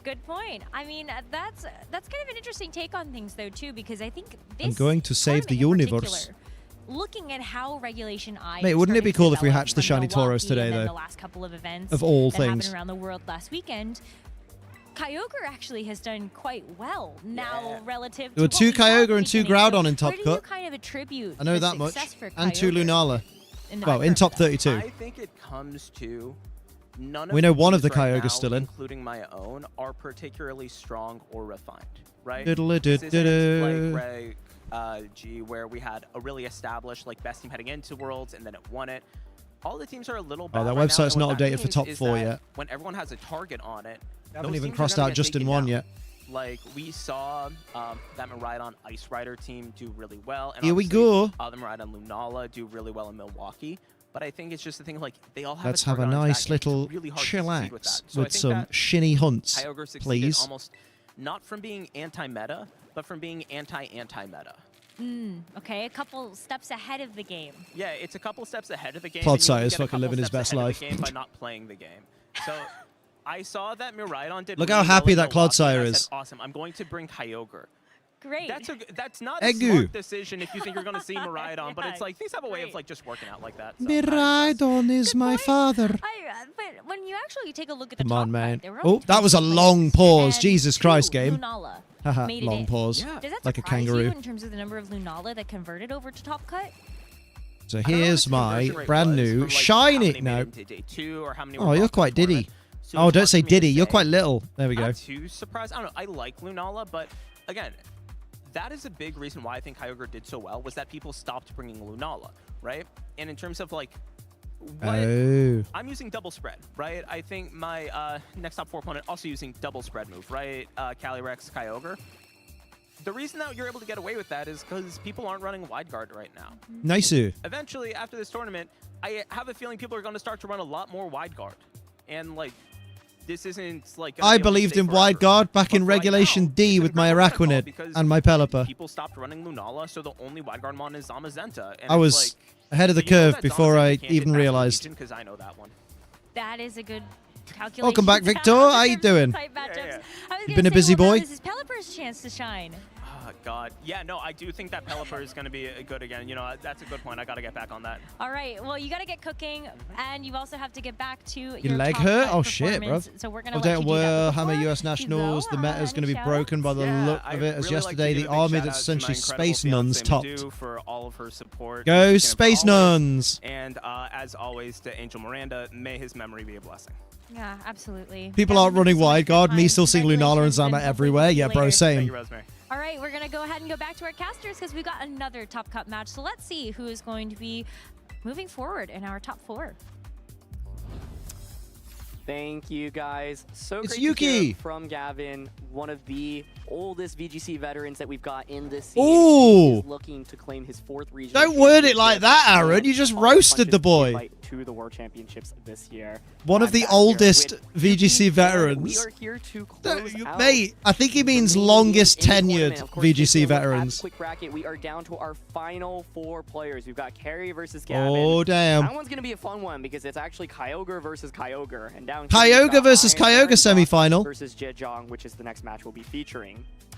Good point. I mean, that's kind of an interesting take on things, though, too, because I think this I'm going to save the tournament in universe. particular, looking at how Regulation I. Mate, wouldn't it be started to cool if we develop hatched the from shiny Milwaukee Tauros today, and then though? The last couple of events Of all that things. happened around the world last weekend. Kyogre actually has done quite well now relative There were to two what we saw at Kyogre the and two beginning. Groudon in Top Where do Cut. you kind of attribute I know the that much. success for And two Kyogre Lunala. in the Well, in top micro? 32. I think it comes to none of We know one of these the right Kyogres now, still in. including my own, are particularly strong or refined, right? Diddle-a-did-diddle. This isn't like Reg G, where we had a really established like best team heading into Worlds and then it won it. All the teams are a little bad that right website's now, and not what that updated for means top is 4 that yet. When everyone has a target on it, Haven't those even teams are crossed gonna out get Justin taken 1 down. yet. Like we saw that Miraidon Ice Rider team do really well, and Here we obviously, go. the Miraidon Lunala do really well in Milwaukee. But I think it's just the thing, like they all have. Let's a have a target on its nice back, and it's little really hard to succeed with, that. chillax So I with think some that shinny hunts, Kyogre succeeded please. almost not from being anti-meta, but from being anti-meta. Okay, a couple steps ahead of the game. Yeah, it's a couple steps ahead of the game. Clodsire and you is get a fucking couple living his steps best ahead of life. the game by not playing the game. So I saw that Miraidon did. Look really how happy well in that Milwaukee, Clodsire and I is. said, awesome. I'm going to bring Kyogre. Great. That's not a Egu. smart decision if you think you're going to see Miraidon, but it's like things have a way of Great. like just working out like that. So Miraidon is my father. But when you actually take a look at the Come top on, man. cut, there were Oh, only that was a 20 long players, pause. and Jesus two Christ, game. Lunala Haha, made it long in. pause. Yeah. Does that Like a surprise kangaroo. you in terms of the number of Lunala that converted over to top cut? So I don't know what here's the my conversion rate brand was new from, like, shiny. how many made No. it into day 2 or how many were Oh, you're lost in quite the diddy. tournament. So Oh, it's don't hard say for me to diddy. You're say. quite little. There we go. Not too surprised. I don't know. I like Lunala, but again, that is a big reason why I think Kyogre did so well was that people stopped bringing Lunala, right? And in terms of like, what Oh. I'm using double spread, right? I think my next top 4 opponent also using double spread move, right? Calyrex, Kyogre. The reason that you're able to get away with that is because people aren't running wide guard right now. Nice. Eventually, after this tournament, I have a feeling people are going to start to run a lot more wide guard, and like. This isn't like I believed in wide guard back in But right Regulation now, D it's with an my incredible protocol Araquanid because and my Pelipper. People stopped running Lunala, so the only wide guard mon is Zamazenta. And I it's was like, ahead of the so you know curve that before Zamazenta I can't even hit realized. Because I know that one. That is a good calculation. Welcome back, to Victor. have How in you terms of doing? tight matchups. Yeah. I was You gonna been a say, busy well, now boy? This is Pelipper's chance to shine. Oh, God. Yeah, no, I do think that Pelipper is going to be good again. You know, that's a good point. I got to get back on that. All right. Well, you got to get cooking, and you also have to get back to Your your leg top hurt? cut Oh, shit, bro. performance. So we're gonna Update let on you do that. But Warhammer before US you Nationals. go, The meta is going to be any broken by the Yeah, look I of it, as really like to yesterday give the a big army shout that's out to essentially my incredible Space Nuns fiancé, topped. Madhu, for all of her support. Go She's been Space for always. Nuns! And as always, to Angel Miranda, may his memory be a blessing. Yeah, absolutely. People Yeah, aren't thank you running so much wide for your guard. Me time. still seeing Lunala and Congratulations, Zama hopefully everywhere. see you Yeah, bro, later. same. Thank you, Rosemary. All right, we're gonna go ahead and go back to our casters because we got another Top Cup match. So let's see who is going to be moving forward in our top 4. Thank you, guys. So It's great to hear Yuki. from Gavin, one of the oldest VGC veterans that we've got in this scene. Ooh. He is looking to claim his 4th regional Don't word it championship like that, Aaron. and You just all the roasted the punches to boy. fight to the World Championships this year. One of I'm the back here oldest with VGC Yuki, veterans. and We are here to close out Mate, I think he means the main longest game in the tournament. tenured Of course, taking VGC a look at the veterans. quick bracket, we are down to our final 4 players. We've got Carrie versus Gavin. Oh, damn. That one's going to be a fun one because it's actually Kyogre versus Kyogre. And down here Kyogre we've got versus Iron Kyogre Baron semifinal. versus Jejong, which is the next match we'll be featuring.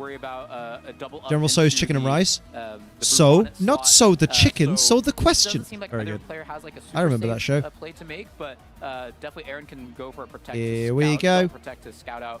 worry about a double up General So's into chicken and the, rice. The So, Bluebonnet not slot. so the chicken, so the it question. doesn't seem like Very either good. player has like a I remember super that safe, show. Play to make, but definitely Aaron can go for a protect. Here to we scout, go. Protect to scout out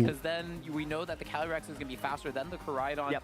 because then we know that the Calyrex is going to be faster than the Koraidon. Yep.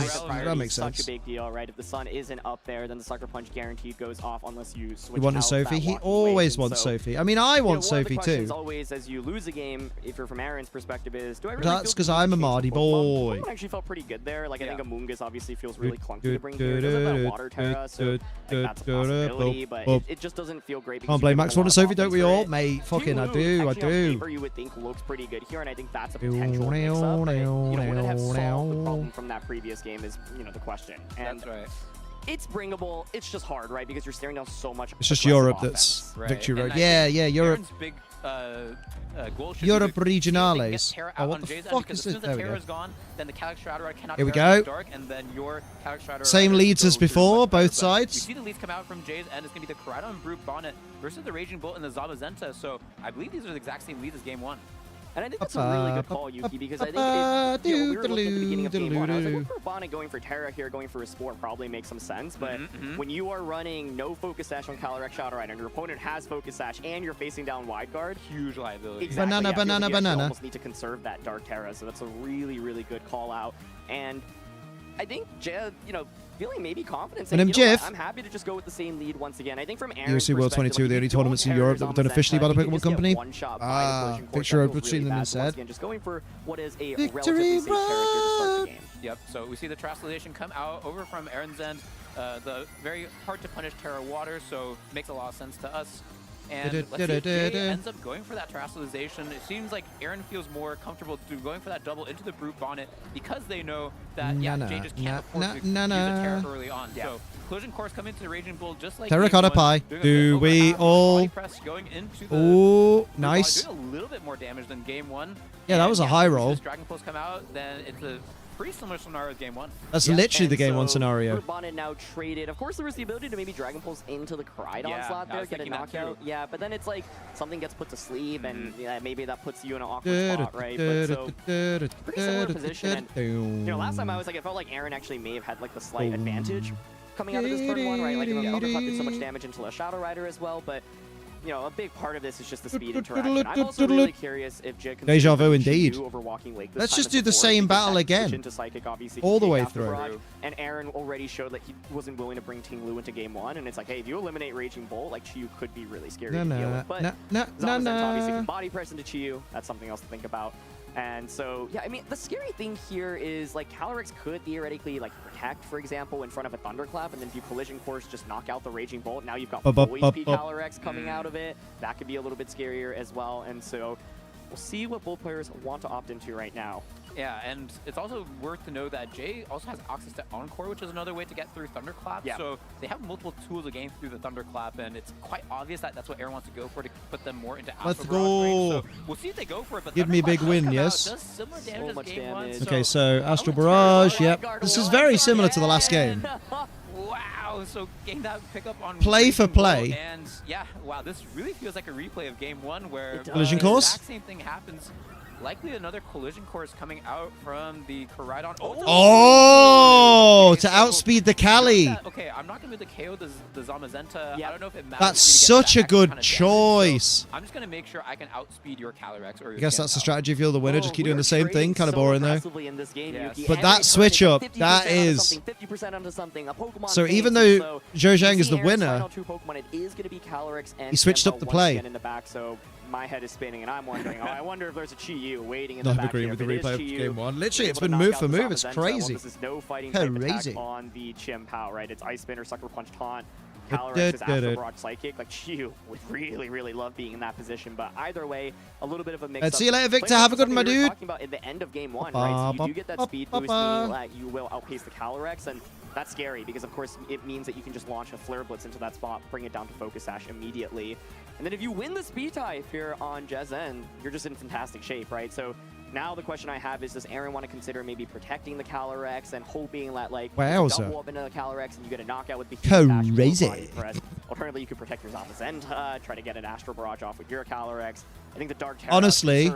that makes such sense. a big deal, right? If the sun isn't up there, then the Sucker Punch guaranteed goes off unless you switch. He wanted out Sophie. that He walking always wave. And wants so, Sophie. I mean, I want one of Sophie the questions too. always as you lose a game, if you're from Aaron's perspective, is do I really That's feel 'cause the need I'm to a change Mardy the Pokemon? boy. Pokemon actually felt pretty good there. Like I think Amoonguss obviously feels really clunky to bring here. It doesn't have a water Terra, so like, that's a possibility, but it just doesn't feel great. Can't blame Max Wonder Sophie, don't we all? Mate, Team fucking I Blue, do, I actually, on do. paper, you would think looks pretty good here, and I think that's a potential mix-up, but wouldn't have solved the problem from that previous game is, the question. And That's right. it's bringable. It's just hard, right? Because you're staring down so much. It's just aggressive Europe offense. that's Right. victory And road. I Yeah, think yeah, Europe. Aaron's big goal should Europe be to see if they can get Regionales. Terra Oh, out what on the Jay's end, fuck because is as soon this? as the There we Terra go. is gone, then the Calyx Shadow Rider cannot Here we Terra in go. the dark, and then your Calyx Shadow Same Rider leads as goes through before, much better. both But sides. We see the leads come out from Jay's end. It's going to be the Koraidon and Brute Bonnet versus the Raging Bolt and the Zamazenta, so I believe these are the exact same leads as game 1. And I think that's a really good call, Yuki, because I think when we were looking at the beginning of game 1, I was like, for Bonnet going for Terra here, going for a Spore probably makes some sense, but when you are running no Focus Sash on Calyrex Shadow Rider, and your opponent has Focus Sash, and you're facing down Wide Guard, Huge liability. exactly, Banana, yeah, banana, you banana. almost need to conserve that Dark Terra, so that's a really, really good call out. And I think Jay, feeling maybe confident. And him, Jeff. I'm happy to just go with the same lead once again. I think from Aaron's UFC World perspective, 22, the only tournaments in Europe that were done officially by the Pokemon Company. Victory Road between them instead. Just going for what is a Victory relatively safe character to start the game. Yep, so we see the Translation come out over from Aaron's end. The very hard to punish Terra Water, so makes a lot of sense to us. And let's see if Jay ends up going for that Terastallization. It seems like Aaron feels more comfortable going for that double into the Brute Bonnet because they know that, Jay just can't afford to use a Terra early on. So, Collision Course coming to the Raging Bull just like Terracotta game 1, Pie. doing a Do bit we over half, all... body press going into the Oh, Brute Bonnet, nice. doing a little bit more damage than game 1. Yeah, that was a high roll. As Dragon Pulse come out, then it's a pretty similar scenario as game 1. That's literally the game 1 so scenario. Brute Bonnet now traded. Of course, there was the ability to maybe Dragon Pulse into the Koraidon slot there, get a knockout. Yeah, but then it's like something gets put to sleep, and maybe that puts you in an awkward spot, right? But so pretty similar position. And last time I was like, it felt like Aaron actually may have had like the slight advantage coming out of this turn 1, right? Like the Thunderclap did so much damage into a Shadow Rider as well, but a big part of this is just the speed interaction. I'm also really curious if Jay can Deja vu indeed. over Walking Lake. Let's just do the same battle again. Into Psychic, obviously, all the way after through. Barrage, and Aaron already showed that he wasn't willing to bring Ting Lu into game 1, and it's like, hey, if you eliminate Raging Bolt, like Chiyu could be really scary to deal with. But Zamazenta obviously can body press into Chiyu. That's something else to think about. And so, yeah, I mean, the scary thing here is, like, Calyrex could theoretically, like, protect, for example, in front of a Thunderclap, and then if you Collision Course, just knock out the Raging Bolt. Now you've got full HP Calyrex coming out of it. That could be a little bit scarier as well. And so, we'll see what both players want to opt into right now. Yeah, and it's also worth to know that Jay also has access to Encore, which is another way to get through Thunderclap. Yeah. So they have multiple tools to gain through the Thunderclap, and it's quite obvious that that's what Aaron wants to go for to put them more into Astral Barrage range. So we'll see if they go for it. But Give me a big win, yes. Does similar damage as game 1. Okay, so Astral Barrage, yep. This is very similar to the last game. Wow, so getting that pickup on Play for play. And yeah, wow, this really feels like a replay of game 1 where Collision the Course? exact same thing happens. Likely another Collision Course coming out from the Koraidon. Oh, to outspeed the Kali. Okay, I'm not going to be the KO the Zamazenta. I don't know if it matters. That's such a good choice. So I'm just going to make sure I can outspeed your Calyrex. Or I guess that's the strategy if you're the winner. Just keep doing the same thing. Kind of so boring though. In this game, Yuki. But that switch up, that is. 50% onto something. A Pokemon So even though Zhou is the winner, Pokemon, it is going to be Calyrex and he switched up the play. In the back, so my head is spinning, and I'm wondering, I wonder if there's a Chiyu waiting in No, the I'm back agreeing here. with the replay of game 1. Literally, it's able to been knock move out for the move. It's Zamazenta. crazy. This is no fighting type Crazy. attack on the Chim Pow, right? It's Ice Spinner, Sucker Punch, Taunt. Calyrex is Astral Barrage Psychic. Like, Chiyu would really, really love being in that position, but either way, a little bit of a mix-up. See you later, Victor. Have a good one, my dude. Talking about at the end of game 1, right? So you do get that speed boost, meaning that you will outpace the Calyrex, and that's scary because, of course, it means that you can just launch a Flare Blitz into that spot, bring it down to Focus Sash immediately. And then if you win the speed tie if you're on Jezen, you're just in fantastic shape, right? So now the question I have is, does Aaron want to consider maybe protecting the Calyrex and hoping that, like, you double up into the Calyrex and you get a knockout with the crazy. Alternatively, you could protect your Zamazenta, try to get an Astral Barrage off with your Calyrex. I think the Dark Terra honestly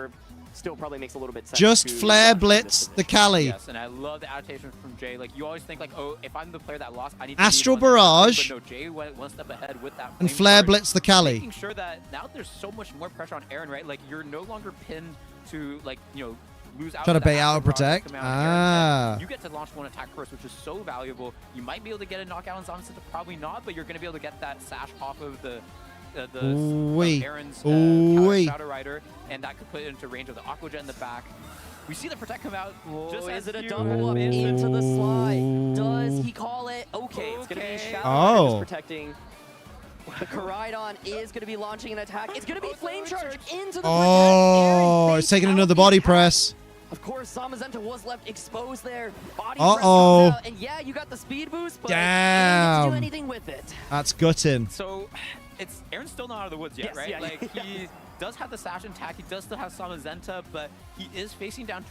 still probably makes a little bit sense. Just Flare Blitz the Kali. Yes, and I love the adaptation from Jay. Like, you always think, like, oh, if I'm the player that lost, I need to Astral Barrage. But no, Jay went one step ahead with that. And Flare Blitz the Kali. Making sure that now there's so much more pressure on Aaron, right? Like, you're no longer pinned to, like, lose out. Try to bait out and Barrage protect. You get to launch one attack first, which is so valuable. You might be able to get a knockout on Zamazenta, probably not, but you're going to be able to get that sash off of Aaron's Shadow Rider, and that could put it into range of the Aqua Jet in the back. We see the Protect come out. Just Is as it a you double up mentioned. into the slide? Does he call it? Okay, it's going to be Okay. Shadow Oh. Rider's protecting. The Koraidon is going to be launching an attack. It's going to be Flame Charge into the Oh, Protect. it's taking Aaron another faked body the attack. press. Of course, Zamazenta was left exposed there. Body Uh-oh. press comes out, and yeah, you got the speed boost, but you didn't get to Damn. do anything with it. That's gutting. So, Aaron's still not out of the woods yet, Yes, right? yeah. Like, he does have the Sash intact, he does still have Samazenta, but he is facing down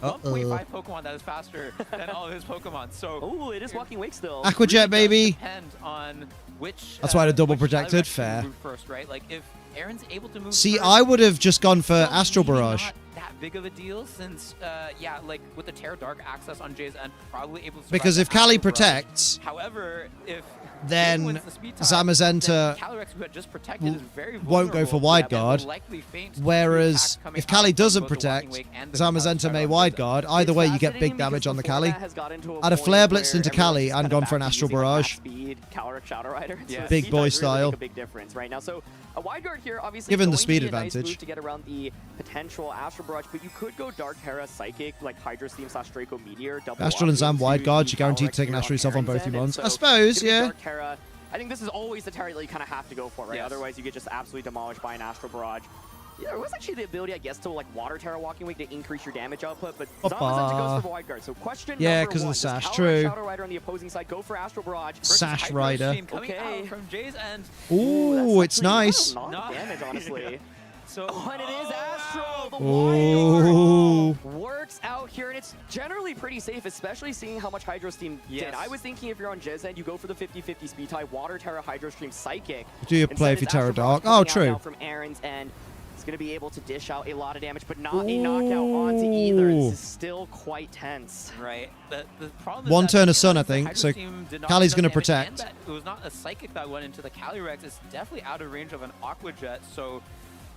1.5 Pokemon that is faster than all of his Pokemon. So, Oh, it is Walking Wake still. Aquajet, really does baby. depend on which. That's why the double which protected. Calyrex can Fair. move first, right? Like, if Aaron's able to move See, first, I would have just gone for still Astral maybe Barrage. not that big of a deal since, yeah, like with the Terra Dark access on Jay's end, probably able to. Because survive if the Kali Astral Barrage. protects, However, if then Jay wins the speed tie, Zamazenta then Calyrex, who had just protected, is very won't go for vulnerable wide and will guard. likely faint to Whereas attack coming if out Kali from doesn't both the Walking protect, Wake and the Zamazenta may Shadow wide Rider. guard. Either way, you get big damage on the Kali. I'd have Flare Blitzed into Kali and gone for an Astral Barrage. Speed, Calyrex Shadow Rider. Yeah. Big speed boy does really style. make a big difference right now. So a wide guard here, obviously, Given the going to speed be a nice advantage. move to get around the potential Astral Barrage, but you could go Dark Terra, Psychic, like Hydro Steam / Draco Meteor, double Astral and up Zam into wide guard, the you're guaranteed to Calyrex take an here Astral yourself on both Aaron's your end, ones. and I so suppose, gonna be yeah. Dark Terra. I think this is always the Terra that you kind of have to go for, right? Yes. Otherwise, you get just absolutely demolished by an Astral Barrage. Yeah, there was actually the ability, I guess, to like Water Terra Walking Wake to increase your damage output, but Zamazenta goes for wide guard. So question Yeah, number 'cause of one, the sash, does Calyrex true. Shadow Rider on the opposing side go for Astral Barrage? Versus Sash Hydro Rider. Stream coming Okay. out from Jay's end. Ooh, that's it's actually nice. kind of not damage, honestly. So, Oh, and it is Astral, the Ooh. wide guard works out here, and it's generally pretty safe, especially seeing how much Hydro Steam did. Yes. I was thinking if you're on Jez end, you go for the 50-50 speed tie, Water Terra, Hydro Stream, Psychic. Do you Instead, play if it's you Terra Astral Dark? Barrage Oh, coming out true. now from Aaron's end. It's going to be able to dish out a lot of damage, but not a knockout onto either. Ooh. This is still quite tense. right. The problem is One that turn of Sun, I because the think, Hydro so Steam did not Kali's do gonna enough damage, protect. and that it was not a Psychic that went into the Calyrex. It's definitely out of range of an Aqua Jet. So,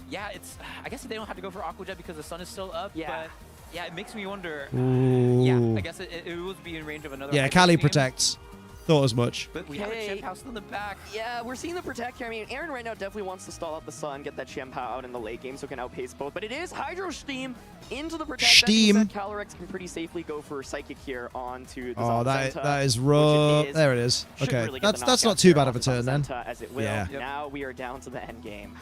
yeah, it's. I guess they don't have to go for Aqua Jet because the sun is still up. Yeah. But yeah, it makes me wonder. Ooh. Yeah, I guess it would be in range of another. Yeah, Hydro Kali Steam, protects. Thought as much. But we have a Okay. Chimp House in the back. Yeah, we're seeing the Protect here. I mean, Aaron right now definitely wants to stall out the Sun, get that Chimpa out in the late game so it can outpace both. But it is Hydro Steam into the Protect. Steam. That means that Calyrex can pretty safely go for Psychic here onto the Oh, that Zamazenta, is which rough. it is. There it is. Should Okay, really get the that's not knockout too here bad off of a the turn then. Zamazenta, as it will. Yeah. Yep. Now we are down to the end game.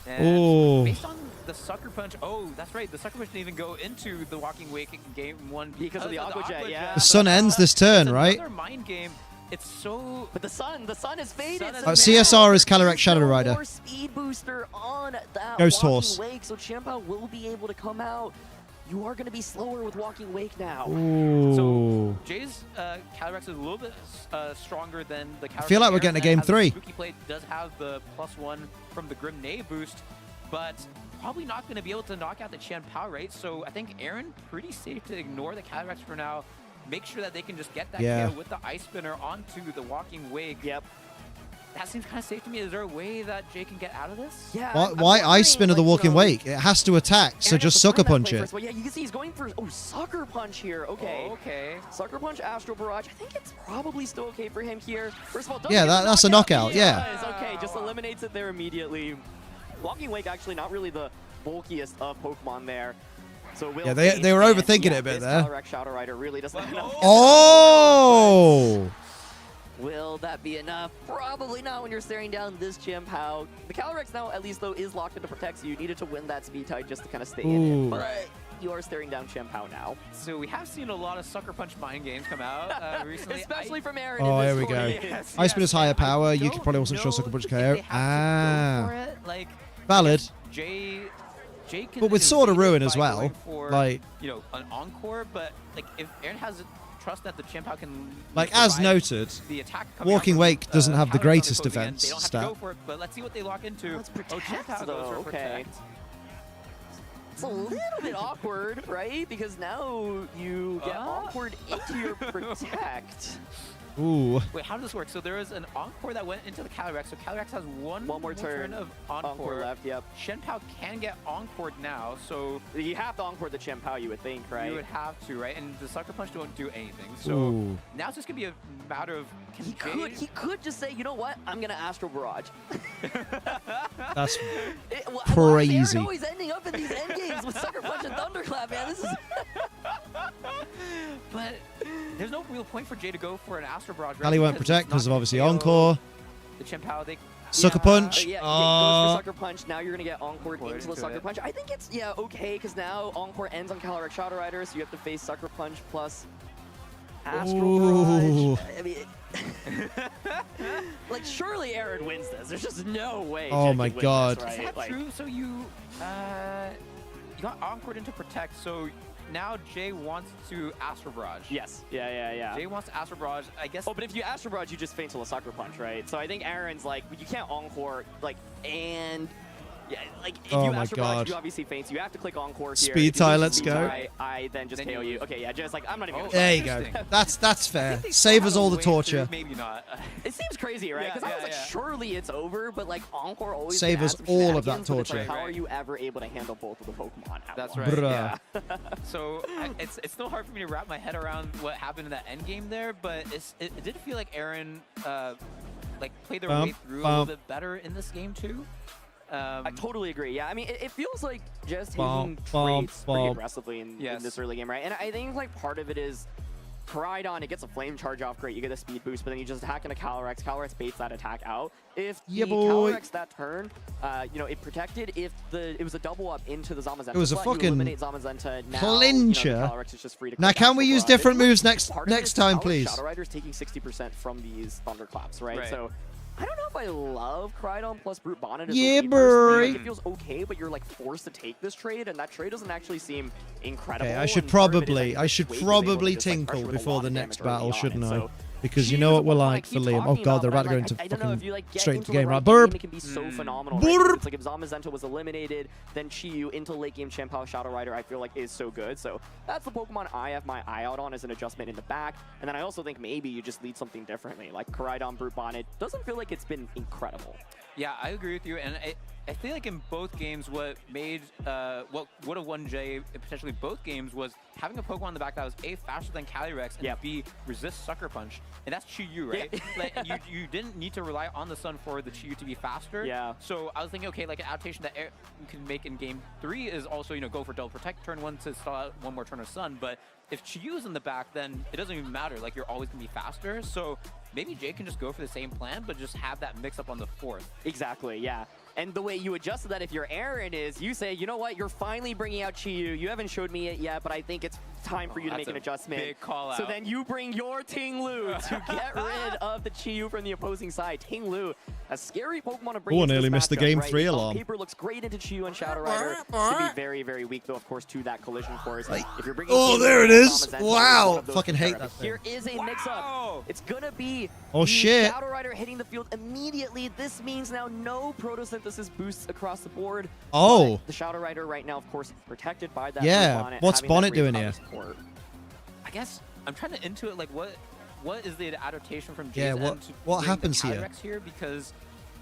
And Ooh. based on the Sucker Punch, oh, that's right. The Sucker Punch didn't even go into the Walking Wake game one Because of the Aqua Jet, yeah. The sun ends this turn, It's right? Another mind game. It's so. But the sun is faded. Sun so is now CSR is Calyrex there's Shadow no Rider. more speed booster on that Ghost Walking Horse. Wake, so Chimpa will be able to come out. You are going to be slower with Walking Wake now. Ooh. So Jay's Calyrex is a little bit stronger than the Calyrex. feel like we're getting a game has 3. Spooky Plate does have the +1 from the Grim Nay boost, but probably not going to be able to knock out the Chen Pao, right? So I think Aaron pretty safe to ignore the Calyrex for now. Make sure that they can just get that Yeah. KO with the Ice Spinner onto the Walking Wake. Yep. That seems kind of safe to me. Is there a way that Jay can get out of this? Yeah. Why, I'm why wondering, Ice Spinner the like, you Walking know, Wake? It has to attack, so Aaron just has to Sucker find that Punch play it. first. Well, yeah, you can see he's going for Sucker Punch here. Okay. Oh, okay. Sucker Punch, Astral Barrage. I think it's probably still okay for him here. First of all, doesn't Yeah, get the that's a knockout, yeah. It does. Okay, just eliminates it there immediately. Walking Wake actually not really the bulkiest of Pokemon there. So Yeah, they were overthinking it a bit there. Calyrex Shadow Rider really doesn't have enough. Oh! Will that be enough? Probably not when you're staring down this Chimp. How the Calyrex now, at least though, is locked into Protect, so you needed to win that speed tie just to kind of stay in Ooh. it. But you are staring down Chimp now. So we have seen a lot of Sucker Punch mind games come out recently. Especially from Aaron. Oh, in here this we go. tournament. Yes, Ice Spinner's yes. higher I power, you don't probably wasn't sure know Sucker Punch if KO. they have to go Ah. for it. Like, Valid. Jay can But with Sword of evade it Ruin by as well, going for, like- you know, an encore, but like if Aaron has trust that the Chimp can Like, as survive noted, the attack coming out Walking from, Wake doesn't have the Calyrex on greatest opposing end, defense they don't have stat. to go for it, but let's see what they lock into. Let's protect, Chimp goes though, for okay. protect. It's a little bit awkward, right? Because now you get awkward into your Protect. Ooh. Wait, how does this work? So there is an encore that went into the Calyrex. So Calyrex has one more turn of Encore encore. left, yep. Shen Pao can get encored now, so You have to Encore the Chimp, you would think, right? you would have to, right? And the Sucker Punch don't do anything. So Ooh. now it's just gonna be a matter of can He could just say, you know what? I'm gonna Astral Barrage. That's Why is Crazy. Aaron always ending up in these end games with Sucker Punch and Thunderclap, man? This is real point for Jay to go for an Astro Barrage. Ali won't protect because of obviously Encore. The Chien-Pao, they Sucker Punch. Yeah, goes for Sucker Punch. Now you're going to get Encore into the Sucker Punch. I think it's, okay, because now Encore ends on Calyrex Shadow Rider, so you have to face Sucker Punch plus Astro Barrage. I mean, like, surely Aaron wins this. There's just no way. Oh Jay my can win God. This, right? Is that true? So you got Encore into protect, so now Jay wants to Astro Barrage. Yes. Yeah. Jay wants to Astro Barrage, I guess. Oh, but if you Astro Barrage, you just faint to a Sucker Punch, right? So I think Aaron's like, you can't Encore, like, and... Yeah, like, if Oh you my Astro Barrage, God. you obviously faint, so you have to click Encore here. Speed If you tie, lose let's speed go. tie, I then just Then KO you you. lose. Okay, yeah, just like, I'm not even gonna There you go. Interesting. That's fair. I think they Save us still all the have a way torture. through, maybe not. It seems crazy, right? Because I was like, surely it's over, but like Encore always Save adds us some all of that shenanigans, but it's like, torture. how are you ever able to handle both of the Pokemon at That's once? right. Bruh. Yeah. So it's still hard for me to wrap my head around what happened in that end game there, but it did feel like Aaron like played their way through a little bit better in this game too. I totally agree. Yeah, I mean, it feels like just taking Bump, trades pretty bump. aggressively in Yes. this early game, right? And I think like part of it is Koraidon, it gets a flame charge off, great, you get a speed boost, but then you just attack into Calyrex. Calyrex baits that attack out. If Yeah, the boy. Calyrex that turn, it protected. If it was a double up into the Zamazenta, It was a slot, you fucking eliminate Zamazenta. Now, clincher. the Calyrex is just free to Now, click can we Astro use Barrage. different I think moves next part of it next is time, Calyrex please? Shadow Rider's taking 60% from these Thunderclaps, right? Right. So I don't know if I love Koraidon plus Brute Bonnet as Yeah, a lead personally. Like, boy. it feels okay, but you're like forced to take this trade, and that trade doesn't actually seem incredible. Okay, I should and part of it is probably that Wake is able to just, like, tinkle pressure with a before lot the of next damage early battle, on, shouldn't and I? so Because you she know is what a we're Pokemon I like for keep Liam. Oh talking god, they're about about, to go but into I don't know, if fucking you like get straight into into game, the right? late Burp. game, it can be so phenomenal. Burp. Right? It's like if Zamazenta was eliminated, then Chi-Yu into late game Chien-Pao Shadow Rider, I feel like is so good. So that's the Pokemon I have my eye out on as an adjustment in the back. And then I also think maybe you just lead something differently. Like Koraidon Brute Bonnet doesn't feel like it's been incredible. Yeah, I agree with you, and I feel like in both games, what made what would have won Jay in potentially both games was having a Pokemon in the back that was A, faster than Calyrex, and B, resist Sucker Punch, and that's Chi-Yu, right? Yeah. Like, you didn't need to rely on the Sun for the Chi-Yu to be faster. Yeah. So I was thinking, okay, like an adaptation that you can make in Game 3 is also, go for Double Protect, turn 1 to stall out one more turn of Sun, but if Chi-Yu is in the back, then it doesn't even matter. Like, you're always going to be faster. So maybe Jay can just go for the same plan, but just have that mix up on the 4th. Exactly, yeah. And the way you adjust to that if you're Aaron is you say, you know what, you're finally bringing out Chi-Yu. You haven't showed me it yet, but I think it's time for you to make an adjustment. Big call out. So then you bring your Ting Lu to get rid of the Chi-Yu from the opposing side. Ting Lu, a scary Pokemon to bring into nearly this missed the matchup, Game right? 3 On alarm. paper looks great into Chi-Yu and Shadow Rider. To be very, very weak, though, of course, to that collision course. If you're bringing Oh, Ting there Lu it and is. Zamazenta, Wow. one of those Fucking two hate pair up. that thing. Here is a mix-up. It's gonna be Oh, the shit. Shadow Rider hitting the field immediately. This means now no photosynthesis boosts across the board. Oh. But the Shadow Rider right now, of course, protected by that Yeah, Bonnet, what's having that Bonnet great doing cover here? support. I guess I'm trying to intuit, like, what is the adaptation from Jay's Yeah, end to what bring happens the here? Calyrex here? Because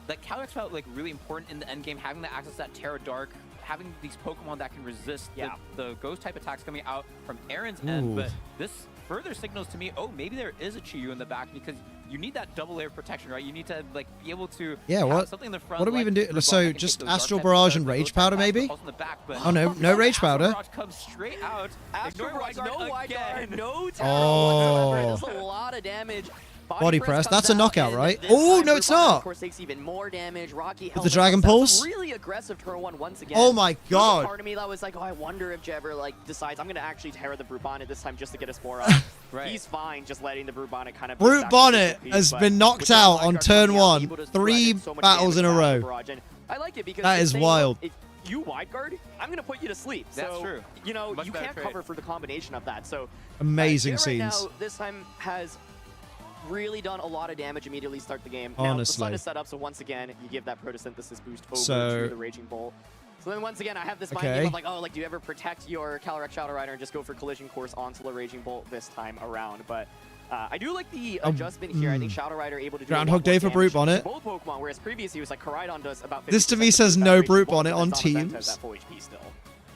like Calyrex felt like really important in the end game, having the access to that Terra Dark, having these Pokemon that can resist the ghost type attacks coming out from Aaron's end. But this further signals to me, oh, maybe there is a Chi-Yu in the back because you need that double layer protection, right? You need to like be able to have something in the front. What do we like even do? Rhubarb So that can just take those Astral dark Barrage types and of Rage those Powder, types maybe? also in the back, but Oh, no Rage Astral Powder. Barrage comes straight out. Astro Ignore Barrage, Wide no Guard Wide Guard, again. no Terra Oh. whatsoever. Does a lot of damage. Body press, comes that's a out, knockout, and right? this Oh, time no, it's Brute Bonnet, not. Of course, takes even more damage. Rocky With the Dragon Pulse? Really aggressive turn 1 once again. Oh my There was a god. part of me that was like, oh, I wonder if Jever like decides I'm gonna actually Terra the Brute Bonnet this time just to get a spore up. Right. He's fine just letting the Brute Bonnet kind of. Brute Bonnet has been knocked out on turn 1, 3 battles in a row. I like it because That it's is saying, wild. If you wide guard, I'm gonna put you to sleep. That's so, true. You know, Much you better can't trade. cover for the combination of that. So Amazing Jay right scenes. now, this time has really done a lot of damage immediately start the game. Honestly. Now, the sun is set up, so once again, you give that photosynthesis boost over So- to the Raging Bolt. So then once again, I have this mind Okay. game of like, oh, like do you ever protect your Calyrex Shadow Rider and just go for collision course onto the Raging Bolt this time around? But I do like the adjustment here. I think Shadow Rider able to do Groundhog a lot more Day for Brute damage to Bonnet. both Pokemon, whereas previously it was like Koraidon does about 50% This to me of says that no Raging Brute Bolt, Bonnet but on Zamazenta teams. has that full HP still.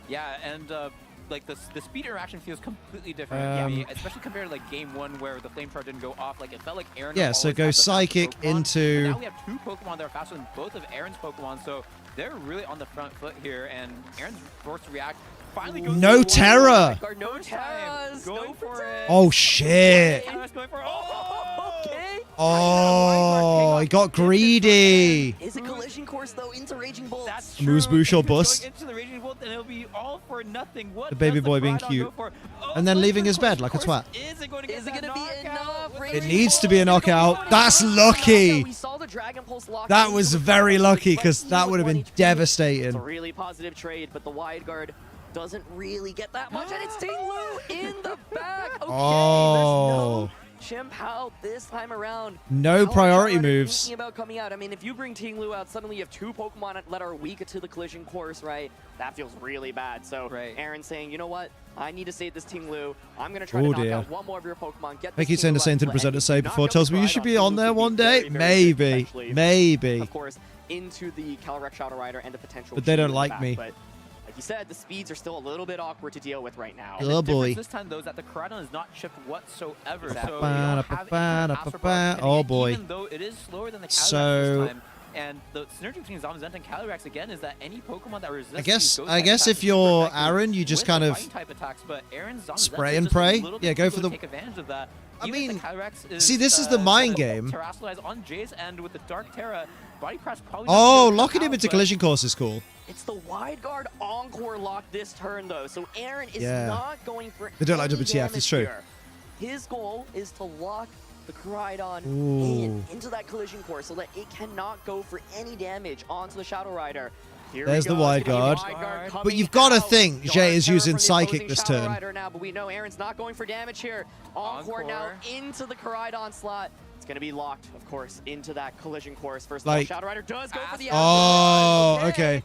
Yeah, and like the speed interaction feels completely different to me, especially compared to like game 1 where the flame charge didn't go off. Like it felt like Aaron. Yeah, so always go had the fastest Psychic Pokemon, into- but now we have 2 Pokemon that are faster than both of Aaron's Pokemon. So they're really on the front foot here, and Aaron's forced to react. Finally goes No for the terror. wall. No First time terrors, going no for it. Oh, shit. Tauros going for it. Oh, Okay. Oh, he got greedy. Is it collision course though into Raging Bolt? That's Moose true. Boosh or It's going bust. into the Raging Bolt, and it'll be all for nothing. What The baby does boy being Koridon cute. go for? Oh, And then goes leaving for his the bed like a collision twat. course. Is it going to get Is it that gonna be knockout? enough? With It the needs to be a Raging Bolt? knockout. That's lucky. We saw the Dragon Pulse lock. That into was the very Tauros, lucky but because even that would have with been 1 HP, It's a devastating. really positive trade, but the wide guard doesn't really get that much, and it's Ting Lu in the back. Okay, Oh. there's no Chimp out this time around. No How priority are they moves. thinking about coming out? I mean, if you bring Ting Lu out, suddenly you have 2 Pokemon that are weak to the collision course, right? That feels really bad. So Right. Aaron's saying, you know what? I need to save this Ting Lu. I'm going to try Oh, to knock dear. out 1 more of your Pokemon. Get They this keep saying Ting the Lu same out to the play. presenter say Knock before out tells the me you Koridon. should be Ting on Lu there could be one day. very, very good Maybe. potentially. Maybe. Of course, into the Calyrex Shadow Rider and the potential. But they Chi don't in the like back. me. But like you said, the speeds are still a little bit awkward to deal with right now. Oh, The boy. difference this time, though, is that the Koridon is not chipped whatsoever. So you don't Ba-ba, have any ba-ba, Astro ba-ba. Barrage Oh, hitting it, boy. Even though it is slower than the Calyrex So- this time. And the synergy between Zamazenta and Calyrex, again, is that any Pokemon that resists I guess these ghost I type guess attacks if is you're super effective Aaron, you just with kind the of fighting type attacks, but Aaron's Zamazenta spray is and just a pray. little Yeah, bit go too for slow the- to take advantage of that. I Even if mean, the Calyrex is, see, this is the mind game. Terrasilize on Jace, and with the Dark Terra, Body Crash probably. Oh, doesn't locking out, him into but collision course is cool. It's the wide guard encore lock this turn, though. So Aaron is Yeah. not going for They don't like any WTF, damage it's true. here. His goal is to lock the Koridon Ooh. into that collision course so that it cannot go for any damage onto the Shadow Rider. Here There's we the go. wide It's gonna be guard. coming But you've gotta out. think Dark Jay is Terror using from the Psychic opposing this Shadow turn. Rider now, but we know Aaron's not going for damage here. Encore now into the Koridon slot. It's going to be locked, of course, into that collision course. First of all, Like- Shadow Rider does go for the Oh, Astro. okay.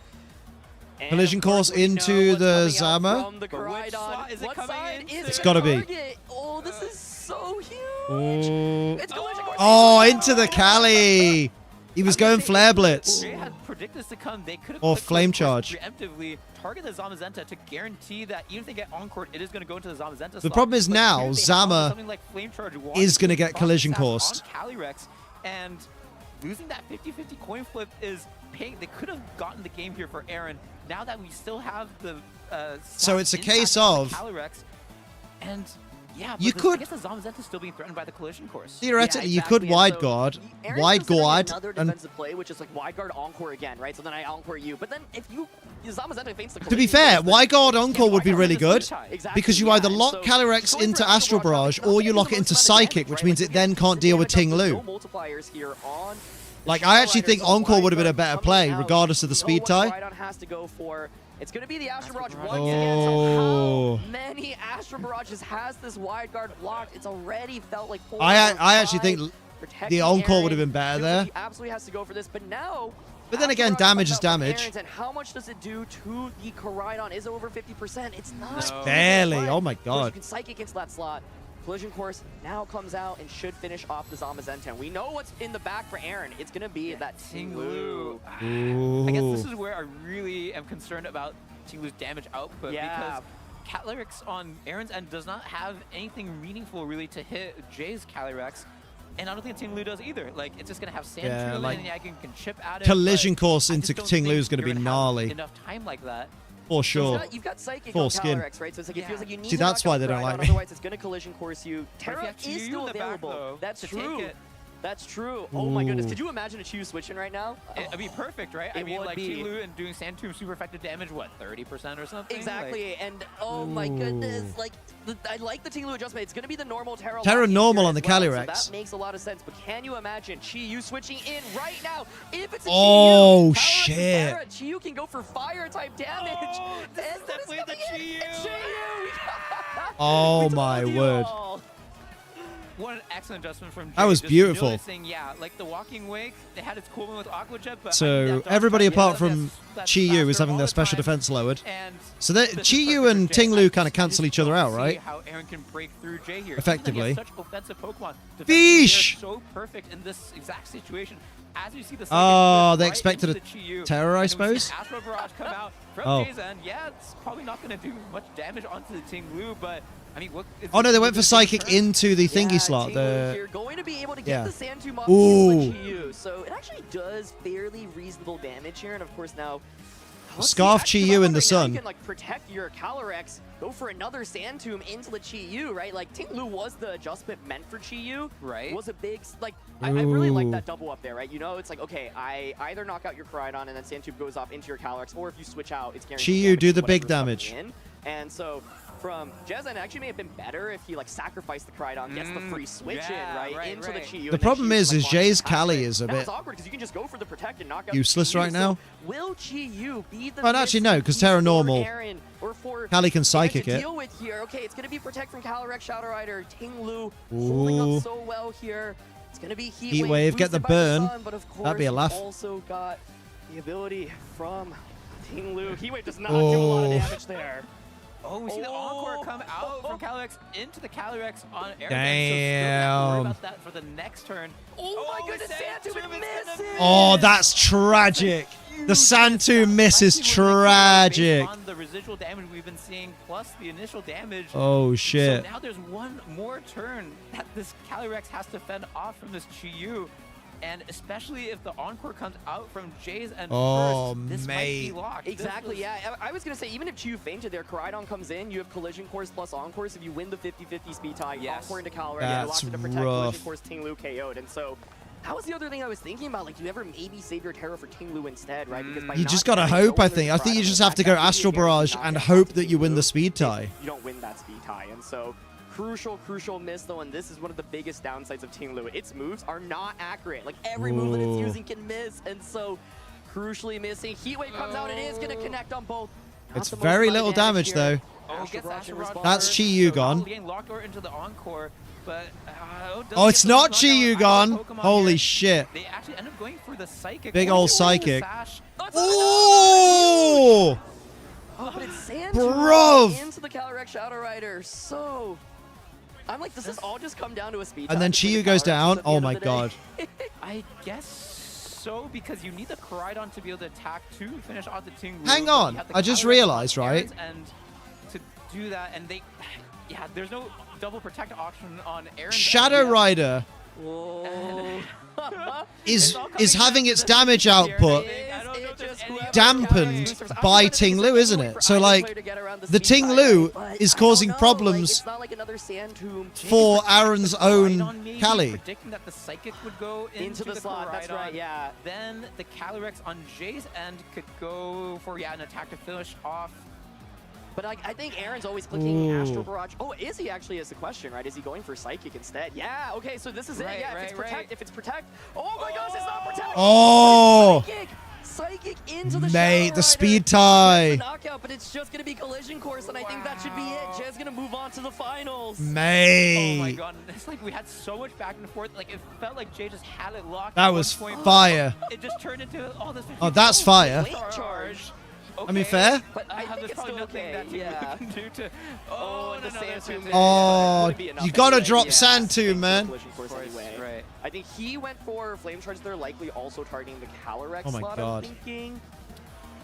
And Collision of course, course we know into what's the coming out Zama. from the But which Koridon. slot is it What coming side into? is It's it gotta be. target? Oh, this is so huge. Oh, It's collision course. oh, into the Cali. He was going Flare Blitz. Jay had predicted this to come. They could have Or put the Flame Collision Charge. Course preemptively target the Zamazenta to guarantee that even if they get Encore, it is going to go into the Zamazenta slot. The problem is But now, here they have Zama something like Flame Charge is gonna get cross collision attacks coursed. on Calyrex, and losing that 50-50 coin flip is paying. They could have gotten the game here for Aaron. Now that we still have the So it's a intact case on of- the Calyrex, and yeah, but You I could- guess the Zamazenta is still being threatened by the collision course. Theoretically, Yeah, you could exactly, and wide so guard, Aaron's wide considering guard, another and defensive play, which is like wide guard encore again, right? So then I encore you. But then if you Zamazenta feints the to be collision fair, course, wide guard then encore would be wide guard really is good switch high. Exactly, because you yeah, either and lock so Calyrex going into for Astral Barrage not or getting you the lock it most into amount of Psychic, damage, which right? means Like, it then you can't get deal with damage up, Ting there's Lu. no multipliers here on the Like, Shadow I actually Rider, think so Encore wide would have been a guard better coming play, out. regardless of the You know speed what tie. Koridon has to go for. It's going to be the Astro Barrage Barrage. once again. So Oh. how many Astro Barrages has this wide guard blocked? It's already felt like 4 I or actually 5. think Protecting the Encore Aaron. would have been better Feels like there. He absolutely has to go for this, but now. But then Astro again, Barrage damage comes is out from damage. Aaron's, and how much does it do to the Koridon? Is it over 50%? It's not. No. Barely. But, Oh my of course, god. You can psychic into that slot. Collision Course now comes out and should finish off the Zamazenta. We know what's in the back for Aaron. It's going to be that Ting Lu. I guess this Ooh. is where I really am concerned about Ting Lu's damage output Yeah. because Calyrex on Aaron's end does not have anything meaningful really to hit Jay's Calyrex. And I don't think Ting Lu does either. Like, it's just going to have Sand Yeah, Trillion like, and I can chip at it. collision but course I into just don't Ting Lu think is gonna you're be have gnarly. Enough time like that. For So sure. you've got Psychic Full on skin. Calyrex, right? So it's like it feels like you need See, to that's knock why out they don't Koridon, like me. Otherwise, it's going to Collision Course you. But if Terra you have is Chi Yu still in the back, available. though, That's to take true. it. That's true. Oh my goodness. Ooh. Could you imagine a Chu switching right now? It'd be perfect, right? I It mean, would like, be. Ting Lu and doing Sand Tomb super effective damage, what, 30% or something? Exactly, and oh my goodness, like I like the Ting Lu adjustment. It's going to be the normal Terra. Terra lock in normal here on as the well, Calyrex. So that makes a lot of sense. But can you imagine Chi Yu switching in right now? If it's a Oh, Chi Yu, Calyrex is shit. Terra, Chi Yu can go for fire type damage. Oh, this is And definitely it's the gonna be it. Chi Yu. Chi Yu. Oh We told my you word. all. What an excellent adjustment from Jay. That was just beautiful. Noticing, yeah, like the walking wake, they had its cool one with Aqua Jet, but So, I mean, that dodge everybody time, apart yeah, from that's Chi Yu is faster having all their the special time. defense lowered. And So that this Chi is Yu perfect and for Jay. Ting I Lu just- kind of I cancel just each other don't out, see right? How Aaron can break through Jay here. Effectively. Even though he has such offensive Pokemon. Defensively, Beesh! they're so perfect in this exact situation. as you see the Oh, cycle they right expected into a the Chi-Yu, terror, I and then we see suppose? Astro Barrage come out from Oh. Jay's end. Yeah, it's probably not going to do much damage onto the Ting Lu, but I mean, what? Is Oh no, they went for the psychic turn? into the thingy Yeah, slot. Ting Lu The here going to be able to get yeah. the Sand Tomb off Ooh. into Chi-Yu, so it actually does fairly reasonable damage here, and of course now. let's see, Scarf actually, Chi-Yu I'm in the wondering, now sun. You can like protect your Calyrex, go for another Sand Tomb into the Chi-Yu, right? Like Ting Lu was the adjustment meant for Chi-Yu. Right. Was a big like I really like Ooh. that double up there, right? You know, it's like okay, I either knock out your Koraidon and then Sand Tomb goes off into your Calyrex, or if you switch out, it's guaranteed. Chi-Yu damage do to the big whatever's coming damage. in. And so from Jezza, it actually may have been better if he like sacrificed the Koraidon, gets the free switch yeah, in, right, right, into right. the Chi-Yu. The problem is Jay's Kali is a That's bit awkward because you can just go for the protect and knock out useless the Chi-Yu. right now. So will Chi-Yu be the Well, actually, no, 'cause piece Terra for normal. Aaron or for Kali can Aaron psychic to it. deal with here? Okay, it's going to be protect from Calyrex, Shadow Rider, Ting Lu holding Ooh. up so well here. It's going to be Heat Wave, get the boosted by burn. sun, but of course, That'd be a laugh. you've also got the ability from Ting Lu. Heat Wave does not do a lot of Oh. damage there. Oh, we see the Encore Oh. come out from Calyrex into the Calyrex on Air. So still gonna have to Damn. worry about that for the next turn. Oh my goodness, Sand Sand Tomb Tomb is gonna misses! Oh, that's tragic. The Sand Tomb miss is Based on tragic. the residual damage we've been seeing, plus the initial damage. Oh shit. So now there's one more turn that this Calyrex has to fend off from this Chi-Yu. And especially if the Encore comes out from Jay's end Oh, first, this might mate. be locked. This Exactly, is- yeah. I was going to say, even if Chi-Yu fainted there, Koraidon comes in, you have Collision Course plus Encores. If you win the 50-50 speed tie, Yes. Encore into Calyrex, you're That's locked into protect, rough. Collision Course, Ting Lu KO'd. And so, that was the other thing I was thinking about. Like, do you ever maybe save your Terra for Ting Lu instead, right? Because by You not just gotta having hope, I Zolan think. I think you Koraidon just have to attack, go that really Astral guarantees Barrage not and getting hope onto that you Ting win Lu the speed if tie. You don't win that speed tie. And so, crucial miss though, and this is one of the biggest downsides of Ting Lu. Its moves are not accurate. Like every move that it's Ooh. using can miss, and so crucially missing. Heat Wave comes out, it is gonna connect on both. Not It's the most very amount of little damage here. though. Oh, Astral gets Barrage Astral in Barrage response. That's first, Chi-Yu so gone. Getting locked or into the Encore, but doesn't Oh, it's get the not knockout Chi-Yu either gone. Pokemon Holy here. shit. They actually end up going for the Psychic. Big Going old for the Psychic. Sash. Oh! Oh, but it's Sand Bruv. into the Calyrex Shadow Rider. So, I'm like, does this all just come down to a speed? And tie then between Chi-Yu the goes Calyrexes down. at the Oh end of my the day? god. I guess so, because you need the Koraidon to be able to attack to finish off the Ting Lu. Hang but on, you have the I just Calyrex realized, on right? Aaron's end to do that, and they, yeah, there's no double protect option on Aaron's Shadow end yet. Rider Whoa. is all coming having down its to the damage here. output I don't know if there's any other dampened characters. by Ting Lu, isn't it? So like the Ting Lu is causing problems for Aaron's own Koraidon Kali. predicting that the Psychic would go Into the slot, that's Koraidon. right, yeah. Then the Calyrex on Jay's end could go for an attack to finish off. But I think Aaron's always clicking Ooh. Astral Barrage. Oh, is he actually is the question, right? Is he going for Psychic instead? Yeah, okay, so this is Right, it. Yeah, right, if it's protect, right. if it's protect. Oh my gosh, it's not protect. Oh! Psychic into the Mate, Shadow the Rider. speed It's tie. a knockout, but it's just gonna be Collision Course, and I think that should be it. Jay's gonna move on to the finals. Oh my Mate. god, it's like we had so much back and forth. Like it felt like Jay just had it locked. That at was one point. fire. It just turned into all this. Oh, that's fire. Late charge. I mean, fair. But I think there's it's probably still nothing okay. that Ting Lu Yeah. can do to. Oh, and the no, Sand that's Tomb. it. Oh, Wouldn't be enough you gotta anyway. drop Yeah, Sand Tomb, thanks for man. Collision Course Of course, anyway. right. I think he went for Flame Charge there, likely also targeting the Calyrex Oh my slot, God. I'm thinking.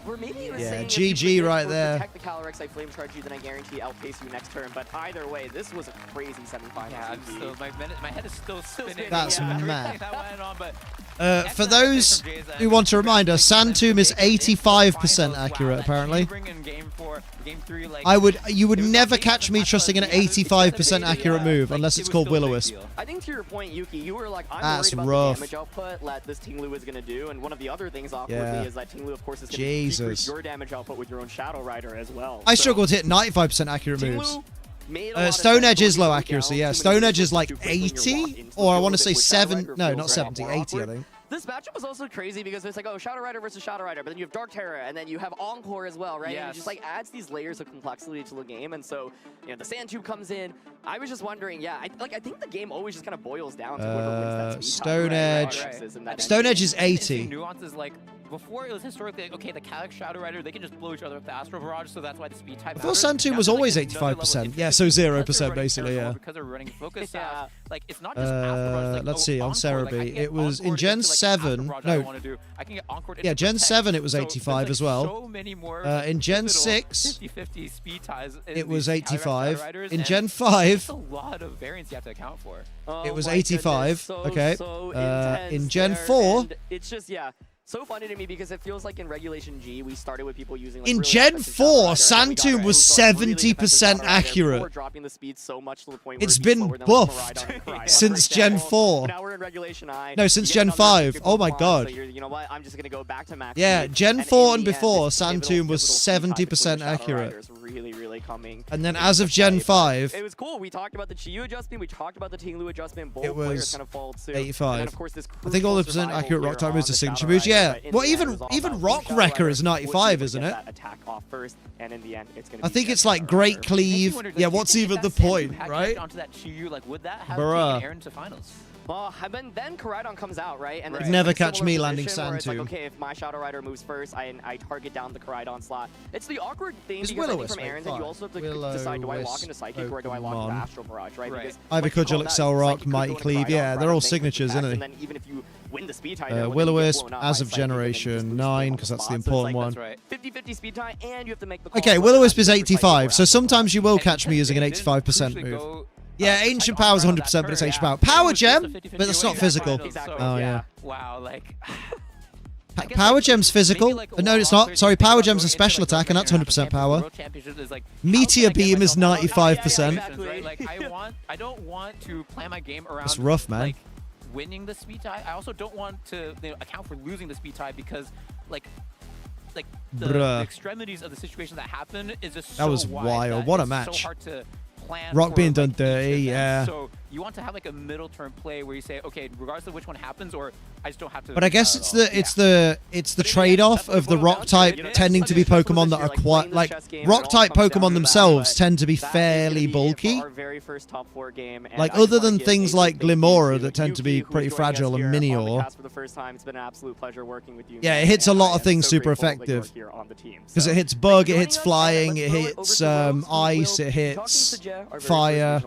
Or maybe he was Yeah, saying if GG you right or there. protect the Calyrex, I Flame Charge you, then I guarantee outpace you next turn. But either way, this was a crazy semifinal. Yeah, I'm still, my head is still spinning. That's everything mad. That went on, but For those who want a reminder, Sand Tomb is 85% accurate, apparently. You would never catch me trusting an 85% accurate move unless it's called Will-O-Wisp. I think to your point, Yuki, you were like, I'm That's worried about rough. the damage output that this Ting Lu is going to do. And one of the other things awkwardly Yeah. is that Ting Lu, of course, is going to Jesus. decrease your damage output with your own Shadow Rider as well. I So, struggle to hit 95% accurate Ting moves. Lu made a lot of Stone sense Edge is going low down, accuracy, too yeah. many Stone Edge moves is like too quick when you're 80, locked into the or I field want to with say Shadow 7, Rider no, feels not a lot 70, more 80 I awkward. think. This matchup was also crazy because it's like, oh, Shadow Rider versus Shadow Rider, but then you have Dark Terror, and then you have Encore as well, right? And it Yes. just like adds these layers of complexity to the game, and so, you know, the Sand Tube comes in. I was just wondering, yeah, I think the game always just kind of boils down to whoever wins that speed tie, Stone right? Edge. Right. And that Stone Edge is Interesting 80. nuances like before it was historically like, okay, the Calyrex Shadow Rider, they can just blow each other with the Astro Barrage, so that's why the speed type. I thought Sand Tomb was always 85%. Yeah, so 0% basically, yeah. Because they're running focus Yeah. Sash, like it's not just Astro Barrage. Like, Let's oh, see, on Encore, like, I Cerebi. can get It was Encore in Gen into, like, 7, barrage no. I want to do. I can get encored Yeah, into Gen protect. 7 it was So 85 there's, like, as well. So many more In Gen pivotal 6, 50-50 speed ties. In it was these Calyrex 85. Riders, In and Gen there's 5, a lot of variance you have to account for. Oh was my 85, goodness, okay. So In intense Gen there, 4 and it's just, yeah, so funny to me because it feels like in Regulation G, we started with people using like, in really Gen offensive 4, Shadow Rider, and then we got Santum our was own sort of really defensive 70% Shadow Rider accurate. before dropping the speed so much to the point where It's it'd be been slower than, like, buffed Koraidon and Koraidon, since for Gen example. 4. Now we're in Regulation I. No, since You get Gen another 5. Secret Oh my Pokemon, god. So you know what? I'm just gonna go back to max Yeah, speed. Gen And 4 in and the end, before, this pivotal Santum was speed tie between the 70% Shadow accurate. Riders really coming. And then into as of Gen play, but 5, it was cool. We talked about the Chiyu adjustment. We talked about the Tinglu adjustment. Both it was players kind of followed suit. 85. And then, of course, this I think all the percent survival accurate here rock type on moves are the signature Shadow moves. Rider, Yeah. but in Well, the end, it was all even about Rock Shadow Wrecker Rider is would be 95, able to isn't get it? that attack off first, and in the end, it's gonna I be think Gen it's like Shadow Great Rider. Cleave. Yeah, what's even the point, right? Onto that Chiyu, like, would that have Bruh. taken Aaron to finals? Well, and then Koraidon comes out, right? And Right. then Never it's a catch similar me landing position where it's like, Santum. okay, if my Shadow Rider moves first, I target down the Koraidon slot. It's the awkward thing Is because I think Will-O-Wisp from Aaron's end, you also have to Will-O-Wisp decide, do I lock into Psychic or do I lock into Pokemon. Astral Barrage, right? Right. Because Ivy like you Cudgel, called out, Excel Rock, Psychic could Mighty go into Cleave. Koraidon, Yeah, they're Koraidon all banks signatures, back, isn't and they? then even if you win the speed tie, there, Will-O-Wisp, blown out as by of Psychic, and then you Generation just lose 9, the because that's the spot. So it's important like one. That's right. 50-50 speed tie, and you have to make the call. Okay, whether Will-O-Wisp that's is super Psychic or 85, so Astral sometimes you will And catch me because using an they didn't 85% usually move. go, Yeah, like, Ancient all Power is around 100%, that but it's turn, Ancient yeah. Power. It Power was just a Gem, 50-50 but that's not win. physical. Exactly. Oh, yeah. Wow, like... I guess, Power like, Gem's maybe, physical. like, No, it's while not. players Sorry, think Power about Gem's a going into, special like, attack, and that's World 100% Championship, power. World Championship is like, Meteor how can I get Beam is myself out of 95%. situations, right? Like, I don't want to plan my game around It's rough, man. like winning the speed tie. I also don't want to account for losing the speed tie because like the Bruh. extremities of the situation that happen is just That so was wide wild. that What a it's match. So hard to plan Rock for, being like, done each dirty, event. yeah. So you want to have like a middle term play where you say, okay, regardless of which one happens, or I just don't have to. But I guess at it's all. the trade-off of the rock type tending to be Pokemon that are quite like rock type Pokemon themselves tend to be fairly bulky. Like other than things like Glimora that tend to be pretty fragile and Minior. Yeah, it hits a lot of things super effective. Because it hits bug, it hits flying, it hits ice, it hits fire.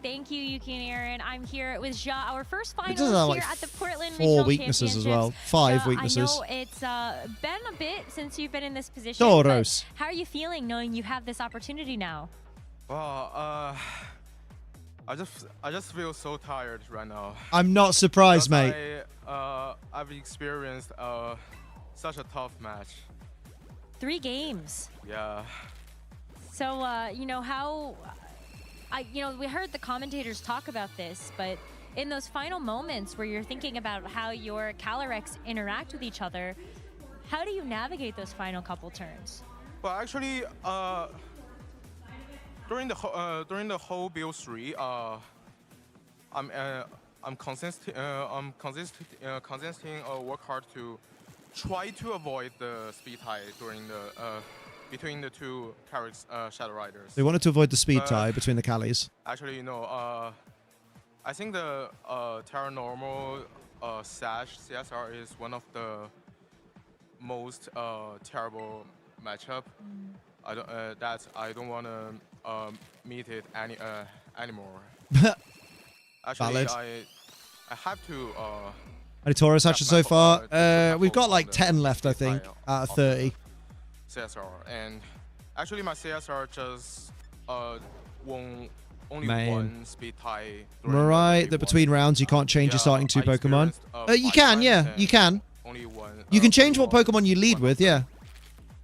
Thank you, Yuki and Aaron. I'm here with Ja, our first It finalist does have here like at the Portland 4 Regional weaknesses as well. Championships. 5 Ja, weaknesses. I know it's been a bit since you've been in this position. Tauros. How are you feeling knowing you have this opportunity now? Well, I just feel so tired right now. I'm not surprised, mate. I've experienced such a tough match. 3 games. Yeah. So, you know, we heard the commentators talk about this, but in those final moments where you're thinking about how your Calyrex interact with each other, how do you navigate those final couple turns? Well, actually, during the whole build 3, I'm consistent work hard to try to avoid the speed tie during the between the two Shadow Riders. They wanted to avoid the speed tie between the Callies. Actually, you know, I think the Terra Normal Sash CSR is one of the most terrible matchup. I don't want to meet it anymore. Actually, Valid. I have to. Any Tauros hatches so far? We've got like on 10 left, I think, out of 30. CSR, and actually my CSR just won only Man. one speed tie. Am I right that between rounds you can't change your starting 2 Pokemon? You can, yeah, you can. Only one. You can change what Pokemon you lead with, yeah.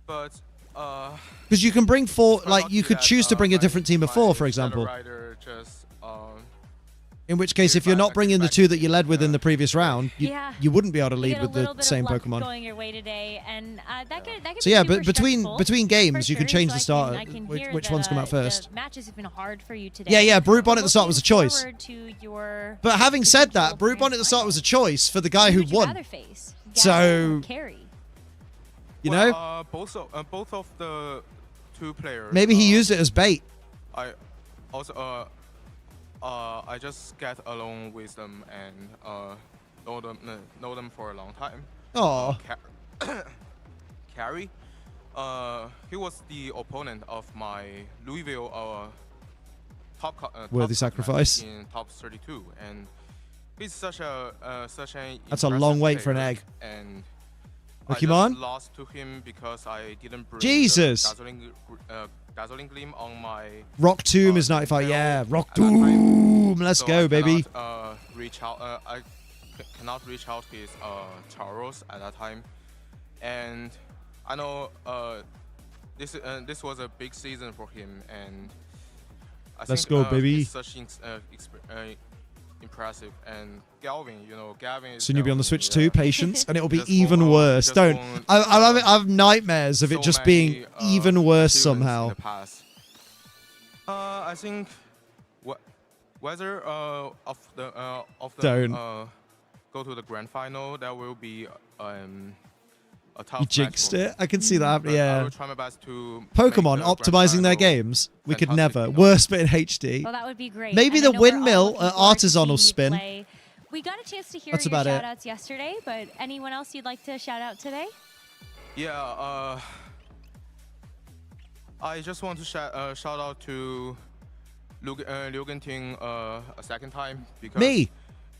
But Because you can bring 4, if I like not you do could that, choose to bring a different team of 4, for my example. Shadow Rider just, In which case, if you're not bringing the 2 that you led with in the previous round, Yeah. you wouldn't be able to You lead get a with little the bit same of luck Pokemon. going your way today, and that could So be yeah, super but between stressful, games, for you can sure. change So the starter. I can Which hear ones that, come out first? The matches have been hard for you today. Yeah, yeah. Brute Bonnet at the start was a Looking choice. forward to your But having said that, potential Brute Bonnet at the start grand was a choice for the guy Who who would you won. rather face? So, Gavin or Carrie? You know, both of the 2 players. maybe he used it as bait. I also I just get along with them and know them for a long time. Oh, Carrie, he was the opponent of my Louisville top Worthy match sacrifice. in top 32, and he's such an That's a long impressive wait for an player, egg. And Pokemon? I just lost to him because I didn't bring Jesus. the gasoline gleam on my Rock Tomb is 95. Yeah, Rock Tomb. Let's so go, I baby. cannot, reach out. I cannot reach out his Tauros at that time, and I know this was a big season for him, and Let's go, baby. He's such impressive, and Gavin is. Soon you'll be on the Switch Gavin, too. Patience, and it'll be Just even won, worse. just Don't. won, I have nightmares of it so just many, being even worse achievements somehow. In the past. I think whether of the Don't. Go to the grand final, that will be a tough You match jinxed for me. it. I can see that happening. But I Yeah. will try my best to make Pokemon the grand optimizing their final games. We could fantastic, never. you know. Worst bit in HD. Well, that would be great. Maybe And I the know we're all windmill, looking forward to artisanal seeing you spin. play. We got a chance to hear That's your about it. shout-outs yesterday, but anyone else you'd like to shout out today? Yeah, I just want to shout out to Liu Genting a second time because Me.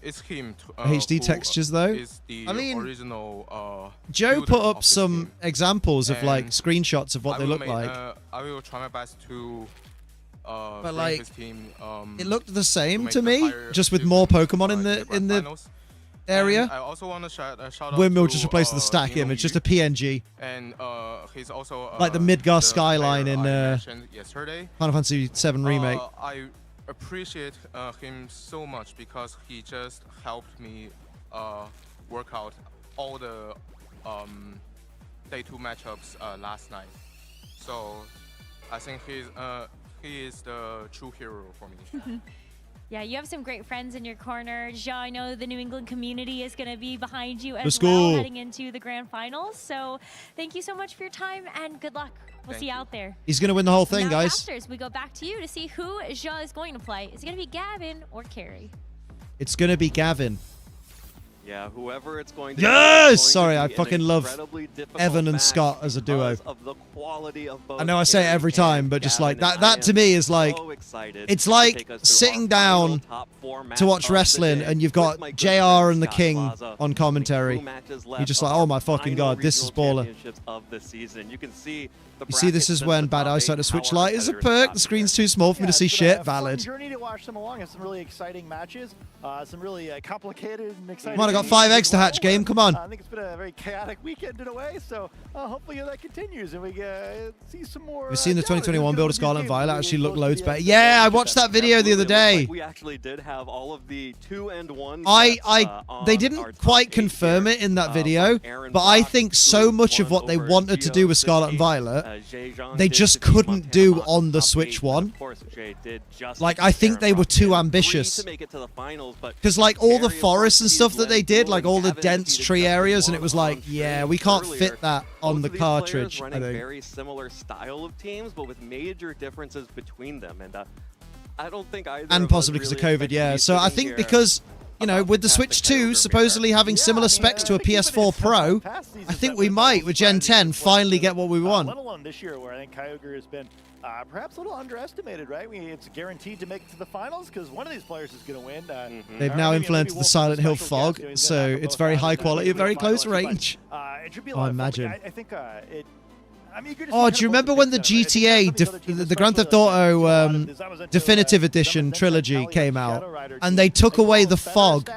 it's him. HD who textures, though. Is the I mean, original. Joe builder put of up this some game. examples of like And screenshots of what I they will look make- like. I will try my best to. Bring like, his team, It looked the same make to the me, higher just with achievement, more Pokemon in grand the finals. area. And I also want to shout out Windmill to, just replaced the stack image, just a PNG. And he's also Like the Midgar the skyline player in, I mentioned yesterday. Final Fantasy VII Remake. I appreciate him so much because he just helped me work out all the day 2 matchups last night. So I think he is the true hero for me. Yeah, you have some great friends in your corner. Ja, I know the New England community is going to be behind you as Let's well go. heading into the grand finals. So thank you so much for your time and good luck. We'll Thank see you you. out there. He's gonna win the whole thing, Now, guys. Masters, we go back to you to see who Ja is going to play. Is it going to be Gavin or Carrie? It's gonna be Gavin. Yeah, whoever it's going to Yes! be, it's going Sorry, to I be an fucking love incredibly difficult Evan and match Scott as a duo. because of the quality of both I know I say it Carrie every and time, but just like Gavin, that and to I me am is like, so excited it's to like take us to sitting our final down top 4 match to watch of the wrestling day and you've with got my good JR friend and the Scott King Plaza. on commentary. 2 matches left You're just of like, our oh my fucking final god, this is regional baller. championships of the season. You can see the You see, this brackets is since when the bad top eyesight 8 to Switch power Lite is a competitors perk. got The here. screen's too small for me to see it's been shit. a fun Valid. journey to watch them along. It's some really exciting matches. Some really complicated and exciting. Come on, I got games 5 as eggs to hatch, well. game. Come on. I think it's been a very chaotic weekend in a way. So hopefully that continues and we see some more. We've seen the talent. 2021 It's build gonna of Scarlet and be Violet really actually look close to loads the better. end. Yeah, I watched that video the other Absolutely. It looks day. like we actually did have all of the 2-and-1 They on didn't our top quite 8 confirm here. it in that From video, Aaron but I Brock, think who so much of won what they over wanted to do with Scarlet and Geo Violet, Zhejiang they did just defeat couldn't Montana do Moss on the top Switch 8, one. and of course, Jay did just Like, beat I think Aaron they were Brock. too They were ambitious. free to make it to the finals, but Because like all the Carrie, of forests course, and beat stuff that they Glenn did, Gould, like all the Gavin dense defeated tree Justin areas, and Wong it was on like, stream yeah, we can't earlier. fit that on Both the of these players cartridge. I running think. very similar style of teams, but with major differences between them, and I don't think either. And of us possibly because really of COVID, expected to yeah. be So I sitting think here because, you know, about with the to Switch pass the 2 Kyogre supposedly mirror. having similar specs to a PS4 Pro, I think we might, with Gen 10, finally get what we want. Let alone this year, where I think Kyogre has been perhaps a little underestimated, right? It's guaranteed to make it to the finals because one of these players is going to win. They've or now maybe implemented the Wolf Silent is a Hill special fog, guest, you know, he's so gonna have it's both very sides high of that. quality, It'll be very the close finals, but, range. It should be a Oh, lot of fun. imagine. I think I'm eager to see Oh, kind do you of both remember the when the picks in it. I think GTA, some of these other teams, the Grand Theft especially like Auto Zabuza, Definitive Edition trilogy came out, and they took away the fog,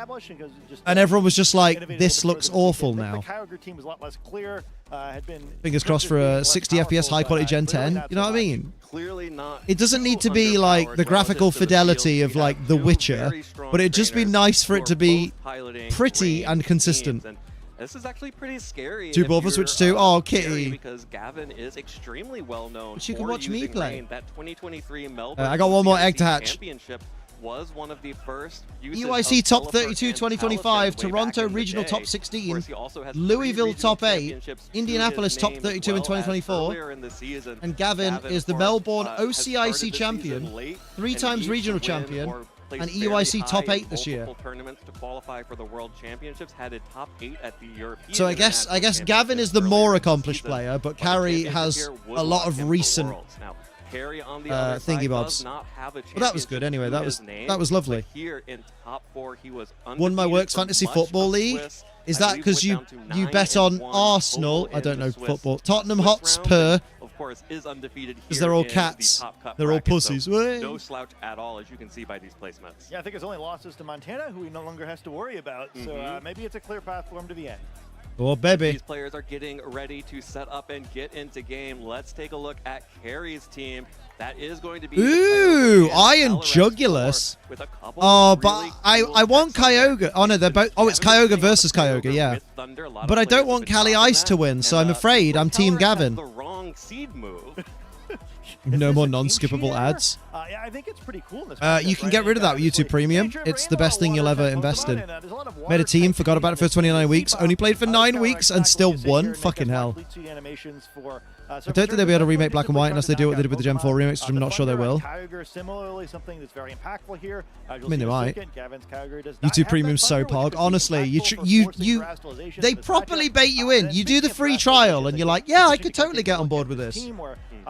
and everyone was just like, this looks awful now. The Kyogre team was a lot less clear. Had been Fingers crossed for a 60 FPS high quality Gen 10. You know what I mean? Clearly not. It doesn't need to be too like underpowered the graphical relative to the fidelity field. of We like have The two Witcher, very strong but it'd just be trainers nice for who it to are be both piloting pretty great and consistent. teams, and this is actually pretty scary. Two if ball for you're, Switch 2. Oh, Carrie, Kitty. Because Gavin is extremely well known. But you can for watch me using play. Rain. That 2023 Melbourne I got one more egg to UIC hatch. Championship was one of the first uses UIC of top Teleport 32 and 2025, Talisman way Toronto back in the Regional day. top Of 16, course, he also has Louisville 3 regional top 8, championships to Indianapolis his top name, 32 in as well as 2024, earlier in the season, and Gavin is of the course, Melbourne has started OCIC the champion, season late 3 and times needs regional to win champion, or place and very EUIC top high in 8 this year. multiple tournaments to qualify for the World Championships, had a top 8 at the European. So I guess International Gavin is the Championships more earlier this accomplished season, player, but but the Carrie championship has here would a lot lock of him for recent Worlds. Now, Carry on the other thingy side bobs. does not have a Well, that was good anyway. championship That to was his name, that was lovely. but here in top 4, he was Won my undefeated Works for Fantasy much Football of League. Swiss. Is I that believe because went down to you 9 bet and on 1 Arsenal? total I don't in know the Swiss football. Tottenham Swiss round, Hotspur. but of course, is undefeated here Because they're all in the cats. top cut They're all bracket, so pussies. Way. no slouch at all, as you can see by these placements. Yeah, I think his only losses to Montana, who he no longer has to worry about. So maybe it's a clear path for him to the end. Oh, baby. These players are getting ready to set up and get into game. Let's take a look at Carrie's team. That is going to be Ooh, Iron Jugulus. with a couple Oh, of but really I cool want techs on there. Kyogre. Oh, no, they're both. Oh, it's Gavin is Kyogre sitting on versus the Kyogre, yeah. with Thunder. A lot of But I players don't want have been Cali talking Ice to that, win, and, so I'm afraid I'm Team Tauros has Gavin. the wrong seed move. No Is more this a non-skippable team cheater? ads. Yeah, I think it's pretty cool in this You matchup, can right? get rid of that with Obviously, YouTube Premium. nature It's of the best thing you'll ever water invest type in. Pokemon, and, there's a lot of Made a water team, type forgot about it for teams. 29 weeks, only played for 9 Like, weeks, exactly and still what you say here, won. and make Fucking us hell. complete seed animations for, I don't think they'll be able to remake Black and White unless they do what they did with the Gen 4 remix, which I'm not sure they will. Kyogre, similarly, something that's very impactful here. I mean, they might. YouTube YouTube Premium's so pog. Honestly, they properly bait you in. You do the free trial, and you're like, yeah, I could totally get on board with this.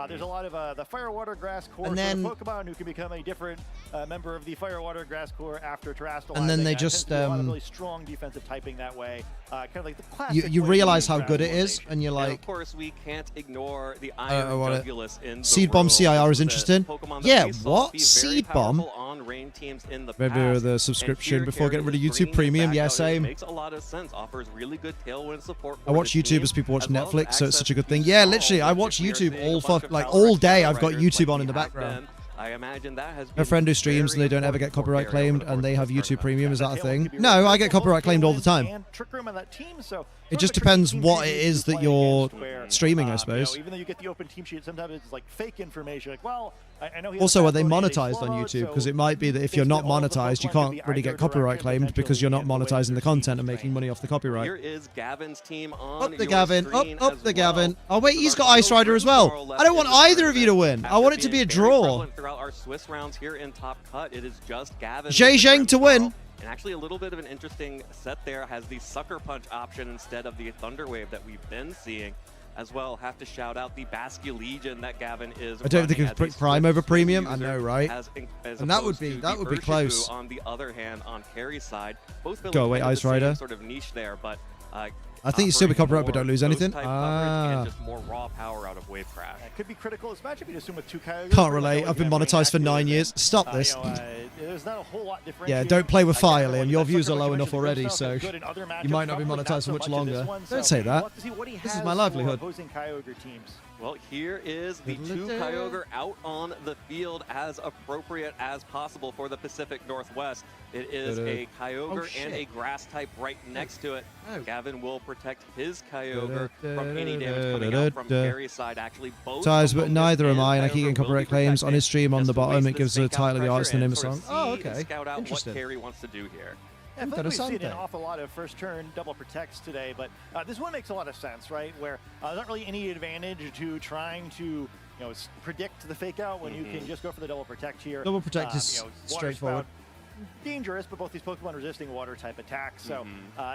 There's a lot of the Fire Water Grass Core And then- Pokemon who can become a different member of the Fire Water Grass Core after Terrestrializing. And then they Tends just, to do a lot of really strong defensive typing that way. Kind of like the classic You way to realize use how good it is, Terrestrialization. and you're And like, of course, we can't ignore the I Iron want it. Jugulus in the Seed Bomb room. CIR is This interesting. a Pokemon that Yeah, we saw what? be very Seed Bomb? powerful on rain teams in the Maybe past. the And subscription here, before getting rid of Carrie is YouTube bringing it Premium. back Yeah, out. It same. makes a lot of sense. Offers really good tailwind support. I for watch the YouTube team, as people watch as well as Netflix, so it's such a good access thing. to Yeah, small, literally, I which watch we are YouTube seeing all a bunch of like Power all Rangers day. I've got riders YouTube like on in we the have background. been. I imagine that has A been friend who streams and they very don't ever get important for copyright Carrie over claimed, the and they course have of this YouTube tournament. Premium. Is that a Tailwind thing? could be No, really I get helpful, copyright claimed all the both time. tailwinds and Trick Room on that team, so It sort just of a tricky depends team what to it is that play you're against where, streaming, I suppose. even though you get the open team sheet, sometimes it's like fake information. Like, well, I know he has Also, a are they fast mode, monetized slow on mode, YouTube? so Because it might be that if you're not basically all of the monetized, you Pokemon could can't be really get either copyright directed claimed because you're not potentially in the way monetizing the they're content and trained. making money off the copyright. Here is Gavin's team on Up the your Gavin, screen up as the well. Gavin. Oh wait, With he's our got Ice Rider as well. Tauros I don't want left in the either of you to win. I After want it to be being a very draw. prevalent throughout our Swiss rounds here in Top Cut, it is just Gavin. Zhe with the Zheng Grim to win. Claw. And actually a little bit of an interesting set there has the Sucker Punch option instead of the Thunder Wave that we've been seeing. As well, have to shout out the Basculegion that Gavin is. I don't think running it's as put a Prime Swiss over Premium. I user, know, right? as And that would opposed be- to that the would be Urshifu close. On the other hand, on Carrie's side, both Go filling away, kind of Ice the same Rider. sort of niche there, but I think you still be offering copyright, but more don't lose anything. ghost type coverage Ah. and just more raw power out of Wave Crash. It could be critical this matchup. You assume with two Kyogre. Can't relate. I've been monetized for 9 years. Stop this. There's not a whole lot Yeah, don't play with fire, Liam. Your views are low enough already, so you might not be monetized for much longer. Don't say that. This is my livelihood. Opposing Kyogre teams. Well, here is the two Kyogre out on the field as appropriate as possible for the Pacific Northwest. It is a Kyogre and a Grass type right next to it. Gavin will protect his Kyogre from any damage coming out from Carrie's side. Actually, both Ties, but Focus neither am I, and I Kyogre keep getting will be copyright claims on his stream on protected. the Just to bottom. waste It gives the the fake title of the out artist and the name pressure of and the sort song. Oh, see and okay. Scout out what Interesting. Carrie wants to do here. Yeah, I feel like we've seen an Interessante. awful lot of first turn double protects today, but this one makes a lot of sense, right? Where there's not really any advantage to trying to predict the fake out when you can just go for the double protect here. Double protect is Water straightforward. Spout, dangerous, but both these Pokemon resisting water type attacks. So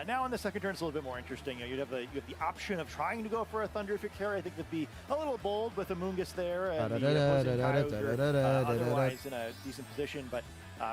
now in the second turn, it's a little bit more interesting. You have the option of trying to go for a Thunder if you're Carrie. I think that'd be a little bold with a Moongus there and the opposing Kyogre, otherwise in a decent position. But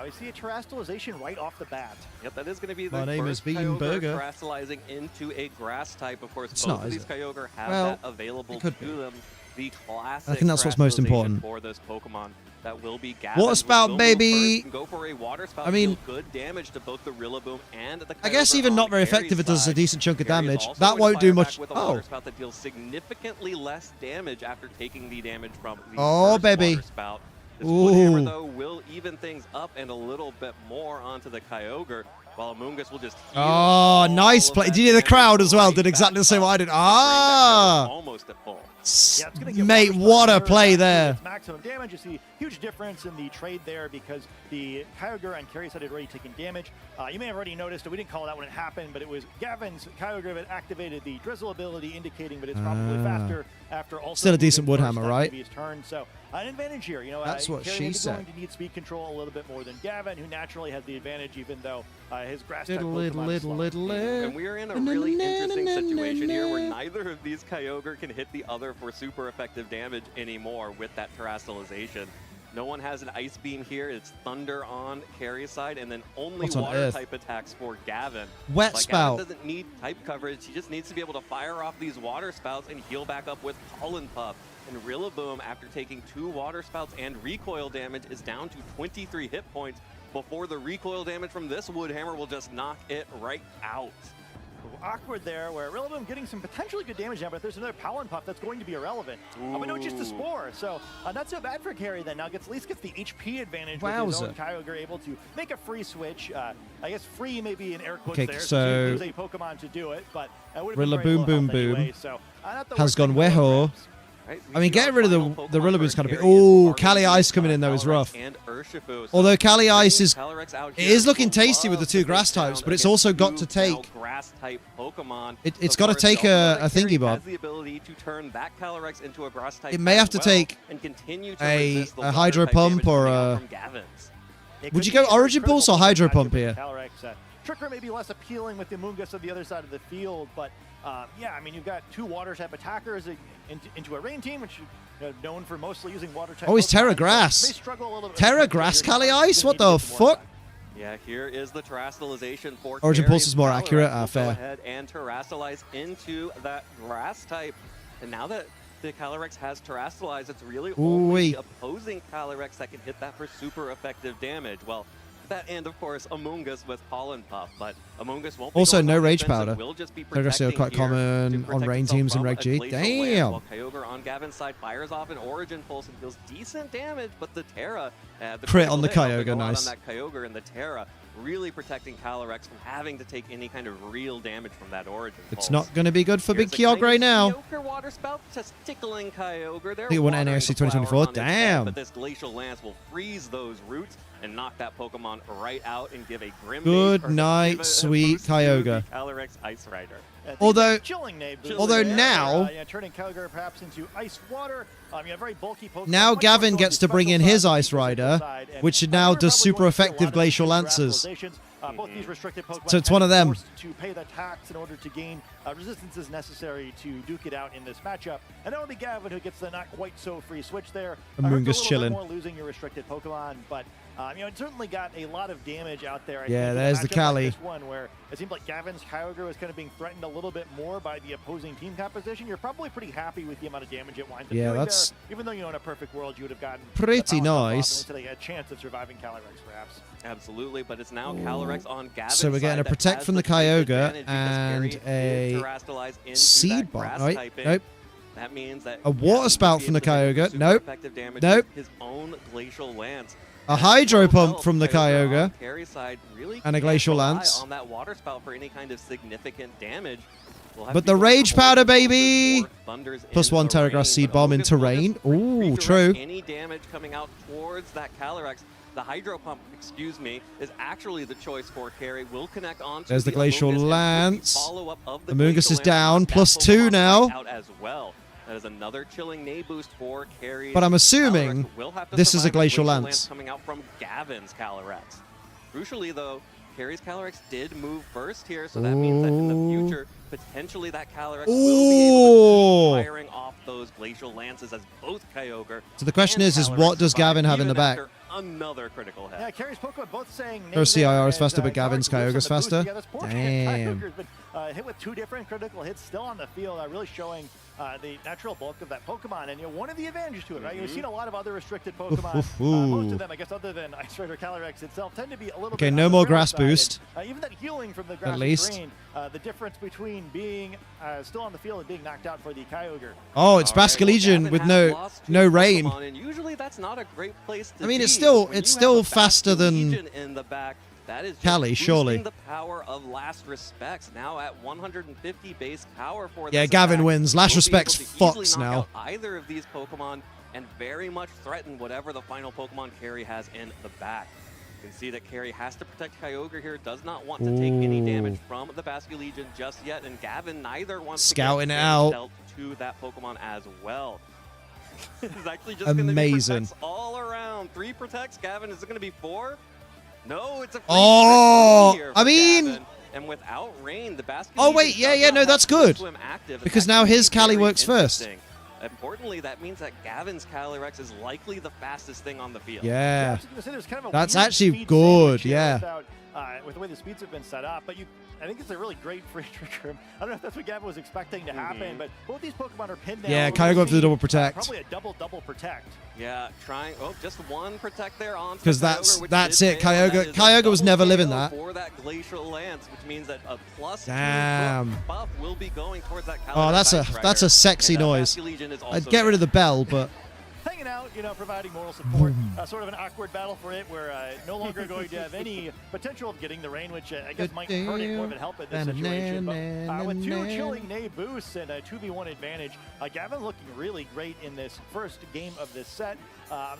we see a terrestrialization right off the bat. Yep, that is going to be the My name is first Vegan Kyogre Burger. terrestrializing into a grass type. Of course, It's both not, of is these Kyogre have Well, that available it could to be. them. The classic I think that's what's most terrestrialization important. for this Pokemon. That will be Gavin. Water Spout, baby! Go for a Water Spout. I mean, deal good damage to both the Rillaboom and the Kyogre. I guess even on not very Carrie's effective, it does a side. decent chunk of Carrie is damage. also That going to won't do fire much. back with a Oh. Water Spout that deals significantly less damage after taking the damage from the Oh, first baby. Water Spout. This Ooh. Woodhammer, though, will even things up and a little bit more onto the Kyogre, while Amoonguss will just heal Oh, nice all of play. that Did you hear the damage crowd as well? right Did exactly the back same up I did. to bring that Kyogre Ah! almost at full. Yeah, it's gonna give Mate, Water what a Spout play her there. its maximum damage. You see huge difference in the trade there because the Kyogre on Carrie's side had already taken damage. You may have already noticed that we didn't call that when it happened, but it was Gavin's Kyogre that activated the Drizzle ability, indicating that it's probably faster after also Still a decent moving Woodhammer, first that right? previous turn. So an advantage here. That's what Carrie she may be said. going to need speed control a little bit more than Gavin, who naturally has the advantage, even though his grass type Little, Pokemon is slow. And we are in a really interesting situation here where neither of these Kyogre can hit the other for super effective damage anymore with that Terastallization. No one has an Ice Beam here. It's Thunder on Carrie's side, and then only What's on Water Earth? type attacks for Gavin. Wet Like, Spout. Gavin doesn't need type coverage. He just needs to be able to fire off these Water Spouts and heal back up with Pollen Puff. And Rillaboom, after taking 2 Water Spouts and recoil damage, is down to 23 hit points before the recoil damage from this Wood Hammer will just knock it right out. Awkward there, where Rillaboom getting some potentially good damage now, but if there's another Pollen Puff, that's going to be irrelevant. But no, just a Spore, so not so bad for Carrie then. Now at least gets the HP advantage with his own Kyogre, able to make a free switch. I guess free may be in air quotes there, so you lose a Pokemon to do it, but would have been very Rillaboom low Boom health anyway, Boom so, not the has worst gone thing going Weho. for Right? I mean, getting rid of the Rillaboom's kind of big. Oh, Kali Ice coming in though is rough. Although Kali Ice is, it is looking tasty with the 2 grass types, but it's also got to take. It's got to take a thingy bob. It may have to take a Hydro Pump or a. Would you go Origin Pulse or Hydro Pump here? Tricker may be less appealing with the Amoonguss on the other side of the field, but yeah, I mean, you've got 2 water type attackers into a rain team, which is known for mostly using water type. Oh, he's Terra Grass. Terra Grass Kali Ice? What the fuck? Yeah, here is the Terastallization for Origin Carrie. Pulse is more accurate. We'll Fair. Go ahead and Terastallize into that grass type. And now that the Calyrex has Terastallized, it's really only opposing Calyrex that can hit that for super effective damage. Well, that and of course Amoonguss with Pollen Puff, but Amoonguss won't be Also, going no on Rage defense, Powder. it will just be Progressive quite protecting here common to on protect rain itself teams and from Reg a G. Glacial Land. Damn. While Kyogre on Gavin's side fires off an Origin Pulse and deals decent damage, but the Terra, the Crit on the critical hit Kyogre, helping go out nice. on that Kyogre and the Terra, really protecting Calyrex from having to take any kind of real damage from that Origin Pulse. It's not going to be good for Big Here's a Kyogre now. Mediocre Water Spout just tickling Kyogre. I think it won NAFC 2024. Damn. But this Glacial Lance will freeze those roots and knock that Pokemon right out and give a grim Good base, or night, give a sweet boost to Kyogre. the Calyrex Ice Rider. Although there, now, turning Kyogre perhaps into ice water. You have very bulky Pokemon. now Gavin gets to bring in his Ice Rider, which now does super effective Glacial Lances. Both these restricted Pokemon So it's one of them. to pay the tax in order to gain resistances necessary to duke it out in this matchup. And only Gavin who gets the not quite so free switch there. Amoonguss chilling. More losing your restricted Pokemon, but it certainly got a lot of damage out there. I Yeah, think, there's in a the matchup like Cali. this one where it seemed like Gavin's Kyogre was kind of being threatened a little bit more by the opposing team composition. You're probably pretty happy with the amount of damage it winds up doing that's there. Even though, in a perfect world, you would have gotten pretty nice. a chance of surviving Calyrex, perhaps. Absolutely, but it's now Calyrex on Gavin's So we're getting a side Protect that from the has Kyogre advantage because and Carrie a did Terastallize into Seed that Bomb. grass Right? typing. Nope. That means that A Water Gavin Spout will from be the able to hit Kyogre. super Nope. effective damage Nope. with his own Glacial Lance. A Hydro Pump from the Kyogre. on Carrie's side really And a can't Glacial rely Lance. on that Water Spout for any kind of significant damage. We'll have But to the be Rage going Powder, for multiple baby! Thunders Plus in 1 the Terra Grass rain, Seed but Bomb Amoonguss into will rain. just Ooh, redirect true. Any damage coming out towards that Calyrex. The Hydro Pump, excuse me, is actually the choice for Carrie. Will connect on to There's the Glacial Amoonguss and Lance. follow-up of the Amoonguss Glacial is Lance down, on that plus 2 Pokemon now. out as well. That is another chilling Nay boost for Carrie. But I'm assuming this is a Glacial Lance. Coming out from Gavin's Calyrex. Crucially, though, Carrie's Calyrex did move first here, so that means that in the future, potentially that Calyrex will be able to keep firing off those Glacial Lances as both Kyogre. So the question and is Calyrex what does survive Gavin have in the even back? after Another critical hit. Yeah, Carrie's Pokemon both saying Her CIR is faster, but Gavin's Kyogre's faster. Damn. Kyogre's been hit with 2 different critical hits still on the field, really showing the natural bulk of that Pokemon. And one of the advantages to it, right? You've seen a lot of other restricted Pokemon. Most of them, I guess, other than Ice Rider Calyrex itself, tend to be a little bit no on the more rare grass side. boost. And, even that healing from the grass At least. terrain, the difference between being still on the field and being knocked out for the Kyogre. Oh, it's Basculegion with no rain. And usually that's not a great place to I mean, it's be. still When it's you still have the faster than Basculegion in the back. That is just Cali, boosting surely. the power of Last Respects, now at 150 base power for Yeah, this Gavin attack. wins. Last Will be Respect's able to easily fucked knock now. out either of these Pokemon and very much threaten whatever the final Pokemon Carrie has in the back. You can see that Carrie has to protect Kyogre here, does not want to take any damage from the Basculegion just yet, and Gavin neither wants Scouting to get out. dealt to that Pokemon as well. This is actually just going to be Amazing. protects all around. 3 protects. Gavin, is it going to be 4? No, it's a free Oh, here I for mean- Gavin. And without rain, the basket. Oh, wait, yeah, no, that's good. Because now his Cali works first. Importantly, that means that Gavin's Calyrex is likely the fastest thing on the field. Yeah. I was gonna say there's kind of a That's weird actually speed good, sandwich here yeah. without, with the way the speeds have been set up, but I think it's a really great free trick room. I don't know if that's what Gavin was expecting to happen, but both these Pokemon are pinned down. Yeah, We're Kyogre gonna go for the see, double protect. Probably a double protect. Yeah, trying. Oh, just one protect there on. Because that's it. Kyogre was never living that. For that Glacial Lance, which means that a +2 Damn. buff will be going towards that. Oh, that's a sexy noise. I'd get rid of the bell, but Hanging out, providing moral support. Sort of an awkward battle for it. We're no longer going to have any potential of getting the rain, which I guess might hurt it more than help it in this situation. But with 2 Chilling Nay boosts and a 2v1 advantage, Gavin looking really great in this first game of this set.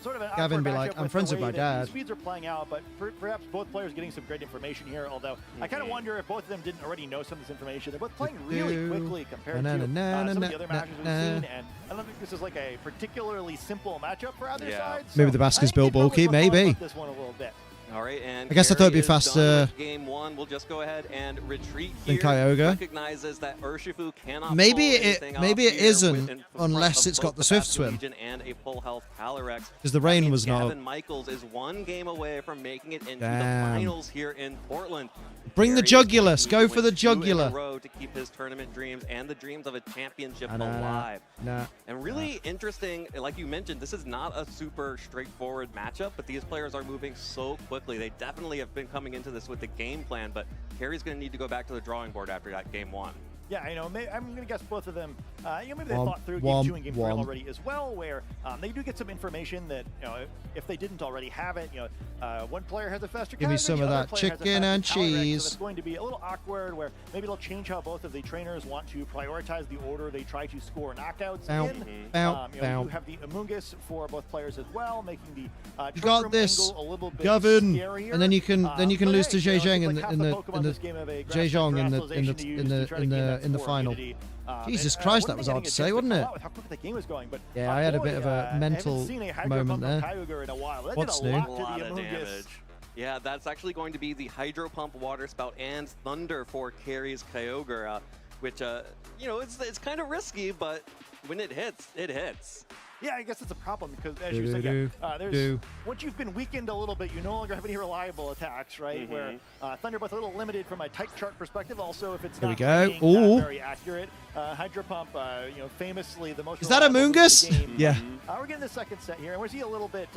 Sort of an Gavin awkward be like, matchup I'm with friends the with way my that dad. the speeds are playing out, but perhaps both players getting some great information here. Although I kind of wonder if both of them didn't already know some of this information. They're both playing really quickly compared to some of the other matches we've seen, and I don't think this is like a particularly simple matchup for either side. Maybe the basket's built bulky, maybe. This one a little bit. All right, and I guess I thought it'd be Carey is done faster with Game 1, we'll just go ahead and retreat than here. Kyogre. Recognizes that Urshifu cannot Maybe pull it anything maybe off it here isn't in front unless of it's both got the Swift Bastion Swim. Legion and a full health Calyrex. Because the That rain means was not. Gavin Michaels is 1 game away from making it into Damn. the finals here in Portland. Bring the Carey is Jugulus. looking Go to for the win 2 in a jugular. row to keep his tournament dreams and the dreams of a championship Nah. alive. Nah. And really interesting, like you mentioned, this is not a super straightforward matchup, but these players are moving so quickly. They definitely have been coming into this with a game plan, but Carey's going to need to go back to the drawing board after that Game 1. Yeah, I'm going to guess both of them, maybe they Womp, thought through womp, Game 2 and Game 3 womp. already as well, where they do get some information that, if they didn't already have it, one player has a faster Give me Kyogre, some the of other that player has a chicken faster and Calyrex, cheese. So it's going to be a little awkward, where maybe it'll change how both of the trainers want to prioritize the order they try to score knockouts Bow, in. bow, You bow. have the Amoonguss for both players as well, making the You trick got room this, angle a little bit Gavin. scarier. And then you can But lose to hey, Zhejiang like in half the Pokemon in this game have a grass Zhejiang in crystallization to use to try to gain that the score final. immunity. Jesus And, Christ, one that was thing I hard didn't to get say, to wasn't call it? out with how quick the game was going, but Yeah, I had a bit of a I haven't mental seen a Hydro moment Pump there. from Kyogre in a while. That What's did a new? lot A to lot the of Amoonguss. damage. Yeah, that's actually going to be the Hydro Pump, Water Spout, and Thunder for Carey's Kyogre, which, it's kind of risky, but when it hits, it hits. Yeah, I guess it's a problem because, as you said, there's once you've been weakened a little bit, you no longer have any reliable attacks, right? Where Thunderbolt's a little limited from a type chart perspective. Also, if it's Here we not go. being, Ooh. very accurate, Hydro Pump, famously the most. Is that a reliable Moongus? in the game. Yeah. We're getting the second set here, and we're seeing a little bit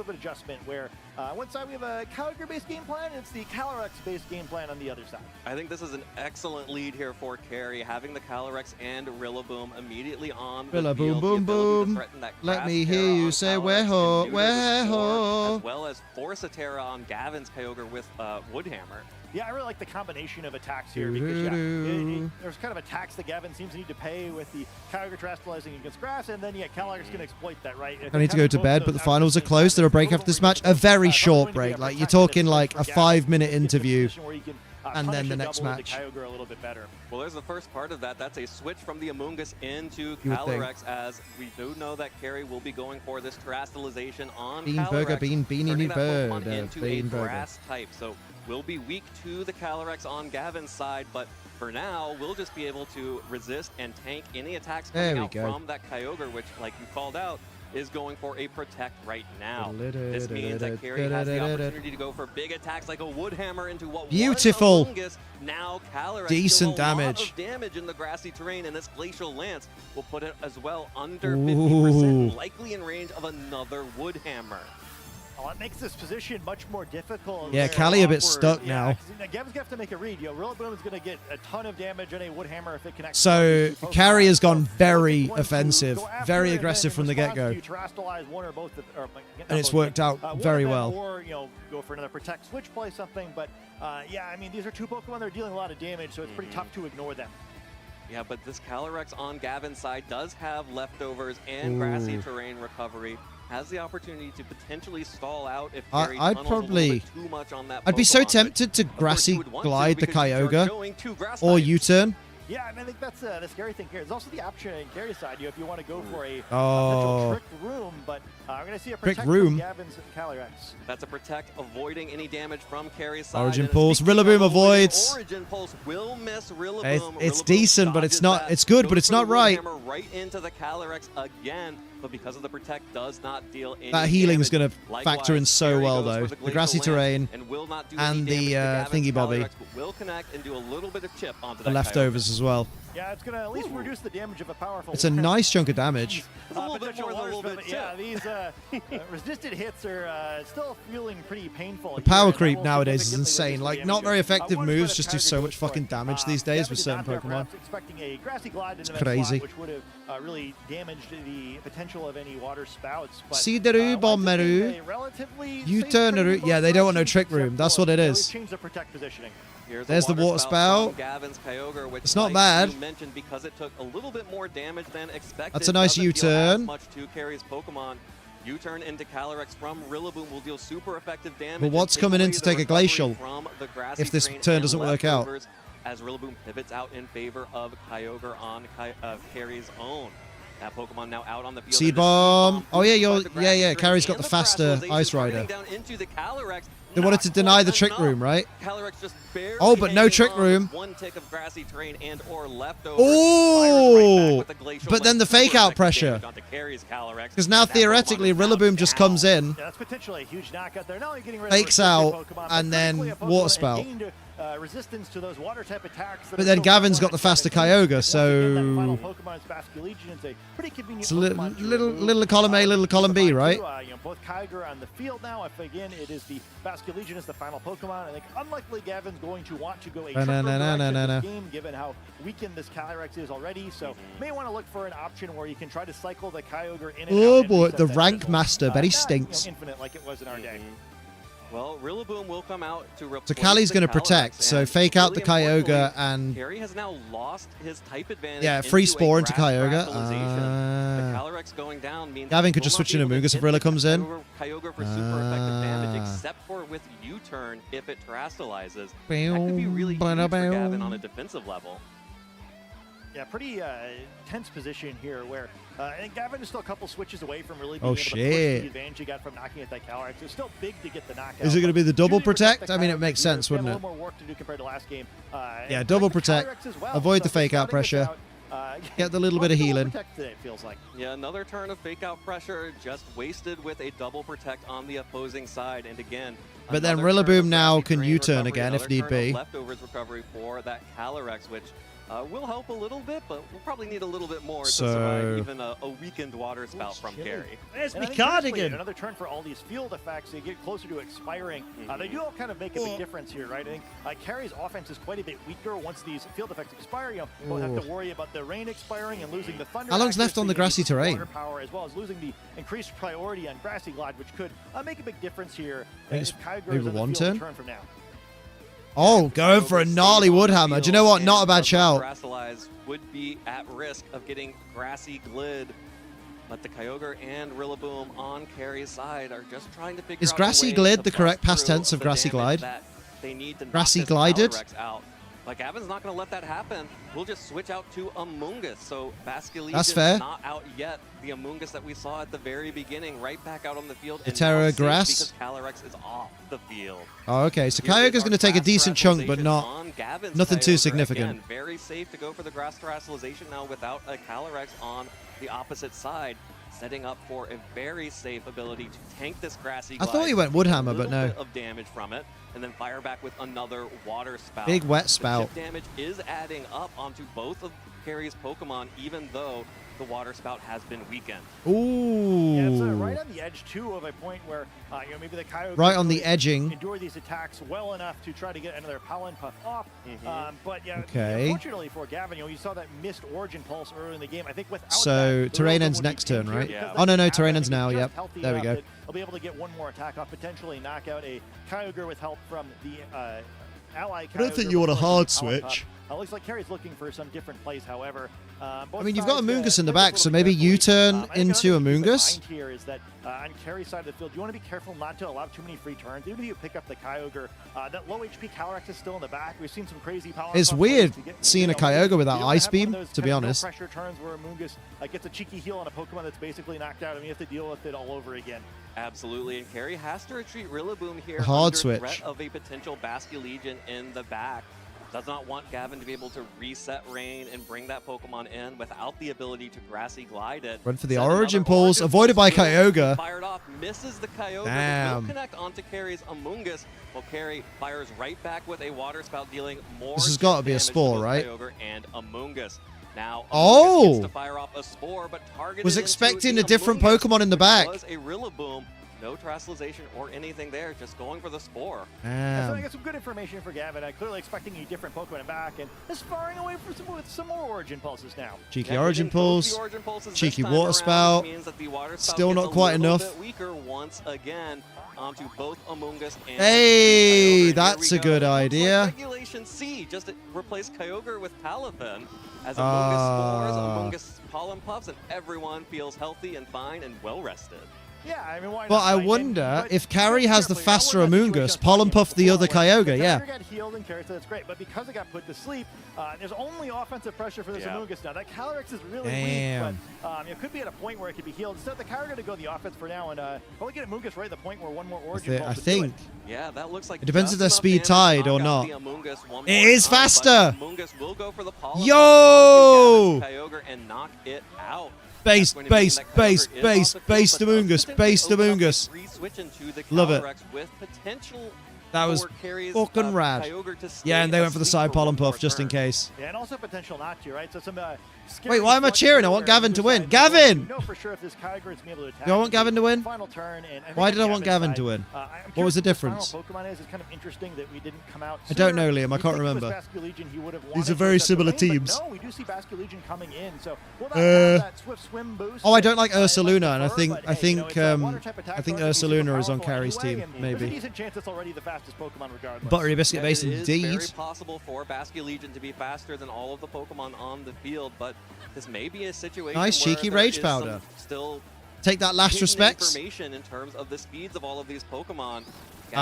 adjustment where one side we have a Kyogre-based game plan, and it's the Calyrex-based game plan on the other side. I think this is an excellent lead here for Carey, having the Calyrex and Rillaboom immediately on the Rillaboom, field. boom, The ability to boom. threaten that Let Grass me Terra hear you on say, Calyrex "Where-ho, and neuter the score, where-ho." as well as force a Terra on Gavin's Kyogre with Woodhammer. Yeah, I really like the combination of attacks here because there's kind of a tax that Gavin seems to need to pay with the Kyogre terrestrializing against grass, and then Calyrex can exploit that, right? I need to go to bed, but the finals are closed. There are a break after this match. A very short break. Like, you're talking like a 5-minute interview. And then the next match. Kyogre a little bit better. Well, there's the first part of that. That's a switch from the Amoonguss into You would think. Calyrex, as we do know that Carey will be going for this terrestrialization on Bean Calyrex, burger, bean, beanie, turning new that bird, Pokemon into a bean burger. grass type. So we'll be weak to the Calyrex on Gavin's side, but for now, we'll just be able to resist and tank any attacks There coming we out go. from that Kyogre, which, like you called out, is going for a protect right now. This means that Carey has the opportunity to go for big attacks like a Woodhammer into what Beautiful. was Amoonguss. Now Calyrex Decent deals a lot damage. of damage in the grassy terrain, and this Glacial Lance will put it as well under Ooh. 50%, likely in range of another Woodhammer. Well, it makes this position much more difficult. Yeah, Very Callie a bit awkward. stuck Yeah, now. 'cause, Gavin's going to have to make a read. Rillaboom is going to get a ton of damage on a Woodhammer if it connects. So Carey has gone very One, two, offensive, go after very it, and aggressive then from the in response, get-go. you terrestrialize one or both, And it's worked out one very of them, well. Or go for another protect switch play something. But yeah, I mean these are two Pokemon that are dealing a lot of damage, so it's pretty tough to ignore them. Yeah, but this Calyrex on Gavin's side does have leftovers and grassy Ooh. terrain recovery. Has the opportunity to potentially stall out if I'd Carey tunnels probably- a little bit too much on that I'd be so Pokemon, but tempted to of course grassy you would want to glide the because you are Kyogre going to grass or types. U-turn. Yeah, and I think that's the scary thing here. There's also the option in Carey's side, if you want to go for a Oh. potential trick room, but we're going to going to see a Brick protect room. from Gavin's Calyrex. That's a protect, avoiding any damage from Carrie's side. Origin And Pulse. speaking of Rillaboom avoiding, avoids. Origin Pulse will miss Rillaboom. It's Rillaboom decent, but it's dodges not. that, It's good, goes but it's for not the right. Hammer right into the Calyrex again. But because of the protect, does not deal any That healing is damage. going to factor in so Carrie well, goes though. for The grassy Glacial Lance terrain and will not do and any the damage to Gavin's thingy bobby. Calyrex, but will connect and do a little bit of chip onto the that leftovers as well. Yeah, it's going to at least reduce the damage of a powerful. It's a nice chunk of damage. It's a little bit more than a little bit. Yeah, these resisted hits are still feeling pretty painful. The power creep nowadays is insane. Like, not very effective moves just do so much fucking damage these days with certain Pokemon. Expecting a grassy glide It's crazy. which would have really damaged the potential of any water spouts. But, Seederoo, Bomberu. U-turn. Yeah, they don't want no trick room. That's what it is. Change the protect positioning. There's the water spout. Gavin's Kyogre, which, It's not like bad. you mentioned, because it took a little bit more damage than expected. That's a nice doesn't deal U-turn. as much to Carrie's Pokemon. U-turn into Calyrex from Rillaboom will deal super effective damage. But what's and coming in away to the take a recovery Glacial from the grassy if this terrain turn and doesn't work out? leftovers as Rillaboom pivots out in favor of Kyogre on Carrie's own. That Pokemon now out on the field. Seed and the bomb. Oh yeah, boost by the grassy terrain Carrie's got and the faster Terastallization Ice Rider. targeting down into the Calyrex. They wanted to Not deny the quite trick enough. room, right? Calyrex just barely Oh, but no hanging trick on room. with one tick of grassy terrain and or leftovers. Oh, Fired right back with the glacial but then the lance. fake out Super pressure. effective damage onto Carrie's Calyrex. Because now That theoretically Pokemon is now Rillaboom just down. comes in, Yeah, that's potentially a huge knockout there. Not only getting rid fakes of out, Pokemon, but and then critically a Pokemon water and spout. gained, resistance to those water type attacks. But then Gavin's got the faster Kyogre, so it's a little column A, little column B, right? Both Kyogre on the field now. If again it is the Basculegion as the final Pokemon, I think unlikely Gavin's going to want to go a trick room direction this game, given how weakened this Calyrex is already. So may want to look for an option where you can try to cycle the Kyogre in and out. Oh and boy, reset the that rank fizzle. master, bet he Not, stinks. infinite like it was in our day. Well, Rillaboom will come out to replace So Callie's the going to Calyrex, protect, so and fake out the really importantly, Kyogre and Carrie has now lost his type advantage. yeah, free into a spore into grass Kyogre. terastallization. The Calyrex going down means Gavin he could will just not switch be in able to Amoonguss if hit Rilla the comes in. Kyogre for super effective damage, except for with U-turn if it terastallizes. That could be really huge for Gavin on a defensive level. Yeah, pretty tense position here where I think Gavin is still a couple switches away from really being able to push shit. the advantage he got from knocking at that Calyrex. It's still big to get the knockout. Is it going to be the double Choosing protect? the I mean, it Calyrex makes here, sense, we have wouldn't it? A little more work to do compared to last game. Yeah, And double the protect. Calyrex as well. Avoid the So fake out starting this pressure. Get the little bit of double healing. protect today, it feels like. Yeah, another turn of fake out pressure, just wasted with a double protect on the opposing side. And again, But then another turn Rillaboom of now grassy can terrain U-turn recovery, again if another need turn of be. Leftovers recovery for that Calyrex, which will help a little bit, but we'll probably need a little bit more to survive even a weakened water spout from Carrie. There's And me I think honestly, cardigan. Another turn for all these field effects. They get closer to expiring. They do all kind of make a big difference here, right? I think Carrie's offense is quite a bit weaker once these field effects expire. You won't have to worry about the rain expiring and losing the thunder. How long's left on the grassy terrain? Water power, as well as losing the increased priority on grassy glide, which could make a big difference here. I think it's if Kyogre maybe is on the one field a turn? from now. Oh, going for a gnarly Woodhammer. Do you know what? Not a bad shout. Grassalize would be at risk of getting Grassy Glid, but the Kyogre and Rillaboom on Carrie's side are just trying to figure Is out Grassy a way Glid to the correct bust past through tense of the Grassy damage Glide? that they need to knock Grassy this glided? Calyrex out. Like, Gavin's not going to let that happen. We'll just switch out to Amoonguss. So Basculegion That's fair. not out yet. The Amoonguss that we saw at the very beginning, right back out on the field. The and now Terra safe Grass? because Calyrex is off the field. Oh, okay. So Here is Kyogre's our going to take a grass decent chunk, but terastallization not on Gavin's nothing too Kyogre. significant. Again, very safe to go for the grass terastallization now without a Calyrex on the opposite side, setting up for a very safe ability to tank this grassy I glide, thought he went take a Woodhammer, little but no. bit of damage from it, and then fire back with another water spout. Big wet The spout. chip damage is adding up onto both of Carrie's Pokemon, even though the water spout has been weakened. Ooh. Yeah, it's right on the edge too of a point where maybe the Kyogre Right on the really edging. endure these attacks well enough to try to get another Pollen Puff off. But yeah, Okay. unfortunately for Gavin, you saw that missed Origin Pulse early in the game. I think without So that, terrain Rillaboom ends would be next turn, injured right? because Yeah. Oh, no, that terrain Gavin ends is now, just yep. healthy There we enough go. that He'll be able to get one more attack off, potentially knock out a Kyogre with help from the ally Kyogre. I don't think you want a before hard the Pollen Puff. switch. Looks like Carrie's looking for some different plays, however. I mean, you've got Amoonguss in the back, so maybe you turn into Amoonguss. Here is that on Carry's side of the field, you want to be careful not to allow too many free turns. Even if you pick up the Kyogre, that low HP Calyrex is still in the back. We've seen some crazy power. It's weird seeing a Kyogre with that Ice Beam, to be honest. Pressure turns where Amoonguss gets a cheeky heal on a Pokemon that's basically knocked out, and you have to deal with it all over again. Absolutely, and Carry has to retreat Rillaboom here. Hard under switch. Threat of a potential Basculegion in the back. Does not want Gavin to be able to reset Rain and bring that Pokemon in without the ability to Grassy Glide it. Run for the Origin Pulse, avoided by Kyogre. Fired off, misses the Kyogre, Damn. will connect onto Carry's Amoonguss. Well, Carry fires right back with a Water Spout, dealing more This has got to be a damage Spore, both right? Kyogre and Amoonguss. Now, Oh! gets to fire off a Spore, but targeted Was into expecting the a different Amoonguss, Pokemon in the which back. Was a Rillaboom. No Terastallization or anything there, just going for the Spore. And so I Damn. got some good information for Gavin. Clearly expecting a different Pokemon back, and is firing away with some more Origin Pulses now. Cheeky Yeah, Origin getting both the Pulse. Origin Pulses cheeky this time Water around, Spout. which means that the Water Spout Still gets not quite a little enough. bit weaker once again onto both Amoonguss and Hey, Kyogre. that's Here a we good go. It looks idea. Like Regulation C, just to replace Kyogre with Palafin. As Amoonguss spores, Amoonguss pollen puffs, and everyone feels healthy and fine and well rested. Yeah, I mean, why But not, I right? wonder But if Carry has the carefully, faster that was that Amoonguss, situation Pollen I was Puff the talking other about where Kyogre, yeah. Kyogre got healed and Carry, so that's great. But because it got put to sleep, there's only offensive pressure for this Amoonguss now. That Calyrex is really Damn. weak, but it could be at a point where it could be healed. Instead, the Kyogre going to go the offense for now, and probably get Amoonguss right at the point where one more Origin Pulse I would do think. Yeah, that looks like It depends just if they're enough speed damage to tied knock or out not. the Amoonguss one It more is time, but faster. Amoonguss will go for the pollen Yo! puff onto Gavin's Kyogre and knock it out. Base, That's going to mean base, that Kyogre base, is off base, the field, base but to does Amoonguss, potentially base to open up a Amoonguss. free switch into the Love it. Calyrex with potential That was for Carry's, fucking rad. Kyogre to stay Yeah, and they went for the asleep side for Pollen one more Puff just in turn. case. Yeah, and also potential not to, right? So some Wait, why am I cheering? I want Gavin to win. Gavin! You know for sure if this Kyogre is able to attack. Do I want Gavin to win? Final turn, and Why did I want Gavin to win? What was the difference? Pokemon is kind of interesting that we didn't come out. I don't know, sooner. Liam. I You'd can't think if it was remember. Basculegion, he would have These are wanted very to set the similar lane, but teams. No, we do see Basculegion coming in. So will that Uh, have that Swift Swim boost? Oh, I don't like I'd Ursaluna, and I prefer, think but, I hey, you know, think it's a water type attack I think target, he's super Ursaluna is on powerful Carry's anyway, team, and There's a maybe. decent chance it's already the fastest Pokemon regardless. Buttery biscuit Yeah, base it is indeed. very possible for Basculegion to be faster than all of the Pokemon on the field, but this may be a situation Nice where cheeky there Rage is Powder. some still Take that last hidden respects. information in terms of the speeds of all of these Pokemon. Uh,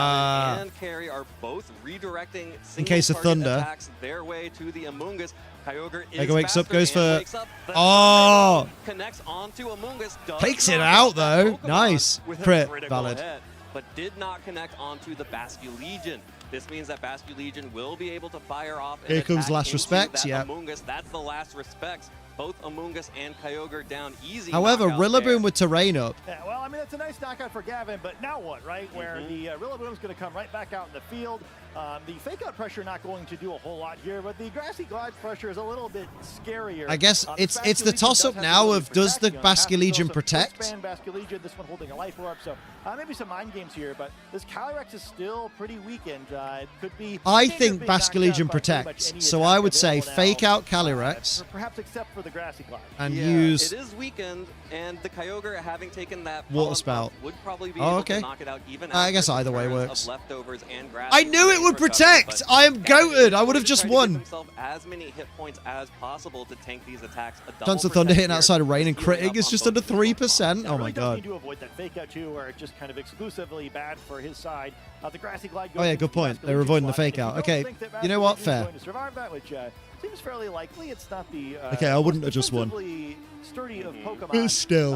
Gavin and Carry are both redirecting in case of single-target thunder. attacks their way to the Amoonguss. Kyogre is Mega wakes up, faster goes and for- wakes up. The Oh! Thunder connects onto Amoonguss. Does Takes it knock out, that though. Pokemon Nice. with a Crit. critical Valid. hit, but did not connect onto the Basculegion. This means that Basculegion will be able to fire off and Here comes attack last into respects, that yeah. Amoonguss. That's the last respects. Both Amoonguss and Kyogre down easy. However, knockout there. Rillaboom with terrain up. Yeah, well, I mean, that's a nice knockout for Gavin, but now what, right? Where the Rillaboom's going to come right back out in the field. The fake-out pressure not going to do a whole lot here, but the Grassy Glide pressure is a little bit scarier. I guess it's the Basculegion toss-up does have now the of ability does to the protect, you know, Basculegion some protect? Quickspan Basculegion, this one holding a Life Orb, so maybe some mind games here, but this Calyrex is still pretty weakened. It could be... I capable of think being knocked out Basculegion by pretty much protects, any so attack I would say available fake now, out Calyrex perhaps except for the Grassy Glide. and Yeah, use it is weakened, and the Kyogre having taken that Water Pollen Spout. Puff would probably be Oh, able okay. to knock it out even I guess after either way turns works. of leftovers and grass. I knew it would protect! I am goated! I would have just won! Himself as many hit points as possible to tank these attacks. A double Chance of Thunder protect hitting here, outside of rain and healing critting up is on just both under of these 3%. Oh my really does god. need to avoid that fake out too, where it's just kind of exclusively bad for his side. The Grassy Glide goes Oh yeah, into good point. the They're avoiding the slot. fake If you out. don't Okay, think that you know what? Basculegion is Fair. going to survive that, which seems fairly likely. It's not the Okay, I wouldn't have just won. defensively sturdy of Pokemon. But still.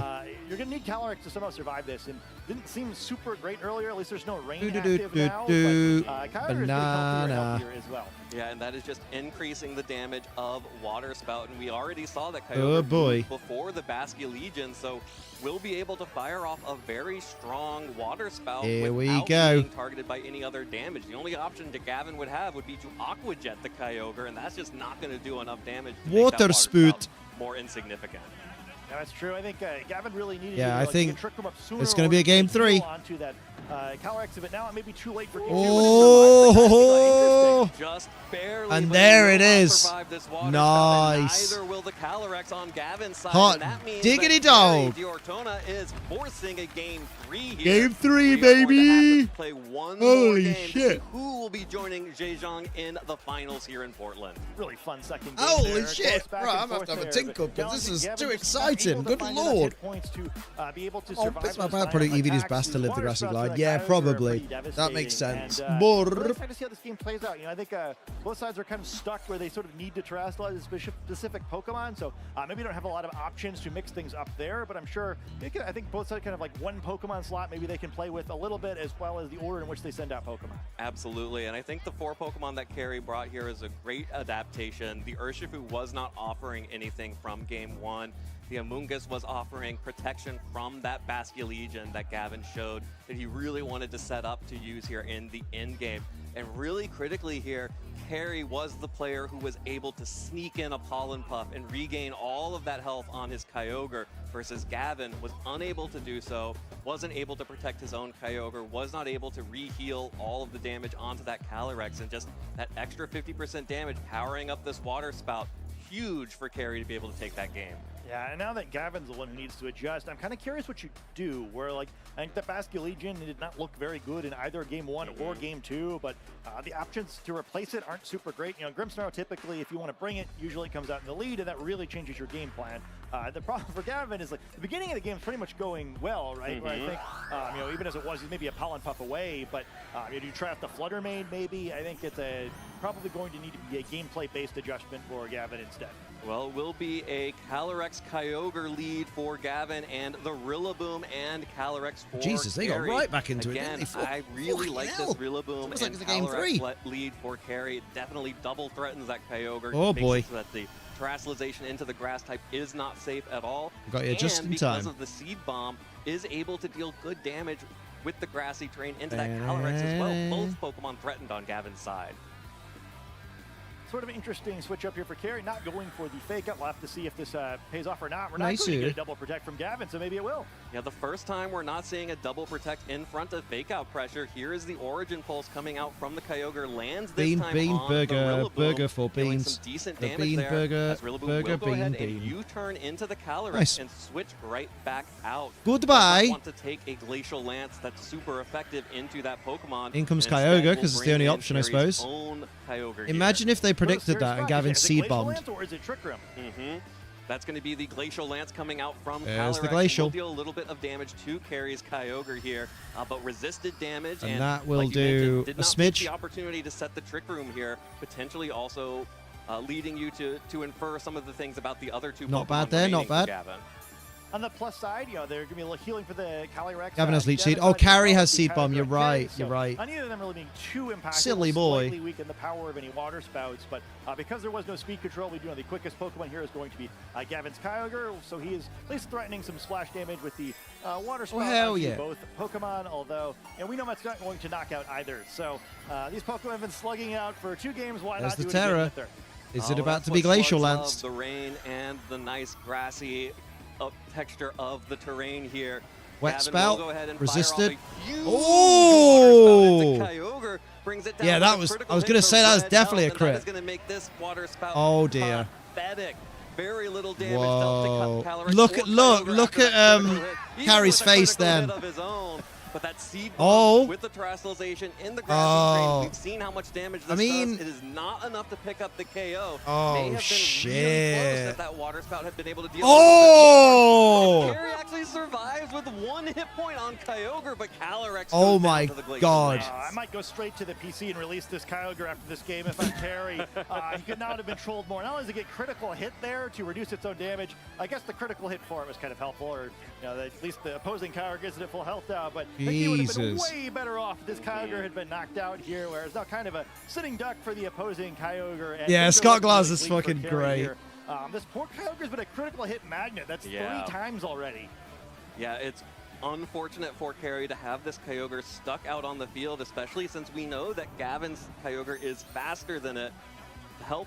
You're going to need Calyrex to somehow survive this, and didn't seem super great earlier. At least there's no rain active now, but Kyogre is pretty Banana. healthier as well. Yeah, and that is just increasing the damage of Water Spout, and we already saw that Kyogre Oh, boy. moved before the Basculegion, so we'll be able to fire off a very strong Water Spout Here we without go. being targeted by any other damage. The only option that Gavin would have would be to Aqua Jet the Kyogre, and that's just not going to do enough damage to make that Water Water Spout. Spout more insignificant. Yeah, that's true. I think Gavin really needed Yeah, to I think trick him up sooner it's gonna be or a game heal 3. onto that Calyrex, but now it may be too late for Game 2. Oh! Just barely. And but there he it will not is. survive this water spout, and Nice. neither will the Calyrex on Gavin's side. Hot and that means diggity that Gary dog. D'Ortona is forcing a Game 3 here. Game 3, We are going to have baby. to play one Holy more game to shit. see who will be joining Zhejiang in the finals here in Portland. Really fun second game Holy there. shit. Close back Right, and I'm gonna have forth to have a there, tinkle, but 'cause this Gavin is just too not exciting. able to Good find enough lord. hit points to be able to Oh, survive piss my those pants, probably final EV his attacks. best to These live the water grassy spouts glide. for Yeah, Kyogre are probably. pretty That makes devastating, sense. and, Brr. really excited to see how this game plays out. You know, I think both sides are kind of stuck where they sort of need to terrestrialize a specific Pokemon, so maybe you don't have a lot of options to mix things up there, but I'm sure I think both sides kind of like one Pokemon slot maybe they can play with a little bit, as well as the order in which they send out Pokemon. Absolutely, and I think the 4 Pokemon that Carey brought here is a great adaptation. The Urshifu was not offering anything from Game 1. The Amoonguss was offering protection from that Basculegion that Gavin showed that he really wanted to set up to use here in the end game. And really critically here, Carey was the player who was able to sneak in a Pollen Puff and regain all of that health on his Kyogre, versus Gavin was unable to do so, wasn't able to protect his own Kyogre, was not able to re-heal all of the damage onto that Calyrex, and just that extra 50% damage powering up this water spout. Huge for Carey to be able to take that game. Yeah, and now that Gavin's the one who needs to adjust, I'm kind of curious what you do, where like, I think the Basculegion did not look very good in either Game 1 or Game 2, but the options to replace it aren't super great. You know, Grimmsnarl typically, if you want to bring it, usually it comes out in the lead, and that really changes your game plan. The problem for Gavin is like, the beginning of the game is pretty much going well, right? Where I think, you know, even as it was, he's maybe a Pollen Puff away, but you do try out the Flutter Mane maybe. I think it's probably going to need to be a gameplay-based adjustment for Gavin instead. Well, will be a Calyrex Kyogre lead for Gavin, and the Rillaboom and Calyrex for Jesus, they got Carey. right back into it, Again, didn't they? I really Fucking like hell. this Rillaboom It's like and it's a game 3. Calyrex lead for Carey. It definitely double threatens that Kyogre. Oh, Makes boy. it so that the terrestrialization into the grass type is not safe at all. Got you just and in because time. of the Seed Bomb, is able to deal good damage with the grassy terrain into that Calyrex as well. Both Pokemon threatened on Gavin's side. Sort of an interesting switch up here for Carey, not going for the fake out. We'll have to see if this pays off or not. We're not Nice going to here. get a double protect from Gavin, so maybe it will. Yeah, the first time we're not seeing a double protect in front of fake out pressure. Here is the Origin Pulse coming out from the Kyogre, lands this Bean, time bean, on burger, the Rillaboom, burger for dealing beans. some decent The damage bean there, burger, as Rillaboom burger, will go ahead bean, and bean. U-turn into the Calyrex Nice. and switch right back out. Goodbye. Does not want to take a Glacial Lance that's super effective into that Pokemon. In comes and instead Kyogre, will 'cause it's the bring only in option, I Carey's suppose. own Kyogre Imagine if they predicted that and Gavin's Is it seed Glacial bombed. Lance or is it Trick Room? That's going to be the Glacial Lance coming out from There's Calyrex. the Glacial. Will deal a little bit of damage to Carey's Kyogre here, but resisted damage. And that will like you do mentioned, did a not take smidge. the opportunity to set the Trick Room here, potentially also leading you to infer some of the things about the other two Not Pokemon bad there, not remaining for bad. Gavin. On the plus side, you know, they're going to be a little healing for the Calyrex. Gavin has Leech Seed. Gavin's Oh, not Carey involved has with Seed the Bomb. Kyogre You're and right. Carey, You're so right. Neither of them really being too impactful. Silly boy. Slightly weaken the power of any water spouts, but because there was no speed control, we do know the quickest Pokemon here is going to be Gavin's Kyogre, so he is at least threatening some splash damage with the water spout hell onto yeah. both Pokemon, although, and we know that's not going to knock out either. So these Pokemon have been slugging out for 2 games. Why There's not the do it again Terra. with their Is it Oh, about that's to be what Glacial slugs Lanced? love, the rain and the nice grassy texture of the terrain here. Wet Gavin spout, will go ahead and resisted. fire off a huge Oh! water spout into Kyogre, brings it down Yeah, with that a was- critical I was hit gonna to say that was red definitely health, a and crit. That is going to make this water spout Oh, dear. pathetic. Very little damage Whoa. dealt to Calyrex Look or at Kyogre after that critical hit. Even Carey's with a face critical hit then. of his own, but that seed Oh. bomb with the terrestrialization in the grassy Oh. terrain, we've seen how much damage this mean- does. It is not enough to pick up the KO. Oh, May have been really shit. close if that water spout had been able to deal Oh! Carey actually survives with 1 hit point on Kyogre, but Calyrex Oh goes my down to the Glacial God. Lance. I might go straight to the PC and release this Kyogre after this game if I'm Carey. He could not have been trolled more. Not only does it get critical hit there to reduce its own damage, I guess the critical hit for it was kind of helpful, or you know, at least the opposing Kyogre isn't at full health now, but I think he would have been Jesus. way better off if this Kyogre had been knocked out here, whereas now kind of a sitting duck for the opposing Kyogre. And Yeah, things are Scott looking Glass really is bleak for fucking Carey great. here. This poor Kyogre's been a critical hit magnet. That's Yeah. 3 times already. Yeah, it's unfortunate for Carey to have this Kyogre stuck out on the field, especially since we know that Gavin's Kyogre is faster than it. The hope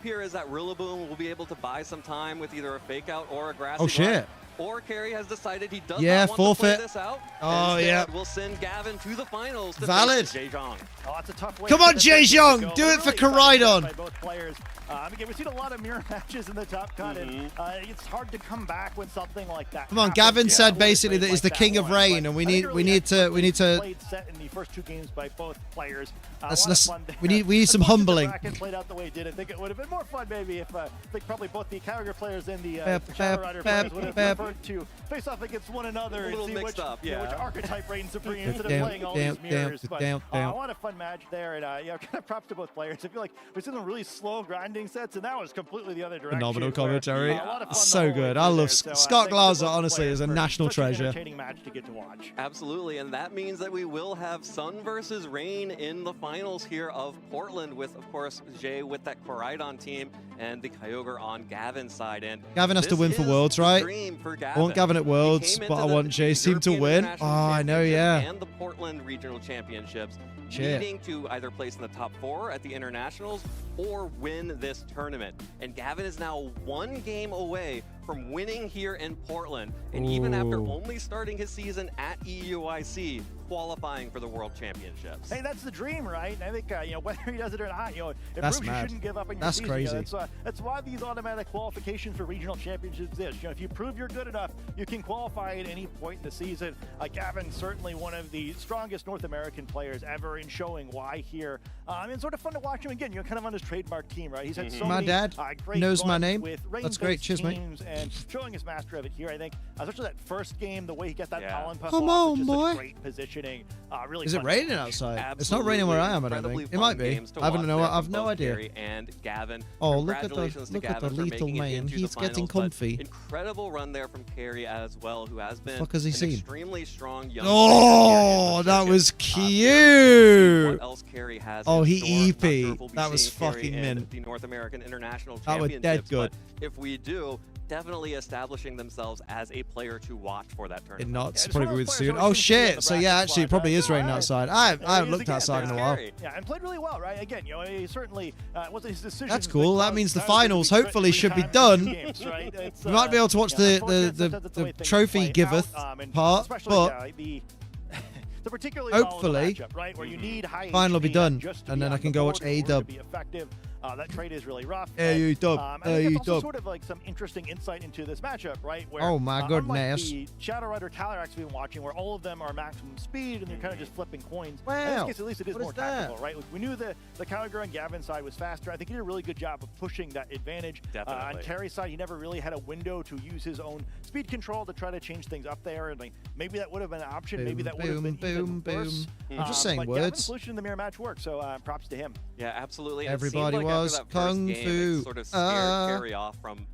here is that Rillaboom will be able to buy some time with either a fake out or a grassy Oh, shit. run. or Carey has decided he does Yeah, not want to play forfeit. this out. Oh, Instead, yeah. we'll send Gavin to the finals to Valid. face Jaejong. Oh, that's a tough way Come for on, this game to Jaejong, go. do They're it for really excited Koraidon. by both players. Again, we've seen a lot of mirror matches in the top cut, and it's hard to come back when something like that. Come on, happens. Gavin Yeah, said always basically played that he's like the king of one, rain, but and we I think need really to. played set in the first two games by both players. Let's A lot of fun we there. need some As much as the humbling. bracket played out the way it did. I think it would have been more fun maybe if I think probably both the Calgary players and the Pep, Shadow Rider pep, players would have pep. preferred to face off against one another and little see mixed which, up, which yeah. archetype reigns supreme instead of Damn, playing all damn, these mirrors. damn, But damn, a damn. lot of fun match there, and kind of props to both players. I feel like we've seen some really slow grinding sets, and that was completely the other direction. Phenomenal where, commentary. a lot of fun So the whole way good. through I love there. So, Scott thanks to Glaser, both honestly, players is a for national such an treasure. entertaining match to get to watch. Absolutely, and that means that we will have Sun versus Rain in the finals here of Portland with, of course, Jay with that Koraidon team and the Kyogre on Gavin's side. And Gavin has to this win for is Worlds, the right? dream for I Gavin. want Gavin at He Worlds, came but into I the want JC to European win. International Oh, I know, Championship yeah. And the Portland Regional Championships, Shit. needing to either place in the top 4 at the internationals or win this tournament. And Gavin is now one game away from winning here in Portland. And even after Ooh. only starting his season at EUIC, qualifying for the World Championships. Hey, that's the dream, right? And I think whether he does it or not, it That's proves you mad. shouldn't give up on your That's season. crazy. That's why these automatic qualifications for regional championships exist. If you prove you're good enough, you can qualify at any point in the season. Gavin's certainly one of the strongest North American players ever in showing why here. It's sort of fun to watch him again. Kind of on his trademark team, right? He's had so My many dad great knows my runs name. with That's great. rain-based Cheers, mate. teams and showing his mastery of it here. I think, especially that first game, the way he got that Yeah. pollen puff Come off, on, just boy. such great positioning. Really Is it fun to raining watch. outside? It's not raining where I am, I don't Incredibly think. It might fun be. games to I haven't watch know. there I've from no both idea. Carey and Gavin. Oh, look at the Congratulations to look at the Gavin for little making it man. into the He's getting finals, but comfy. Incredible run there from Carey as well, who has been fuck has he an seen? extremely strong young Oh, player here in the that circuit. was Cute. cute. What else Carey has Oh, in he store. Not sure EP. if we'll be That was seeing Carey fucking in mint. the North American International That was Championships, dead good. but if we do, definitely establishing themselves as a player to watch for that It tournament. not. It's just probably one of with those soon. players Oh who seems to be on shit! the So yeah, bracket actually, it slide. probably is That's raining all right. outside. I There haven't he is looked again. outside in a There's while. Carey. Yeah, and played really well, right? Again, he certainly wasn't his decision. That's cool. That means the finals hopefully should be done. We might be able to watch the trophy giveth part, but the particularly hopefully, matchup, right, where you need high final will be HP done, just to and be then I on can the go board watch in order to A-dub. be effective. That trade is really rough. A-dub, I think it's also A-dub. sort of like some interesting insight into this matchup, right? Where, Oh my unlike goodness. the Shadow Rider Calyrax we've been watching, where all of them are maximum speed and they're kind of just flipping coins. In this Wow. case, at least it is What more is that? tactical, right? Like, we knew the Kyogre on Gavin's side was faster. I think he did a really good job of pushing that advantage. On Definitely. Carey's side, he never really had a window to use his own speed control to try to change things up there. And like maybe that would have been an option. Maybe that would have been even worse. I'm just saying but words. Gavin's solution in the mirror match worked, so props to him. Yeah, absolutely. And Everybody it seemed like was after that first kung game, fu. It sort of scared Carey off from,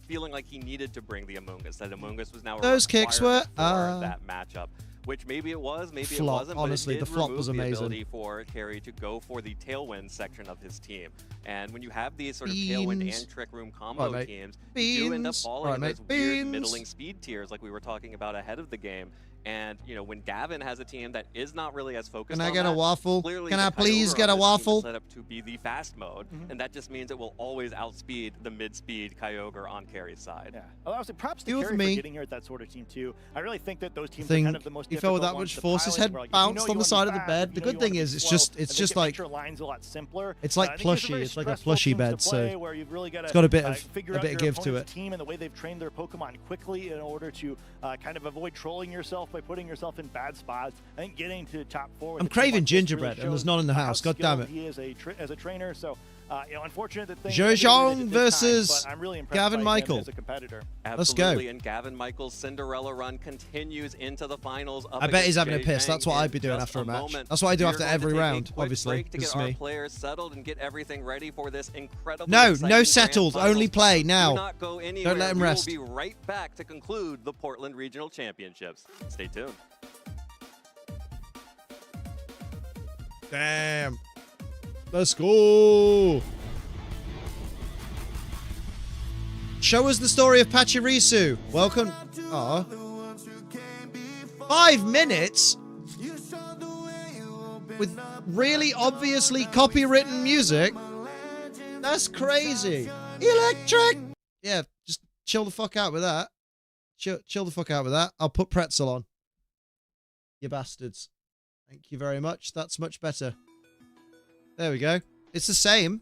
feeling like he needed to bring the Among Us. That Among Us was now a Those kicks were, requirement for that matchup. Which maybe it was, maybe Flop. it wasn't. Honestly, but it did the flop remove was the amazing. ability for Carey to go for the Tailwind section of his team. And when you have these sort of Tailwind Beans. and Trick Room combo Right, mate. teams, you do end up Beans. falling Right, in mate. those weird Beans. middling speed tiers like we were talking about ahead of the game. And, when Gavin has a team that is not really as focused Can I on get a that, waffle? clearly Can the I please Kyogre get a on this team is waffle? set up to be the fast mode, and that just means it will always outspeed the mid-speed Kyogre on Carey's side. Yeah. Well, obviously, props to Deal with Carey me. for getting here at that sort of team too. I really think that those teams are Think kind of the most he fell with difficult that ones much to force, his pilot, head where, like, bounced you know on you the wanna side be of the fast, bed. you The know good you wanna thing be is, it's slow, just and they can like make your lines a lot simpler. it's like I think these are plushy. very It's like a stressful plushy teams to bed, so play, where you've really gotta, it's got a bit of figure a out bit of your give to opponent's it. team and the way they've trained their Pokemon quickly in order to kind of avoid trolling yourself by putting yourself in bad spots. I think getting to top 4. with I'm a team craving like this gingerbread, really and there's shows none in the how house. God damn skilled it. He is as a trainer. So unfortunate that things Jaejong ended the way they did this time, versus but I'm really impressed Gavin by him Michael. as a competitor. Let's go. Absolutely, and Gavin Michael's Cinderella run continues into the finals. Up I bet he's against having a piss. Jaejong That's what in I'd be doing just after a match. moment. That's what I do We're after going to every take a round, quick obviously. break to This get is our me. players settled and get everything ready for this incredible. No exciting settled. grand Only finals. play Do now. not go anywhere. Don't let him We will rest. be right back to conclude the Portland Regional Championships. Stay tuned. Damn. Let's go. Show us the story of Pachirisu. Welcome. Aw. 5 minutes? With really obviously copywritten music? That's crazy. Electric! Yeah, just chill the fuck out with that. chill the fuck out with that. I'll put pretzel on. You bastards. Thank you very much. That's much better. There we go. It's the same.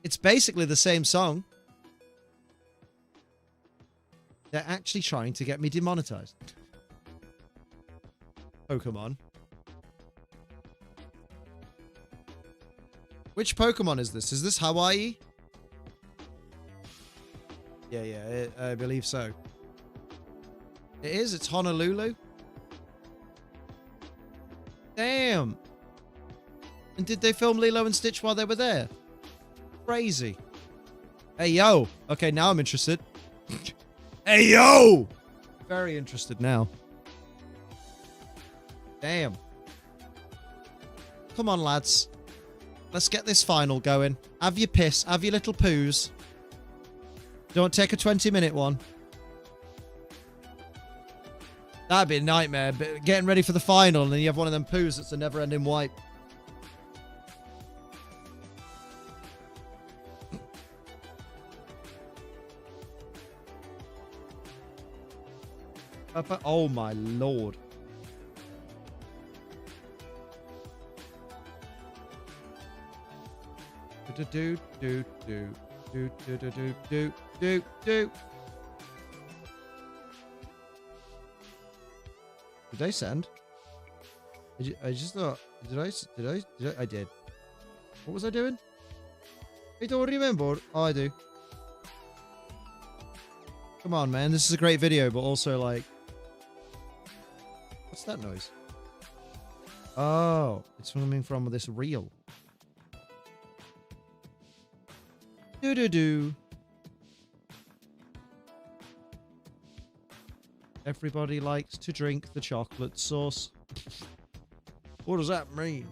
It's basically the same song. They're actually trying to get me demonetized. Pokemon. Which Pokemon is this? Is this Hawaii? Yeah, I believe so. It is. It's Honolulu. Damn. And did they film Lilo and Stitch while they were there? Crazy. Hey, yo. Okay, now I'm interested. Hey, yo! Very interested now. Damn. Come on, lads. Let's get this final going. Have your piss. Have your little poos. Don't take a 20-minute one. That'd be a nightmare. But getting ready for the final and then you have one of them poos that's a never-ending wipe. Oh my lord. Do. Did they send? I just thought. Did I did. What was I doing? I don't remember. Oh, I do. Come on, man. This is a great video, but also like. What's that noise? Oh, it's coming from this reel. Do. Everybody likes to drink the chocolate sauce. What does that mean?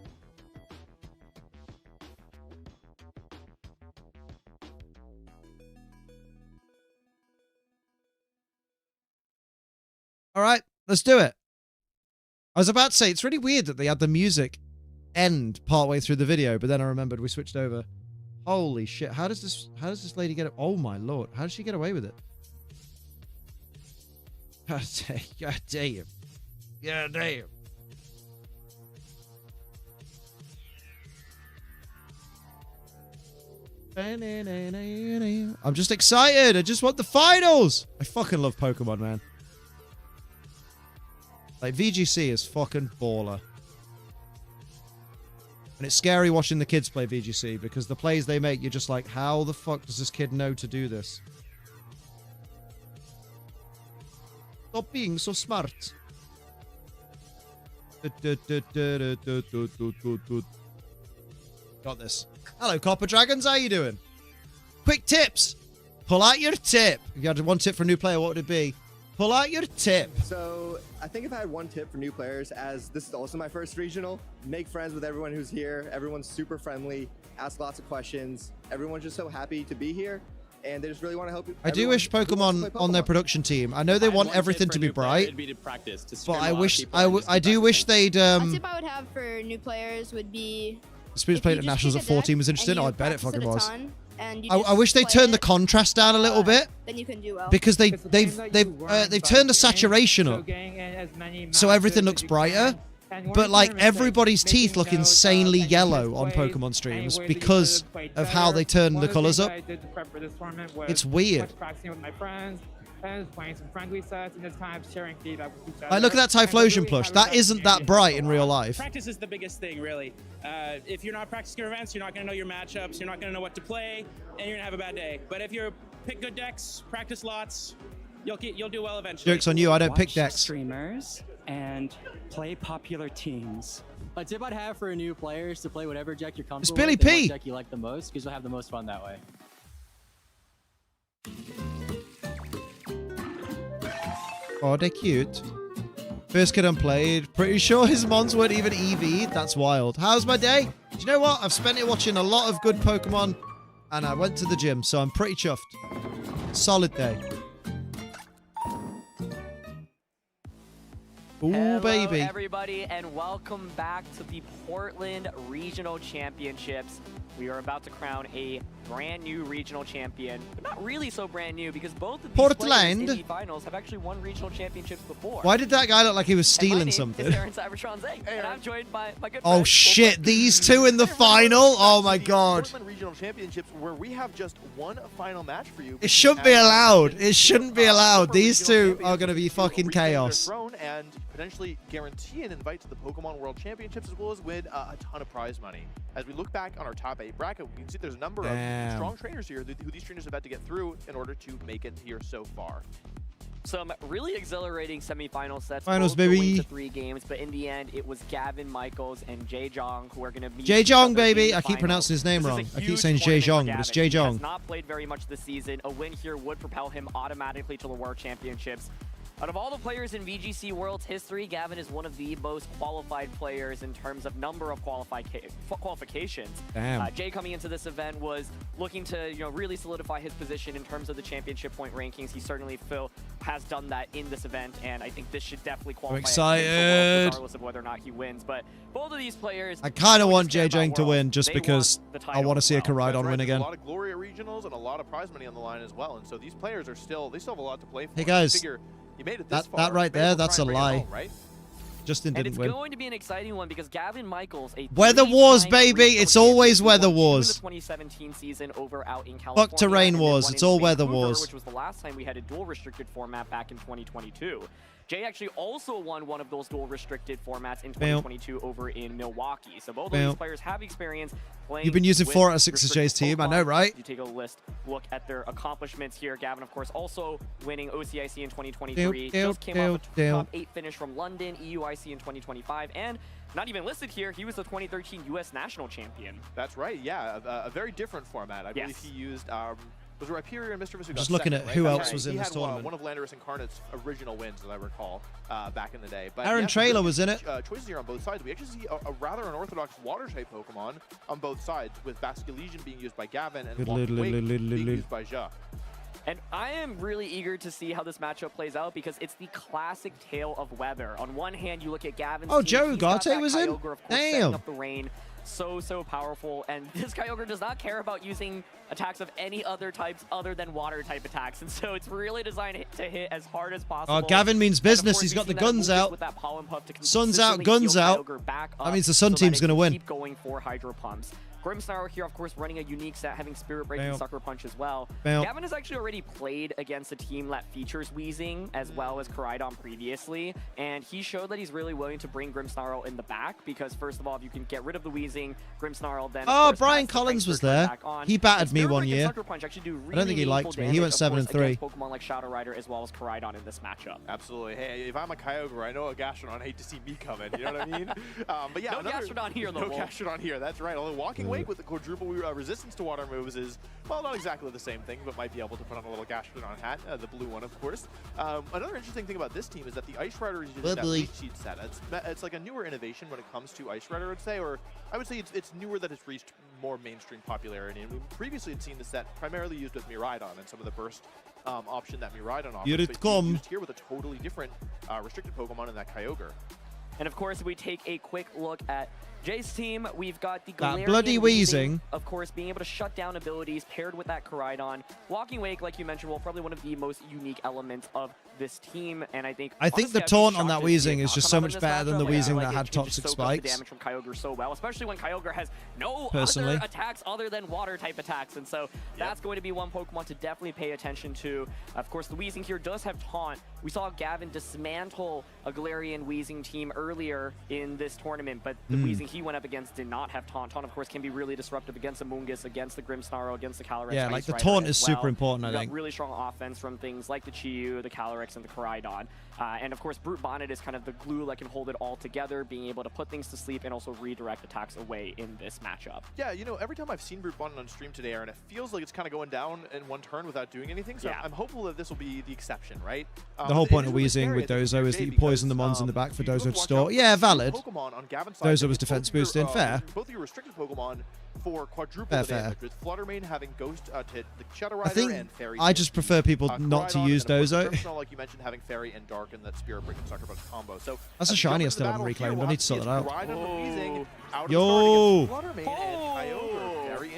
All right, let's do it. I was about to say, it's really weird that they had the music end partway through the video, but then I remembered we switched over. Holy shit, how does this lady get it? Oh my lord, how does she get away with it? God damn. God damn. I'm just excited. I just want the finals. I fucking love Pokemon, man. Like, VGC is fucking baller. And it's scary watching the kids play VGC because the plays they make, you're just like, how the fuck does this kid know to do this? Stop being so smart. Got this. Hello, Copper Dragons. How you doing? Quick tips. Pull out your tip. If you had one tip for a new player, what would it be? Pull out your tip. So I think if I had one tip for new players, as this is also my first regional, make friends with everyone who's here. Everyone's super friendly, ask lots of questions. Everyone's just so happy to be here, and they just really want to help you. I do wish Pokemon on their production team. I know they want everything to be bright, but I do wish they'd. A tip I would have for new players would be. The Spirits played at Nationals at 14 was interesting. Oh, I bet it fucking was. And I wish they turned the contrast down a little bit. Then you can do well. Because they've turned the saturation up, so everything looks brighter. But like everybody's teeth look insanely yellow on Pokemon streams because of how they turn the colors up. It's weird. Playing some friendly sets and just kind of sharing feedback with each other. Like, look at that Typhlosion plush. That isn't that bright in real life. Practice is the biggest thing, really. If you're not practicing your events, you're not going to know your matchups, you're not going to know what to play, and you're going to have a bad day. But if you pick good decks, practice lots, you'll do well eventually. Joke's on you, I don't pick decks. Streamers and play popular teams. A tip I'd have for new players to play whatever deck you're comfortable Billy with and P. what deck you like the most, because you'll have the most fun that way. Oh, they're cute. First kid unplayed. Pretty sure his mons weren't even EV. That's wild. How's my day? Do you know what? I've spent it watching a lot of good Pokemon, and I went to the gym, so I'm pretty chuffed. Solid day. Ooh, Hello, baby. Everybody, and welcome back to the Portland Regional Championships. we are about to crown a brand new regional champion, but not really so brand new because both of these Portland. players in the finals have actually won regional championships before. Why did that guy look like he was And my stealing name something? is Aaron Cybertron Zeng, and I'm joined by my good Oh friend, shit, these two in the final? Oh my god. Portland Regional Championships, where we have just one final match for you. It shouldn't be allowed. It shouldn't be allowed. These two are going to be fucking chaos. Throne and potentially guarantee an invite to the Pokemon World Championships, as well as win a ton of prize money. As we look back on our top 8 bracket, we can see there's a number of strong trainers here who these trainers have had to get through in order to make it here so far. Some really exhilarating semifinal sets. Finals, both going baby. to 3 games, but in the end, it was Gavin Michaels and Jae-Jong who are going to meet Jae-Jong, each other in baby. the I keep finals. pronouncing his name This is wrong. a I keep huge saying tournament for Jae-Jong, but it's Gavin. He Jae-Jong. has not played very much this season. A win here would propel him automatically to the World Championships. Out of all the players in VGC World's history, Gavin is one of the most qualified players in terms of number of qualifications. Damn. Jay coming into this event was looking to really solidify his position in terms of the championship point rankings. He certainly has done that in this event, and I think this should definitely qualify him for Worlds, excited. regardless of whether or not he wins. But both of these players, I kind of want stand by Jae-Jong to Worlds. win just They because want the I title want to as see a well. Koraidon win There's again. a lot of Gloria regionals and a lot of prize money on the line as well, and so these players are still have a lot to play for. Hey, guys, I figure you made it this far. that right there, that's a lie. Home, right? Justin And didn't it's win. going to be an exciting one because Gavin Michaels, a Weather Wars, baby. regional It's always champion, Weather won two in Wars. the 2017 season over out in California. Fuck terrain and then wars. one It's in all Weather Vancouver, Wars. Which was the last time we had a dual restricted format back in 2022. Jay actually also won one of those dual restricted formats in 2022 over in Milwaukee. So both of these players have experience playing. You've been using with 4 out of 6 as restricted Jay's team. I Pokemon. know, right? You take a look at their accomplishments here. Gavin, of course, also winning OCIC in 2023. Just came off a top 8 finish from London, EUIC in 2025, and not even listed here, he was the 2013 U.S. National Champion. That's right. Yeah, a very different format. I believe he used. Was it Rhyperior and Mischievous who got Just looking second, at who right? else was in this He tournament. had one of Landorus Incarnate's original wins, as I recall, back in the day. But Aaron Traylor was in it. Choices here on both sides. We actually see a rather unorthodox water-type Pokemon on both sides, with Basculegion being used by Gavin and Walking Wake being used by Ja. And I am really eager to see how this matchup plays out because it's the classic tale of weather. On one hand, you look at Gavin's Oh, team, Joe he's got Ugarte that was in? Kyogre, of course, Damn. setting up the rain. So powerful, and this Kyogre does not care about using attacks of any other types other than water type attacks, and so it's really designed to hit as hard as possible. Oh, Gavin means And of business. course, He's we've got the seen that guns Amoonguss out. with that Pollen Puff to Sun's out, consistently guns heal out. Kyogre back That up means the Sun so that team's it gonna can win. Keep going for Hydro Pumps. Grimmsnarl here, of course, running a unique set, having Spirit Break and Bam. Sucker Punch as well. Bam. Gavin has actually already played against a team that features Weezing as well as Koraidon previously, and he showed that he's really willing to bring Grimmsnarl in the back because, first of all, if you can get rid of the Weezing, Grimmsnarl then. Oh, of course, Brian has the Collins Frankfurt was there. back on. He battered And me Spirit one Break and year. Sucker Punch actually do I don't think he really liked meaningful me. He went damage, of 7-3. course, against Pokemon like Shadow Rider as well as Koraidon in this matchup. Absolutely. Hey, if I'm a Kyogre, I know a Gastrodon. I hate to see me coming. You know what I mean? But yeah, No Gastrodon here, though, No Wolf. Gastrodon here. That's right. Although Walking Wake with the quadruple resistance to water moves is, well, not exactly the same thing, but might be able to put on a little Gastrodon hat, the blue one, of course. Another interesting thing about this team is that the Ice Rider is using that lead sheet set. It's like a newer innovation when it comes to Ice Rider, I'd say, or I would say it's newer that it's reached more mainstream popularity. And we previously had seen the set primarily used with Miraidon and some of the burst option that Miraidon offers. Here it but come. used here with a totally different restricted Pokemon in that Kyogre. And of course, we take a quick look at Jay's team. We've got the That Galarian bloody Weezing. of course, being able to shut down abilities paired with that Koraidon. Walking Wake, like you mentioned, well, probably one of the most unique elements of this team, and I think the honestly, I'd be taunt on shocked that to see Weezing it is not just come so up in much this better than the matchup. I feel Weezing like that it had can just toxic soak up the spikes. damage from Kyogre so well, especially when Kyogre has no Personally. other attacks other than water type attacks, and so that's going to be one Pokemon to definitely pay attention to. Of course, the Weezing here does have taunt. We saw Gavin dismantle a Galarian Weezing team earlier in this tournament, but the Weezing he went up against did not have taunt. Taunt, of course, can be really disruptive against Amoonguss, against the Grimmsnarl, against the Calyrex. Yeah, like Ice the Rider taunt as is super well. important, I You've got think. really strong offense from things like the Chiyu, the Calyrex, and the Koraidon. And of course, Brute Bonnet is kind of the glue that can hold it all together, being able to put things to sleep and also redirect attacks away in this matchup. Yeah, you know, every time I've seen Brute Bonnet on stream today, Aaron, it feels like it's kind of going down in one turn without doing anything. So I'm hopeful that this will be the exception, right? The whole point of Weezing with Dozo is that you poison the mons in the back for Dozo to store. Yeah, valid. Dozo was defense boosted. Fair. Both of your restricted Pokemon for quadruple Fair. damage, with Fluttermane having Ghost to hit the Shadow Rider I think and Fairy. I just prefer people not to Koraidon, use and of course, Dozo. Grimmsnarl, like you mentioned, having Fairy and Dark and that Spirit Break and Sucker Punch combo. So That's a shiny I still haven't reclaimed. I need to sort that out. Yo! Yo! Fluttermane and Kyogre. Very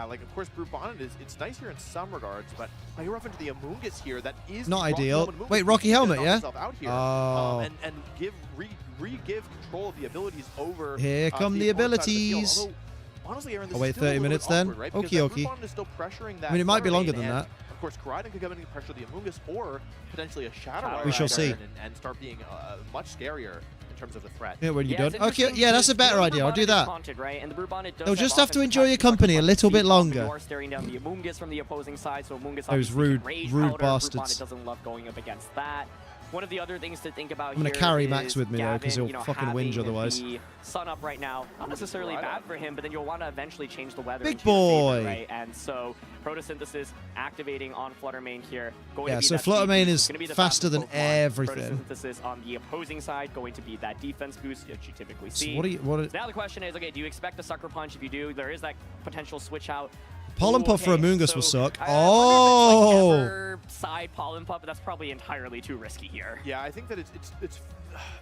yeah, like of course Brute Bonnet it's nice here in some regards, but now you're off into the Amoongus here. That is Not Rocky ideal. Helmet Amoongus. Wait, Rocky He Helmet, knocked yeah? himself out here, Oh. and give control of the abilities over. Here come the opponent side of the field. abilities. Although honestly, Aaron, this I'll wait is still a 30 little minutes bit then. awkward, right? Okie Because that dokie. Groupon is still pressuring that I mean, it might be Flutter longer Mane, than and that. Of course, Koraidon could come in and pressure the Amoonguss, or potentially a Shadow Rider. We shall see. And start being much scarier in terms of the threat. Yeah, when you're it's done. Okay, interesting yeah, that's a because better the idea. I'll do Brubonnet is that. taunted, right? And the Brubonnet does They'll just have to offensive enjoy your attacks, company a little bit You longer. are staring down the Amoonguss from the opposing side, so Amoonguss Those obviously rude- can rage rude powder. bastards. Brubonnet doesn't love going up against that. One of the other things to think about I'm gonna here carry is Max with me, though, 'cause Gavin, he'll fucking whinge having otherwise. The sun up right now, not necessarily bad for him, but then you'll want to eventually change the weather. Big into your favor, boy. right? And so photosynthesis activating on Fluttermane here. Going Yeah, to be so that speed Fluttermane boost. is It's gonna be the faster fastest than Pokemon. everything. Photosynthesis on the opposing side going to be that defense boost that you typically So see. what do you- what are- So now the question is, okay, do you expect a Sucker Punch? If you do, there is that potential switch out. Pollen Ooh, Puff for okay, Amoonguss so will suck. I wonder if it's, like, Oh! Ever side Pollen Puff, but that's probably entirely too risky here. Yeah, I think that it's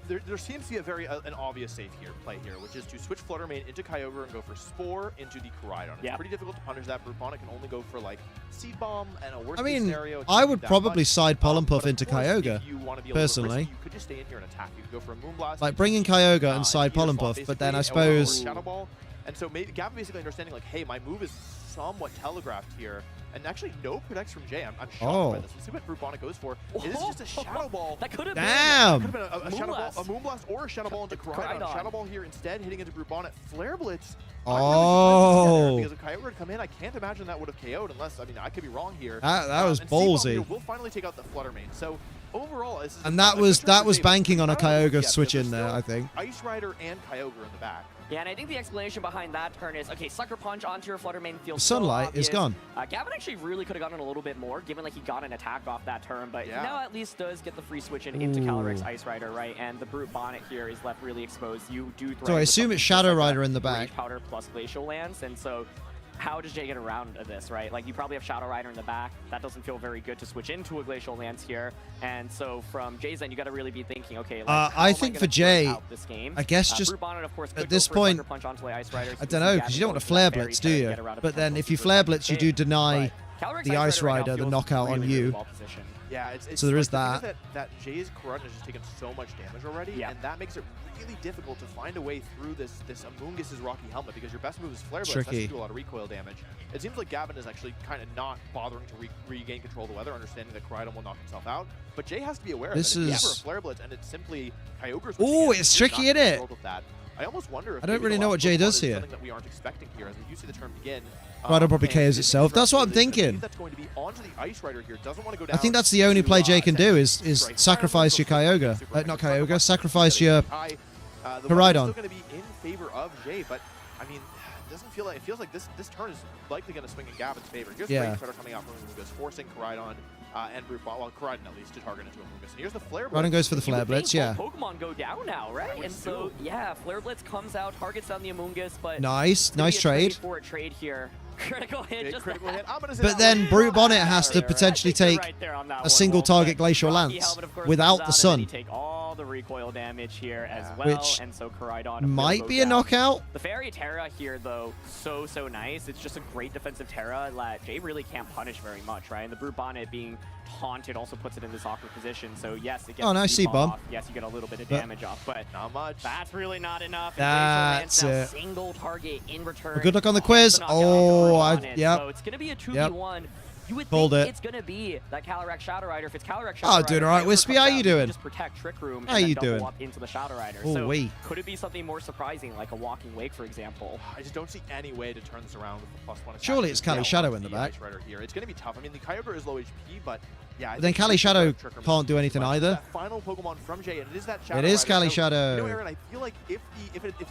there seems to be a very an obvious safe play here, which is to switch Fluttermane into Kyogre and go for Spore into the Koraidon. It's pretty difficult to punish that. Brubonnet can only go for like Seed Bomb and a worst I case mean, scenario. It I can't would be that probably much. side Pollen Puff But of into course, Kyogre, if you want to be a little personally. risky, you could just stay in here and attack. You could go for a Moonblast. Like, bring in Kyogre and side either Pollen swap Puff, but then I basically, or suppose... Shadow Ball. And so maybe Gavin basically understanding like, hey, my move is somewhat telegraphed here. And actually, no protects from Jay. I'm shocked by this. Let's see what Brubonnet goes for. It is just a Shadow Ball. That could have Damn! been a Shadow Ball, a Moonblast, or a Shadow Ball into Koraidon. Shadow Ball here instead, hitting into Brubonnet. Flare Blitz. Oh! Because if Kyogre had come in, I can't imagine that would have KO'd unless, I mean, I could be wrong here. That was and Seed Bomb ballsy. here will finally take out the Fluttermane. So overall, this is And that was banking on a Kyogre switch in there, I think. Ice Rider and Kyogre in the back. Yeah, and I think the explanation behind that turn is, okay, Sucker Punch onto your Fluttermane feels The sunlight is gone. Gavin actually really could have gotten a little bit more, given like he got an attack off that turn, but now at least does get the free switch into Calyrex Ice Rider, right? And the Brubonnet here is left really exposed. You do So I assume it's Shadow Rider in the back. Rage Powder plus Glacial Lance, and so how does Jay get around this, right? Like, you probably have Shadow Rider in the back. That doesn't feel very good to switch into a Glacial Lance here. And so from Jay's end, you got to really be thinking, okay, like, how I am think gonna for Jay, close out this game? I guess just Brubonnet, of course, at could this go for a point, Sucker Punch onto the Ice Rider, so I you don't see know, Gavin because you don't going want to for Flare that Fairy Blitz, Tera do to you? get around a But then potential if you Super Flare Attack Blitz, you hit. do deny Calyrex the Ice Ice Rider now Rider the feels knockout on really, you. really well positioned. Yeah, it's So there like is the thing that. that Jay's Koraidon has just taken so much damage already, and that makes it really difficult to find a way through this Amoonguss' Rocky Helmet, because your best move is Flare Blitz. That Tricky. should do a lot of recoil damage. It seems like Gavin is actually kind of not bothering to regain control of the weather, understanding that Koraidon will knock himself out. But Jay has to be aware This of that. If is- you have a Flare Blitz and it's simply Kyogre's Ooh, it's tricky, isn't it? I almost wonder if I don't maybe really the know last what Jay Pokemon does is here. something that we aren't expecting here, as you see the turn begin. Rider probably and KOs this itself. That's what I'm Restoration, I believe thinking. that's going to be onto the Ice Rider here. Doesn't want to go I down. think that's the only play Jay can do is Strike sacrifice your Kyogre. Not Kyogre, sacrifice your the weapon is Koraidon. still going to be in favor of Jay, but I mean, it doesn't feel like it feels like this turn is likely going to swing in Gavin's favor. Here's Yeah. the Rage Cutter coming out from Amoonguss, forcing Koraidon and Brubonnet, well, Koraidon at least, to target into Amoonguss. And here's the Flare Blitz. Koraidon goes for the You Flare would Blitz, think yeah. both Pokemon go down now, right? And so, yeah, Flare Blitz comes out, targets down the Amoonguss, but Nice, it's gonna nice be a trade. For a trade here. Critical hit, Big just critical hit. I'm gonna say But that then was- Brute Bonnet has to Right, potentially I think you're take right there on that a one, single Wolf, target but Glacial Rocky Lance Helmet, of course, without comes the out, and sun. then you take all the recoil damage here as well, Which and so Koraidon will might go be a down. knockout. The Fairy Terra here, though, so nice. It's just a great defensive Terra that Jay really can't punish very much, right? And the Brute Bonnet being taunted also puts it in this awkward position. So yes, it gets Oh, nice Seed C-bomb. off. Yes, you get a little bit of But- damage off, but not much. That's really not enough. And That's Glacial it. Lance now single target in return. Well, good luck on the quiz. Yep. So it's going to be a 2v1. Yep. You would Called think it. it's going to be that Calyrex Shadow Rider. If it's Calyrex Shadow Oh, Rider, doing all right, Kyogre Wispy. comes How out, you you can doing? just protect Trick Room How and then you double doing? up into the Shadow Rider. Ooh, So wee. could it be something more surprising, like a Walking Wake, for example? I just don't see any way to turn this around with the +1 attack. Surely it's Cali Yeah, Shadow onto in the the back. Ice Rider here. It's going to be tough. I mean, the Kyogre is low HP, but yeah. I But then think Cali Trick Shadow Trick Room is can't do anything much. either. That final Pokemon from Jay, and it is that Shadow It is Rider. Cali So, Shadow. You know, Aaron, I feel like if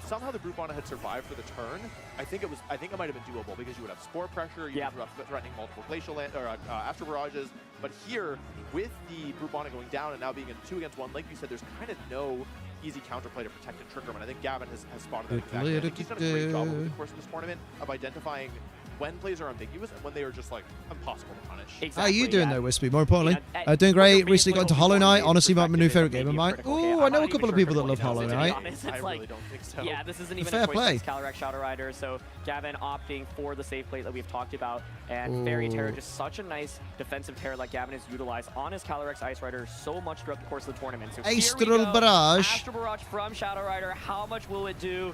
somehow the Brute Bonnet had survived for the turn, I think it might have been doable, because you would have Spore Pressure, you would have threatening multiple Glacial Land or Astro Barrages. But here, with the Brute Bonnet going down and now being in 2 against 1, like you said, there's kind of no easy counterplay to protect a Trick Room, and I think Gavin has spotted that exactly. I think he's done a great job over the course of this tournament of identifying when plays are ambiguous and when they are just like impossible to punish. How are you doing though, Wispy? More importantly, doing great. Recently got into Hollow Knight. Honestly, my new favorite game of mine. Ooh, I know a couple of people that love Hollow Knight. I really don't think so. Yeah, this isn't even Fair a choice. play. It's Calyrex Shadow Rider, so Gavin opting for the safe plate that we've talked about, and Fairy Terra, just such a nice defensive Terra that Gavin has utilized on his Calyrex Ice Rider so much throughout the course of the tournament. So here we Astral go. Barrage. Astral Barrage from Shadow Rider. How much will it do?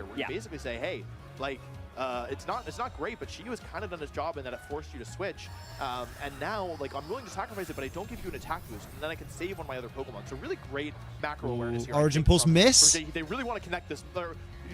here, where Yeah. you basically say, hey, like, it's not great, but Chi has kind of done his job in that it forced you to switch. And now, like, I'm willing to sacrifice it, but I don't give you an attack boost, and then I can save on my other Pokemon. So really great macro awareness here. Origin Pulse miss. Jay. They really want to connect this.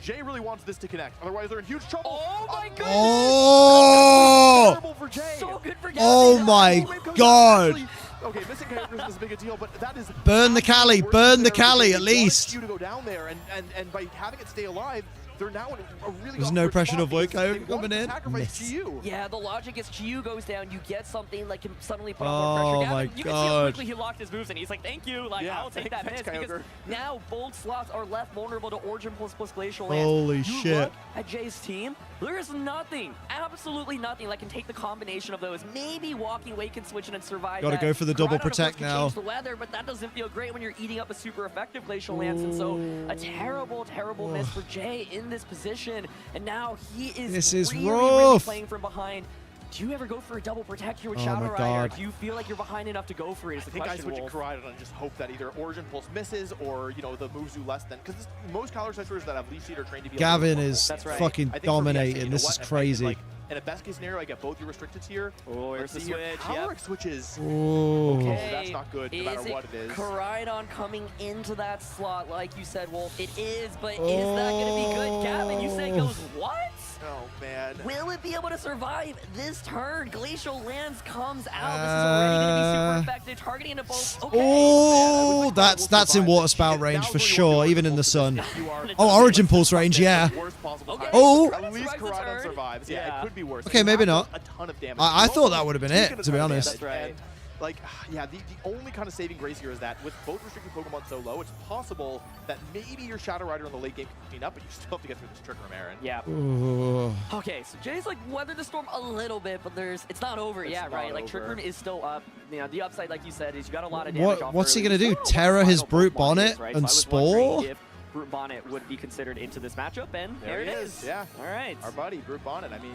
Jay really wants this to connect. Otherwise, they're in huge trouble. Oh my goodness! Oh! Terrible for Jay. So good for Gavin. Oh my God! Okay, missing characters is a big deal, but that is Burn the Cali, burn the Cali at They wanted least. you to go down there, and by having it stay alive, they're now in a really There's no awkward pressure to spot avoid because they Kyogre wanted coming to in. sacrifice Miss. Chiyu. Yeah, the logic is Chiyu goes down, you get something that can suddenly put on Oh more pressure. my Gavin, you can see how God. quickly he locked his moves and he's like, thank you, like, Yeah, I'll take that miss thanks, because Kyogre. now both slots are left vulnerable to Origin plus Glacial Lance. Holy you shit. Look at Jay's team, there is nothing, absolutely nothing that can take the combination of those. Maybe walking away can switch in and survive. Gotta that. go for the double Koraidon, of course, protect can now. change the weather, but that doesn't feel great when you're eating up a super effective Glacial Lance. And so a terrible miss for Jay in this position. And now he is This is really rough. playing from behind. Do you ever go for a double protect here with Oh Shadow my Rider? God. Do you feel like you're behind enough to go for it? Is I the think I question, switch to Wolf. Koraidon and just hope that either Origin Pulse misses or, you know, the moves do less than, because most Color Sensors that have Leaf Seed are trained to be Gavin a little is That's right. fucking I think for me, I say, dominating. you know This what? is If I could, crazy. like, in a best case scenario, I get both your restricted tier. Oh, here's the Let's see here. switch. Power Yep. switches. Ooh. Okay, that's not good, no matter what it is. Koraidon coming into that slot, like you said, Wolf? It is, but is that going to be good? Gavin, you say goes what? Oh, man. Will it be able to survive this turn? Glacial Lance comes out. This is already going to be super effective, targeting into both. Okay. Oh, that's in water spout range for sure, even in the sun. Oh, Origin Pulse range, yeah. Oh. At least Koraidon survives. Yeah, it could be worse. Okay, maybe not. A ton of damage. I thought that would have been Taken it, a to be ton of honest. damage, and, like, yeah, the only kind of saving grace here is that with both restricted Pokemon so low, it's possible that maybe your Shadow Rider in the late game can clean up, but you still have to get through this Trick Room, Aaron. Yeah. Ooh. Okay, so Jay's like weathered the storm a little bit, but it's not over. It's yeah, not right. Like over. Trick Room is still up. You know, the upside, like you said, is you got a lot of damage. What's he gonna do? Well, Terra his final Brute Pokemon Bonnet is, right? and So I was wondering Spore? if Brute Bonnet would be considered into this matchup, and There it is. Yeah. All right. Our buddy, Brute Bonnet. I mean,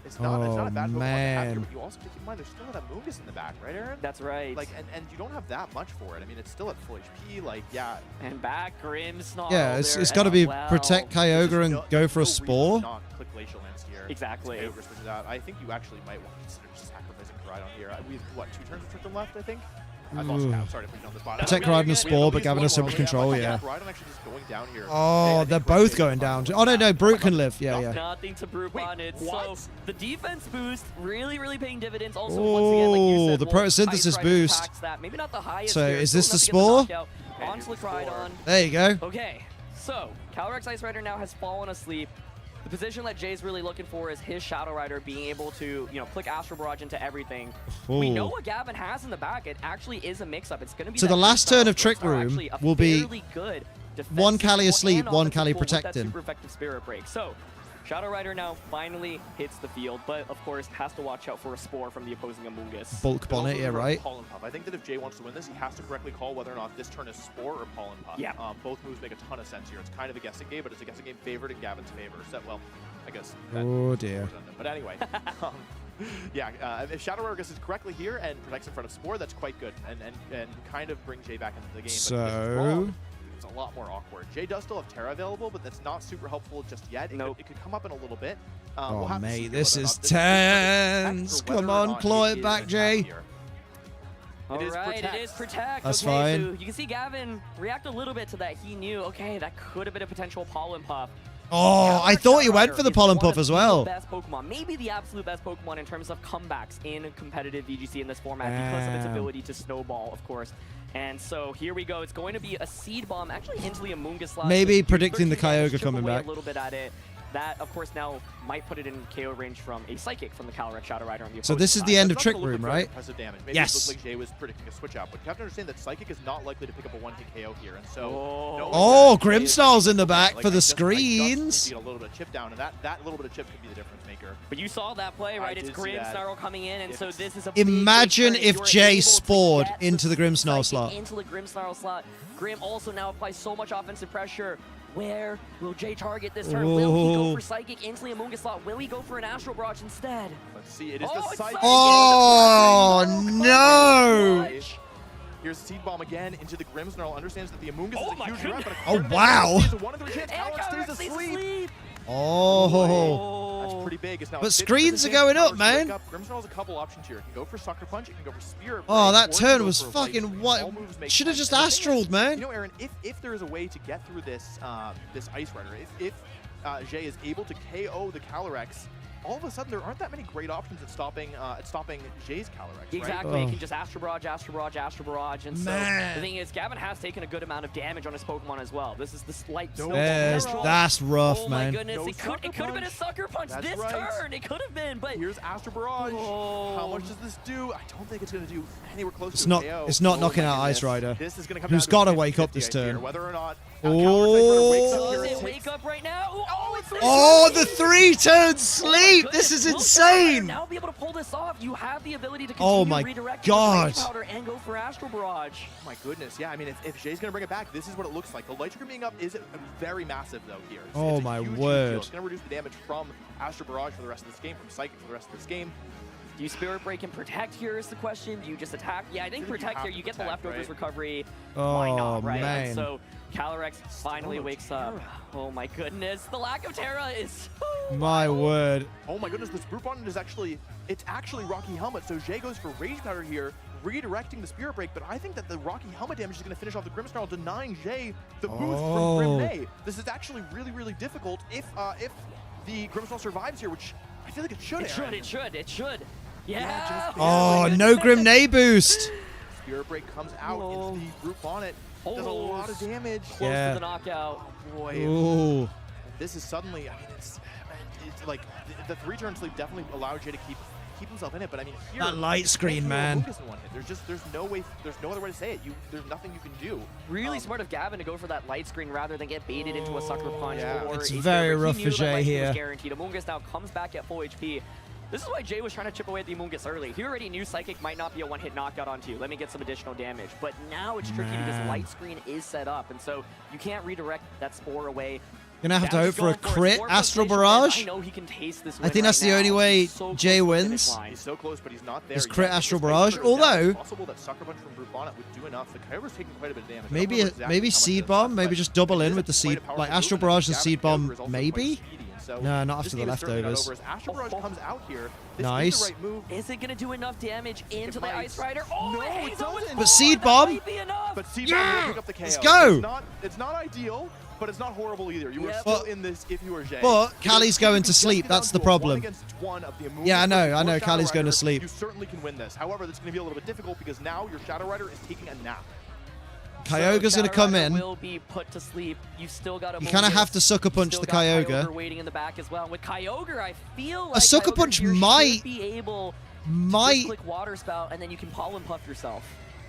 it's not a bad Pokemon to have here, man. but you also keep in mind there's still that Amoonguss in the back, right, Aaron? That's right. Like, and you don't have that much for it. I mean, it's still at full HP. Like, yeah. And back Grimmsnarl. Yeah, it's there got to as be well. protect Kyogre and go for a reason Spore. to not click Glacial Lance here. Exactly. Kyogre switches out. I think you actually might want to consider just sacrificing Koraidon here. We have, what, 2 turns of Trick Room left, I think? I've lost count. Sorry to put you on the spot. Protect Koraidon and Spore, but Gavin has so much control, yeah. Koraidon actually just going down here. Oh, they're both going down. Oh, no, Brute can live. Yeah, yeah. Nothing to Brute Bonnet. So what? the defense boost really paying dividends. Also, once again, like you said, the Wolf, photosynthesis Ice Rider boost. attacks that. Maybe not the highest. So here, is still this the enough to get Spore? knockout Onto the Koraidon. There you go. Okay, so Calyrex Ice Rider now has fallen asleep. The position that Jay's really looking for is his Shadow Rider being able to, you know, click Astral Barrage into everything. We know what Gavin has in the back. It actually is a mix-up. It's going to be So that the last two turn of styles Trick that are Room actually a will be fairly good one defensive Cali pool asleep, and one offensive Cali pool with that protecting. super effective Spirit Break. So Shadow Rider now finally hits the field, but of course has to watch out for a Spore from the opposing Amoonguss. Bulk Bonnet, yeah, right. Pollen Puff. I think that if Jay wants to win this, he has to correctly call whether or not this turn is Spore or Pollen Puff. Yeah. Both moves make a ton of sense here. It's kind of a guessing game, but it's a guessing game favored in Gavin's favor. So, well, I guess. Oh, dear. But anyway. Yeah, if Shadow Rider guesses correctly here and protects in front of Spore, that's quite good and kind of bring Jay back into the game. But if this is wrong, it's a lot more awkward. Jay does still have Terra available, but that's not super helpful just yet. It could come up in a little bit. We'll Oh, have to see mate, here this whether or is not this is tense. protect or Come whether or on, not claw it it is back, an Jay. attack here. All right, it is Protect. That's okay, fine. So you can see Gavin react a little bit to that. He knew, okay, that could have been a potential Pollen Puff. Oh, I thought he went for the Pollen Puff as well. Best Pokemon, maybe the absolute best Pokemon in terms of comebacks in competitive VGC in this format because of its ability to snowball, of course. And so here we go. It's going to be a Seed Bomb actually into the Amoonguss slot. Maybe So predicting the 13 damage, Kyogre chip coming away back. a little bit at it. That, of course, now might put it in KO range from a Psychic from the Calyrex Shadow Rider on the So opposing this is side. the end of That's Trick gonna look Room, like very right? impressive damage. Maybe Yes. it looked like Jay was predicting a switch out, but you have to understand that Psychic is not likely to pick up a one-hit KO here, and so. Oh, Grimmsnarl's in the back for the screens. Get a little bit of chip down, and that little bit of chip could be the difference maker. But you saw that play, right? It's did see that. Grimmsnarl coming in, and so this is a Imagine big turn. if You're Jay able to spored get into the Grimmsnarl Psychic slot. into the Grimmsnarl slot. Grim also now applies so much offensive pressure. Where will Jay target this turn? Will he go Ooh. for Psychic into the Amoonguss slot? Will he go for an Astral Barrage instead? Let's see. It is Oh, the it's Psychic. Oh, no. Here's Seed Bomb again into the Grimmsnarl. Understands that the Amoonguss is a huge threat, but Oh, wow. it's a 1 in 3 chance. And Alex stays Calyrex stays asleep. asleep. Oh. That's pretty big. It's now But 50% screens are chance going up, Tauros to man. wake up. Grimmsnarl has a couple options here. It can go for Sucker Punch. It can go for Spirit Oh, Break, that or it can turn go was for Light fucking Screen. what? All moves make Should have sense. just And the thing is, astraled, man. You know, Aaron, if there is a way to get through this this Ice Rider, if Jay is able to KO the Calyrex, all of a sudden there aren't that many great options at stopping Jay's Calyrex, right? Exactly. You can just Astro Barrage, Astro Barrage, Astro Barrage. And so Man. the thing is, Gavin has taken a good amount of damage on his Pokemon as well. This is the slight snowball. That's rough, oh man. my goodness. It could have been a Sucker Punch That's this right. turn. It could have been, but here's Astro Barrage. Oh. How much does this do? I don't think it's going to do anywhere close It's to not. a KO. It's not Oh knocking my out goodness. Ice Rider. This is going to come Who's down got to to a wake up this 50-50 idea, turn? whether or not Oh. wake up right now. Oh, it's Oh, the 3-turn sleep. This is insane. Now be able to pull this off. You have the ability to Oh continue my redirect God. Rage Powder and go for Astral Barrage. Oh my goodness, yeah. I mean, if Jay's going to bring it back, this is what it looks like. The Light Screen being up is very massive, though, here. Oh it's a my huge, huge word. deal. It's going to reduce the damage from Astro Barrage for the rest of this game, from Psychic for the rest of this game. Do you Spirit Break and Protect here is the question? Do you just attack? Yeah, I think Protect here, you get the leftovers recovery. Why Oh, not, right? man. And so Calyrex finally wakes up. Oh my goodness, the lack of Terra is My word. Oh my goodness, this Brute Bonnet is actually Rocky Helmet, so Jay goes for Rage Powder here, redirecting the Spirit Break, but I think that the Rocky Helmet damage is going to finish off the Grimmsnarl, denying Jay the boost from Grim May. This is actually really, really difficult if the Grimmsnarl survives here, which I feel like it should. It should. Yeah. Oh, no Grimnay boost. Spirit Break comes out into the Brute Bonnet. Does a lot of damage. Close to the knockout. Oh boy. Ooh. This is suddenly, I mean, it's like the 3-turn sleep definitely allowed Jay to keep himself in it, but I mean, here, That light screen, man. There's no way, there's no other way to say it. There's nothing you can do. Really smart of Gavin to go for that light screen rather than get baited into a Sucker Punch. Yeah. Or It's a very Spirit Break. rough He for knew that Jay light screen here. was guaranteed. Amoonguss now comes back at full HP. This is why Jay was trying to chip away at the Amoonguss early. He already knew Psychic might not be a one-hit knockout onto you. Let me get some additional damage. But now it's tricky because light screen is set up, and so you can't redirect that Spore away. Gonna have to Gavin hope for a is going crit Spore Astral frustration, Barrage. I know he can taste this I think that's the only way Jay wins. He's so close, but he's not there. Is You crit can't Astral get this Barrage, Spirit Break down. although- It's possible that Sucker Punch from Brute Bonnet would do enough. The Kyogre's taking quite a bit of damage. I don't Maybe remember exactly how much Seed it Bomb. does, Maybe but just double it in is with the quite a Seed, powerful like Astral movement. Barrage and Gavin Seed Kyogre Bomb. is also quite Maybe. speedy, and so No, not this after the game is certainly not leftovers. over. As Astral Barrage comes out here, this Nice. is the right move. Is it going to do enough damage into the might. Ice Rider? Oh, No, it it hangs on with doesn't. But Ball. Seed That Bomb? might be enough. But Seed Bomb will pick up the KO. Let's go. It's not ideal, but it's not horrible either. You were Yep. still But- in this if you were Jay. But Because Callie's if going you to just sleep, get down that's the to a 1 problem. against 1 of the Amoonguss Yeah, I know, versus I know, your Shadow Callie's going to Rider, sleep. You certainly can win this. However, that's going to be a little bit difficult because now your Shadow Rider is taking a nap. Kyogre's gonna Shadow come Rider in. will be put to sleep. You still got You kind of have to Sucker Punch the Kyogre. waiting in the back as well. With Kyogre, I feel like A Sucker Kyogre Punch here might- should be able to Might. just click Water Spout and then you can Pollen Puff yourself.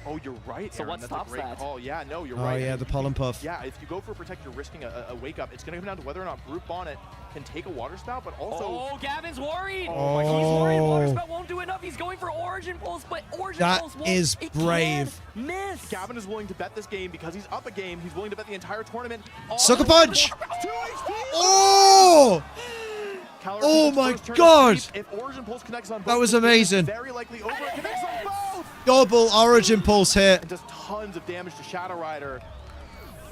Oh, you're right, So Aaron. what That's stops a great that? call. Yeah, no, you're Oh, right. yeah, the Pollen Puff. Yeah, if you go for Protect, you're risking a wake up. It's going to come down to whether or not Brute Bonnet can take a Water Spout, but also... Oh, Gavin's worried. Oh. He's worried Water Spout won't do enough. He's going for Origin Pulse, but Origin That Pulse won't. is It brave. can't miss. Gavin is willing to bet this game because he's up a game. He's willing to bet the entire tournament. Sucker Punch! 2 HP! Oh! Calyrex Oh takes my first turn God. of sleep. If Origin Pulse connects on both, That was this game is amazing. Very likely over. It connects on both. Double Origin Pulse hit. And does tons of damage to Shadow Rider.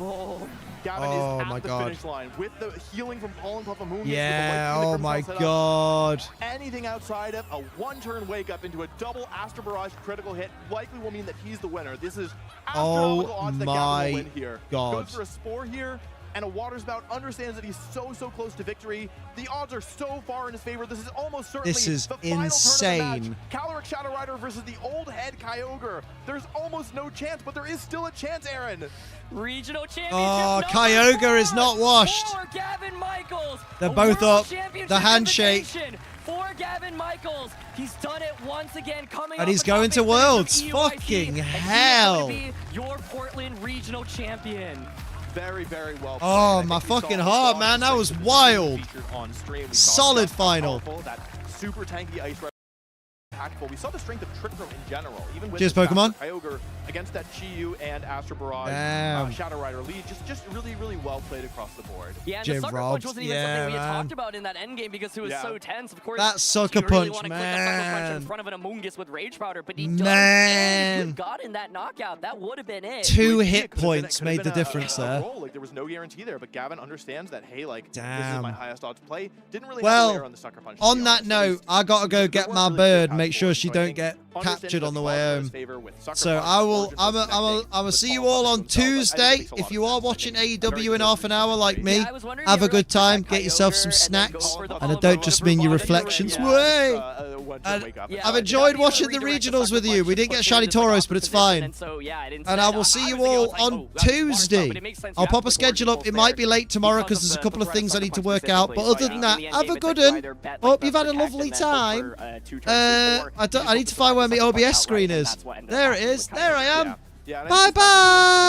Oh. Gavin Oh is my at the God. finish line with the healing from Pollen Puff Amoonguss. Yeah, with the oh Light Screen my Grimmsnarl set up. God. Anything outside of a 1-turn wake up into a double Astro Barrage critical hit likely will mean that he's the winner. This is astronomical odds that Gavin my will win here. God. Goes for a Spore here and a Water Spout, understands that he's so close to victory. The odds are so far in his favor. This is almost certainly This is the final turn of the insane. match. Calyrex Shadow Rider versus the old head Kyogre. There's almost no chance, but there is still a chance, Aaron. Regional championship. Oh, number Kyogre is 4 not washed. For Gavin Michaels. They're A both World up. Championship The handshake. invitation For Gavin Michaels. He's done it once again. Coming And off he's the going top to 8 finish of Worlds. EUIC, Fucking and he is hell. going to be your Portland regional champion. Very, very well played. Oh, I think my we saw fucking the heart, dog man. That was featured wild. on stream. We saw Solid just how final. powerful that super tanky Ice Rider impactful. We saw the strength of Trick Room in general, even with Cheers, Pokemon. Kyogre against that Chi-Yu and Astro Barrage, Damn. Shadow Rider lead. Just really, really well played across the board. Yeah, and the sucker punch wasn't even something we had man. talked about in that end game because it was so tense. Of course, That sucker you really punch, want to click the sucker punch in man. front of an Amoonguss with Rage Powder, but he Man. does got in that knockout. That would have been it. 2 hit points made the difference there. Like there was no guarantee there, but Gavin understands that. Hey, like this is Damn. my highest odds play. Didn't really have a layer Well, on the sucker punch. on that note, I gotta go get my bird. Make sure she don't get captured on the way home. So I will see you all on Tuesday. If you are watching AEW in half an hour like me, have a good time. Get yourself some snacks, and I don't just mean your reflections. Way. And I've enjoyed watching the regionals with you. We didn't get shiny Tauros, but it's fine. And I will see you all on Tuesday. I'll pop a schedule up. It might be late tomorrow because there's a couple of things I need to work out. But other than that, have a good one. Hope you've had a lovely time. I need to find where my OBS screen is. There it is. There I am. Bye-bye.